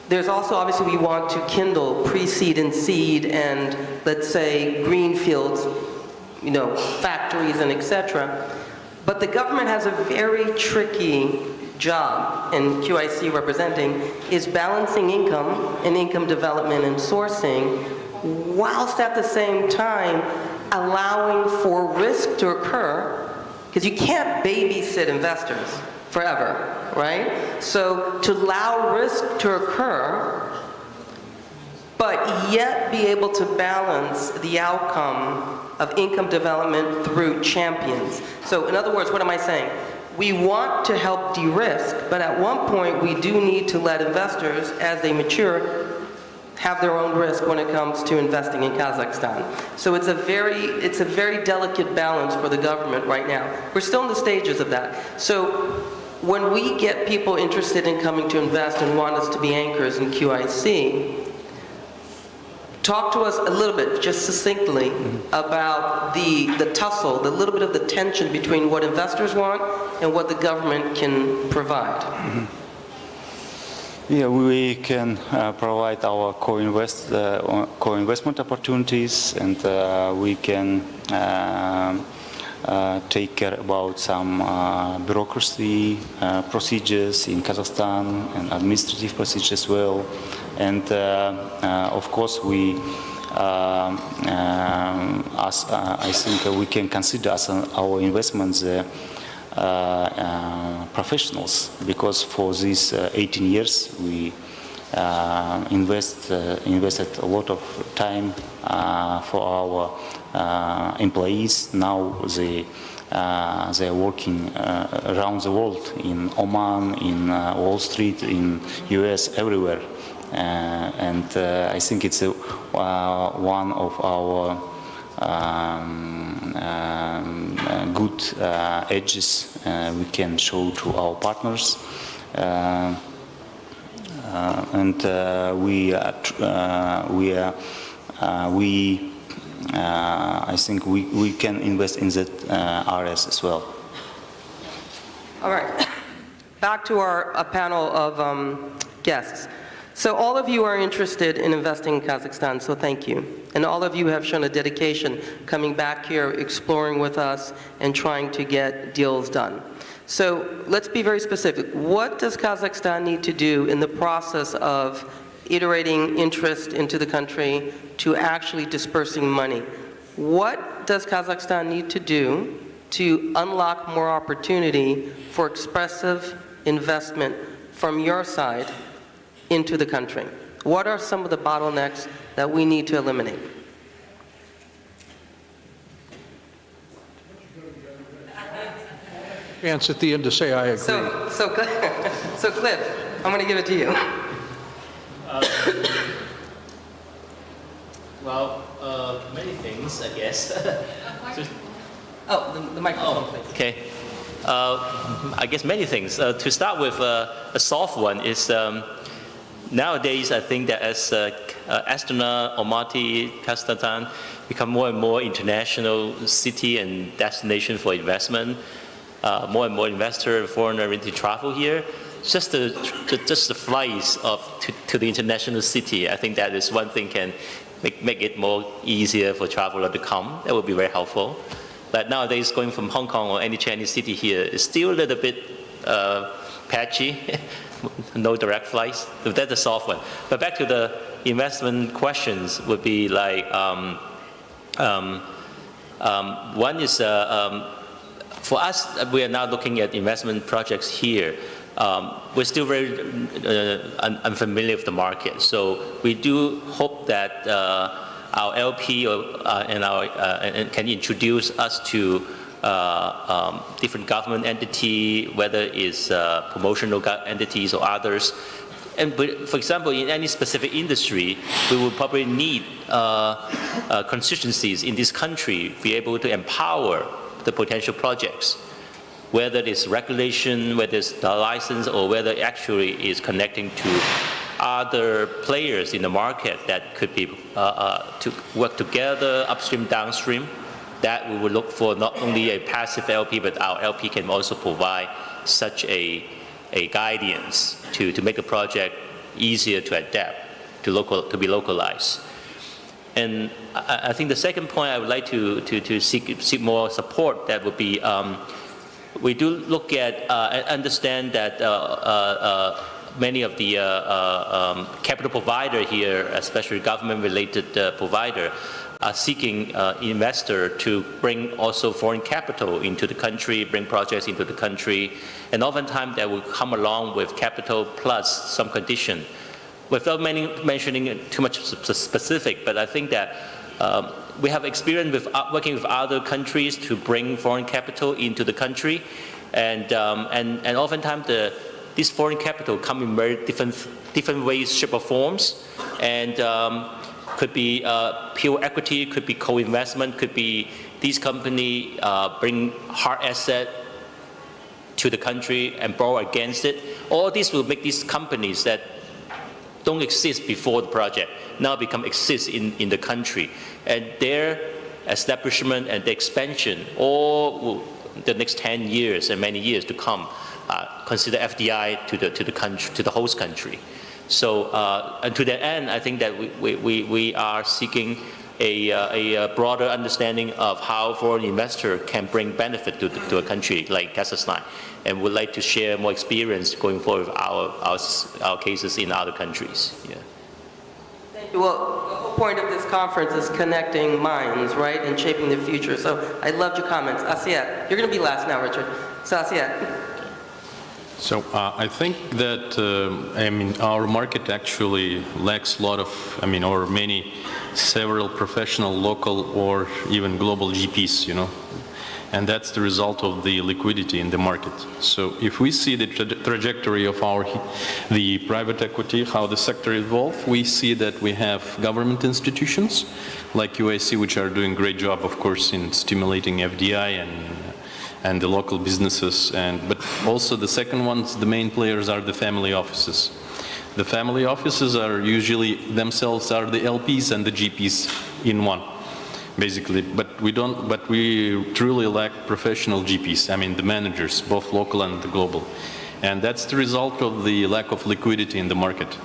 There's also, obviously, we want to kindle pre-seed and seed and, let's say, green fields, you know, factories and etc. But the government has a very tricky job, and QIC representing, is balancing income and income development and sourcing, whilst at the same time allowing for risk to occur, because you can't babysit investors. forever, right? So to allow risk to occur, but yet be able to balance the outcome of income development through champions. So in other words, what am I saying? We want to help de-risk, but at one point we do need to let investors, as they mature, have their own risk when it comes to investing in Kazakhstan. So it's a very delicate balance for the government right now. We're still in the stages of that. So when we get people interested in coming to invest and want us to be anchors in QIC, talk to us a little bit, just succinctly, about the tussle, the little bit of the tension between what investors want and what the government can provide. Yeah, we can provide our co-investment opportunities, and we can take care about some bureaucracy procedures in Kazakhstan and administrative procedures as well. And of course, we, I think we can consider as our investments professionals, because for these 18 years we invested a lot of time for our employees. Now they are working around the world, in Oman, in Wall Street, in US, everywhere. And I think it's one of our good edges we can show to our partners, and I think we can invest in that areas as well. All right, back to our panel of guests. So all of you are interested in investing in Kazakhstan, so thank you. And all of you have shown a dedication coming back here, exploring with us, and trying to get deals done. So let's be very specific. What does Kazakhstan need to do in the process of iterating interest into the country to actually dispersing money? What does Kazakhstan need to do to unlock more opportunity for expressive investment from your side into the country? What are some of the bottlenecks that we need to eliminate? Chance at the end to say I agree. So Cliff, I'm going to give it to you. Many things, I guess. Oh, the microphone, please. Okay. I guess many things. To start with, a soft one is nowadays I think that as Astana, Almaty, Kazakhstan become more and more international city and destination for investment, more and more investor and foreigner into travel here. Just the flights to the international city, I think that is one thing can make it more easier for traveler to come. That would be very helpful. But nowadays, going from Hong Kong or any Chinese city here is still a little bit patchy. No direct flights. So that's a soft one. But back to the investment questions would be like, one is, for us, we are now looking at investment projects here. We're still very unfamiliar with the market. So we do hope that our LP can introduce us to different government entity, whether it's promotional entities or others. But for example, in any specific industry, we will probably need constituencies in this country be able to empower the potential projects, whether it's regulation, whether it's the license, or whether it actually is connecting to other players in the market that could be to work together, upstream, downstream. That we will look for not only a passive LP, but our LP can also provide such a guidance to make a project easier to adapt, to be localized. And I think the second point I would like to seek more support, that would be, we do look at and understand that many of the capital provider here, especially government-related provider, seeking investor to bring also foreign capital into the country, bring projects into the country, and oftentimes that will come along with capital plus some condition. Without mentioning too much specific, but I think that we have experience with working with other countries to bring foreign capital into the country, and oftentimes this foreign capital come in very different ways, shape, or forms, and could be pure equity, could be co-investment, could be these companies bring hard asset to the country and borrow against it. All this will make these companies that don't exist before the project now exist in the country, and their establishment and the expansion all the next 10 years and many years to come consider FDI to the country, to the host country. So and to that end, I think that we are seeking a broader understanding of how foreign investor can bring benefit to a country like Kazakhstan, and would like to share more experience going forward with our cases in other countries. Yeah. Thank you. Well, the whole point of this conference is connecting minds, right, and shaping the future. So I loved your comments. Asiat, you're going to be last now, Richard. So Asiat. So I think that our market actually lacks a lot of, several professional, local, or even global GPs, and that's the result of the liquidity in the market. So if we see the trajectory of the private equity, how the sector evolved, we see that we have government institutions like UIC, which are doing a great job, of course, in stimulating FDI and the local businesses, but also the second ones, the main players are the family offices. The family offices are usually themselves are the LPs and the GPs in one, basically. But we truly lack professional GPs. The managers, both local and the global, and that's the result of the lack of liquidity in the market.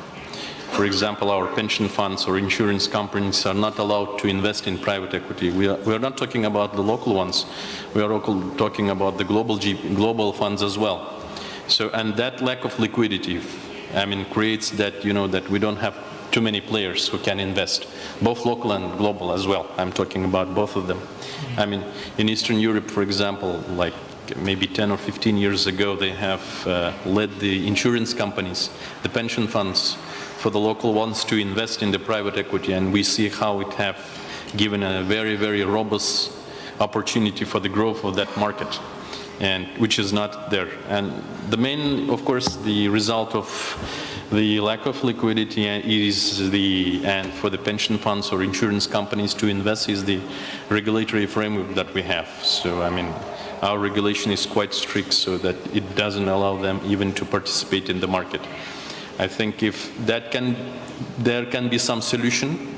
For example, our pension funds or insurance companies are not allowed to invest in private equity. We are not talking about the local ones. We are talking about the global funds as well. So, and that lack of liquidity, creates that, that we don't have too many players who can invest, both local and global as well. I'm talking about both of them. In Eastern Europe, for example, like maybe 10 or 15 years ago, they have led the insurance companies, the pension funds, for the local ones to invest in the private equity, and we see how it have given a very, very robust opportunity for the growth of that market, and which is not there. And the main, of course, the result of the lack of liquidity and for the pension funds or insurance companies to invest is the regulatory framework that we have. So, our regulation is quite strict, so that it doesn't allow them even to participate in the market. I think if there can be some solution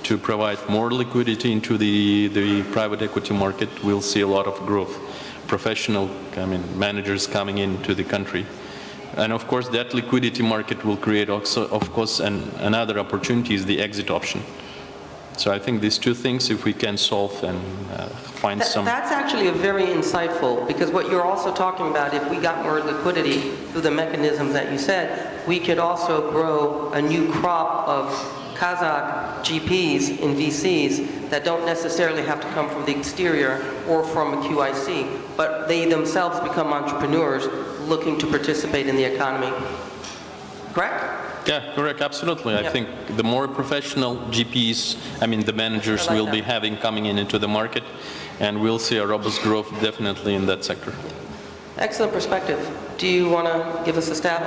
to provide more liquidity into the private equity market, we'll see a lot of growth, professional managers coming into the country. And of course, that liquidity market will create also, of course, another opportunity is the exit option. So I think these two things, if we can solve and find some... That's actually a very insightful, because what you're also talking about, if we got more liquidity through the mechanisms that you said, we could also grow a new crop of Kazakh GPs in VCs that don't necessarily have to come from the exterior or from a QIC, but they themselves become entrepreneurs looking to participate in the economy. Correct? Yeah, correct, absolutely. I think the more professional GPs, the managers will be having coming into the market, and we'll see a robust growth definitely in that sector. Excellent perspective. Do you want to give us a stab?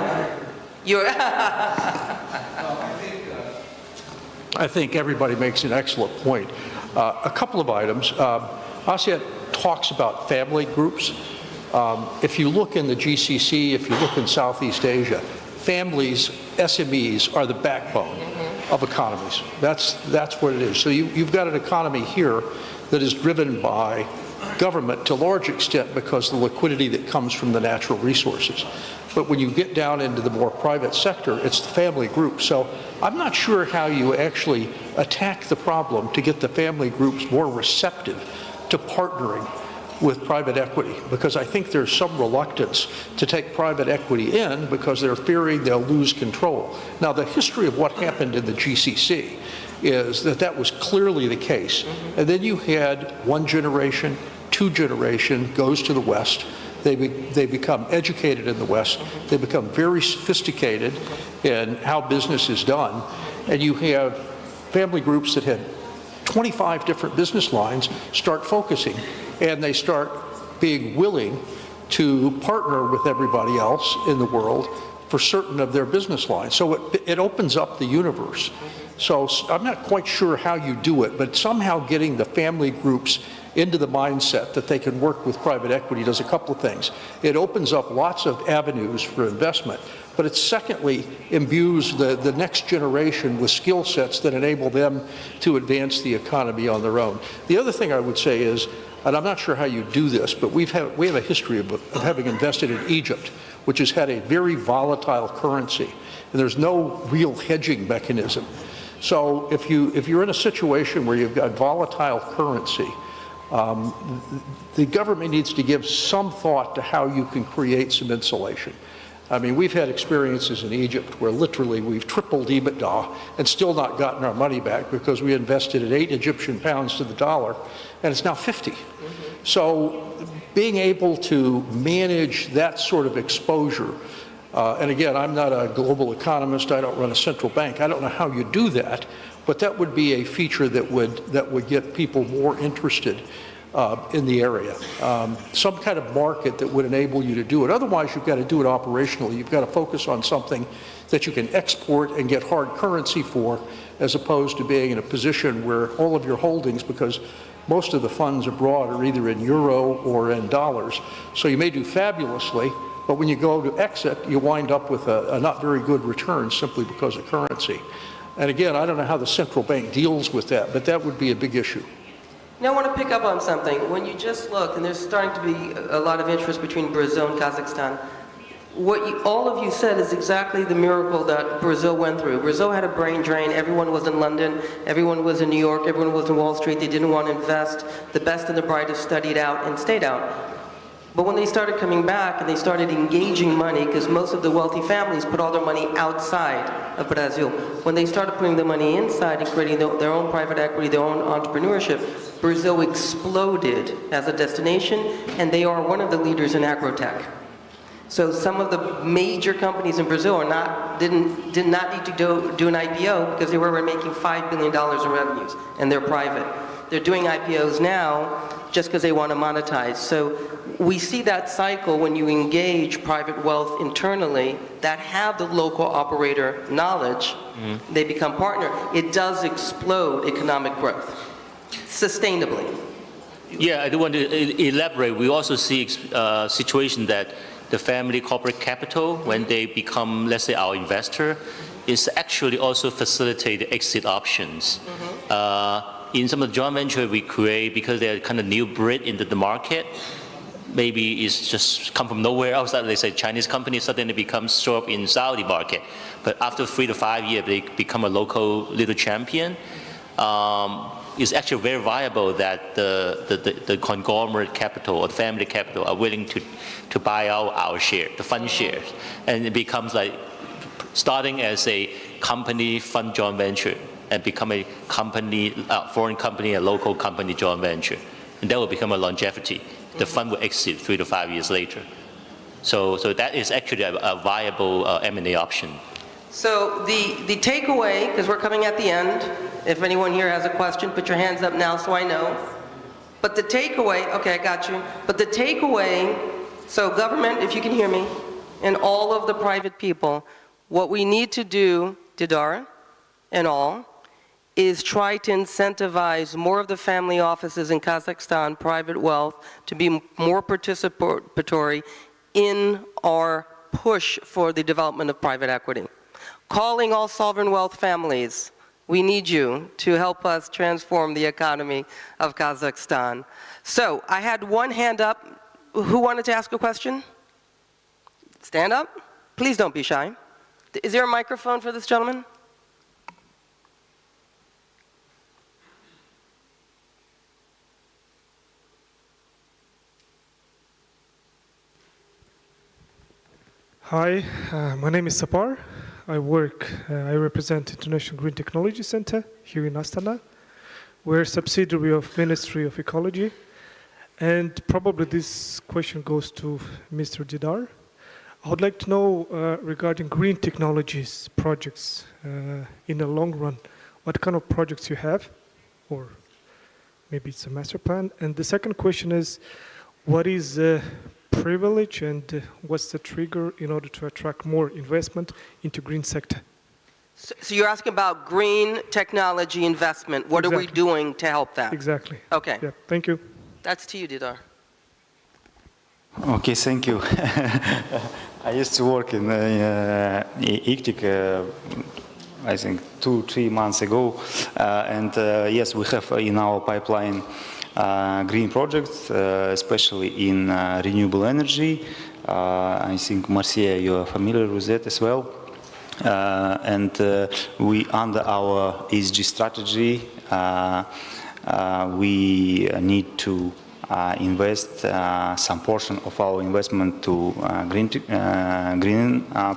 I think everybody makes an excellent point. A couple of items. Asiat talks about family groups. If you look in the GCC, if you look in Southeast Asia, families, SMEs are the backbone of economies. That's what it is. So you've got an economy here that is driven by government to a large extent because of the liquidity that comes from the natural resources. But when you get down into the more private sector, it's the family group. So I'm not sure how you actually attack the problem to get the family groups more receptive to partnering with private equity, because I think there's some reluctance to take private equity in because they're fearing they'll lose control. Now, the history of what happened in the GCC is that that was clearly the case. And then you had one generation, two generation goes to the West. They become educated in the West. They become very sophisticated in how business is done. And you have family groups that had 25 different business lines start focusing, and they start being willing to partner with everybody else in the world for certain of their business lines. So it opens up the universe. So I'm not quite sure how you do it, but somehow getting the family groups into the mindset that they can work with private equity does a couple of things. It opens up lots of avenues for investment, but it secondly imbues the next generation with skill sets that enable them to advance the economy on their own. The other thing I would say is, and I'm not sure how you do this, but we have a history of having invested in Egypt, which has had a very volatile currency, and there's no real hedging mechanism. So if you're in a situation where you've got volatile currency, the government needs to give some thought to how you can create some insulation. I mean, we've had experiences in Egypt where literally we've tripled EBITDA and still not gotten our money back because we invested at 8 Egyptian pounds to the dollar, and it's now 50. So being able to manage that sort of exposure, and again, I'm not a global economist, I don't run a central bank, I don't know how you do that, but that would be a feature that would get people more interested in the area. Some kind of market that would enable you to do it. Otherwise, you've got to do it operationally. You've got to focus on something that you can export and get hard currency for, as opposed to being in a position where all of your holdings, because most of the funds abroad are either in euro or in dollars. So you may do fabulously, but when you go to exit, you wind up with a not very good return simply because of currency. And again, I don't know how the central bank deals with that, but that would be a big issue. Now I want to pick up on something. When you just look, and there's starting to be a lot of interest between Brazil and Kazakhstan, all of you said is exactly the miracle that Brazil went through. Brazil had a brain drain. Everyone was in London. Everyone was in New York. Everyone was in Wall Street. They didn't want to invest. The best and the brightest studied out and stayed out. But when they started coming back and they started engaging money, because most of the wealthy families put all their money outside of Brazil, when they started putting the money inside and creating their own private equity, their own entrepreneurship, Brazil exploded as a destination, and they are one of the leaders in agrotech. So some of the major companies in Brazil did not need to do an IPO because they were making $5 billion in revenues, and they're private. They're doing IPOs now just because they want to monetize. So we see that cycle when you engage private wealth internally that have the local operator knowledge, they become partner. It does explode economic growth, sustainably. Yeah, I do want to elaborate. We also see a situation that the family corporate capital, when they become, let's say, our investor, is actually also facilitate the exit options. In some of the joint venture we create, because they're kind of new breed into the market, maybe it's just come from nowhere outside. They say Chinese company suddenly becomes show up in Saudi market, but after 3 to 5 years they become a local little champion. It's actually very viable that the conglomerate capital or the family capital are willing to buy out our share, the fund shares, and it becomes like starting as a company fund joint venture and become a company, foreign company, a local company joint venture. And that will become a longevity. The fund will exit 3 to 5 years later. So that is actually a viable M&A option. So the takeaway, because we're coming at the end, if anyone here has a question, put your hands up now so I know. But the takeaway, okay, I got you. But the takeaway, so government, if you can hear me, and all of the private people, what we need to do, Didar and all, is try to incentivize more of the family offices in Kazakhstan, private wealth, to be more participatory in our push for the development of private equity. Calling all sovereign wealth families, we need you to help us transform the economy of Kazakhstan. So I had one hand up. Who wanted to ask a question? Stand up. Please don't be shy. Is there a microphone for this gentleman? Hi, my name is Sapar. I represent International Green Technology Center here in Astana. We're a subsidiary of Ministry of Ecology. And probably this question goes to Mr. Didar. I would like to know regarding green technologies projects in the long run, what kind of projects you have, or maybe it's a master plan. And the second question is, what is privilege and what's the trigger in order to attract more investment into green sector? So you're asking about green technology investment. What are we doing to help that? Exactly. Okay. Yeah, thank you. That's to you, Didar. Okay, thank you. I used to work in ICTIC, I think 2-3 months ago, and yes, we have in our pipeline green projects, especially in renewable energy. I think, Marcia, you are familiar with that as well. And we, under our ESG strategy, we need to invest some portion of our investment to green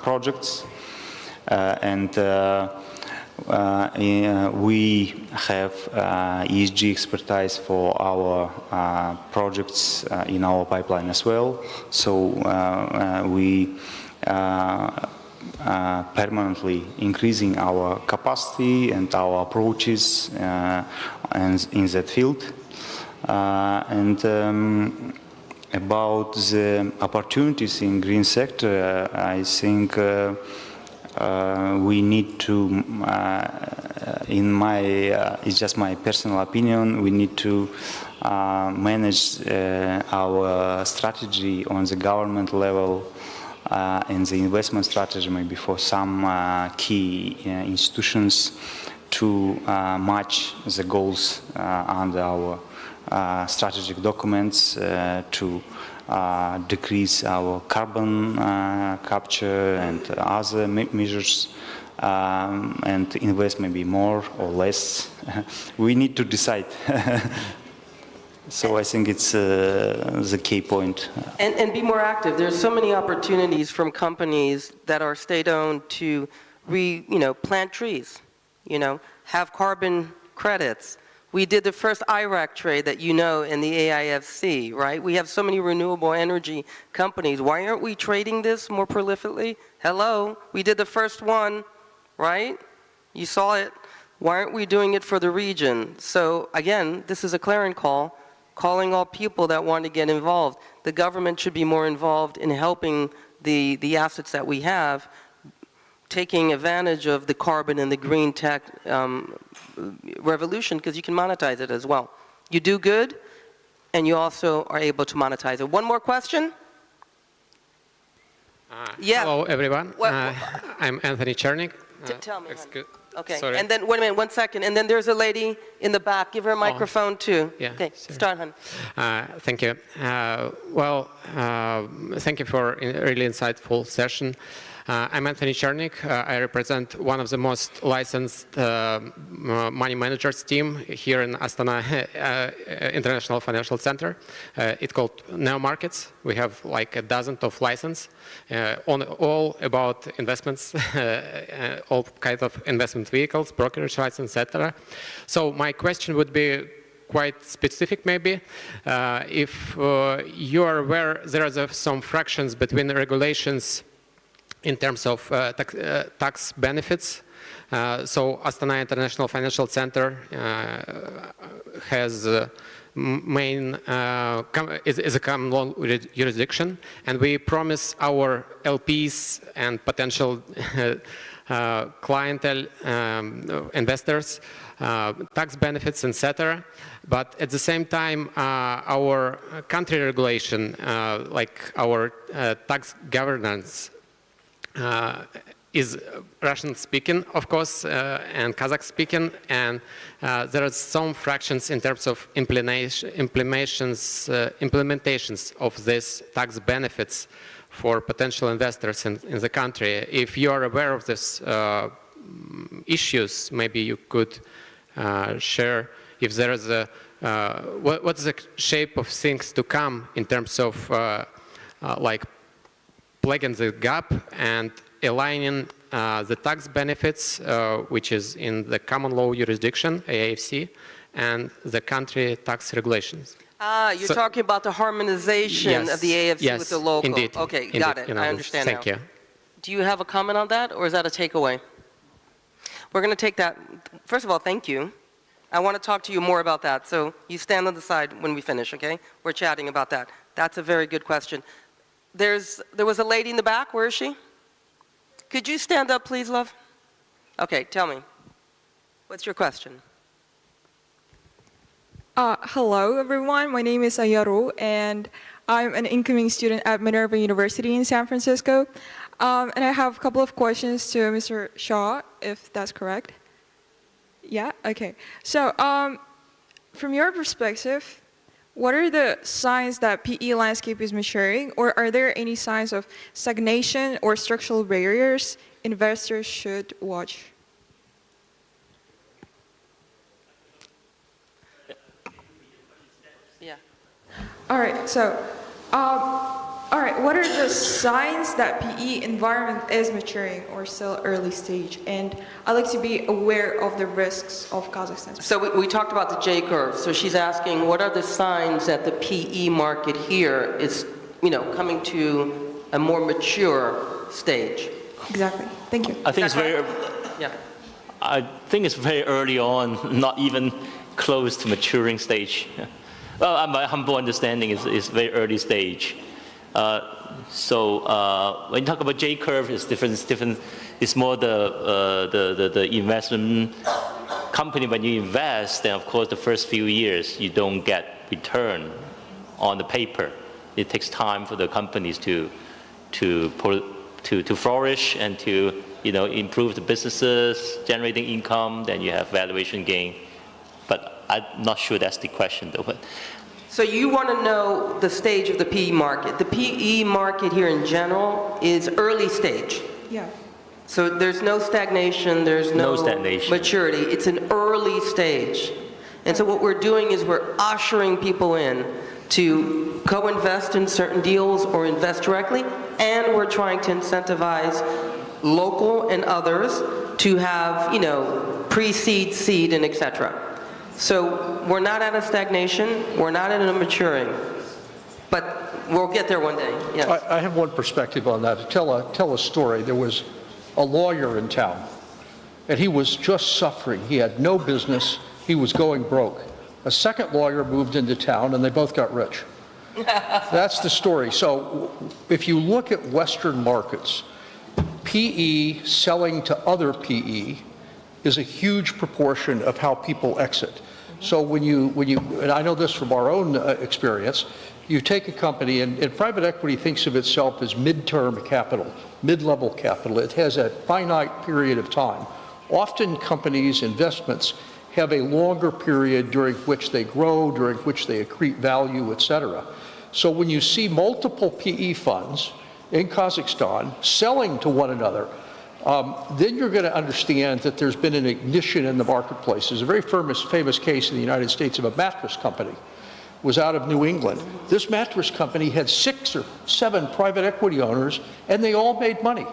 projects, and we have ESG expertise for our projects in our pipeline as well. So we permanently increasing our capacity and our approaches and in that field. And about the opportunities in green sector, I think we need to, it's just my personal opinion, we need to manage our strategy on the government level and the investment strategy maybe for some key institutions to match the goals under our strategic documents to decrease our carbon capture and other measures and invest maybe more or less. We need to decide. So I think it's the key point. And be more active. There's so many opportunities from companies that are state-owned to plant trees, have carbon credits. We did the first IRAC trade that in the AIFC, right? We have so many renewable energy companies. Why aren't we trading this more prolifically? Hello, we did the first one, right? You saw it. Why aren't we doing it for the region? So again, this is a clarion call, calling all people that want to get involved. The government should be more involved in helping the assets that we have, taking advantage of the carbon and the green tech revolution, because you can monetize it as well. You do good, and you also are able to monetize it. One more question? Yeah. Hello, everyone. I'm Anthony Chernik. Tell me. Okay, Sorry. and then, wait a minute, 1 second. And then there's a lady in the back. Give her a microphone, too. Yeah, okay, sure. Start, hon. Thank you. Thank you for a really insightful session. I'm Anthony Chernik. I represent one of the most licensed money managers team here in Astana International Financial Center. It's called Neo Markets. We have like a dozen of license on all about investments, all kinds of investment vehicles, brokerage license, etc. So my question would be quite specific maybe. If you are aware, there are some fractions between the regulations in terms of tax benefits. So Astana International Financial Center has is a common law jurisdiction, and we promise our LPs and potential clientele, investors, tax benefits, etc. But at the same time, our country regulation, like our tax governance, is Russian-speaking, of course, and Kazakh-speaking, and there are some fractions in terms of implementations of these tax benefits for potential investors in the country. If you are aware of these issues, maybe you could share if there is what's the shape of things to come in terms of like plugging the gap and aligning the tax benefits, which is in the common law jurisdiction, AIFC, and the country tax regulations. You're talking about the harmonization of the AIFC with the local. Indeed. Okay, Indeed. got it. I understand now. Thank you. Do you have a comment on that, or is that a takeaway? We're going to take that. First of all, thank you. I want to talk to you more about that. So you stand on the side when we finish, okay? We're chatting about that. That's a very good question. There was a lady in the back. Where is she? Could you stand up, please, love? Okay, tell me. What's your question? Hello, everyone. My name is Ayaru, and I'm an incoming student at Minerva University in San Francisco. And I have a couple of questions to Mr. Shaw, if that's correct. Yeah? Okay. So, from your perspective, what are the signs that PE landscape is maturing, or are there any signs of stagnation or structural barriers investors should watch? Yeah. All right. So, all right, what are the signs that PE environment is maturing or still early stage? And I'd like to be aware of the risks of Kazakhstan. So we talked about the J curve. So she's asking, what are the signs that the PE market here is, coming to a more mature stage? Exactly. Thank you. I think it's very. Yeah. I think it's very early on, not even close to maturing stage. Well, my humble understanding is very early stage. So when you talk about J curve, it's different. It's more the investment company. When you invest, then of course the first few years you don't get return on the paper. It takes time for the companies to flourish and to improve the businesses, generating income. Then you have valuation gain. But I'm not sure that's the question though. So you want to know the stage of the PE market. The PE market here in general is early stage. Yeah. So there's no stagnation, there's no stagnation. maturity. It's an early stage. And so what we're doing is we're ushering people in to co-invest in certain deals or invest directly, and we're trying to incentivize local and others to have, pre-seed, seed, and et cetera. So we're not at a stagnation, we're not at a maturing, but we'll get there one day. Yes. I have one perspective on that. To tell a story, there was a lawyer in town, and he was just suffering. He had no business. He was going broke. A second lawyer moved into town, and they both got rich. That's the story. So if you look at Western markets, PE selling to other PE is a huge proportion of how people exit. So when you, and I know this from our own experience, you take a company, and private equity thinks of itself as mid-term capital, mid-level capital. It has a finite period of time. Often companies' investments have a longer period during which they grow, during which they accrete value, et cetera. So when you see multiple PE funds in Kazakhstan selling to one another, then you're going to understand that there's been an ignition in the marketplace. There's a very famous case in the United States of a mattress company. It was out of New England. This mattress company had 6 or 7 private equity owners, and they all made money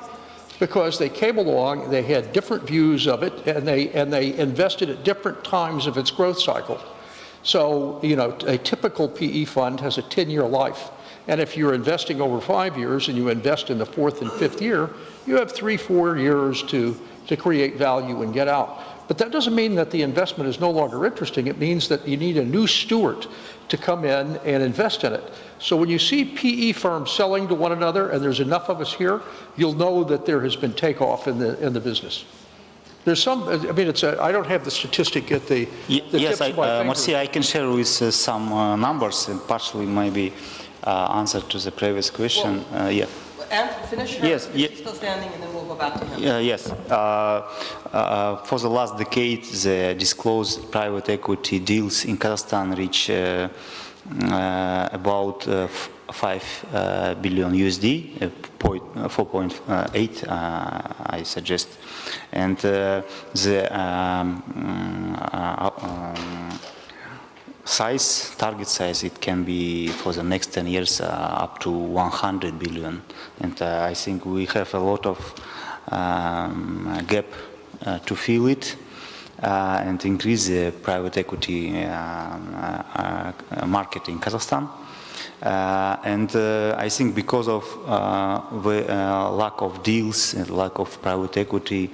because they came along, they had different views of it, and they invested at different times of its growth cycle. So, a typical PE fund has a 10-year life. And if you're investing over 5 years and you invest in the 4th and 5th year, you have 3-4 years to create value and get out. But that doesn't mean that the investment is no longer interesting. It means that you need a new steward to come in and invest in it. So when you see PE firms selling to one another, and there's enough of us here, you'll know that there has been takeoff in the business. There's some, I don't have the statistic at the yes, Marcia, I can share with some numbers and partially maybe answer to the previous question. Yeah. And finish her, yes, she's still standing, and then we'll go back to him. Yes. For the last decade, the disclosed private equity deals in Kazakhstan reach about 5 billion USD, 4.8, I suggest. And the target size, it can be for the next 10 years up to 100 billion. And I think we have a lot of gap to fill it and increase the private equity market in Kazakhstan. And I think because of the lack of deals and lack of private equity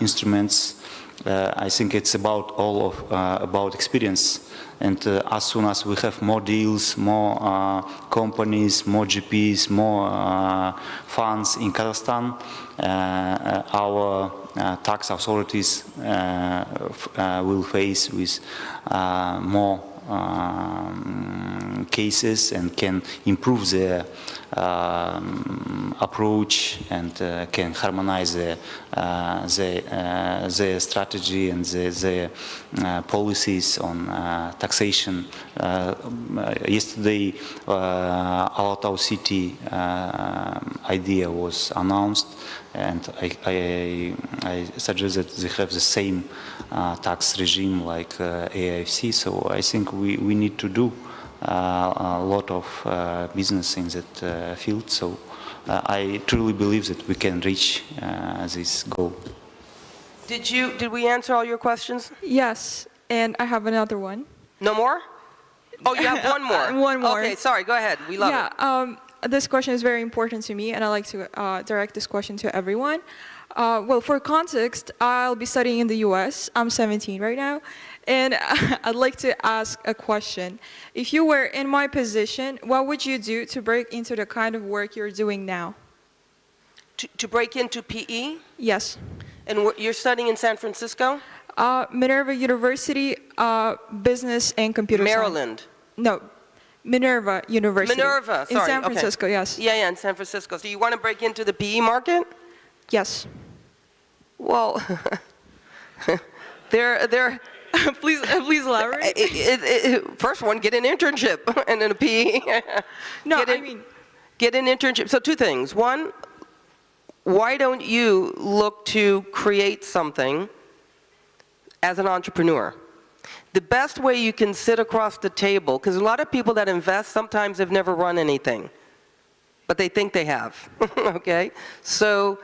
instruments, I think it's about about experience. And as soon as we have more deals, more companies, more GPs, more funds in Kazakhstan, our tax authorities will face with more cases and can improve their approach and can harmonize their strategy and their policies on taxation. Yesterday, Alатау City idea was announced, and I suggest that they have the same tax regime like AIFC. So I think we need to do a lot of business in that field. So I truly believe that we can reach this goal. Did we answer all your questions? Yes, and I have another one. No more? Oh, you have one more. One more. Okay, sorry, go ahead. We love it. This question is very important to me, and I'd like to direct this question to everyone. Well, for context, I'll be studying in the US. I'm 17 right now, and I'd like to ask a question. If you were in my position, what would you do to break into the kind of work you're doing now? To break into PE? Yes. And you're studying in San Francisco? Minerva University, Business and Computer Maryland? Science. No, Minerva University. Minerva, sorry. In San Francisco, okay. yes. Yeah, in San Francisco. So you want to break into the PE market? Yes. Well, they're please elaborate. First one, get an internship, and then a PE. No, get an internship. So two things. One, why don't you look to create something as an entrepreneur? The best way you can sit across the table, because a lot of people that invest sometimes have never run anything, but they think they have, okay? So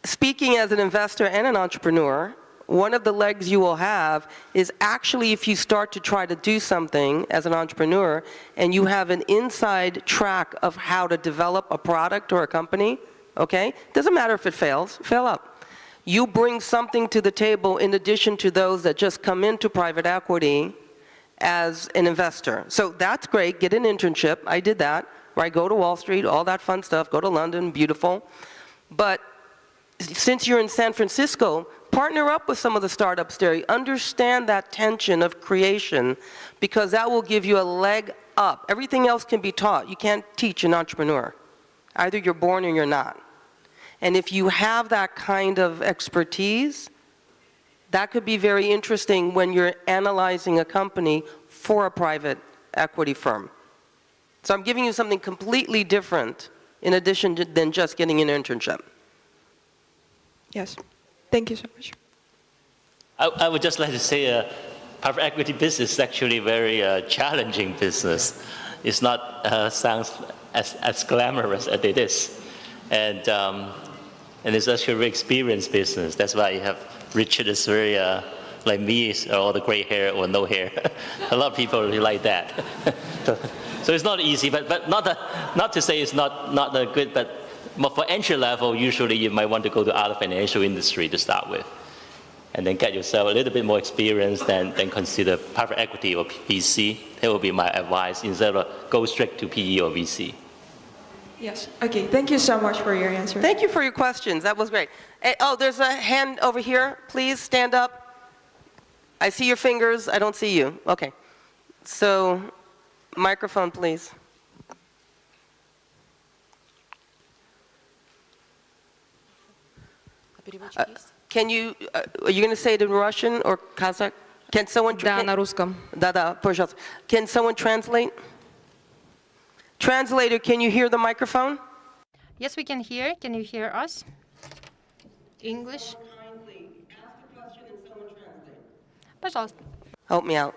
speaking as an investor and an entrepreneur, one of the legs you will have is actually if you start to try to do something as an entrepreneur and you have an inside track of how to develop a product or a company, okay? Doesn't matter if it fails, fail up. You bring something to the table in addition to those that just come into private equity as an investor. So that's great, get an internship, I did that, right? Go to Wall Street, all that fun stuff, go to London, beautiful. But since you're in San Francisco, partner up with some of the startups there. Understand that tension of creation, because that will give you a leg up. Everything else can be taught. You can't teach an entrepreneur. Either you're born or you're not. And if you have that kind of expertise, that could be very interesting when you're analyzing a company for a private equity firm. So I'm giving you something completely different in addition to than just getting an internship. Yes. Thank you so much. I would just like to say private equity business is actually a very challenging business. It's not sounds as glamorous as it is. And it's actually a very experienced business. That's why you have Richard is very, like me, all the gray hair or no hair. A lot of people really like that. So it's not easy, but not to say it's not good, but for entry level, usually you might want to go to other financial industry to start with, and then get yourself a little bit more experience, then consider private equity or VC. That would be my advice, instead of go straight to PE or VC. Yes. Okay. Thank you so much for your answer. Thank you for your questions. That was great. Oh, there's a hand over here. Please stand up. I see your fingers. I don't see you. Okay. So, microphone, please. Can you, are you going to say it in Russian or Kazakh? Can someone... Да, на русском. Да, пожалуйста. Can someone translate? Translator, can you hear the microphone? Yes, we can hear. Can you hear us? English? Пожалуйста. Help me out.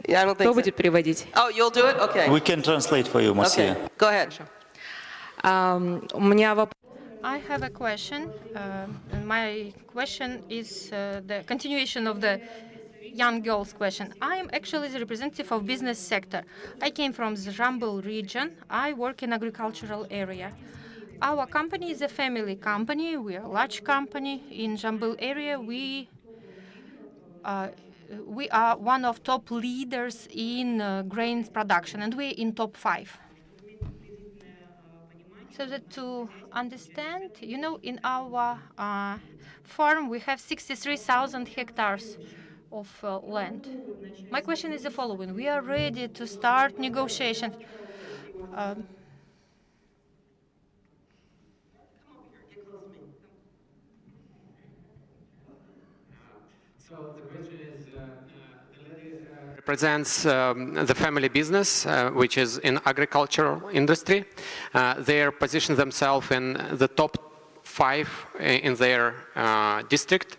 Yeah, I don't think Кто будет переводить? Oh, you'll do it? Okay. We can translate for you, Marcia. Okay, go ahead. У меня вопрос. I have a question. My question is the continuation of the young girl's question. I am actually the representative of business sector. I came from the Jambul region. I work in agricultural area. Our company is a family company. We are a large company in Jambul area. We are one of top leaders in grains production, and we're in top 5. So that to understand, you know, in our farm we have 63,000 hectares of land. My question is the following: we are ready to start negotiations. So the question is, the lady represents the family business, which is in agricultural industry. They position themselves in the top 5 in their district.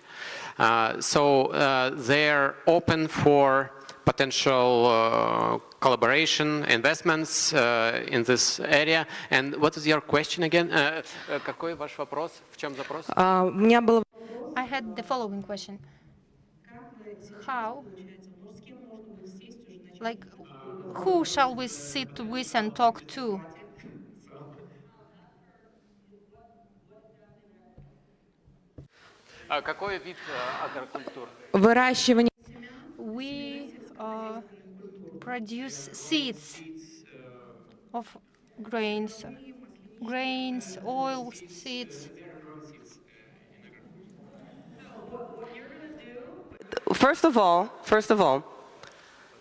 So they're open for potential collaboration, investments in this area. And what is your question again? Какой ваш вопрос? В чем запрос? I had the following question. How, like, who shall we sit with and talk to? Какой вид агрокультуры? Выращивание. We produce seeds of grains, oil seeds. First of all,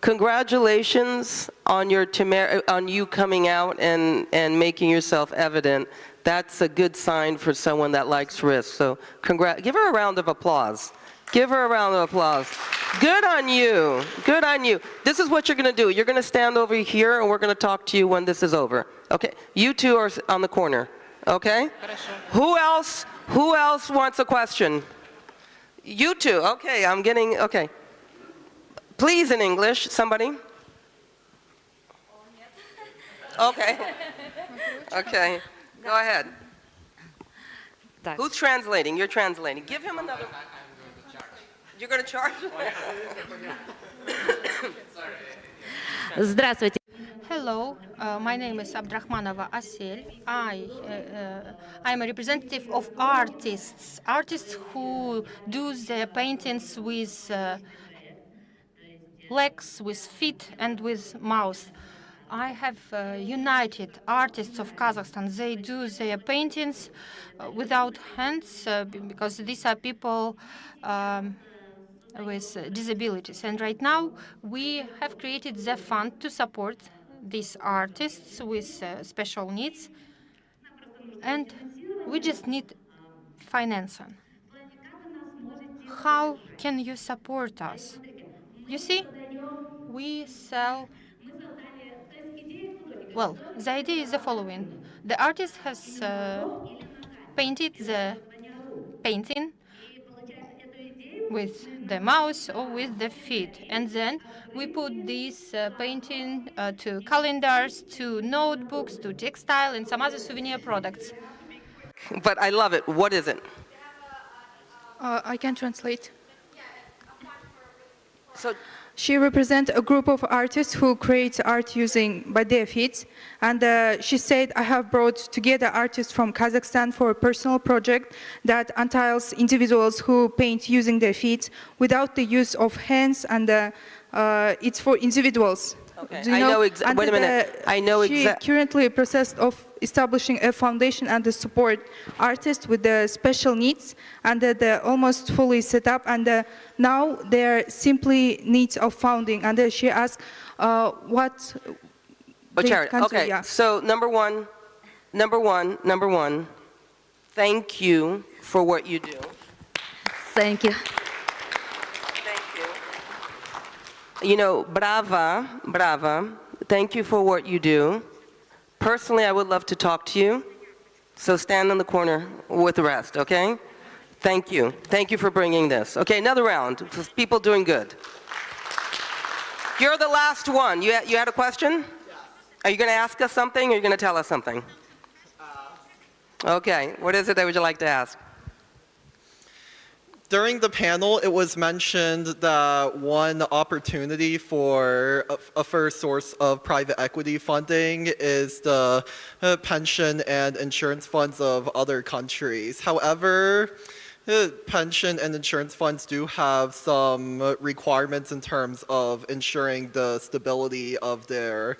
congratulations on you coming out and making yourself evident. That's a good sign for someone that likes risk. So give her a round of applause. Give her a round of applause. Good on you. Good on you. This is what you're going to do. You're going to stand over here and we're going to talk to you when this is over. Okay? You two are on the corner. Okay? Who else wants a question? You two. Okay, okay. Please in English, somebody. Okay. Okay. Go ahead. Who's translating? You're translating. Give him another. You're going to charge? Здравствуйте. Hello, my name is Abdrakhmanova Asel. I am a representative of artists who do their paintings with legs, with feet, and with mouth. I have united artists of Kazakhstan. They do their paintings without hands because these are people with disabilities. And right now, we have created the fund to support these artists with special needs. And we just need financing. How can you support us? You see, we sell. Well, the idea is the following. The artist has painted the painting with the mouse or with the feet. And then we put this painting to calendars, to notebooks, to textile, and some other souvenir products. But I love it. What is it? I can translate. So she represents a group of artists who create art using by their feet. And she said, I have brought together artists from Kazakhstan for a personal project that entails individuals who paint using their feet without the use of hands, and it's for individuals. Okay. Wait a minute. I know exactly. She currently process of establishing a foundation and to support artists with the special needs, and they're almost fully set up, and now they're simply needs of founding. And she asked what. Okay. Yeah. So number one. Thank you for what you do. Thank you. You know, brava. Thank you for what you do. Personally, I would love to talk to you. So stand in the corner with the rest, okay? Thank you. Thank you for bringing this. Okay, another round. People doing good. You're the last one. You had a question? Yes. Are you going to ask us something, or are you going to tell us something? Okay, what is it that would you like to ask? During the panel, it was mentioned that one opportunity for a first source of private equity funding is the pension and insurance funds of other countries. However, pension and insurance funds do have some requirements in terms of ensuring the stability of their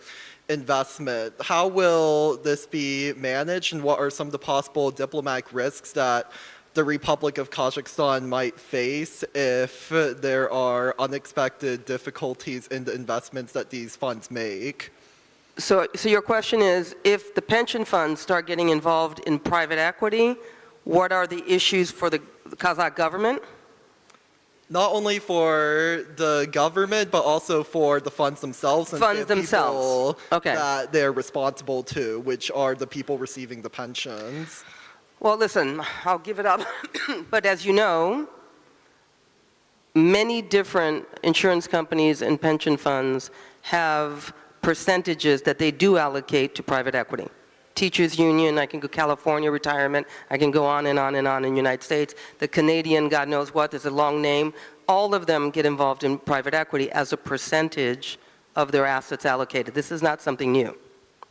investment. How will this be managed, and what are some of the possible diplomatic risks that the Republic of Kazakhstan might face if there are unexpected difficulties in the investments that these funds make? So your question is, if the pension funds start getting involved in private equity, what are the issues for the Kazakh government? Not only for the government, but also for the funds themselves and Funds the themselves. people Okay. that they're responsible to, which are the people receiving the pensions. Well, listen, I'll give it up. But as you know, many different insurance companies and pension funds have percentages that they do allocate to private equity. Teachers Union, I can go California retirement, I can go on and on and on in the United States. The Canadian, God knows what, there's a long name. All of them get involved in private equity as a percentage of their assets allocated. This is not something new.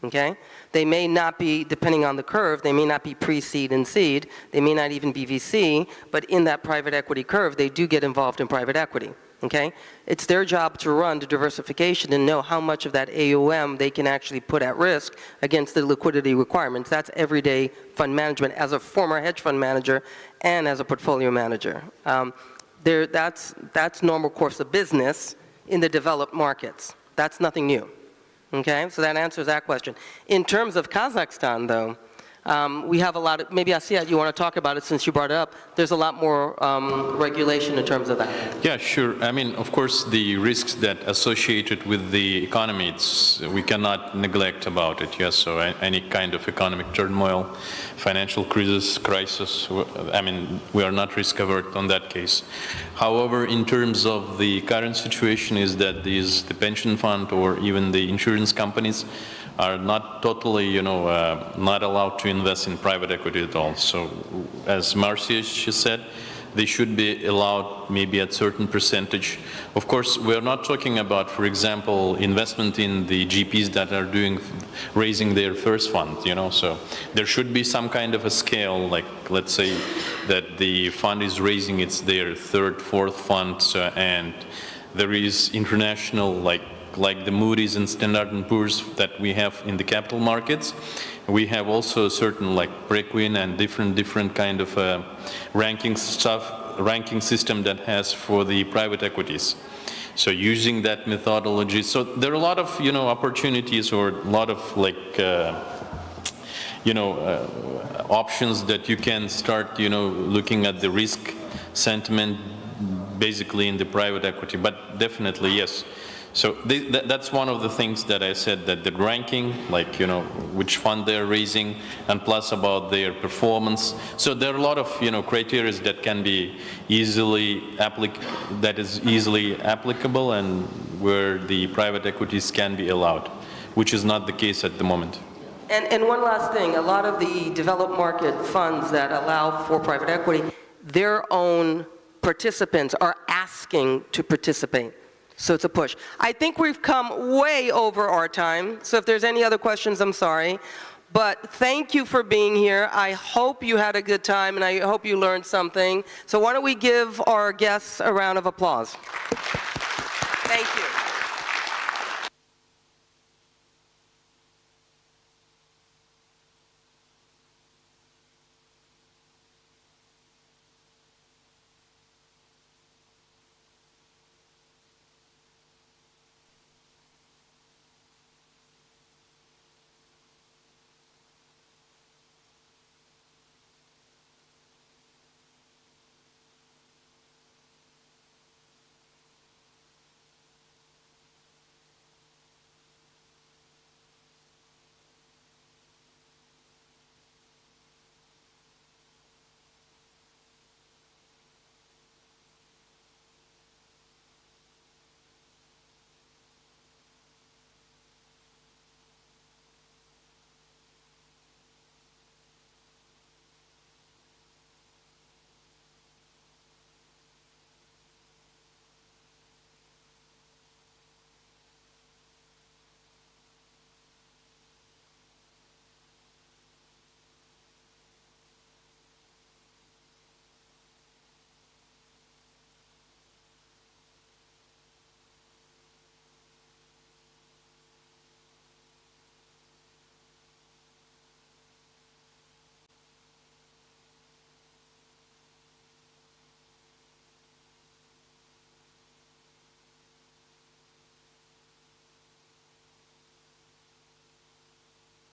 Okay? They may not be, depending on the curve, they may not be pre-seed and seed, they may not even be VC, but in that private equity curve, they do get involved in private equity. Okay? It's their job to run the diversification and know how much of that AUM they can actually put at risk against the liquidity requirements. That's everyday fund management as a former hedge fund manager and as a portfolio manager. That's normal course of business in the developed markets. That's nothing new. Okay, so that answers that question. In terms of Kazakhstan, though, we have a lot of, maybe Asiya, you want to talk about it since you brought it up. There's a lot more regulation in terms of that. Yeah, sure. I mean, of course, the risks that associated with the economy, we cannot neglect about it. Yes, so any kind of economic turmoil, financial crisis, I mean, we are not risk averse on that case. However, in terms of the current situation is that the pension fund or even the insurance companies are not totally, not allowed to invest in private equity at all. So, as Marcia said, they should be allowed maybe at certain percentage. Of course, we're not talking about, for example, investment in the GPs that are raising their first fund, so there should be some kind of a scale, like let's say that the fund is raising their third, fourth fund, and there is international, like the Moody's and Standard & Poor's that we have in the capital markets. We have also certain like Preqin and different kind of ranking system that has for the private equities. So using that methodology, so there are a lot of opportunities or a lot of like options that you can start looking at the risk sentiment basically in the private equity. But definitely yes. So that's one of the things that I said, that the ranking, like, which fund they're raising, and plus about their performance. So there are a lot of, criteria that can be easily applicable and where the private equities can be allowed, which is not the case at the moment. And one last thing, a lot of the developed market funds that allow for private equity, their own participants are asking to participate. So it's a push. I think we've come way over our time, so if there's any other questions, I'm sorry. But thank you for being here. I hope you had a good time, and I hope you learned something. So why don't we give our guests a round of applause. Thank you.